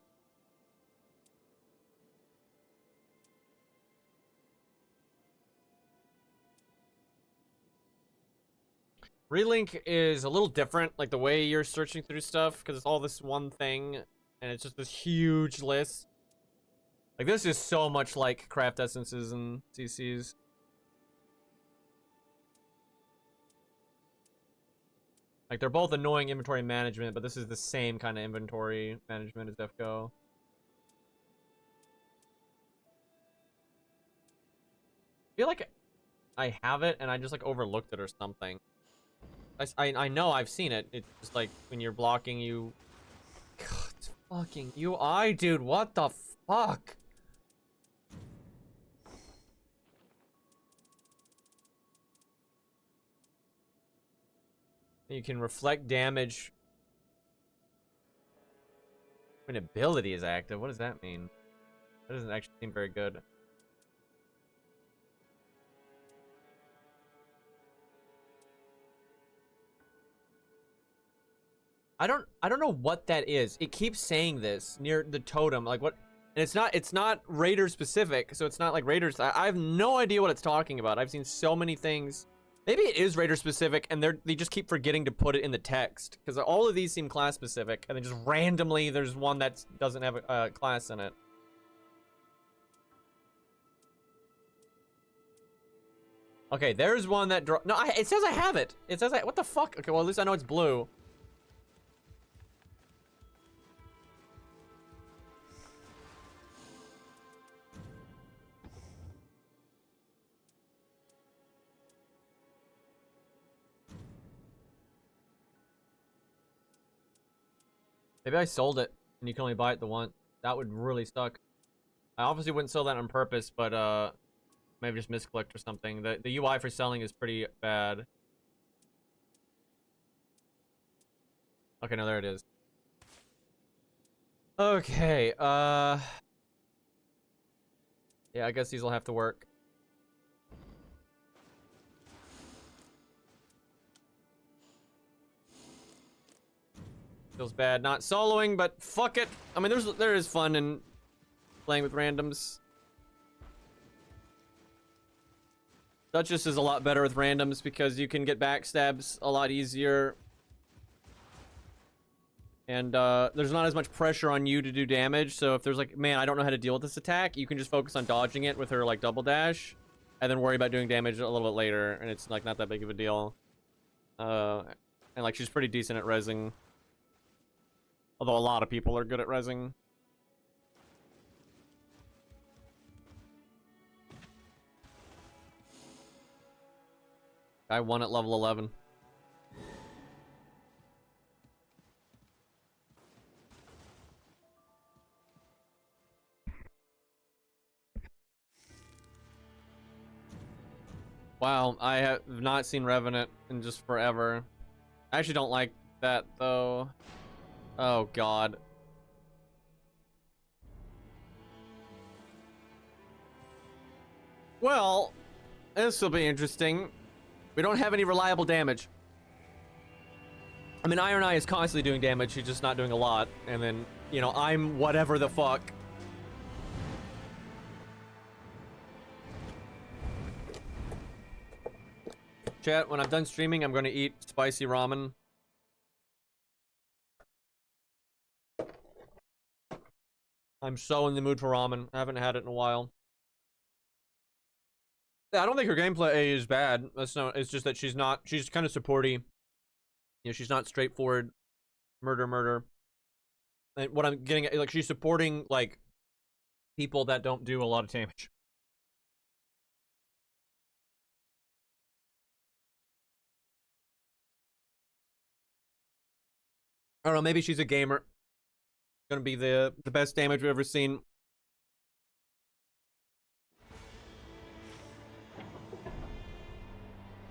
E: Relink is a little different, like the way you're searching through stuff, because it's all this one thing, and it's just this huge list. Like, this is so much like craft essences and CCs. Like, they're both annoying inventory management, but this is the same kind of inventory management as Defco. I feel like I have it, and I just, like, overlooked it or something. I know I've seen it. It's just, like, when you're blocking, you... God, it's fucking UI, dude. What the fuck? You can reflect damage when ability is active. What does that mean? That doesn't actually seem very good. I don't know what that is. It keeps saying this near the totem. Like what? And it's not Raider specific, so it's not like Raiders. I have no idea what it's talking about. I've seen so many things. Maybe it is Raider specific, and they just keep forgetting to put it in the text because all of these seem class specific, and then just randomly there's one that doesn't have a class in it. Okay, there's one that no, it says I have it. It says what the fuck? Okay, well at least I know it's blue. Maybe I sold it and you can only buy it the one. That would really suck. I obviously wouldn't sell that on purpose, but maybe just misclicked or something. The UI for selling is pretty bad. Okay, no, there it is. Okay, yeah, I guess these will have to work. Feels bad not soloing, but fuck it. I mean, there is fun in playing with randoms. Duchess is a lot better with randoms because you can get backstabs a lot easier. And there's not as much pressure on you to do damage. So if there's like, man, I don't know how to deal with this attack, you can just focus on dodging it with her like double dash and then worry about doing damage a little bit later. And it's like not that big of a deal. And like she's pretty decent at rezzing. Although a lot of people are good at rezzing. I won at level 11. Wow, I have not seen Revenant in just forever. I actually don't like that though. Oh god. Well, this will be interesting. We don't have any reliable damage. I mean, Iron Eye is constantly doing damage, she's just not doing a lot. And then, you know, I'm whatever the fuck. Chat, when I'm done streaming, I'm gonna eat spicy ramen. I'm so in the mood for ramen. I haven't had it in a while. Yeah, I don't think her gameplay is bad. That's not. It's just that she's kind of supporty. You know, she's not straightforward murder. And what I'm getting at, like, she's supporting like people that don't do a lot of damage. I don't know. Maybe she's a gamer. Gonna be the best damage we've ever seen.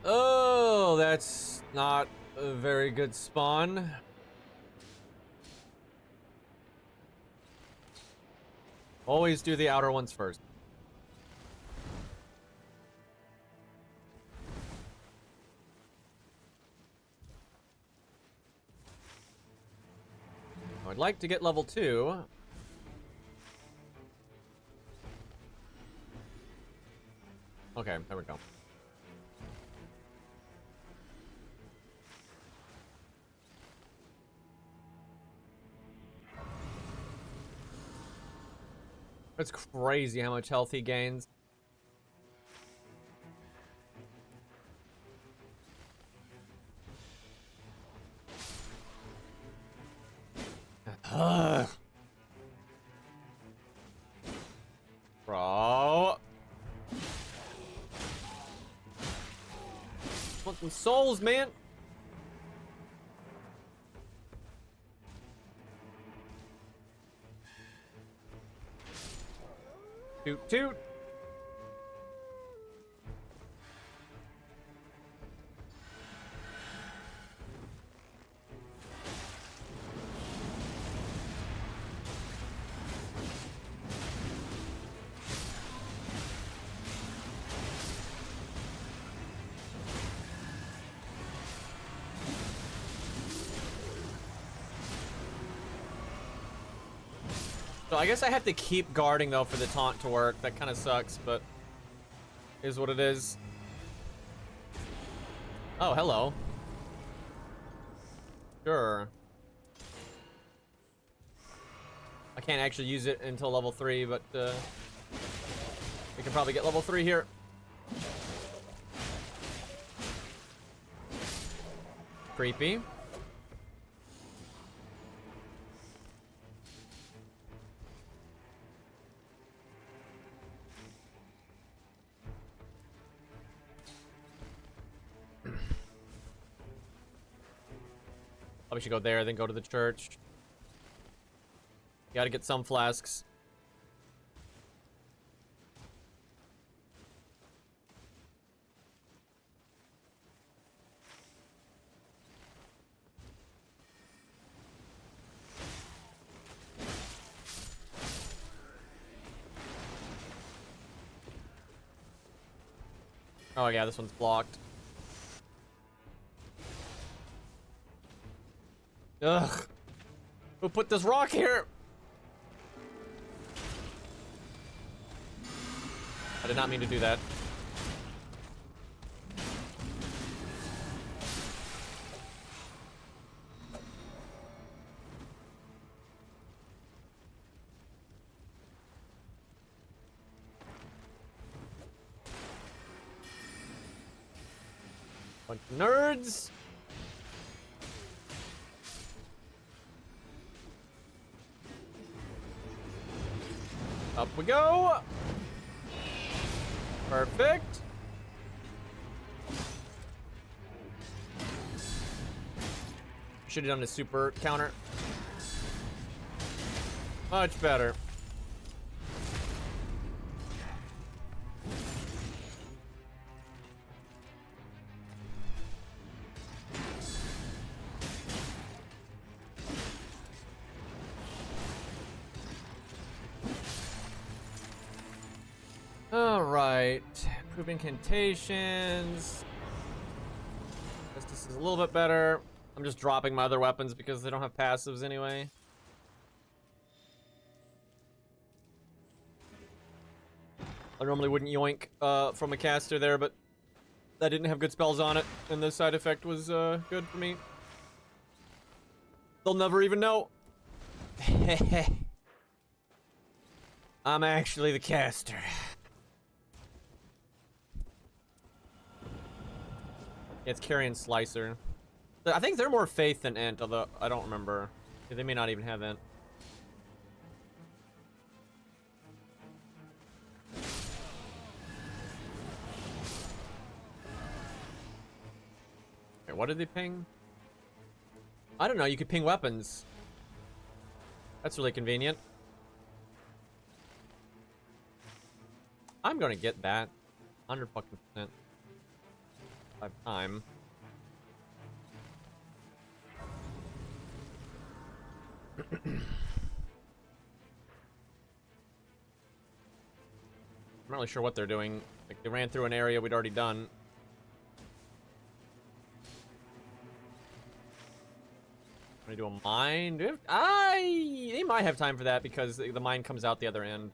E: Oh, that's not a very good spawn. Always do the outer ones first. I'd like to get level 2. Okay, there we go. It's crazy how much health he gains. Bro. Want some souls, man. Toot toot. So I guess I have to keep guarding though for the taunt to work. That kind of sucks, but is what it is. Oh, hello. Sure. I can't actually use it until level 3, but we can probably get level 3 here. Creepy. Probably should go there, then go to the church. Gotta get some flasks. Oh yeah, this one's blocked. Ugh. Who put this rock here? I did not mean to do that. Bunch of nerds. Up we go. Perfect. Should have done a super counter. Much better. Alright. Improve incantations. Guess this is a little bit better. I'm just dropping my other weapons because they don't have passives anyway. I normally wouldn't yoink from a caster there, but that didn't have good spells on it, and the side effect was good for me. They'll never even know. I'm actually the caster. It's Carrion Slicer. I think they're more Faith than Ent, although I don't remember. They may not even have Ent. Wait, what did they ping? I don't know, you could ping weapons. That's really convenient. I'm gonna get that. 100% I have time. I'm not really sure what they're doing. Like, they ran through an area we'd already done. I'm gonna do a mine. They might have time for that because the mine comes out the other end.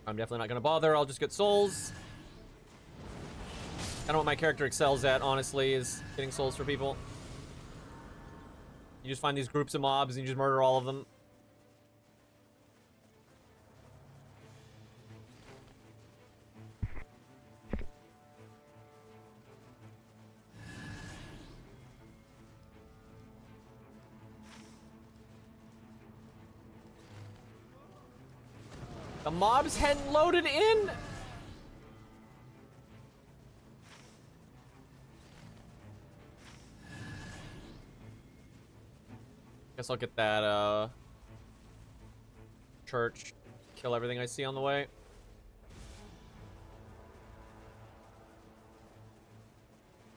E: I'm definitely not gonna bother. I'll just get souls. Kind of what my character excels at, honestly, is getting souls for people. You just find these groups of mobs and you just murder all of them. The mobs hadn't loaded in. Guess I'll get that church. Kill everything I see on the way.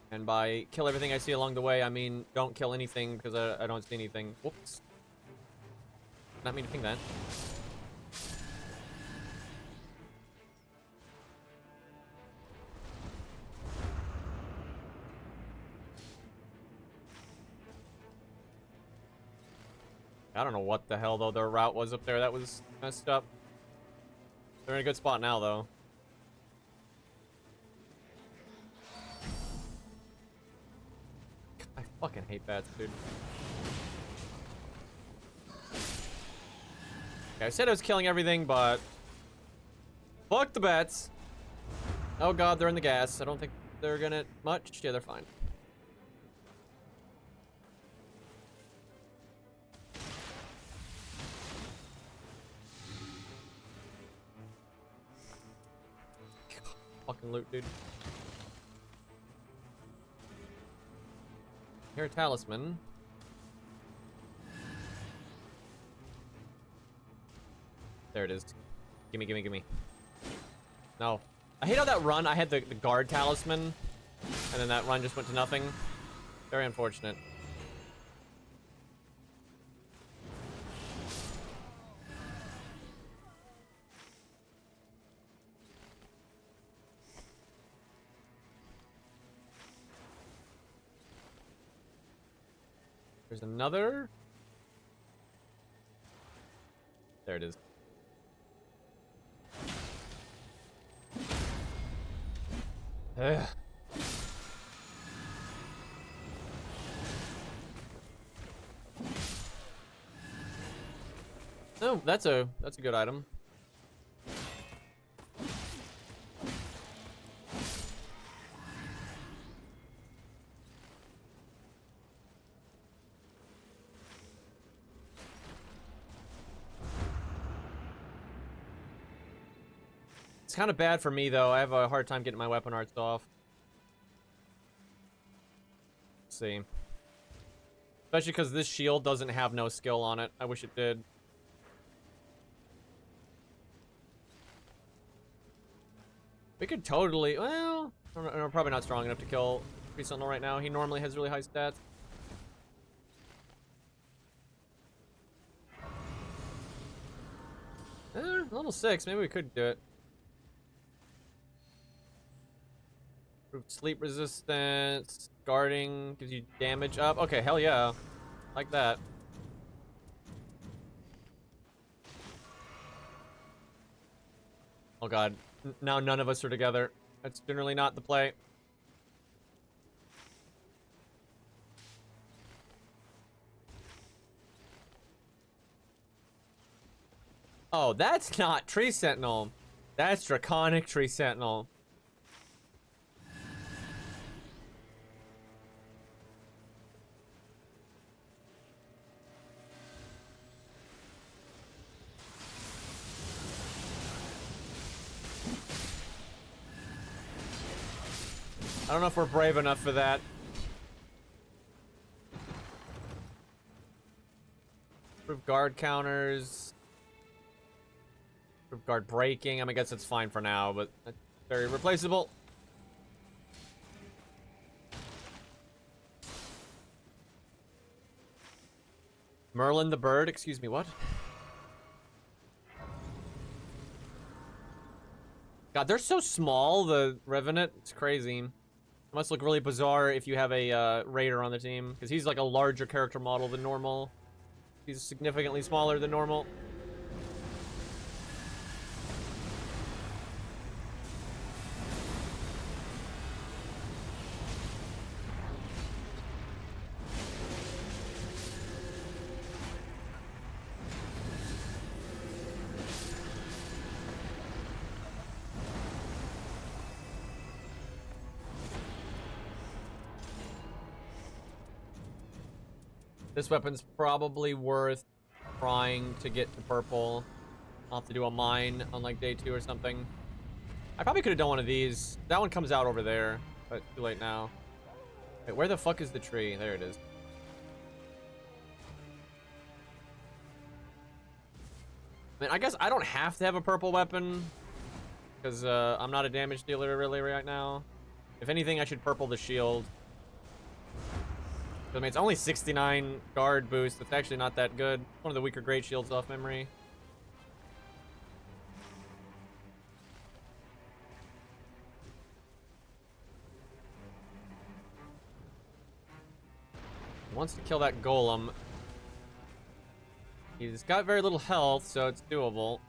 E: And by kill everything I see along the way, I mean don't kill anything because I don't see anything. Whoops. Not mean to ping that. I don't know what the hell, though, their route was up there. That was messed up. They're in a good spot now, though. I fucking hate bats, dude. Okay, I said I was killing everything, but... fuck the bats! Oh god, they're in the gas. I don't think they're gonna... much? Yeah, they're fine. Fucking loot, dude. Here, a talisman. There it is. Gimme, gimme, gimme. No. I hate how that run, I had the guard talisman, and then that run just went to nothing. Very unfortunate. There's another. There it is. Ugh. Oh, that's a good item. It's kind of bad for me, though. I have a hard time getting my weapon arts off. Let's see. Especially because this shield doesn't have no skill on it. I wish it did. We could totally... well, I'm probably not strong enough to kill Tree Sentinel right now. He normally has really high stats. Level 6. Maybe we could do it. Improved sleep resistance, guarding, gives you damage up. Okay, hell yeah. Like that. Oh god. Now none of us are together. That's generally not the play. Oh, that's not Tree Sentinel. That's Draconic Tree Sentinel. I don't know if we're brave enough for that. Improve guard counters. Improve guard breaking. I mean, I guess it's fine for now, but that's very replaceable. Merlin the bird. Excuse me, what? God, they're so small, the Revenant. It's crazy. It must look really bizarre if you have a Raider on the team, because he's like a larger character model than normal. He's significantly smaller than normal. This weapon's probably worth trying to get to purple. I'll have to do a mine on like day 2 or something. I probably could have done one of these. That one comes out over there, but too late now. Wait, where the fuck is the tree? There it is. I mean, I guess I don't have to have a purple weapon because I'm not a damage dealer really right now. If anything, I should purple the shield. I mean, it's only 69 guard boost. It's actually not that good. One of the weaker great shields off memory. He wants to kill that golem. He's got very little health, so it's doable.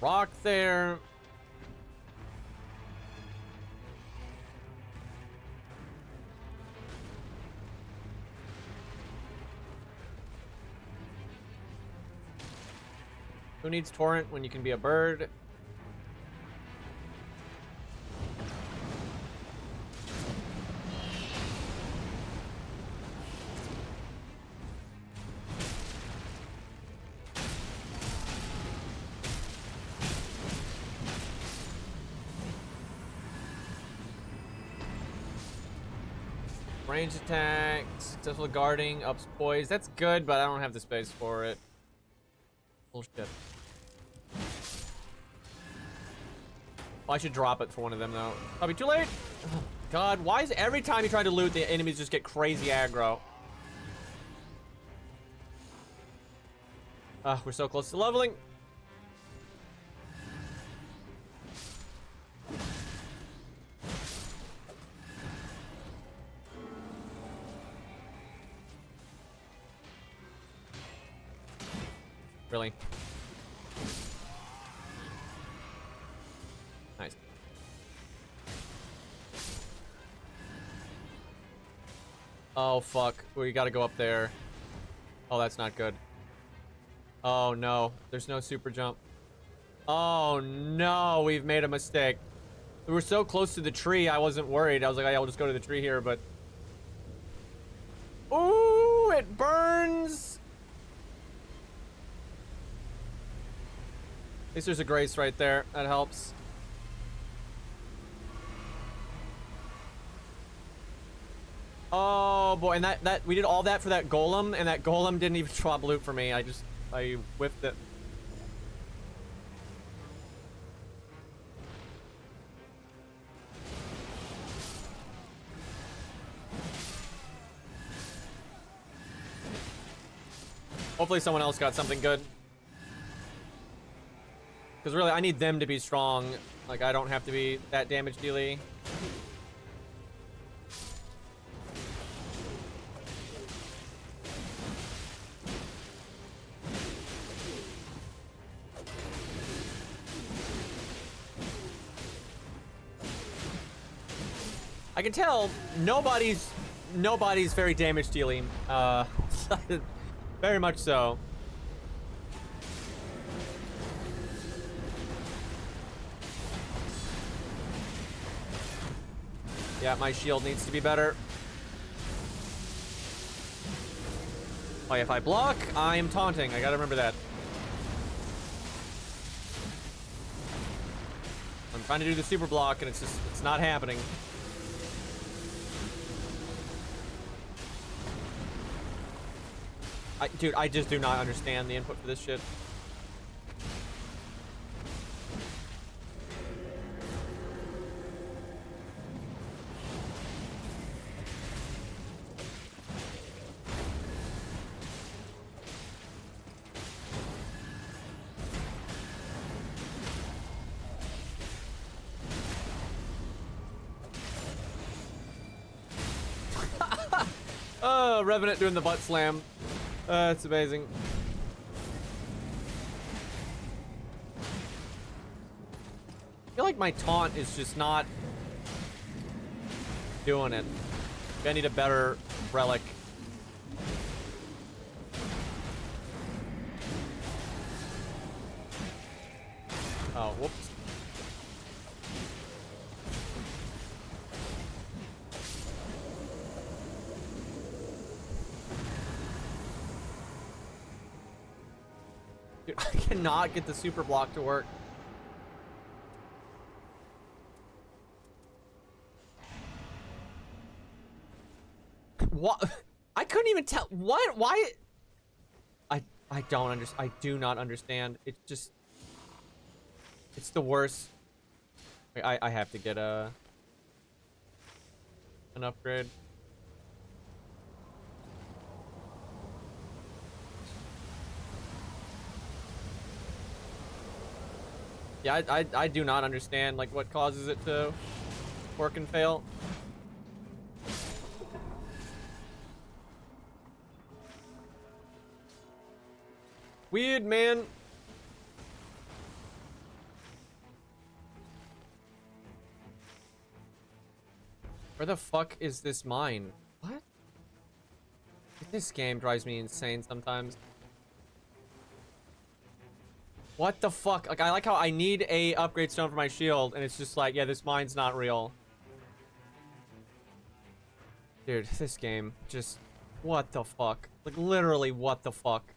E: Rock there. Who needs torrent when you can be a bird? Range attacks, successful guarding, ups poise. That's good, but I don't have the space for it. Bullshit. Oh, I should drop it for one of them, though. Probably too late. Oh, God, why is every time you try to loot, the enemies just get crazy aggro? We're so close to leveling. Really? Nice. Oh, fuck. We gotta go up there. Oh, that's not good. Oh, no. There's no super jump. Oh, no. We've made a mistake. We were so close to the tree, I wasn't worried. I was like, I'll just go to the tree here, but... Ooh, it burns! At least there's a grace right there. That helps. Oh boy, and that we did all that for that golem, and that golem didn't even drop loot for me. I whiffed it. Hopefully someone else got something good. Because really, I need them to be strong. Like, I don't have to be that damage dealy. I can tell nobody's very damage dealing. Very much so. Yeah, my shield needs to be better. Oh, if I block, I am taunting. I gotta remember that. I'm trying to do the super block, and it's not happening. Dude, I just do not understand the input for this shit. Oh, Revenant doing the butt slam. It's amazing. I feel like my taunt is just not doing it. Maybe I need a better relic. Oh, cannot get the super block to work. What? I couldn't even tell. What? Why? I don't understand. I do not understand. It's just. It's the worst. I have to get an upgrade. Yeah, I do not understand like what causes it to work and fail. Weird, man. Where the fuck is this mine? What? This game drives me insane sometimes. What the fuck? Like, I like how I need a upgrade stone for my shield, and it's just like, yeah, this mine's not real. Dude, this game just... What the fuck? Like, literally, what the fuck?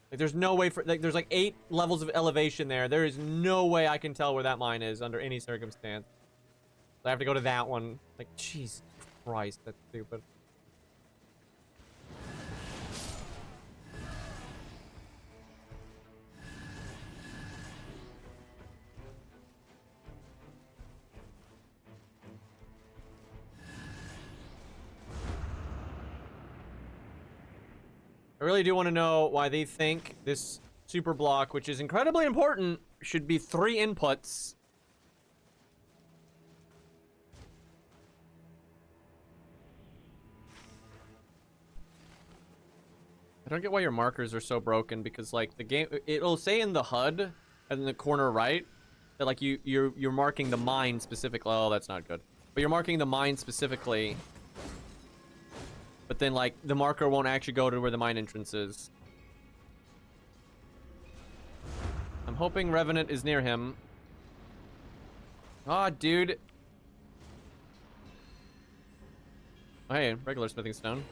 E: Like, there's no way for... Like, there's like 8 levels of elevation there. There is no way I can tell where that mine is under any circumstance. I have to go to that one. Like, Jesus Christ, that's stupid. I really do want to know why they think this super block, which is incredibly important, should be 3 inputs. I don't get why your markers are so broken, because like the game, it'll say in the HUD in the corner right that like you're marking the mine specifically. Oh, that's not good. But you're marking the mine specifically. But then like the marker won't actually go to where the mine entrance is. I'm hoping Revenant is near him. Ah, dude. Oh, hey, regular smithing stone.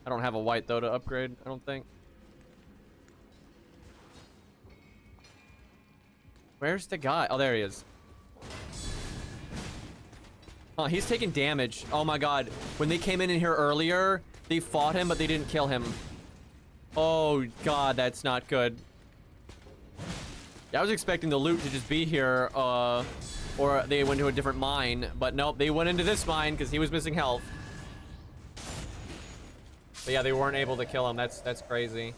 E: I don't have a white though to upgrade, I don't think. Where's the guy? Oh, there he is. Oh, he's taking damage. Oh my god. When they came in here earlier, they fought him, but they didn't kill him. Oh god, that's not good. Yeah, I was expecting the loot to just be here, or they went to a different mine, but nope, they went into this mine because he was missing health. But yeah, they weren't able to kill him. That's crazy.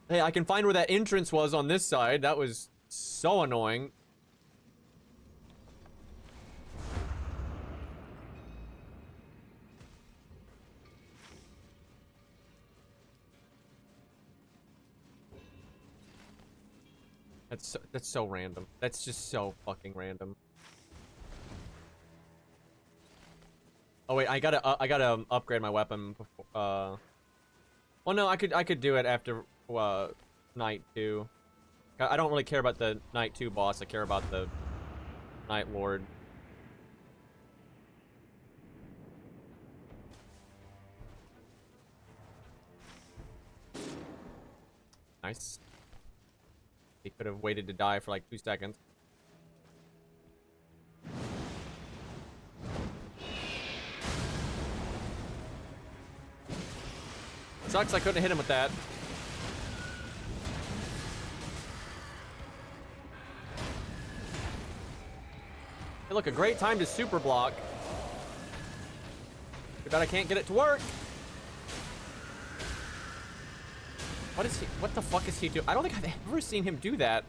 E: Hey, I can find where that entrance was on this side. That was so annoying. That's so random. That's just so fucking random. Oh wait, I gotta upgrade my weapon before, well no, I could do it after night 2. I don't really care about the night 2 boss. I care about the Night Lord. Nice. He could have waited to die for like 2 seconds. Sucks I couldn't hit him with that. Hey, look, a great time to super block. Too bad I can't get it to work. What is he? What the fuck is he doing? I don't think I've ever seen him do that.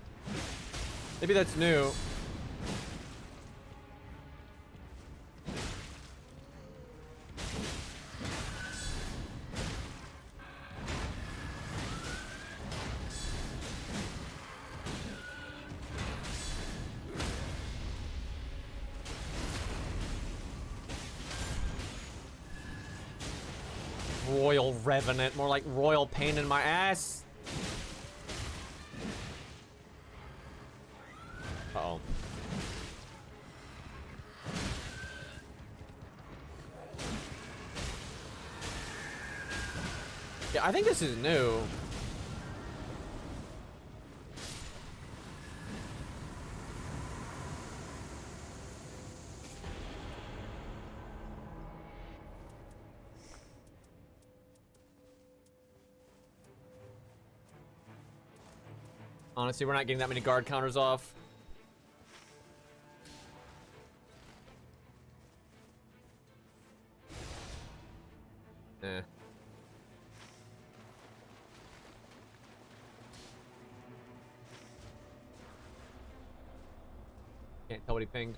E: Maybe that's new. Royal Revenant, more like royal pain in my ass. Uh-oh. Yeah, I think this is new. Honestly, we're not getting that many guard counters off. Eh. Can't tell what he pinged.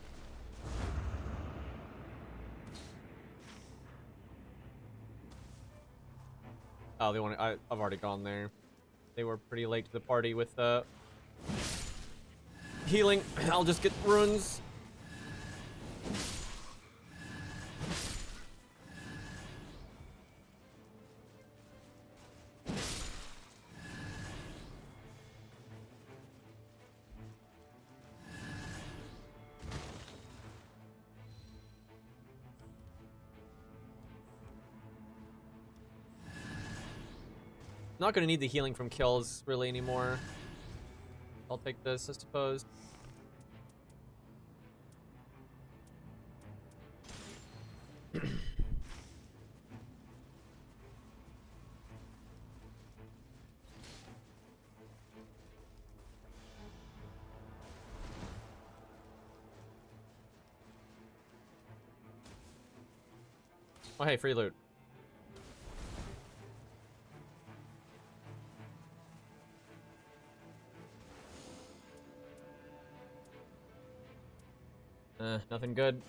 E: Oh, they want. I've already gone there. They were pretty late to the party with healing. I'll just get runes. Not gonna need the healing from kills really anymore. I'll take this, I suppose. Oh, hey, free loot. Nothing good.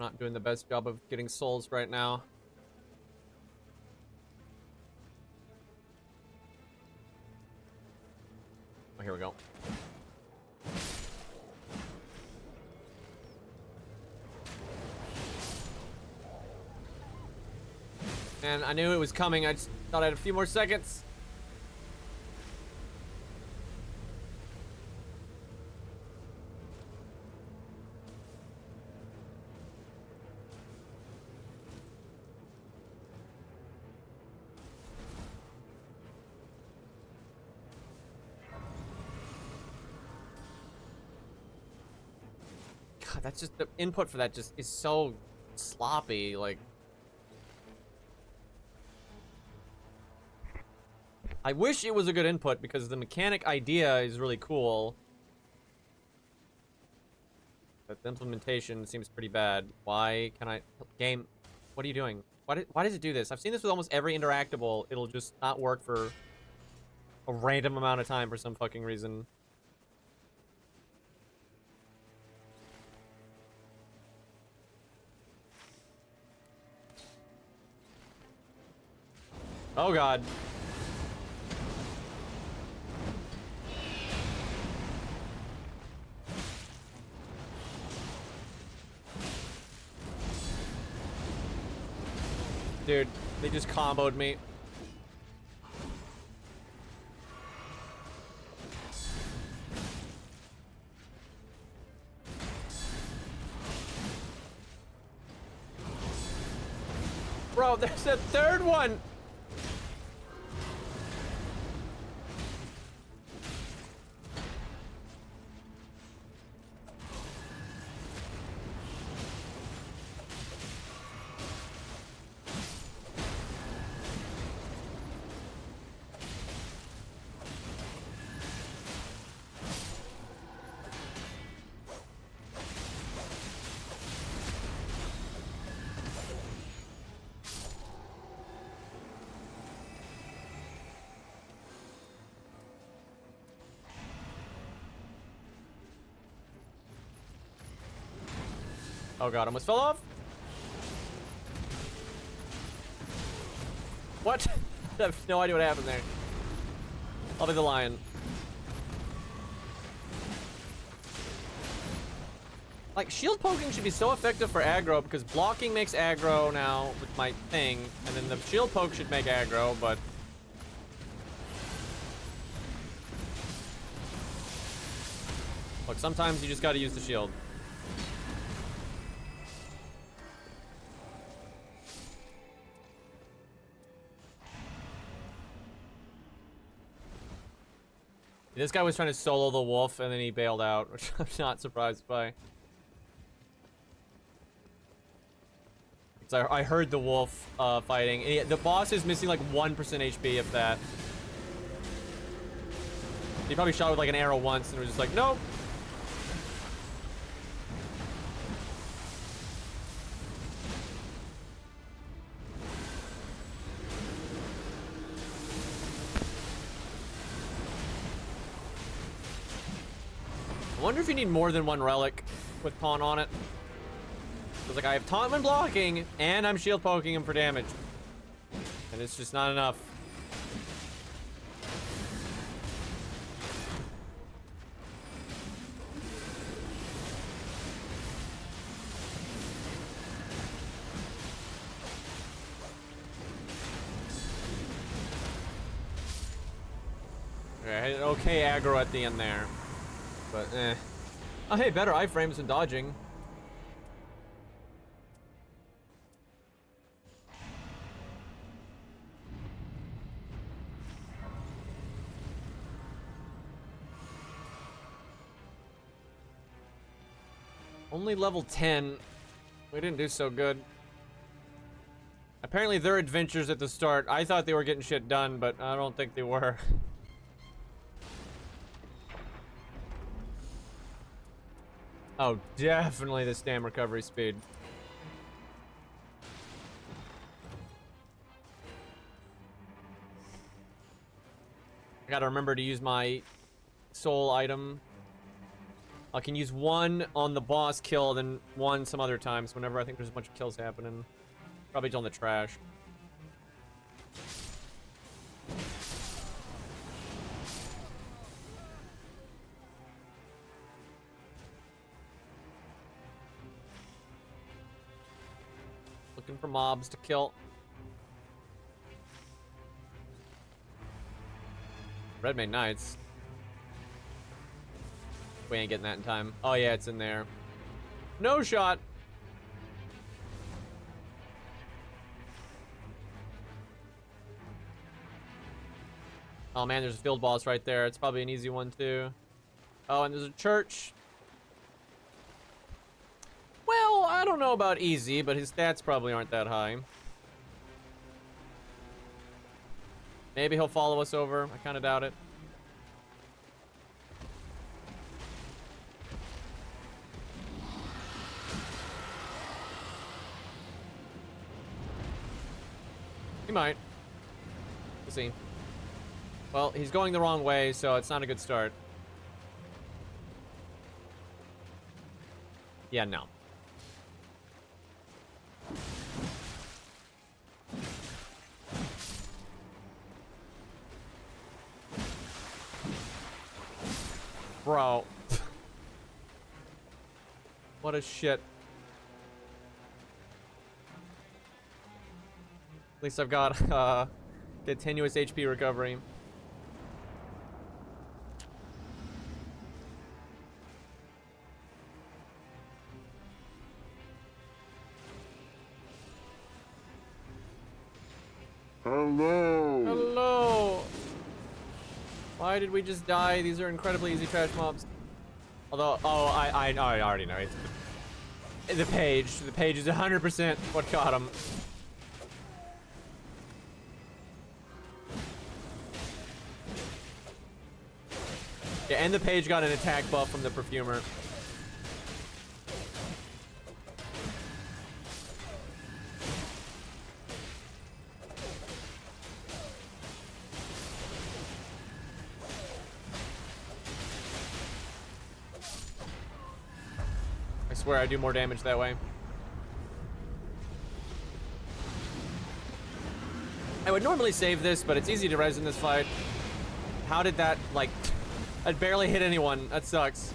E: Not doing the best job of getting souls right now. Oh, here we go. And I knew it was coming. I just thought I had a few more seconds. God, that's just the input for that just is so sloppy. Like, I wish it was a good input because the mechanic idea is really cool. But the implementation seems pretty bad. Why can I... Game, what are you doing? Why does it do this? I've seen this with almost every interactable. It'll just not work for a random amount of time for some fucking reason. Oh god. Dude, they just comboed me. Bro, there's a third one. Oh god, almost fell off. What? I have no idea what happened there. I'll be the lion. Like, shield poking should be so effective for aggro because blocking makes aggro now with my thing, and then the shield poke should make aggro, but... Look, sometimes you just gotta use the shield. This guy was trying to solo the wolf and then he bailed out, which I'm not surprised by. So I heard the wolf fighting. And the boss is missing like 1% HP if that. He probably shot with like an arrow once and was just like, nope. I wonder if you need more than one relic with taunt on it. Because like I have taunt when blocking, and I'm shield poking him for damage. And it's just not enough. Okay, I had an okay aggro at the end there. But eh. Oh hey, better iframes than dodging. Only level 10. We didn't do so good. Apparently their adventures at the start, I thought they were getting shit done, but I don't think they were. Oh, definitely the stam recovery speed. I gotta remember to use my soul item. I can use one on the boss kill, then one some other times whenever I think there's a bunch of kills happening. Probably on the trash. Looking for mobs to kill. Redmane Knights. We ain't getting that in time. Oh yeah, it's in there. No shot. Oh man, there's a field boss right there. It's probably an easy one too. Oh, and there's a church. Well, I don't know about easy, but his stats probably aren't that high. Maybe he'll follow us over. I kind of doubt it. He might. We'll see. Well, he's going the wrong way, so it's not a good start. Yeah, no. Bro. What a shit. At least I've got continuous HP recovery.
C: Hello.
E: Hello. Why did we just die? These are incredibly easy trash mobs. Although, oh, I already know. It's the page. The page is 100% what got him. Yeah, and the page got an attack buff from the perfumer. I swear I do more damage that way. I would normally save this, but it's easy to res in this fight. How did that, like... I barely hit anyone. That sucks.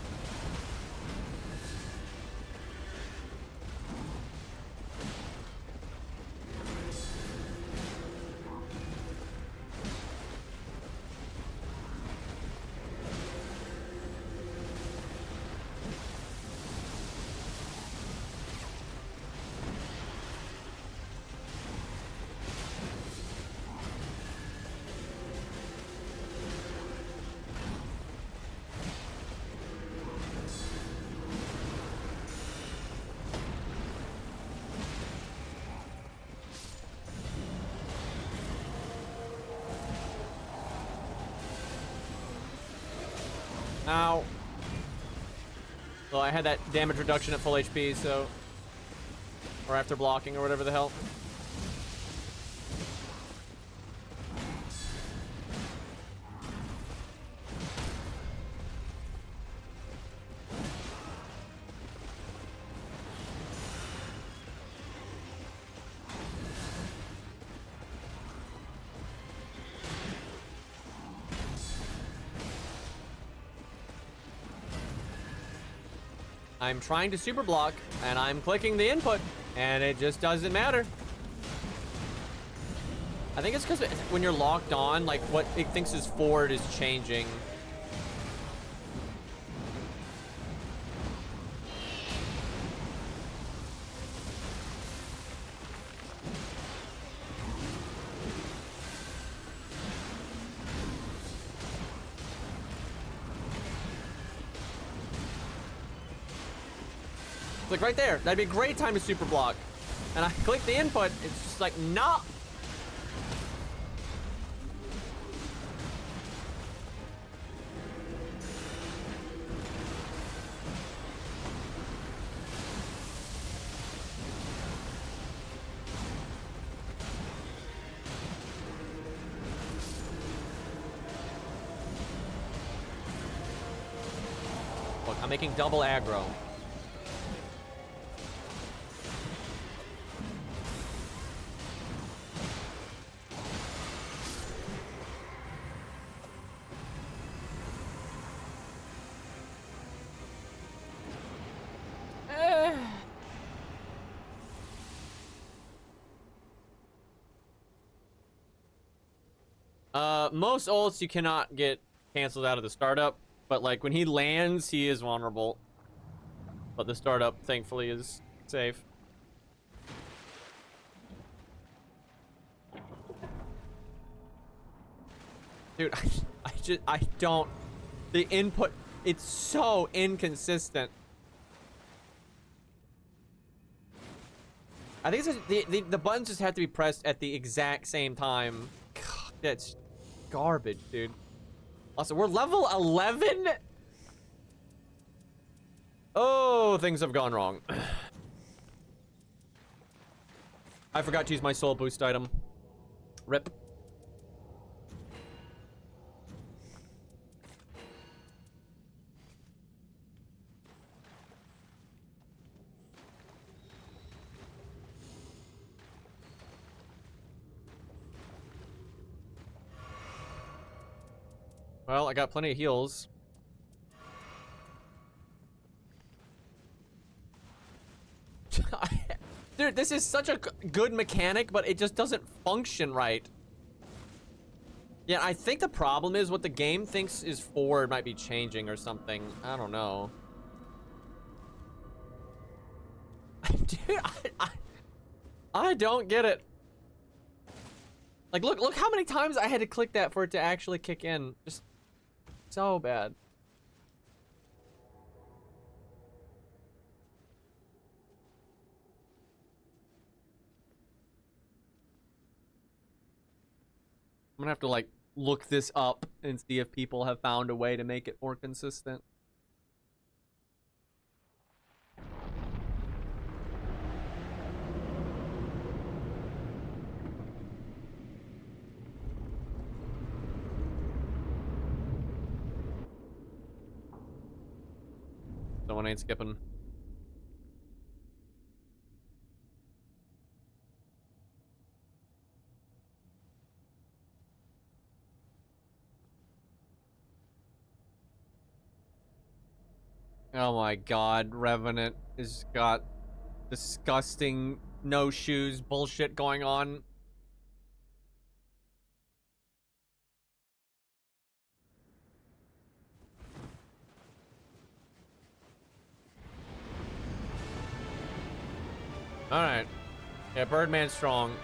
E: Ow. Well, I had that damage reduction at full HP, so... Or after blocking, or whatever the hell. I'm trying to super block, and I'm clicking the input, and it just doesn't matter. I think it's because when you're locked on, like, what it thinks is forward is changing. Like right there, that'd be a great time to super block. And I click the input, it's just like, nah. Look, I'm making double aggro. Most ults you cannot get canceled out of the startup, but like when he lands, he is vulnerable. But the startup, thankfully, is safe. Dude, I don't. The input, it's so inconsistent. I think it's just, the buttons just have to be pressed at the exact same time. God, that's garbage, dude. Also, we're level 11? Oh, things have gone wrong. I forgot to use my soul boost item. Rip. Well, I got plenty of heals. Dude, this is such a good mechanic, but it just doesn't function right. Yeah, I think the problem is what the game thinks is forward might be changing or something. I don't know. Dude, I don't get it. Like, look how many times I had to click that for it to actually kick in. Just so bad. I'm gonna have to like look this up and see if people have found a way to make it more consistent. Someone ain't skipping. Oh my god, Revenant has got disgusting no shoes bullshit going on. Alright. Yeah, Birdman's strong.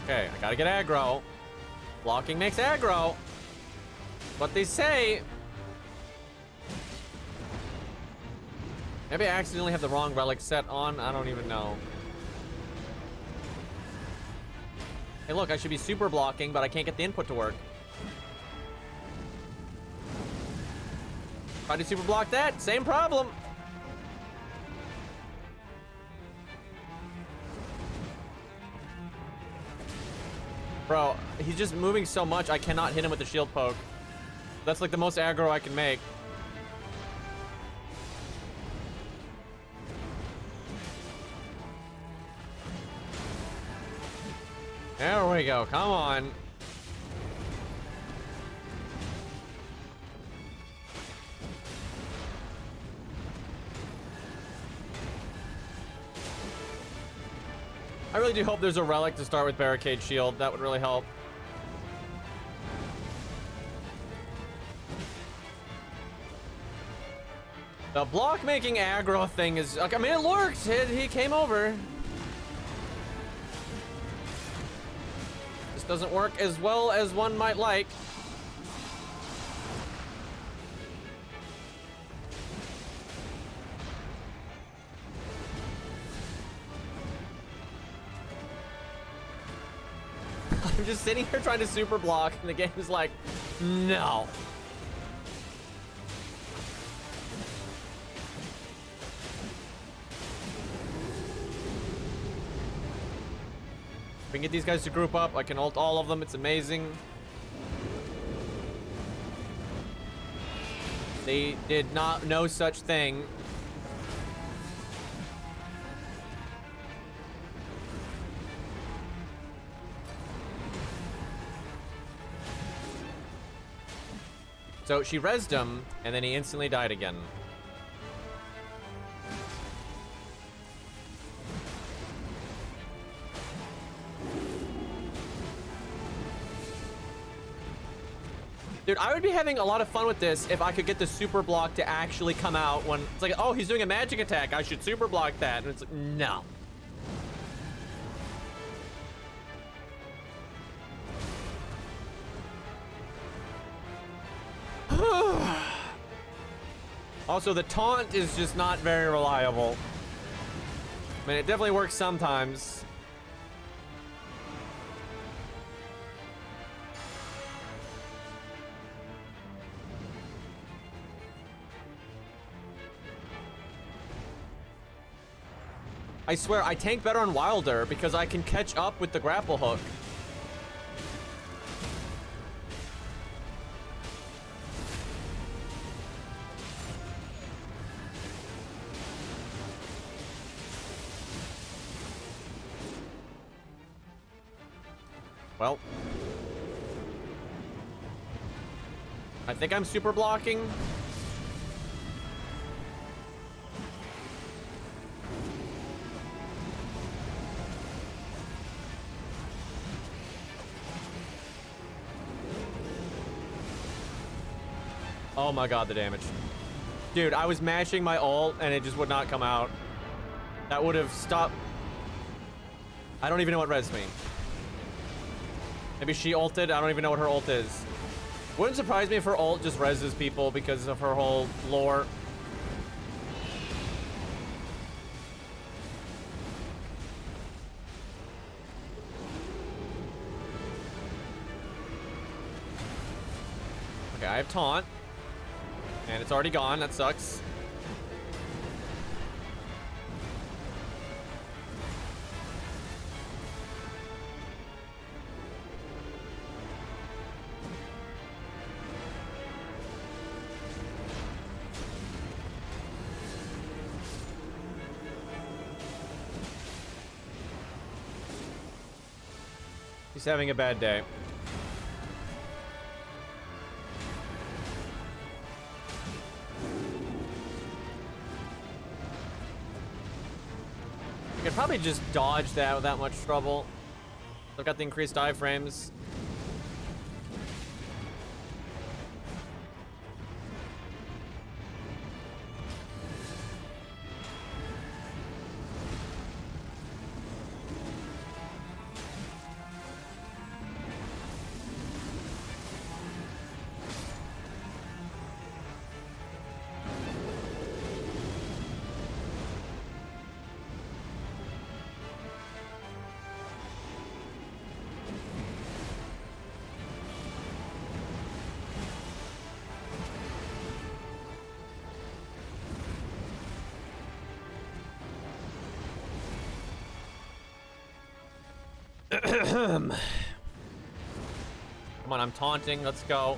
E: Okay, I gotta get aggro. Blocking makes aggro. What they say. Maybe I accidentally have the wrong relic set on. I don't even know. Hey, look, I should be super blocking, but I can't get the input to work. Try to super block that. Same problem. Bro, he's just moving so much, I cannot hit him with the shield poke. That's like the most aggro I can make. There we go, come on. I really do hope there's a relic to start with Barricade Shield. That would really help. The block making aggro thing is, like, I mean, it works. He came over. This doesn't work as well as one might like. I'm just sitting here trying to super block, and the game is like, no. If we can get these guys to group up, I can ult all of them. It's amazing. They did not know such thing. So she rezzed him, and then he instantly died again. Dude, I would be having a lot of fun with this if I could get the super block to actually come out when it's like, oh, he's doing a magic attack, I should super block that. And it's like, no. Also, the taunt is just not very reliable. I mean, it definitely works sometimes. I swear, I tank better on Wilder because I can catch up with the grapple hook. Well, I think I'm super blocking. Oh my god, the damage. Dude, I was mashing my ult and it just would not come out. That would have stopped. I don't even know what res me. Maybe she ulted. I don't even know what her ult is. Wouldn't surprise me if her ult just reses people because of her whole lore. Okay, I have taunt. And it's already gone. That sucks. He's having a bad day. I could probably just dodge that without much trouble. I've got the increased iframes. Come on, I'm taunting. Let's go.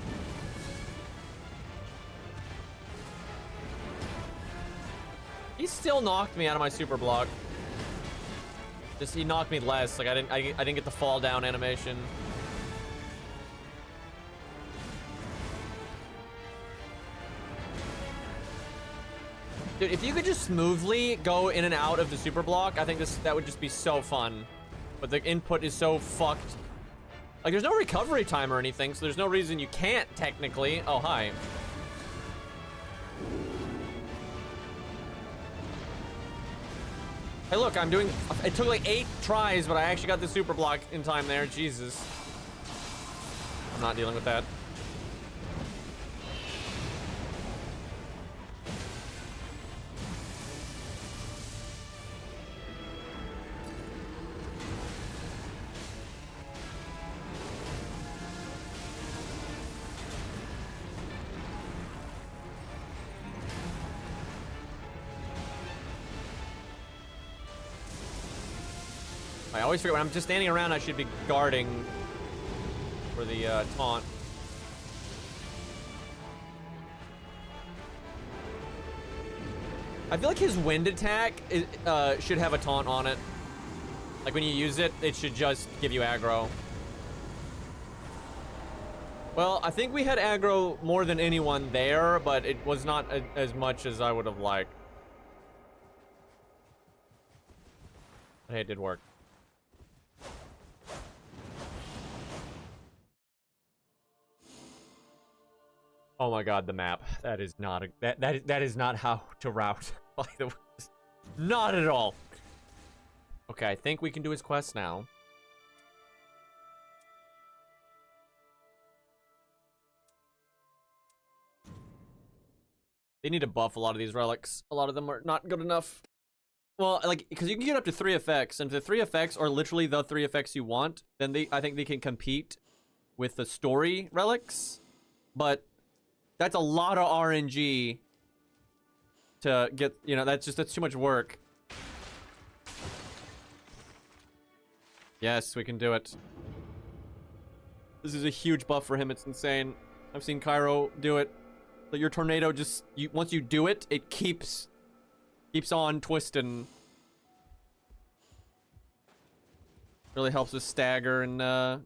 E: He still knocked me out of my super block. Just he knocked me less. Like I didn't get the fall down animation. Dude, if you could just smoothly go in and out of the super block, I think that would just be so fun. But the input is so fucked. Like there's no recovery time or anything, so there's no reason you can't technically. Oh, hi. Hey, look, I'm doing... It took like 8 tries, but I actually got the super block in time there. Jesus. I'm not dealing with that. I always forget when I'm just standing around, I should be guarding for the taunt. I feel like his wind attack should have a taunt on it. Like when you use it, it should just give you aggro. Well, I think we had aggro more than anyone there, but it was not as much as I would have liked. But hey, it did work. Oh my god, the map. That is not a that is not how to route, by the way. Not at all. Okay, I think we can do his quest now. They need to buff a lot of these relics. A lot of them are not good enough. Well, like, because you can get up to 3 effects, and if the 3 effects are literally the 3 effects you want, then I think they can compete with the story relics. But that's a lot of RNG to get, you know, that's too much work. Yes, we can do it. This is a huge buff for him, it's insane. I've seen Cairo do it. But your tornado just, once you do it, it keeps on twisting. Really helps us stagger and a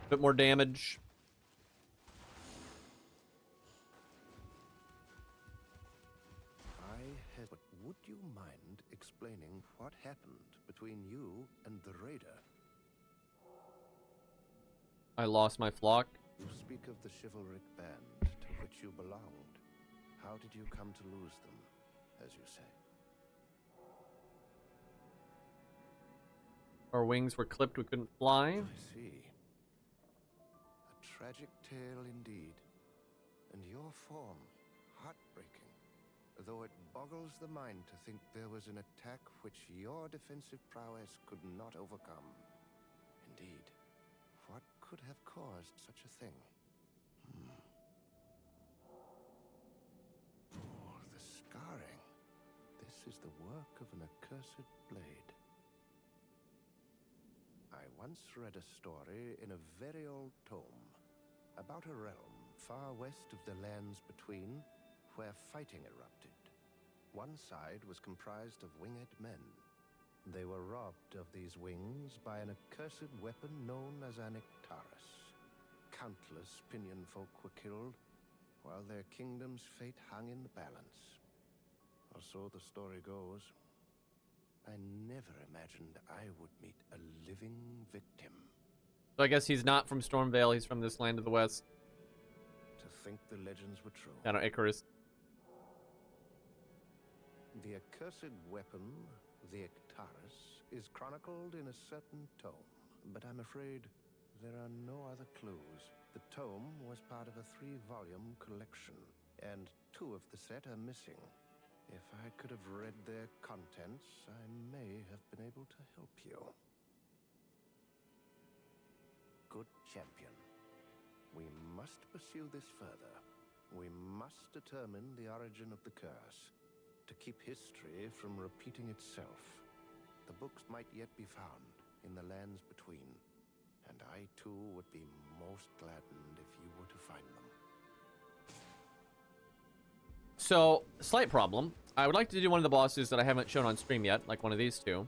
E: bit more damage.
C: But would you mind explaining what happened between you and the raider?
A: I lost my flock.
C: You speak of the chivalric band to which you belonged. How did you come to lose them, as you say?
A: Our wings were clipped, we couldn't fly.
C: I see. A tragic tale indeed. And your form, heartbreaking. Though it boggles the mind to think there was an attack which your defensive prowess could not overcome. Indeed. What could have caused such a thing? Oh, the scarring. This is the work of an accursed blade. I once read a story in a very old tome about a realm far west of the lands between where fighting erupted. One side was comprised of winged men. They were robbed of these wings by an accursed weapon known as Anictaris. Countless Pinion folk were killed, while their kingdom's fate hung in the balance. Or so the story goes. I never imagined I would meet a living victim.
A: So I guess he's not from Stormvale, he's from this land of the west.
C: To think the legends were true.
A: I don't know, Icarus.
C: The accursed weapon, the Ectaris, is chronicled in a certain tome, but I'm afraid there are no other clues. The tome was part of a 3-volume collection, and 2 of the set are missing. If I could have read their contents, I may have been able to help you. Good champion. We must pursue this further. We must determine the origin of the curse, to keep history from repeating itself. The books might yet be found in the lands between. and I too would be most gladdened if you were to find them.
A: So, slight problem. I would like to do one of the bosses that I haven't shown on stream yet, like one of these two.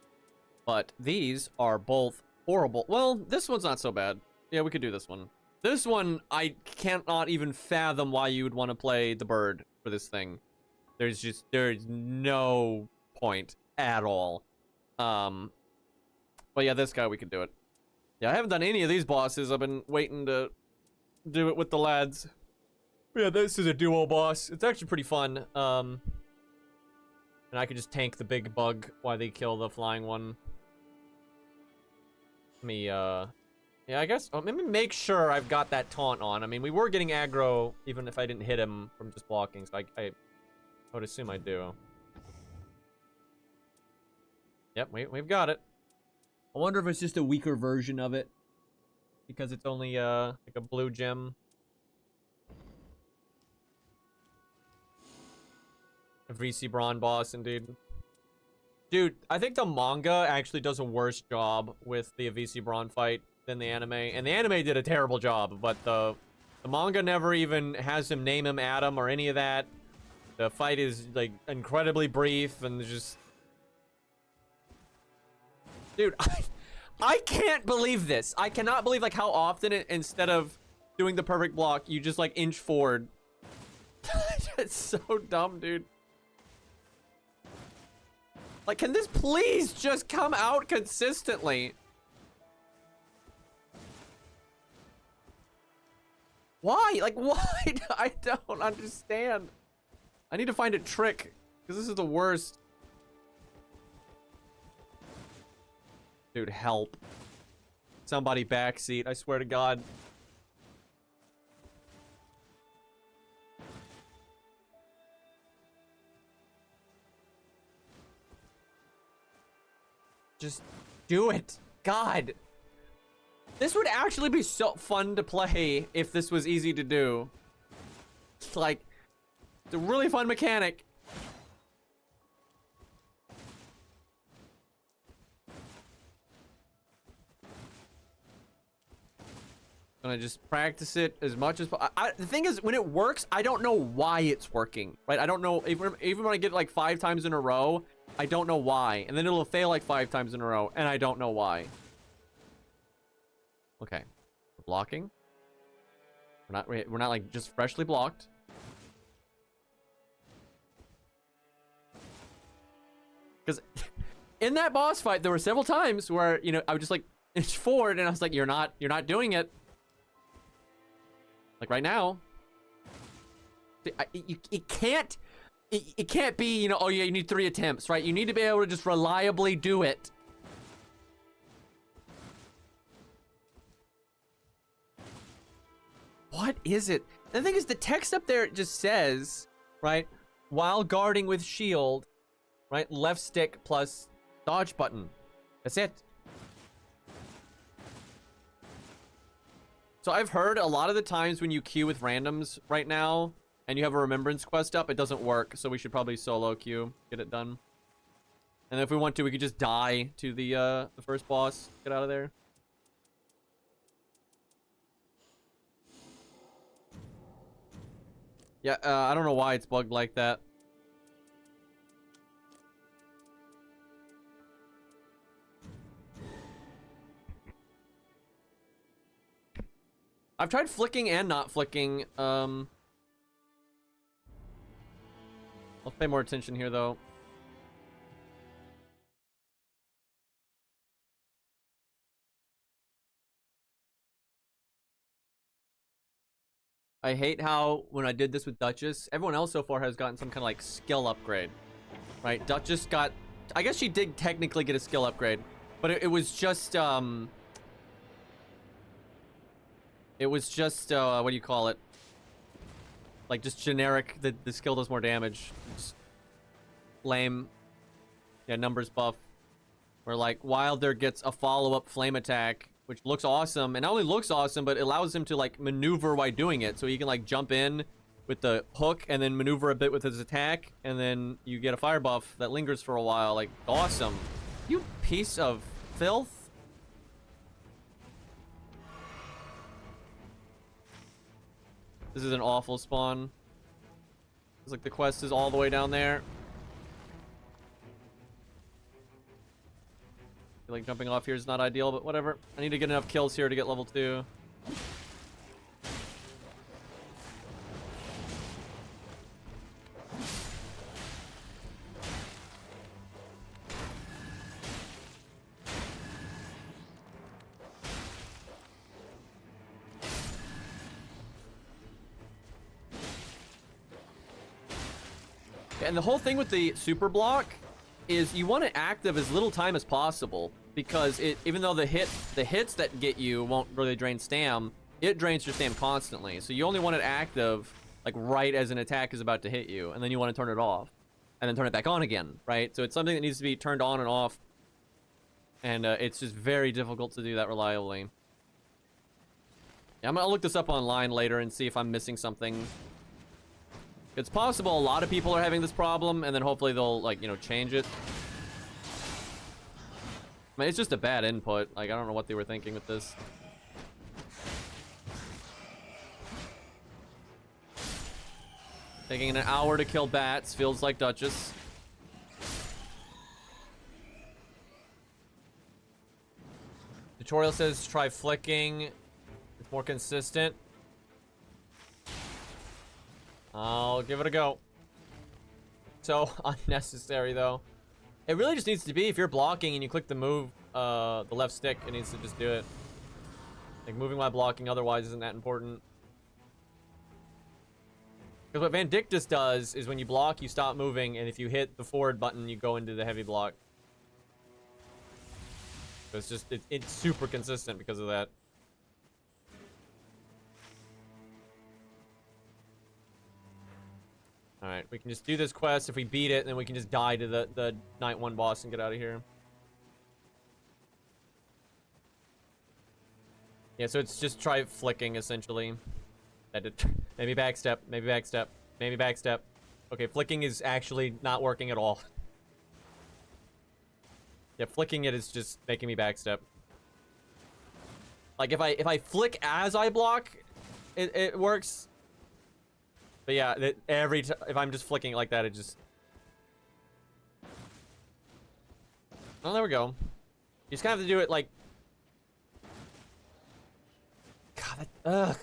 A: But these are both horrible. Well, this one's not so bad. Yeah, we could do this one. This one, I cannot even fathom why you would want to play the bird for this thing. There's no point at all. But yeah, this guy, we could do it. Yeah, I haven't done any of these bosses. I've been waiting to do it with the lads. Yeah, this is a duo boss. It's actually pretty fun. And I could just tank the big bug while they kill the flying one. Let me, yeah, I guess, let me make sure I've got that taunt on. I mean, we were getting aggro even if I didn't hit him from just blocking, so I would assume I do. Yep, we've got it. I wonder if it's just a weaker version of it. Because it's only, like a blue gem. A VC Braun boss, indeed. Dude, I think the manga actually does a worse job with the VC Braun fight than the anime. And the anime did a terrible job, but the manga never even has him name him Adam or any of that. The fight is, like, incredibly brief and just... Dude, I can't believe this. I cannot believe, like, how often instead of doing the perfect block, you just, like, inch forward. It's so dumb, dude. Like, can this please just come out consistently? Why? Like, why? I don't understand. I need to find a trick, because this is the worst. Dude, help. Somebody backseat, I swear to God. Just do it. God. This would actually be so fun to play if this was easy to do. It's like, it's a really fun mechanic. Gonna just practice it as much as the thing is, when it works, I don't know why it's working, right? I don't know, even when I get like 5 times in a row, I don't know why, and then it'll fail like 5 times in a row, and I don't know why. Okay, we're blocking. We're not like just freshly blocked. Because in that boss fight, there were several times where, you know, I would just like inch forward, and I was like, you're not doing it. Like right now, it can't be, you know, oh yeah, you need 3 attempts, right? You need to be able to just reliably do it. What is it? The thing is, the text up there just says, right, while guarding with shield, right, left stick plus dodge button. That's it. So I've heard a lot of the times when you queue with randoms right now and you have a remembrance quest up, it doesn't work. So we should probably solo queue, get it done. And if we want to, we could just die to the first boss, get out of there. Yeah, I don't know why it's bugged like that. I've tried flicking and not flicking. Let's pay more attention here, though. I hate how when I did this with Duchess, everyone else so far has gotten some kind of like skill upgrade, right? Duchess got, I guess she did technically get a skill upgrade, but it was just, what do you call it? Like just generic, the skill does more damage. Just lame. Yeah, numbers buff. Where like Wilder gets a follow-up flame attack, which looks awesome, and not only looks awesome, but it allows him to like maneuver while doing it. So he can like jump in with the hook and then maneuver a bit with his attack, and then you get a fire buff that lingers for a while. Like, awesome. You piece of filth. This is an awful spawn. It's like the quest is all the way down there. I feel like jumping off here is not ideal, but whatever. I need to get enough kills here to get level 2. And the whole thing with the super block is you want it active as little time as possible, because even though the hits that get you won't really drain stam, it drains your stam constantly. So you only want it active like right as an attack is about to hit you, and then you want to turn it off and then turn it back on again, right? So it's something that needs to be turned on and off, and it's just very difficult to do that reliably. Yeah, I'll look this up online later and see if I'm missing something. It's possible a lot of people are having this problem, and then hopefully they'll, like, you know, change it. I mean, it's just a bad input. Like, I don't know what they were thinking with this. Taking an hour to kill bats feels like Duchess. Tutorial says try flicking. It's more consistent. I'll give it a go. So unnecessary though. It really just needs to be if you're blocking and you click the move, the left stick, it needs to just do it. Like moving while blocking otherwise isn't that important. Because what Vandictus does is when you block, you stop moving, and if you hit the forward button, you go into the heavy block. So it's just, it's super consistent because of that. Alright, we can just do this quest. If we beat it, then we can just die to the Night 1 boss and get out of here. Yeah, so it's just try flicking, essentially. Maybe backstep, maybe backstep, maybe backstep. Okay, flicking is actually not working at all. Yeah, flicking it is just making me backstep. Like, if I flick as I block, it works. But yeah, if I'm just flicking it like that, it just... Oh, there we go. You just kind of have to do it like... God, ugh.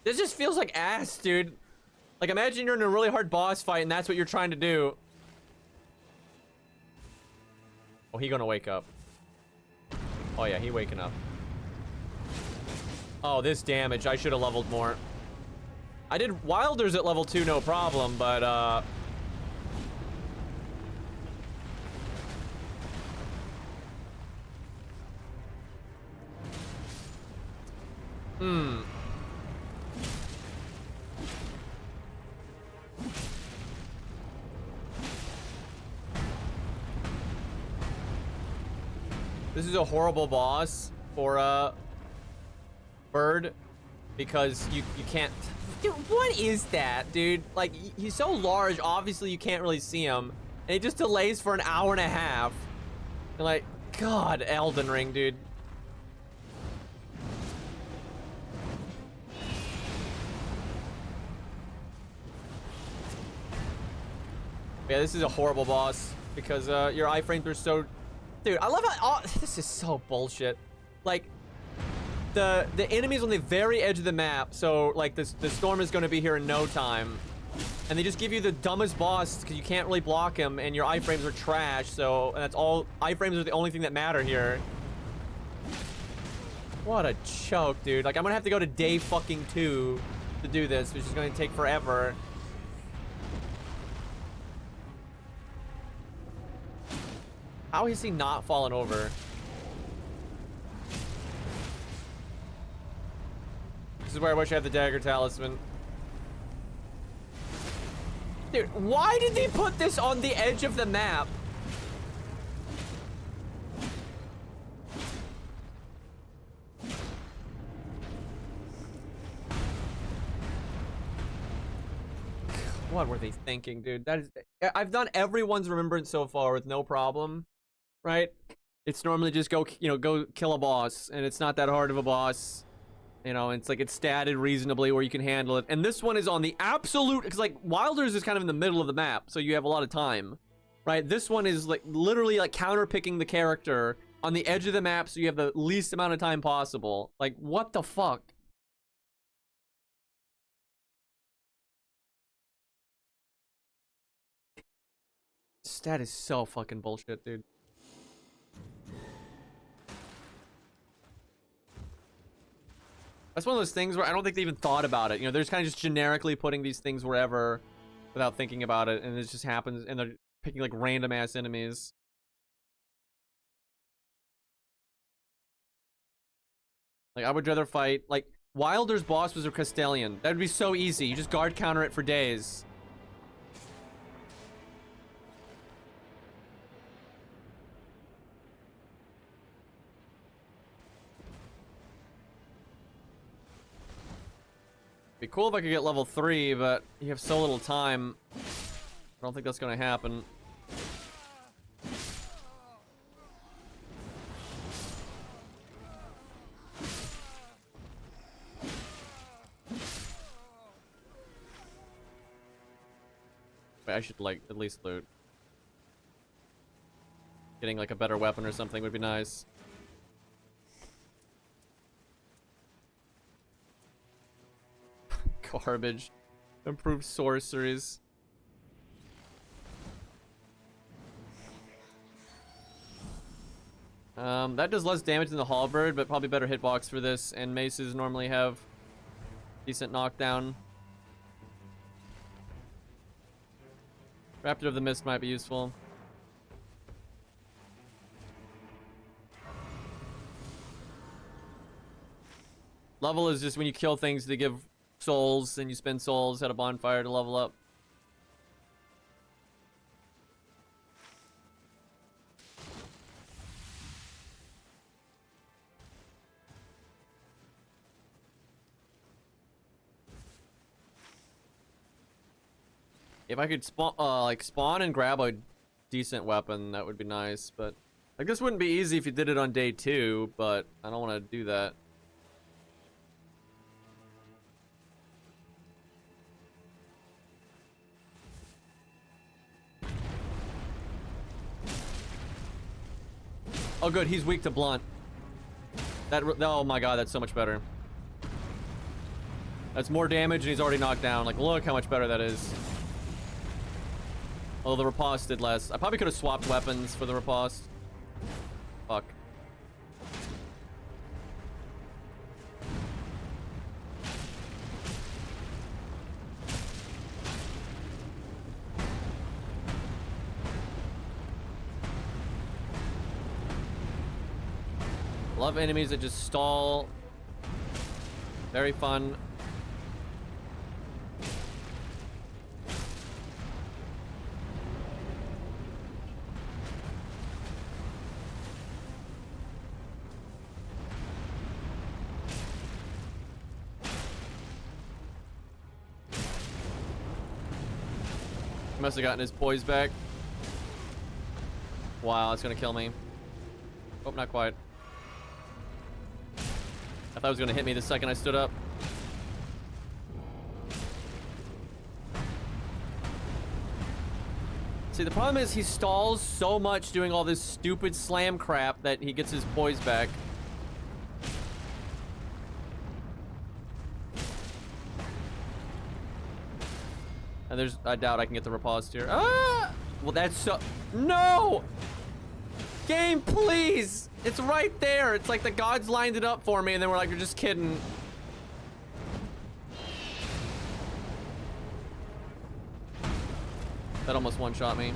A: This just feels like ass, dude. Like, imagine you're in a really hard boss fight and that's what you're trying to do. Oh, he gonna wake up. Oh yeah, he waking up. Oh, this damage. I should have leveled more. I did Wilders at level 2, no problem, but, This is a horrible boss for, Bird, because you can't... Dude, what is that, dude? Like, he's so large, obviously you can't really see him. And he just delays for an hour and a half. And like, God, Elden Ring, dude. Yeah, this is a horrible boss. Because, your iframes are so... Dude, I love how... Oh, this is so bullshit. Like... The enemy's on the very edge of the map, so like the storm is going to be here in no time, and they just give you the dumbest boss because you can't really block him, and your iframes are trash. So and that's all. Iframes are the only thing that matter here. What a choke, dude! Like I'm gonna have to go to day fucking 2 to do this, which is going to take forever. How is he not fallen over? This is where I wish I had the dagger talisman. Dude, why did they put this on the edge of the map? What were they thinking, dude? That is... I've done everyone's remembrance so far with no problem, right? It's normally just go, you know, go kill a boss, and it's not that hard of a boss. You know, it's like it's statted reasonably where you can handle it. And this one is on the absolute, because like Wilders is kind of in the middle of the map, so you have a lot of time, right? This one is like literally like counter picking the character on the edge of the map, so you have the least amount of time possible. Like, what the fuck? Stat is so fucking bullshit, dude. That's one of those things where I don't think they even thought about it. You know, they're just kind of just generically putting these things wherever without thinking about it, and it just happens, and they're picking like random ass enemies. Like, I would rather fight like Wilder's boss was a Castellian. That would be so easy. You just guard counter it for days. Be cool if I could get level 3, but you have so little time. I don't think that's gonna happen. Wait, I should like at least loot. Getting like a better weapon or something would be nice. Garbage. Improved sorceries. That does less damage than the halberd, but probably better hitbox for this, and maces normally have decent knockdown. Raptor of the Mist might be useful. Level is just when you kill things to give souls, and you spend souls at a bonfire to level up. If I could spawn and grab a decent weapon, that would be nice, but like this wouldn't be easy if you did it on day 2, but I don't want to do that. Oh good, he's weak to blunt. Oh my god, that's so much better. That's more damage and he's already knocked down. Like, look how much better that is. Although the riposte did less. I probably could have swapped weapons for the riposte. Fuck. Love enemies that just stall. Very fun. He must have gotten his poise back. Wow, it's gonna kill me. Oh, not quite. I thought it was gonna hit me the second I stood up. See, the problem is he stalls so much doing all this stupid slam crap that he gets his poise back. And I doubt I can get the riposte here. Ah! Well, that's so... No! Game, please! It's right there. It's like the gods lined it up for me and then we're like, you're just kidding. That almost one-shot me.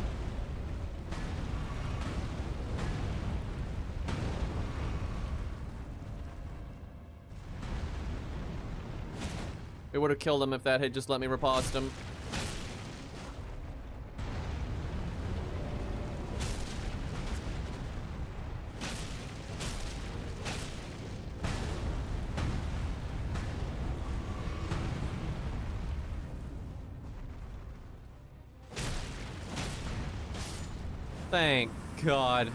A: It would have killed him if that had just let me riposte him. Thank God.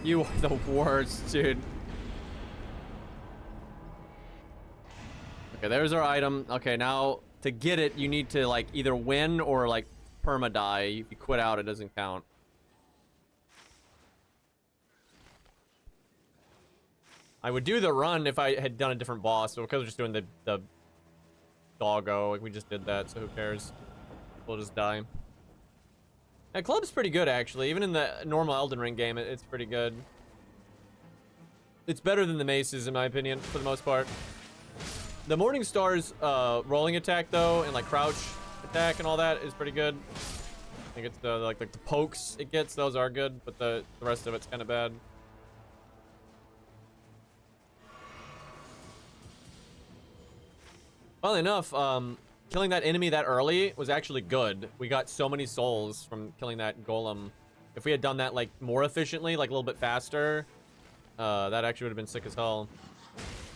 A: You are the worst, dude. Okay, there's our item. Okay, now to get it, you need to like either win or like perma die. If you quit out, it doesn't count. I would do the run if I had done a different boss, but because we're just doing the doggo, like we just did that, so who cares? We'll just die. And club's pretty good actually. Even in the normal Elden Ring game, it's pretty good. It's better than the maces in my opinion, for the most part. The Morning Star's rolling attack though, and like crouch attack and all that is pretty good. I think it's the like the pokes it gets, those are good, but the rest of it's kind of bad. Funnily enough, killing that enemy that early was actually good. We got so many souls from killing that golem. If we had done that like more efficiently, like a little bit faster, that actually would have been sick as hell.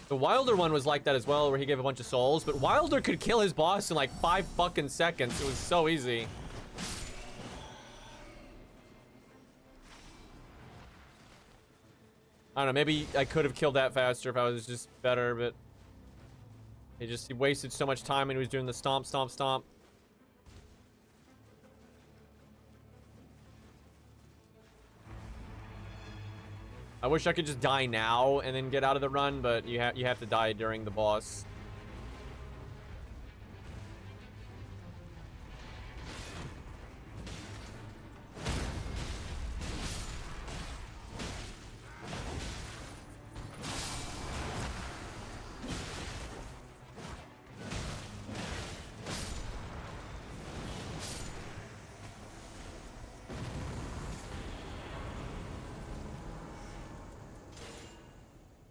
A: The Wilder one was like that as well, where he gave a bunch of souls, but Wilder could kill his boss in like 5 fucking seconds. It was so easy. I don't know, maybe I could have killed that faster if I was just better, but he wasted so much time and he was doing the stomp, stomp, stomp. I wish I could just die now and then get out of the run, but you have to die during the boss.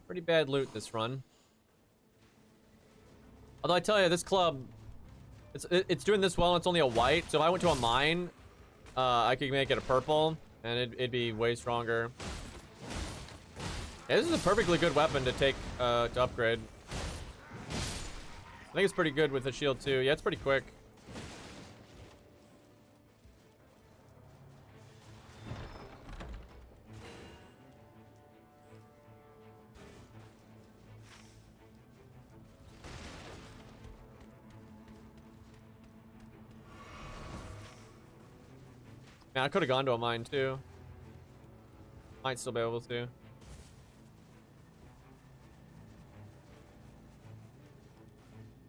A: Pretty bad loot this run. Although I tell you, this club, it's doing this well and it's only a white. So if I went to a mine, I could make it a purple and it'd be way stronger. Yeah, this is a perfectly good weapon to take to upgrade. I think it's pretty good with the shield too. Yeah, it's pretty quick. Man, I could have gone to a mine too. Might still be able to.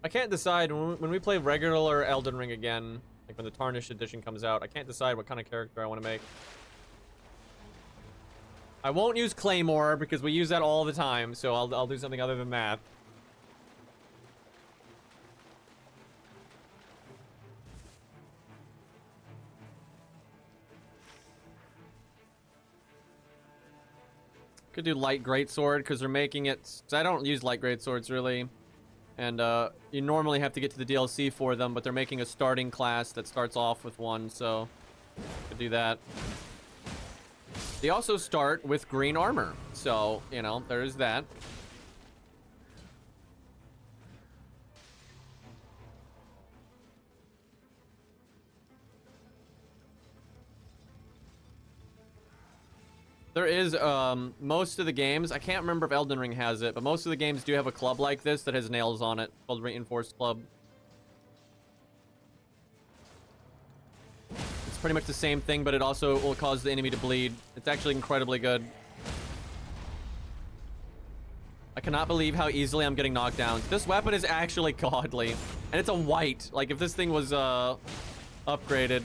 A: I can't decide when we play regular Elden Ring again, like when the Tarnished Edition comes out, I can't decide what kind of character I want to make. I won't use Claymore because we use that all the time, so I'll do something other than that. Could do light greatsword because they're making it. So I don't use light greatswords really, and you normally have to get to the DLC for them, but they're making a starting class that starts off with one, so could do that. They also start with green armor, so you know there's that. There is, most of the games, I can't remember if Elden Ring has it, but most of the games do have a club like this that has nails on it, called Reinforced Club. It's pretty much the same thing, but it also will cause the enemy to bleed. It's actually incredibly good. I cannot believe how easily I'm getting knocked down. This weapon is actually godly. And it's a white. Like, if this thing was, upgraded...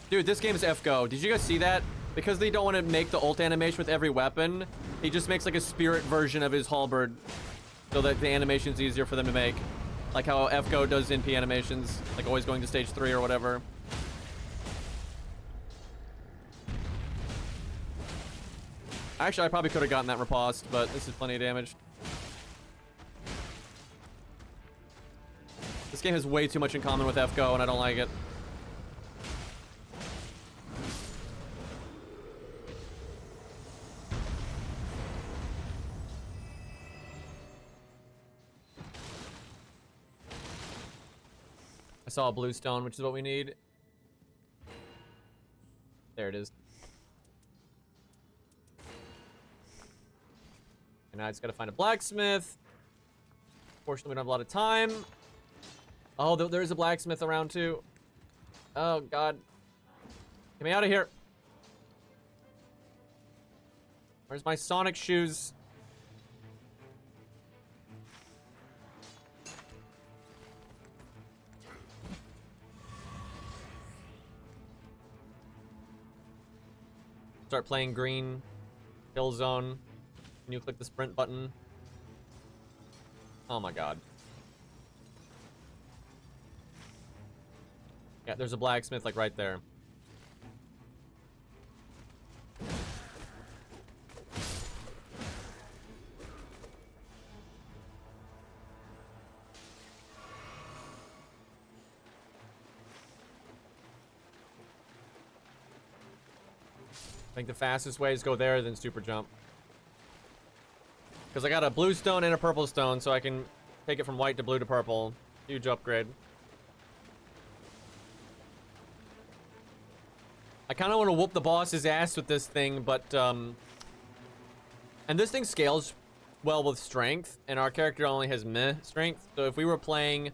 A: Dude, this game is F-Go. Did you guys see that? Because they don't want to make the ult animation with every weapon, he just makes like a spirit version of his halberd so that the animation's easier for them to make. Like how F-Go does NP animations, like always going to stage 3 or whatever. Actually, I probably could have gotten that riposte, but this is plenty of damage. This game has way too much in common with F-Go, and I don't like it. I saw a blue stone, which is what we need. There it is.
E: And now I just gotta find a blacksmith. Fortunately, we don't have a lot of time. Oh, there is a blacksmith around too. Oh, God. Get me out of here. Where's my Sonic shoes? Start playing green. Kill zone. Can you click the sprint button? Oh my God. Yeah, there's a blacksmith like right there. I think the fastest way is go there, then super jump. Because I got a blue stone and a purple stone, so I can take it from white to blue to purple. Huge upgrade. I kind of want to whoop the boss's ass with this thing, but, and this thing scales well with strength, and our character only has meh strength. So if we were playing,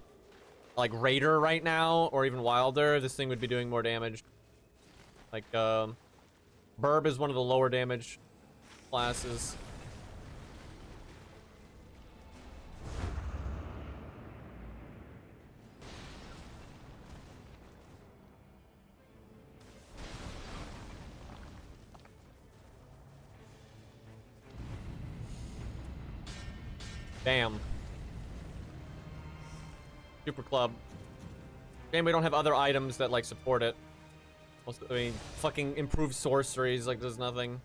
E: like, Raider right now, or even Wilder, this thing would be doing more damage. Like, Burb is one of the lower damage classes. Damn. Super Club. Damn, we don't have other items that, like, support it. I mean, fucking improved sorceries, like, there's nothing.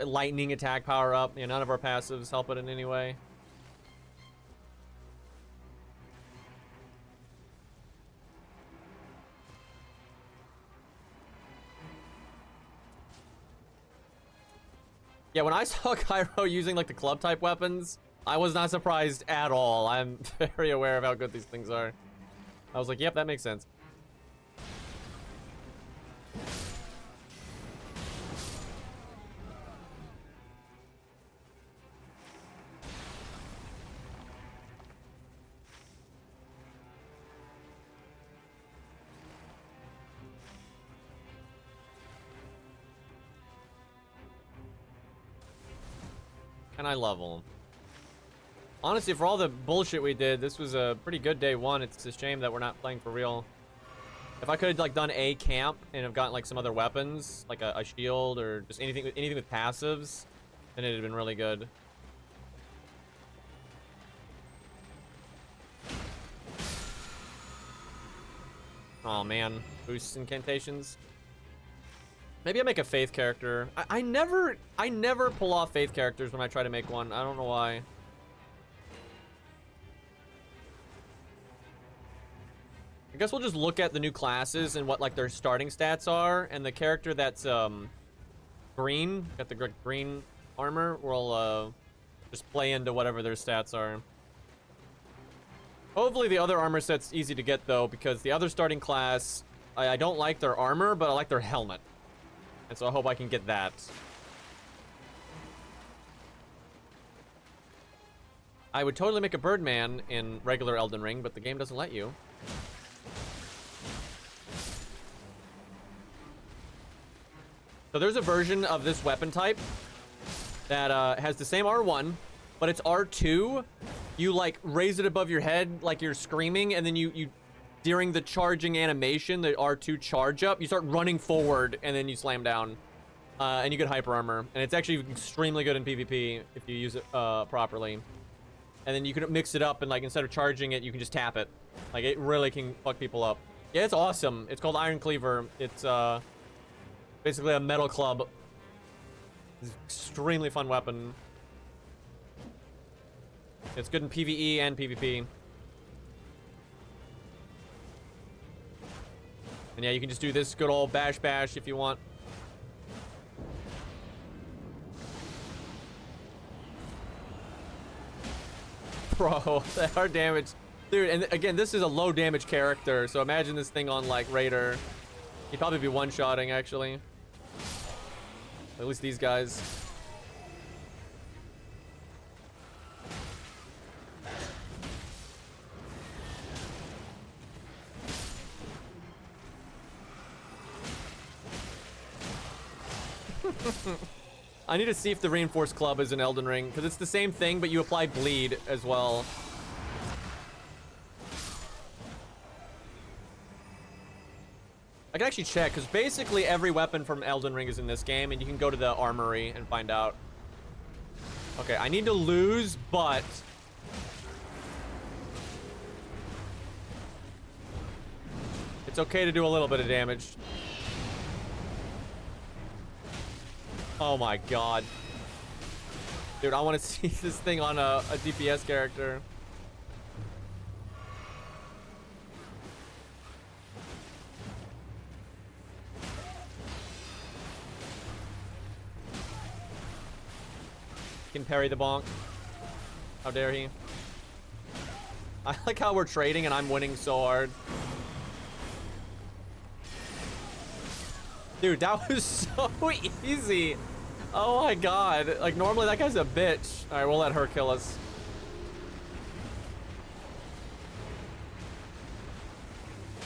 E: Lightning attack power up. Yeah, none of our passives help it in any way. Yeah, when I saw Cairo using, like, the club-type weapons, I was not surprised at all. I'm very aware of how good these things are. I was like, yep, that makes sense. Can I level? Honestly, for all the bullshit we did, this was a pretty good day one. It's a shame that we're not playing for real. If I could have, like, done a camp and have gotten, like, some other weapons, like a shield or just anything with passives, then it'd have been really good. Oh man, boosts incantations. Maybe I make a faith character. I never pull off faith characters when I try to make one. I don't know why. I guess we'll just look at the new classes and what, like, their starting stats are, and the character that's green, got the green armor, will just play into whatever their stats are. Hopefully the other armor set's easy to get though, because the other starting class, I don't like their armor, but I like their helmet. And so I hope I can get that. I would totally make a Birdman in regular Elden Ring, but the game doesn't let you. So there's a version of this weapon type that has the same R1, but it's R2. You, like, raise it above your head like you're screaming, and then you during the charging animation, the R2 charge up, you start running forward, and then you slam down. And you get hyper armor. And it's actually extremely good in PvP if you use it properly. And then you can mix it up, and, like, instead of charging it, you can just tap it. Like, it really can fuck people up. Yeah, it's awesome. It's called Iron Cleaver. It's basically a metal club. It's an extremely fun weapon. It's good in PvE and PvP. And yeah, you can just do this good old bash bash if you want. Bro, that hard damage. Dude, and again, this is a low damage character, so imagine this thing on, like, Raider. He'd probably be one-shotting, actually. At least these guys. I need to see if the Reinforced Club is in Elden Ring, because it's the same thing, but you apply bleed as well. I can actually check, because basically every weapon from Elden Ring is in this game, and you can go to the armory and find out. Okay, I need to lose, but... it's okay to do a little bit of damage. Oh my god. Dude, I want to see this thing on a DPS character. Can parry the bonk. How dare he? I like how we're trading and I'm winning so hard. Dude, that was so easy. Oh my god. Like, normally that guy's a bitch. Alright, we'll let her kill us.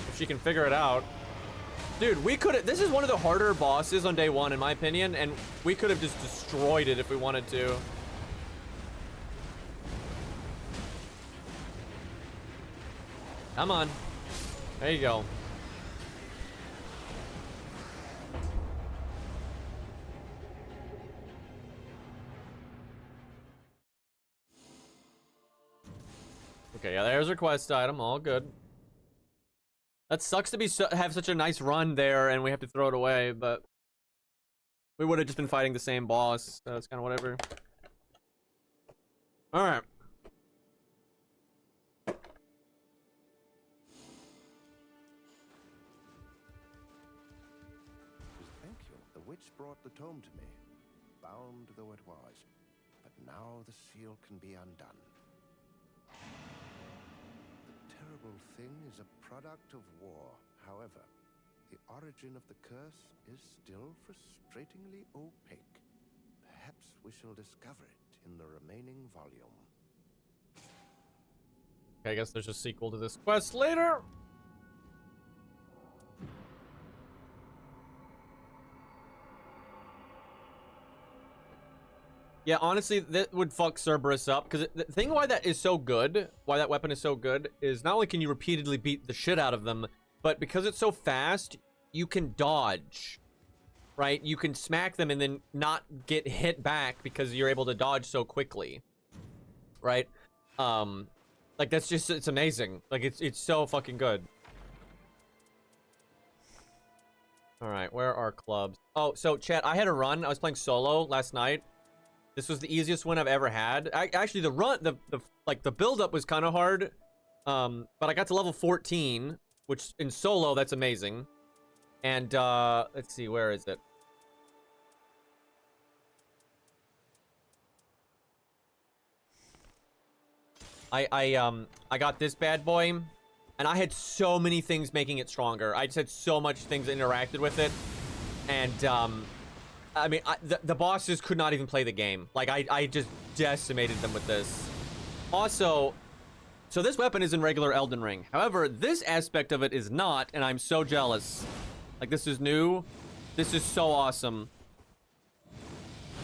E: If she can figure it out. Dude, we could have... this is one of the harder bosses on day one, in my opinion, and we could have just destroyed it if we wanted to. Come on. There you go. Okay, yeah, there's a quest item. All good. That sucks to be have such a nice run there and we have to throw it away, but we would have just been fighting the same boss, so it's kind of whatever. All right.
C: Thank you. The witch brought the tome to me, bound though it was. But now the seal can be undone. The terrible thing is a product of war. However, the origin of the curse is still frustratingly opaque. Perhaps we shall discover it in the remaining volume.
E: Okay, I guess there's a sequel to this quest later. Yeah, honestly, that would fuck Cerberus up, because the thing why that is so good, why that weapon is so good, is not only can you repeatedly beat the shit out of them, but because it's so fast, you can dodge, right? You can smack them and then not get hit back because you're able to dodge so quickly, right? Like, that's just, it's amazing. Like, it's so fucking good. All right, where are clubs? Oh, so chat, I had a run. I was playing solo last night. This was the easiest one I've ever had. Actually, the run, the build up was kind of hard. But I got to level 14, which in solo, that's amazing. And let's see, where is it? I got this bad boy, and I had so many things making it stronger. I just had so much things that interacted with it, and I mean, the bosses could not even play the game. Like, I just decimated them with this. Also, so this weapon is in regular Elden Ring. However, this aspect of it is not, and I'm so jealous. Like, this is new. This is so awesome.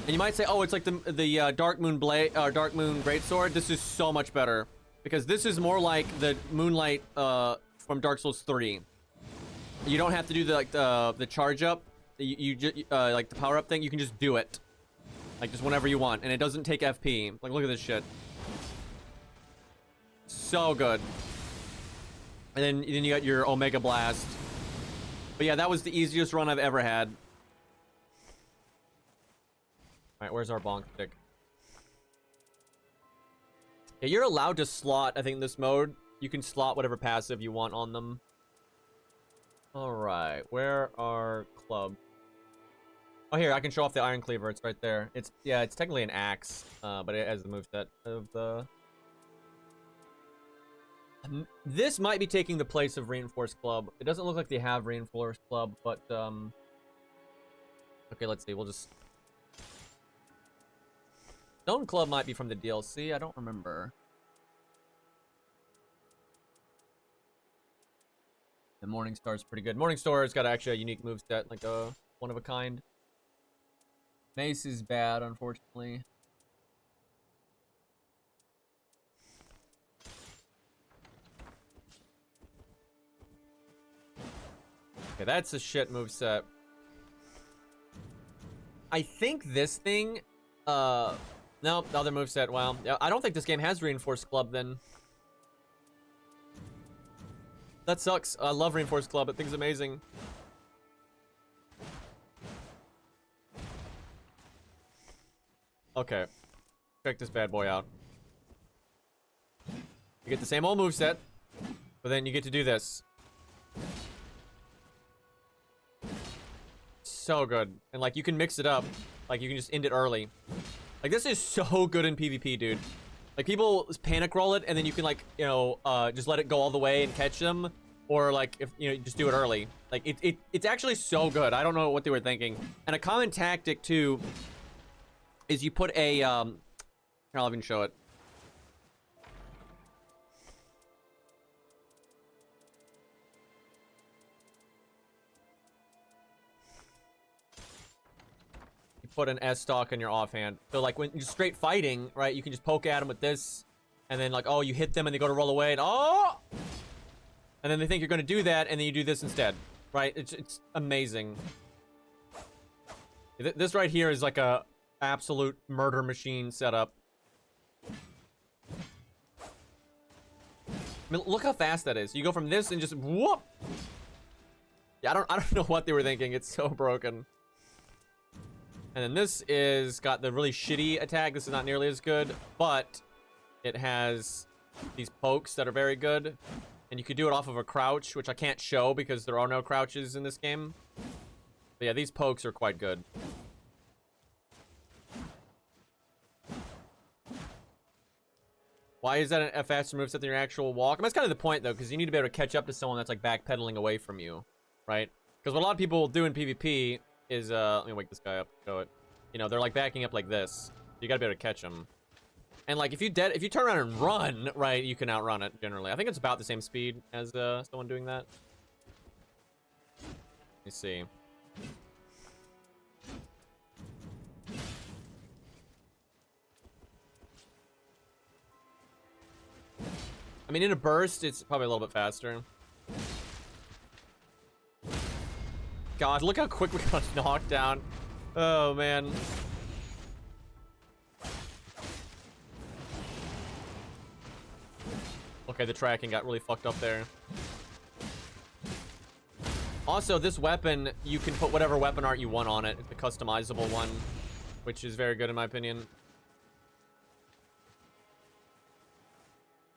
E: And you might say, oh, it's like the Dark Moon Dark Moon Greatsword. This is so much better, because this is more like the Moonlight from Dark Souls 3. You don't have to do the charge up. You just like the power up thing. You can just do it, like, just whenever you want, and it doesn't take FP. Like, look at this shit. So good. And then you got your Omega Blast. But yeah, that was the easiest run I've ever had. All right, where's our bonk stick? Yeah, you're allowed to slot, I think, in this mode. You can slot whatever passive you want on them. All right, where are clubs? Oh, here, I can show off the Iron Cleaver. It's right there. It's technically an axe, but it has the moveset of the... This might be taking the place of Reinforced Club. It doesn't look like they have Reinforced Club, but, okay, let's see. We'll just... Stone Club might be from the DLC. I don't remember. The Morning Star is pretty good. Morning Star has got actually a unique moveset, like a one of a kind. Mace is bad, unfortunately. Okay, that's a shit moveset. I think this thing, no, the other moveset, wow. Yeah, I don't think this game has Reinforced Club then. That sucks. I love Reinforced Club. That thing's amazing. Okay. Check this bad boy out. You get the same old moveset, but then you get to do this. So good. And like you can mix it up. Like you can just end it early. Like this is so good in PvP, dude. Like people panic roll it and then you can like, you know, just let it go all the way and catch them. Or like if you know, just do it early. Like it's actually so good. I don't know what they were thinking. And a common tactic too is you put a here, I'll even show it. Put an S stock in your offhand. So like when you're straight fighting, right, you can just poke at them with this, and then like, oh, you hit them and they go to roll away, and oh! And then they think you're gonna do that, and then you do this instead, right? It's amazing. This right here is like a absolute murder machine setup. I mean, look how fast that is. You go from this and just whoop! Yeah, I don't know what they were thinking. It's so broken. And then this is got the really shitty attack. This is not nearly as good, but it has these pokes that are very good. And you could do it off of a crouch, which I can't show because there are no crouches in this game. But yeah, these pokes are quite good. Why is that a faster moveset than your actual walk? I mean, that's kind of the point, though, because you need to be able to catch up to someone that's like backpedaling away from you, right? Because what a lot of people do in PvP is let me wake this guy up, show it. You know, they're like backing up like this. You gotta be able to catch them. And like if you turn around and run, right, you can outrun it generally. I think it's about the same speed as someone doing that. Let me see. I mean, in a burst, it's probably a little bit faster. God, look how quick we got knocked down. Oh, man. Okay, the tracking got really fucked up there. Also, this weapon, you can put whatever weapon art you want on it. It's a customizable one, which is very good in my opinion.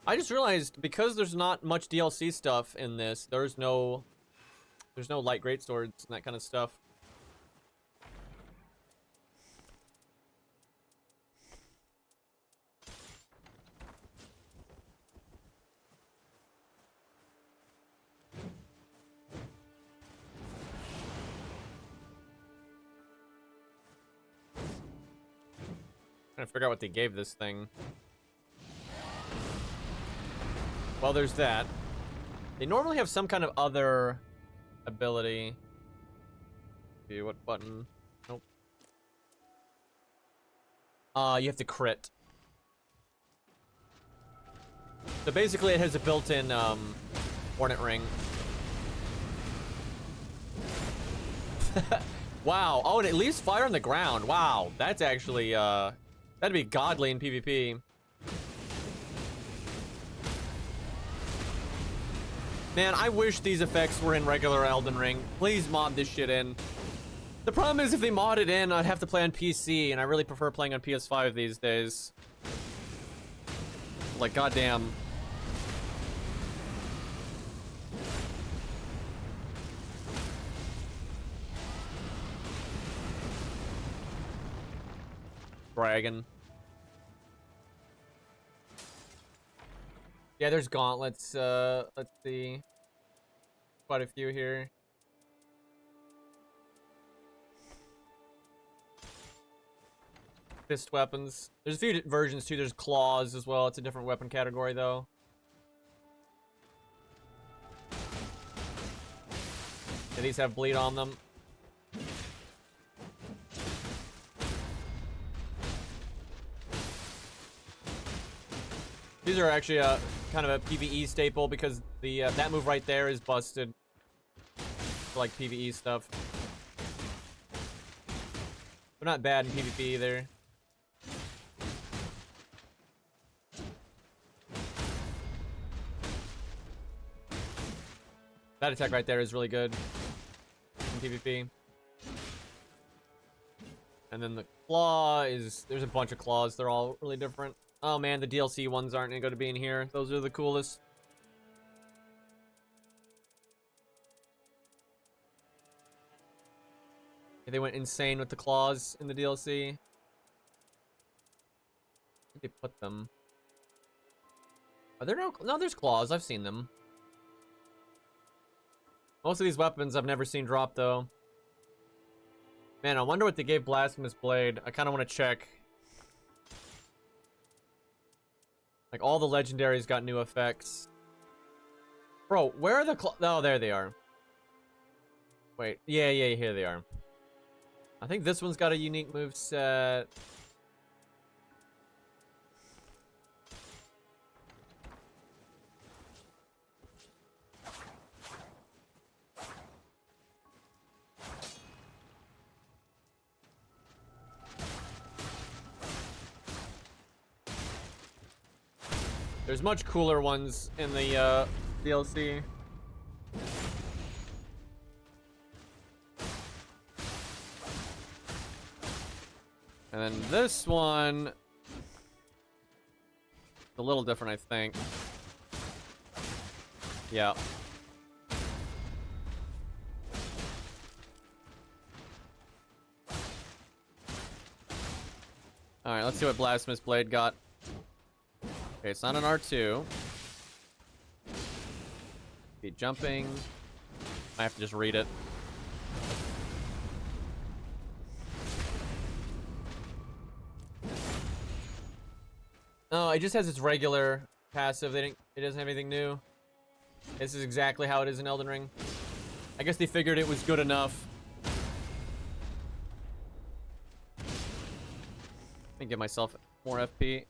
E: I just realized, because there's not much DLC stuff in this, there's no light greatswords and that kind of stuff. Trying to figure out what they gave this thing. Well, there's that. They normally have some kind of other ability. See what button? Nope. You have to crit. So basically it has a built-in Hornet Ring. Wow. Oh, and it leaves fire on the ground. Wow. That's actually that'd be godly in PvP. Man, I wish these effects were in regular Elden Ring. Please mod this shit in. The problem is if they mod it in, I'd have to play on PC, and I really prefer playing on PS5 these days. Like, goddamn. Dragon. Yeah, there's gauntlets. Let's see. Quite a few here. Fist weapons. There's a few versions too. There's claws as well. It's a different weapon category though. Yeah, these have bleed on them. These are actually a kind of a PvE staple because the that move right there is busted for like PvE stuff. They're not bad in PvP either. That attack right there is really good in PvP. And then the claw is... There's a bunch of claws. They're all really different. Oh man, the DLC ones aren't going to be in here. Those are the coolest. Yeah, they went insane with the claws in the DLC. Where'd they put them? Are there no... No, there's claws. I've seen them. Most of these weapons I've never seen drop, though. Man, I wonder what they gave Blasphemous Blade. I kind of want to check. Like, all the legendaries got new effects. Bro, where are the oh, there they are. Wait. Yeah, here they are. I think this one's got a unique moveset. There's much cooler ones in the DLC. And then this one, a little different, I think. Yeah. All right, let's see what Blasphemous Blade got. Okay, it's not an R2. Be jumping. I have to just read it. Oh, it just has its regular passive. It doesn't have anything new. This is exactly how it is in Elden Ring. I guess they figured it was good enough. Let me give myself more FP.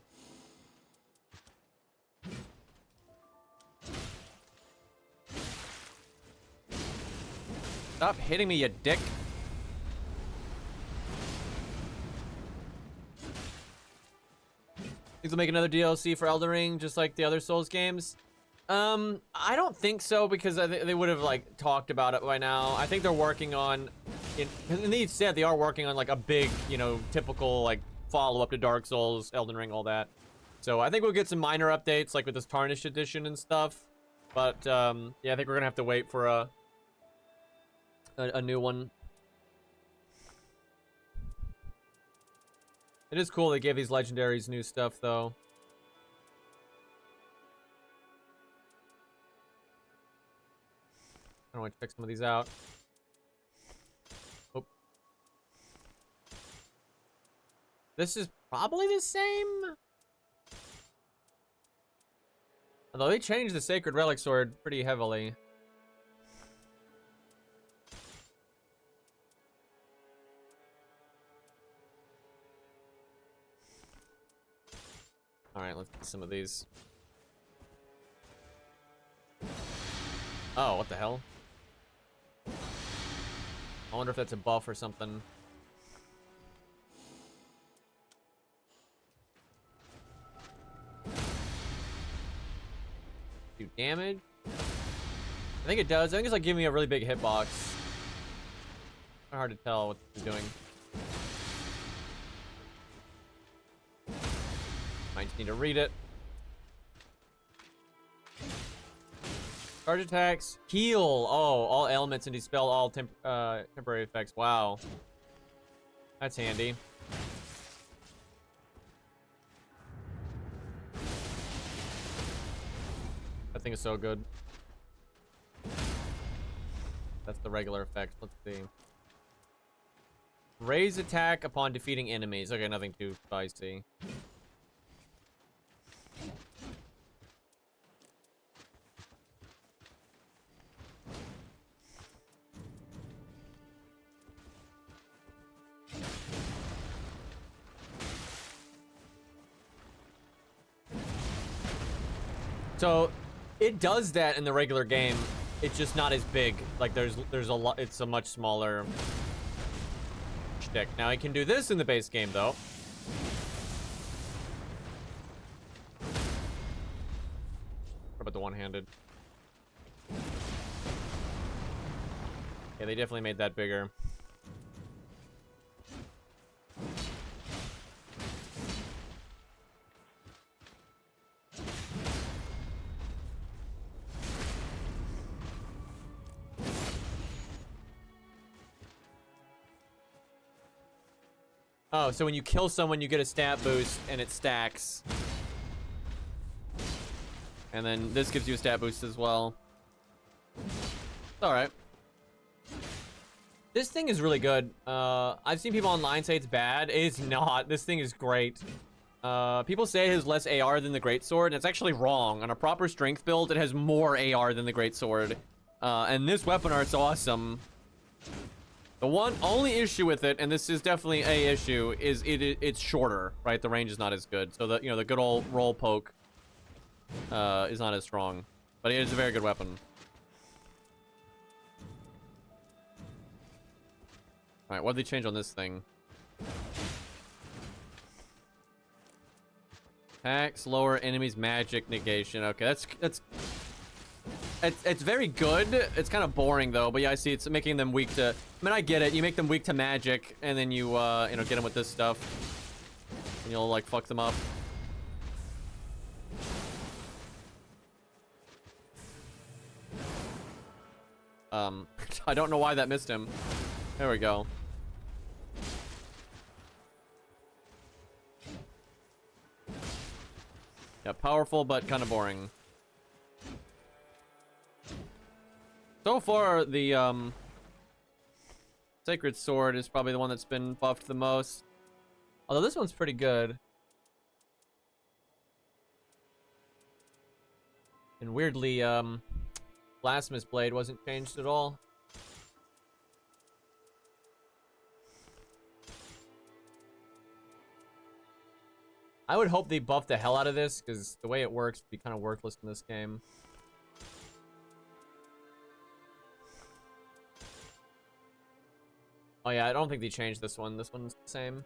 E: Stop hitting me, you dick. Think they'll make another DLC for Elden Ring, just like the other Souls games? I don't think so, because they would have, like, talked about it by now. I think they're working on... And they said they are working on, like, a big, you know, typical, like, follow-up to Dark Souls, Elden Ring, all that. So I think we'll get some minor updates, like with this Tarnished Edition and stuff. But, yeah, I think we're gonna have to wait for a new one. It is cool they gave these legendaries new stuff, though. I want to check some of these out. Oh. This is probably the same. Although they changed the Sacred Relic Sword pretty heavily. Alright, let's get some of these. Oh, what the hell? I wonder if that's a buff or something. Do damage? I think it does. I think it's like giving me a really big hitbox. Hard to tell what it's doing. I just need to read it. Charge attacks. Heal. Oh, all elements and dispel all temporary effects. Wow. That's handy. That thing is so good. That's the regular effect. Let's see. Raise attack upon defeating enemies. Okay, nothing too spicy. So it does that in the regular game. It's just not as big. Like there's a lot. It's a much smaller shtick. Now I can do this in the base game though. What about the one-handed? Yeah, they definitely made that bigger. Oh, so when you kill someone, you get a stat boost, and it stacks. And then this gives you a stat boost as well. It's alright. This thing is really good. I've seen people online say it's bad. It's not. This thing is great. People say it has less AR than the Greatsword, and it's actually wrong. On a proper strength build, it has more AR than the Greatsword. And this weapon art's awesome. The only issue with it, and this is definitely a issue, is it's shorter, right? The range is not as good. So the the good old roll poke is not as strong. But it is a very good weapon. Alright, what did they change on this thing? Attacks, lower enemies magic negation. Okay, it's very good. It's kind of boring though, but yeah, I see it's making them weak to... I mean, I get it. You make them weak to magic, and then you, get them with this stuff. And you'll, like, fuck them up. I don't know why that missed him. There we go. Yeah, powerful, but kind of boring. So far, the, Sacred Sword is probably the one that's been buffed the most. Although this one's pretty good. And weirdly, Blasphemous Blade wasn't changed at all. I would hope they buff the hell out of this, because the way it works would be kind of worthless in this game. Oh yeah, I don't think they changed this one. This one's the same.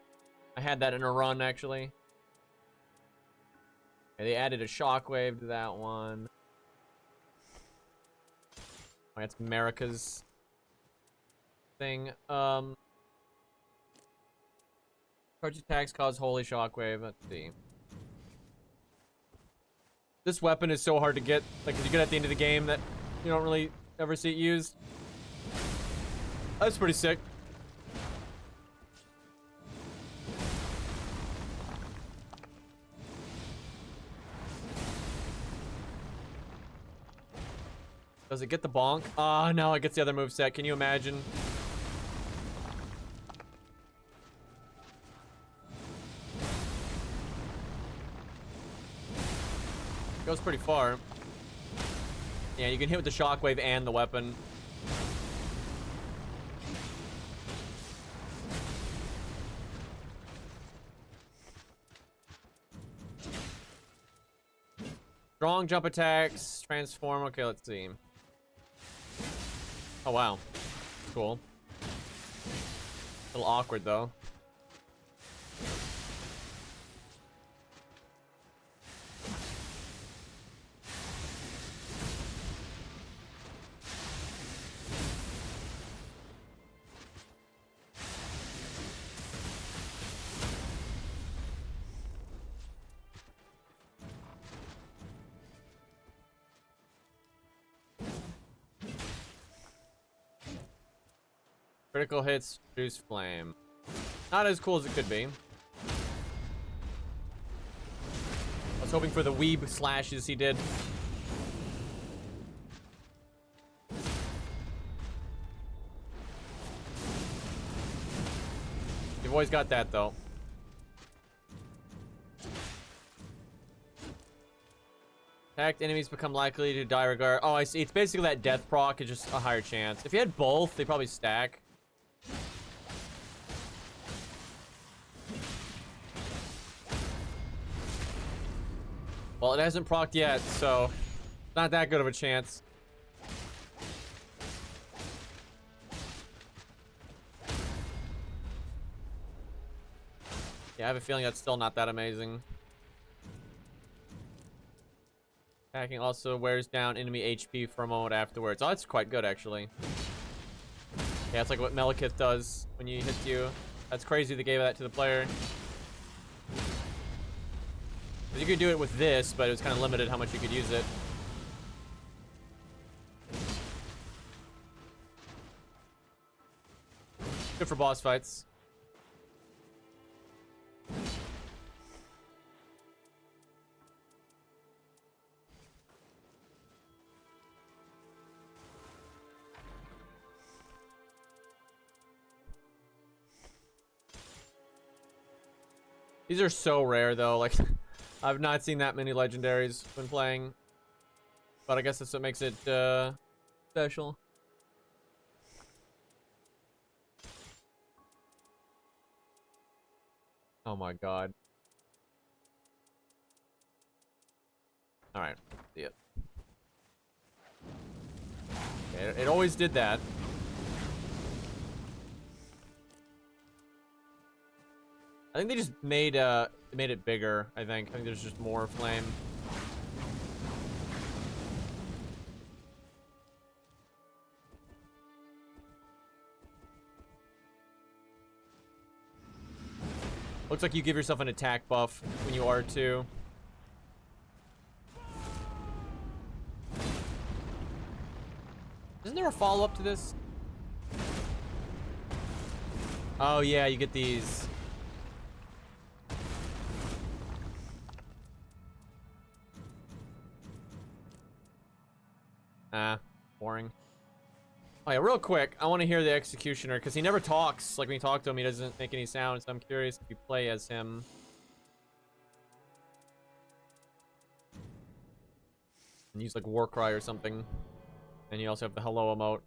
E: I had that in a run, actually. Okay, they added a shockwave to that one. Oh, that's America's thing. Charge attacks cause holy shockwave. Let's see. This weapon is so hard to get. Like, you get at the end of the game that you don't really ever see it used. That's pretty sick. Does it get the bonk? Oh, no, it gets the other moveset. Can you imagine? Goes pretty far. Yeah, you can hit with the shockwave and the weapon. Strong jump attacks, transform. Okay, let's see. Oh, wow. Cool. A little awkward, though. Critical hits, produce flame. Not as cool as it could be. I was hoping for the weeb slashes he did. You've always got that, though. Attacked enemies become likely to die regard. Oh, I see. It's basically that death proc. It's just a higher chance. If you had both, they probably stack. Well, it hasn't procced yet, so Not that good of a chance. Yeah, I have a feeling that's still not that amazing. Attacking also wears down enemy HP for a moment afterwards. Oh, that's quite good, actually. Yeah, it's like what Malekith does when you hit you. That's crazy they gave that to the player. You could do it with this, but it was kind of limited how much you could use it. Good for boss fights. These are so rare, though. Like, I've not seen that many legendaries when playing. But I guess that's what makes it special. Oh my god. Alright, see it. Okay, it always did that. I think they just made it bigger, I think there's just more flame. Looks like you give yourself an attack buff when you R2. Isn't there a follow-up to this? Oh yeah, you get these. Boring. Oh yeah, real quick, I want to hear the Executioner, because he never talks. Like, when you talk to him, he doesn't make any sound, so I'm curious if you play as him. And use, like, Warcry or something. And you also have the hello emote.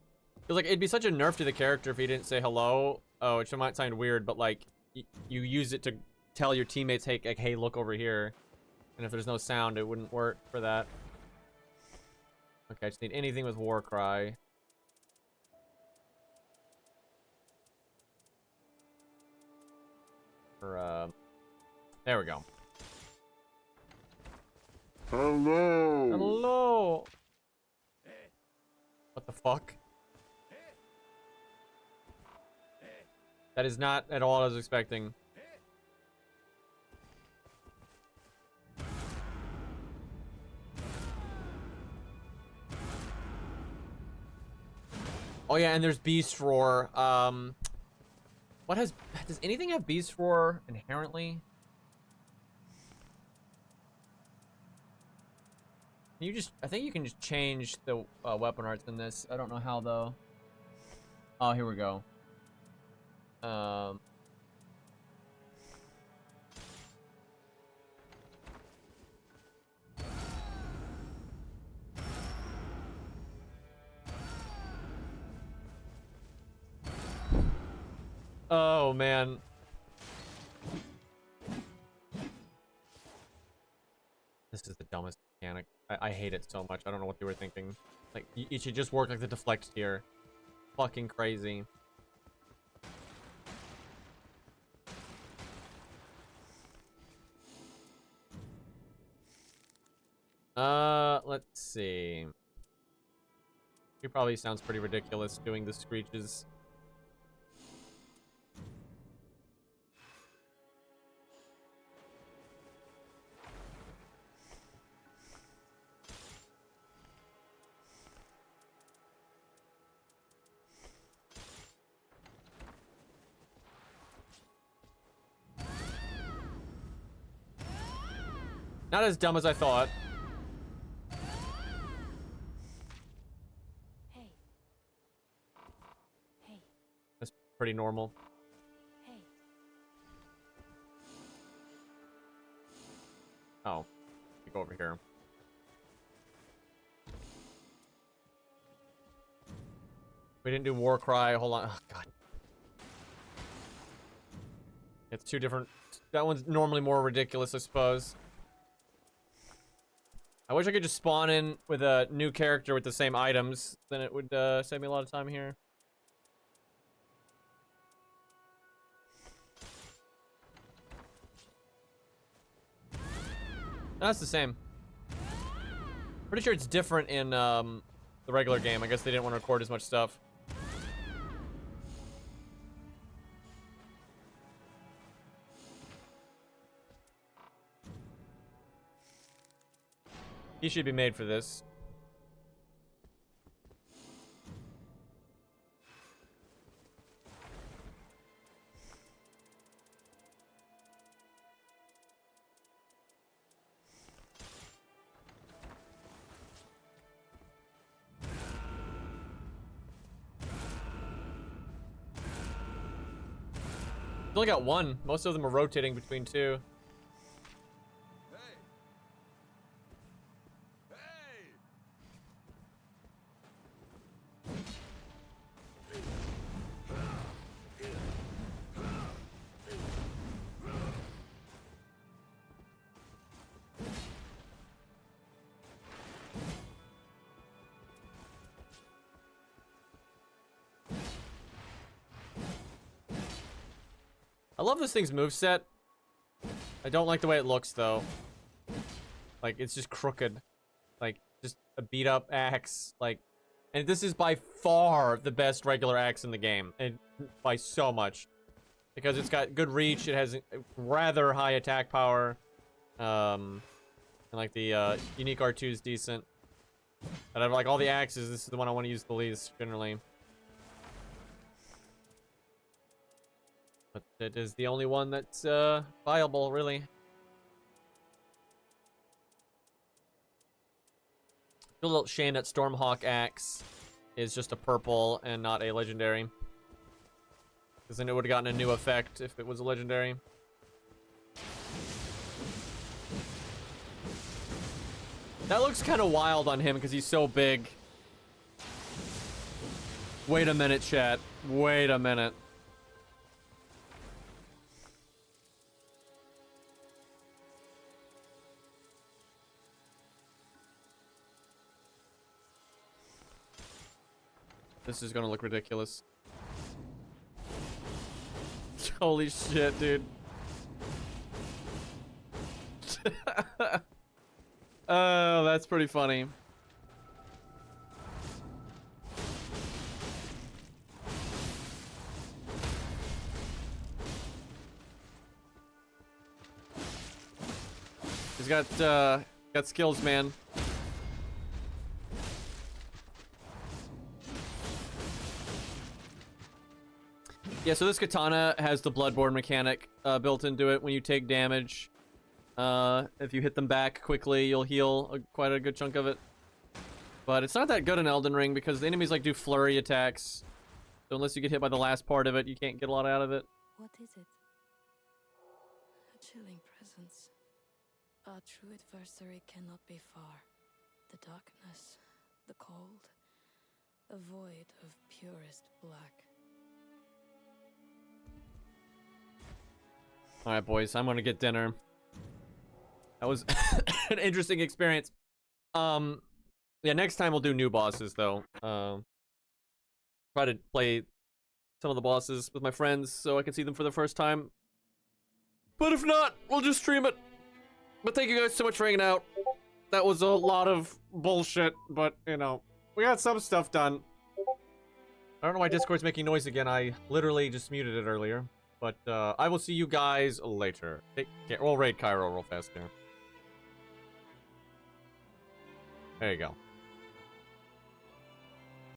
E: Feels like it'd be such a nerf to the character if he didn't say hello. Oh, which might sound weird, but, like, you use it to tell your teammates, hey, like, hey, look over here. And if there's no sound, it wouldn't work for that. Okay, I just need anything with Warcry. There we go.
C: Hello.
E: Hello. What the fuck? That is not at all what I was expecting. Oh yeah, and there's Beast Roar. Does anything have Beast Roar inherently? I think you can just change the weapon arts in this. I don't know how though. Oh, here we go. Oh man. This is the dumbest mechanic. I hate it so much. I don't know what they were thinking. Like, it should just work like the deflect tier. Fucking crazy. Let's see. He probably sounds pretty ridiculous doing the screeches. Not as dumb as I thought.
B: Hey. Hey.
E: That's pretty normal.
B: Hey.
E: Oh, we go over here. We didn't do Warcry. Hold on. Oh, God. It's two different. That one's normally more ridiculous, I suppose. I wish I could just spawn in with a new character with the same items. Then it would save me a lot of time here. No, that's the same. Pretty sure it's different in the regular game. I guess they didn't want to record as much stuff. He should be made for this. Only got one. Most of them are rotating between two. I love this thing's moveset. I don't like the way it looks, though. Like, it's just crooked. Like, just a beat-up axe. Like, and this is by far the best regular axe in the game. And by so much. Because it's got good reach, it has rather high attack power. And, like, the unique R2 is decent. But out of, like, all the axes, this is the one I want to use the least, generally. But it is the only one that's viable, really. A little shame that Stormhawk axe is just a purple and not a legendary. Because then it would have gotten a new effect if it was a legendary. That looks kind of wild on him because he's so big. Wait a minute, chat. Wait a minute. This is gonna look ridiculous. Holy shit, dude. Oh, that's pretty funny. He's got skills, man. Yeah, so this katana has the Bloodborne mechanic built into it. When you take damage, if you hit them back quickly, you'll heal quite a good chunk of it. But it's not that good in Elden Ring because the enemies like do flurry attacks. So unless you get hit by the last part of it, you can't get a lot out of it.
B: What is it? A chilling presence. Our true adversary cannot be far. The darkness, the cold, a void of purest black.
E: All right, boys, I'm gonna get dinner. That was an interesting experience. Yeah, next time we'll do new bosses though. Try to play some of the bosses with my friends so I can see them for the first time. But if not, we'll just stream it. But thank you guys so much for hanging out. That was a lot of bullshit, but you know, we got some stuff done. I don't know why Discord's making noise again. I literally just muted it earlier. But I will see you guys later. Take care. We'll raid Cairo real fast here. There you go.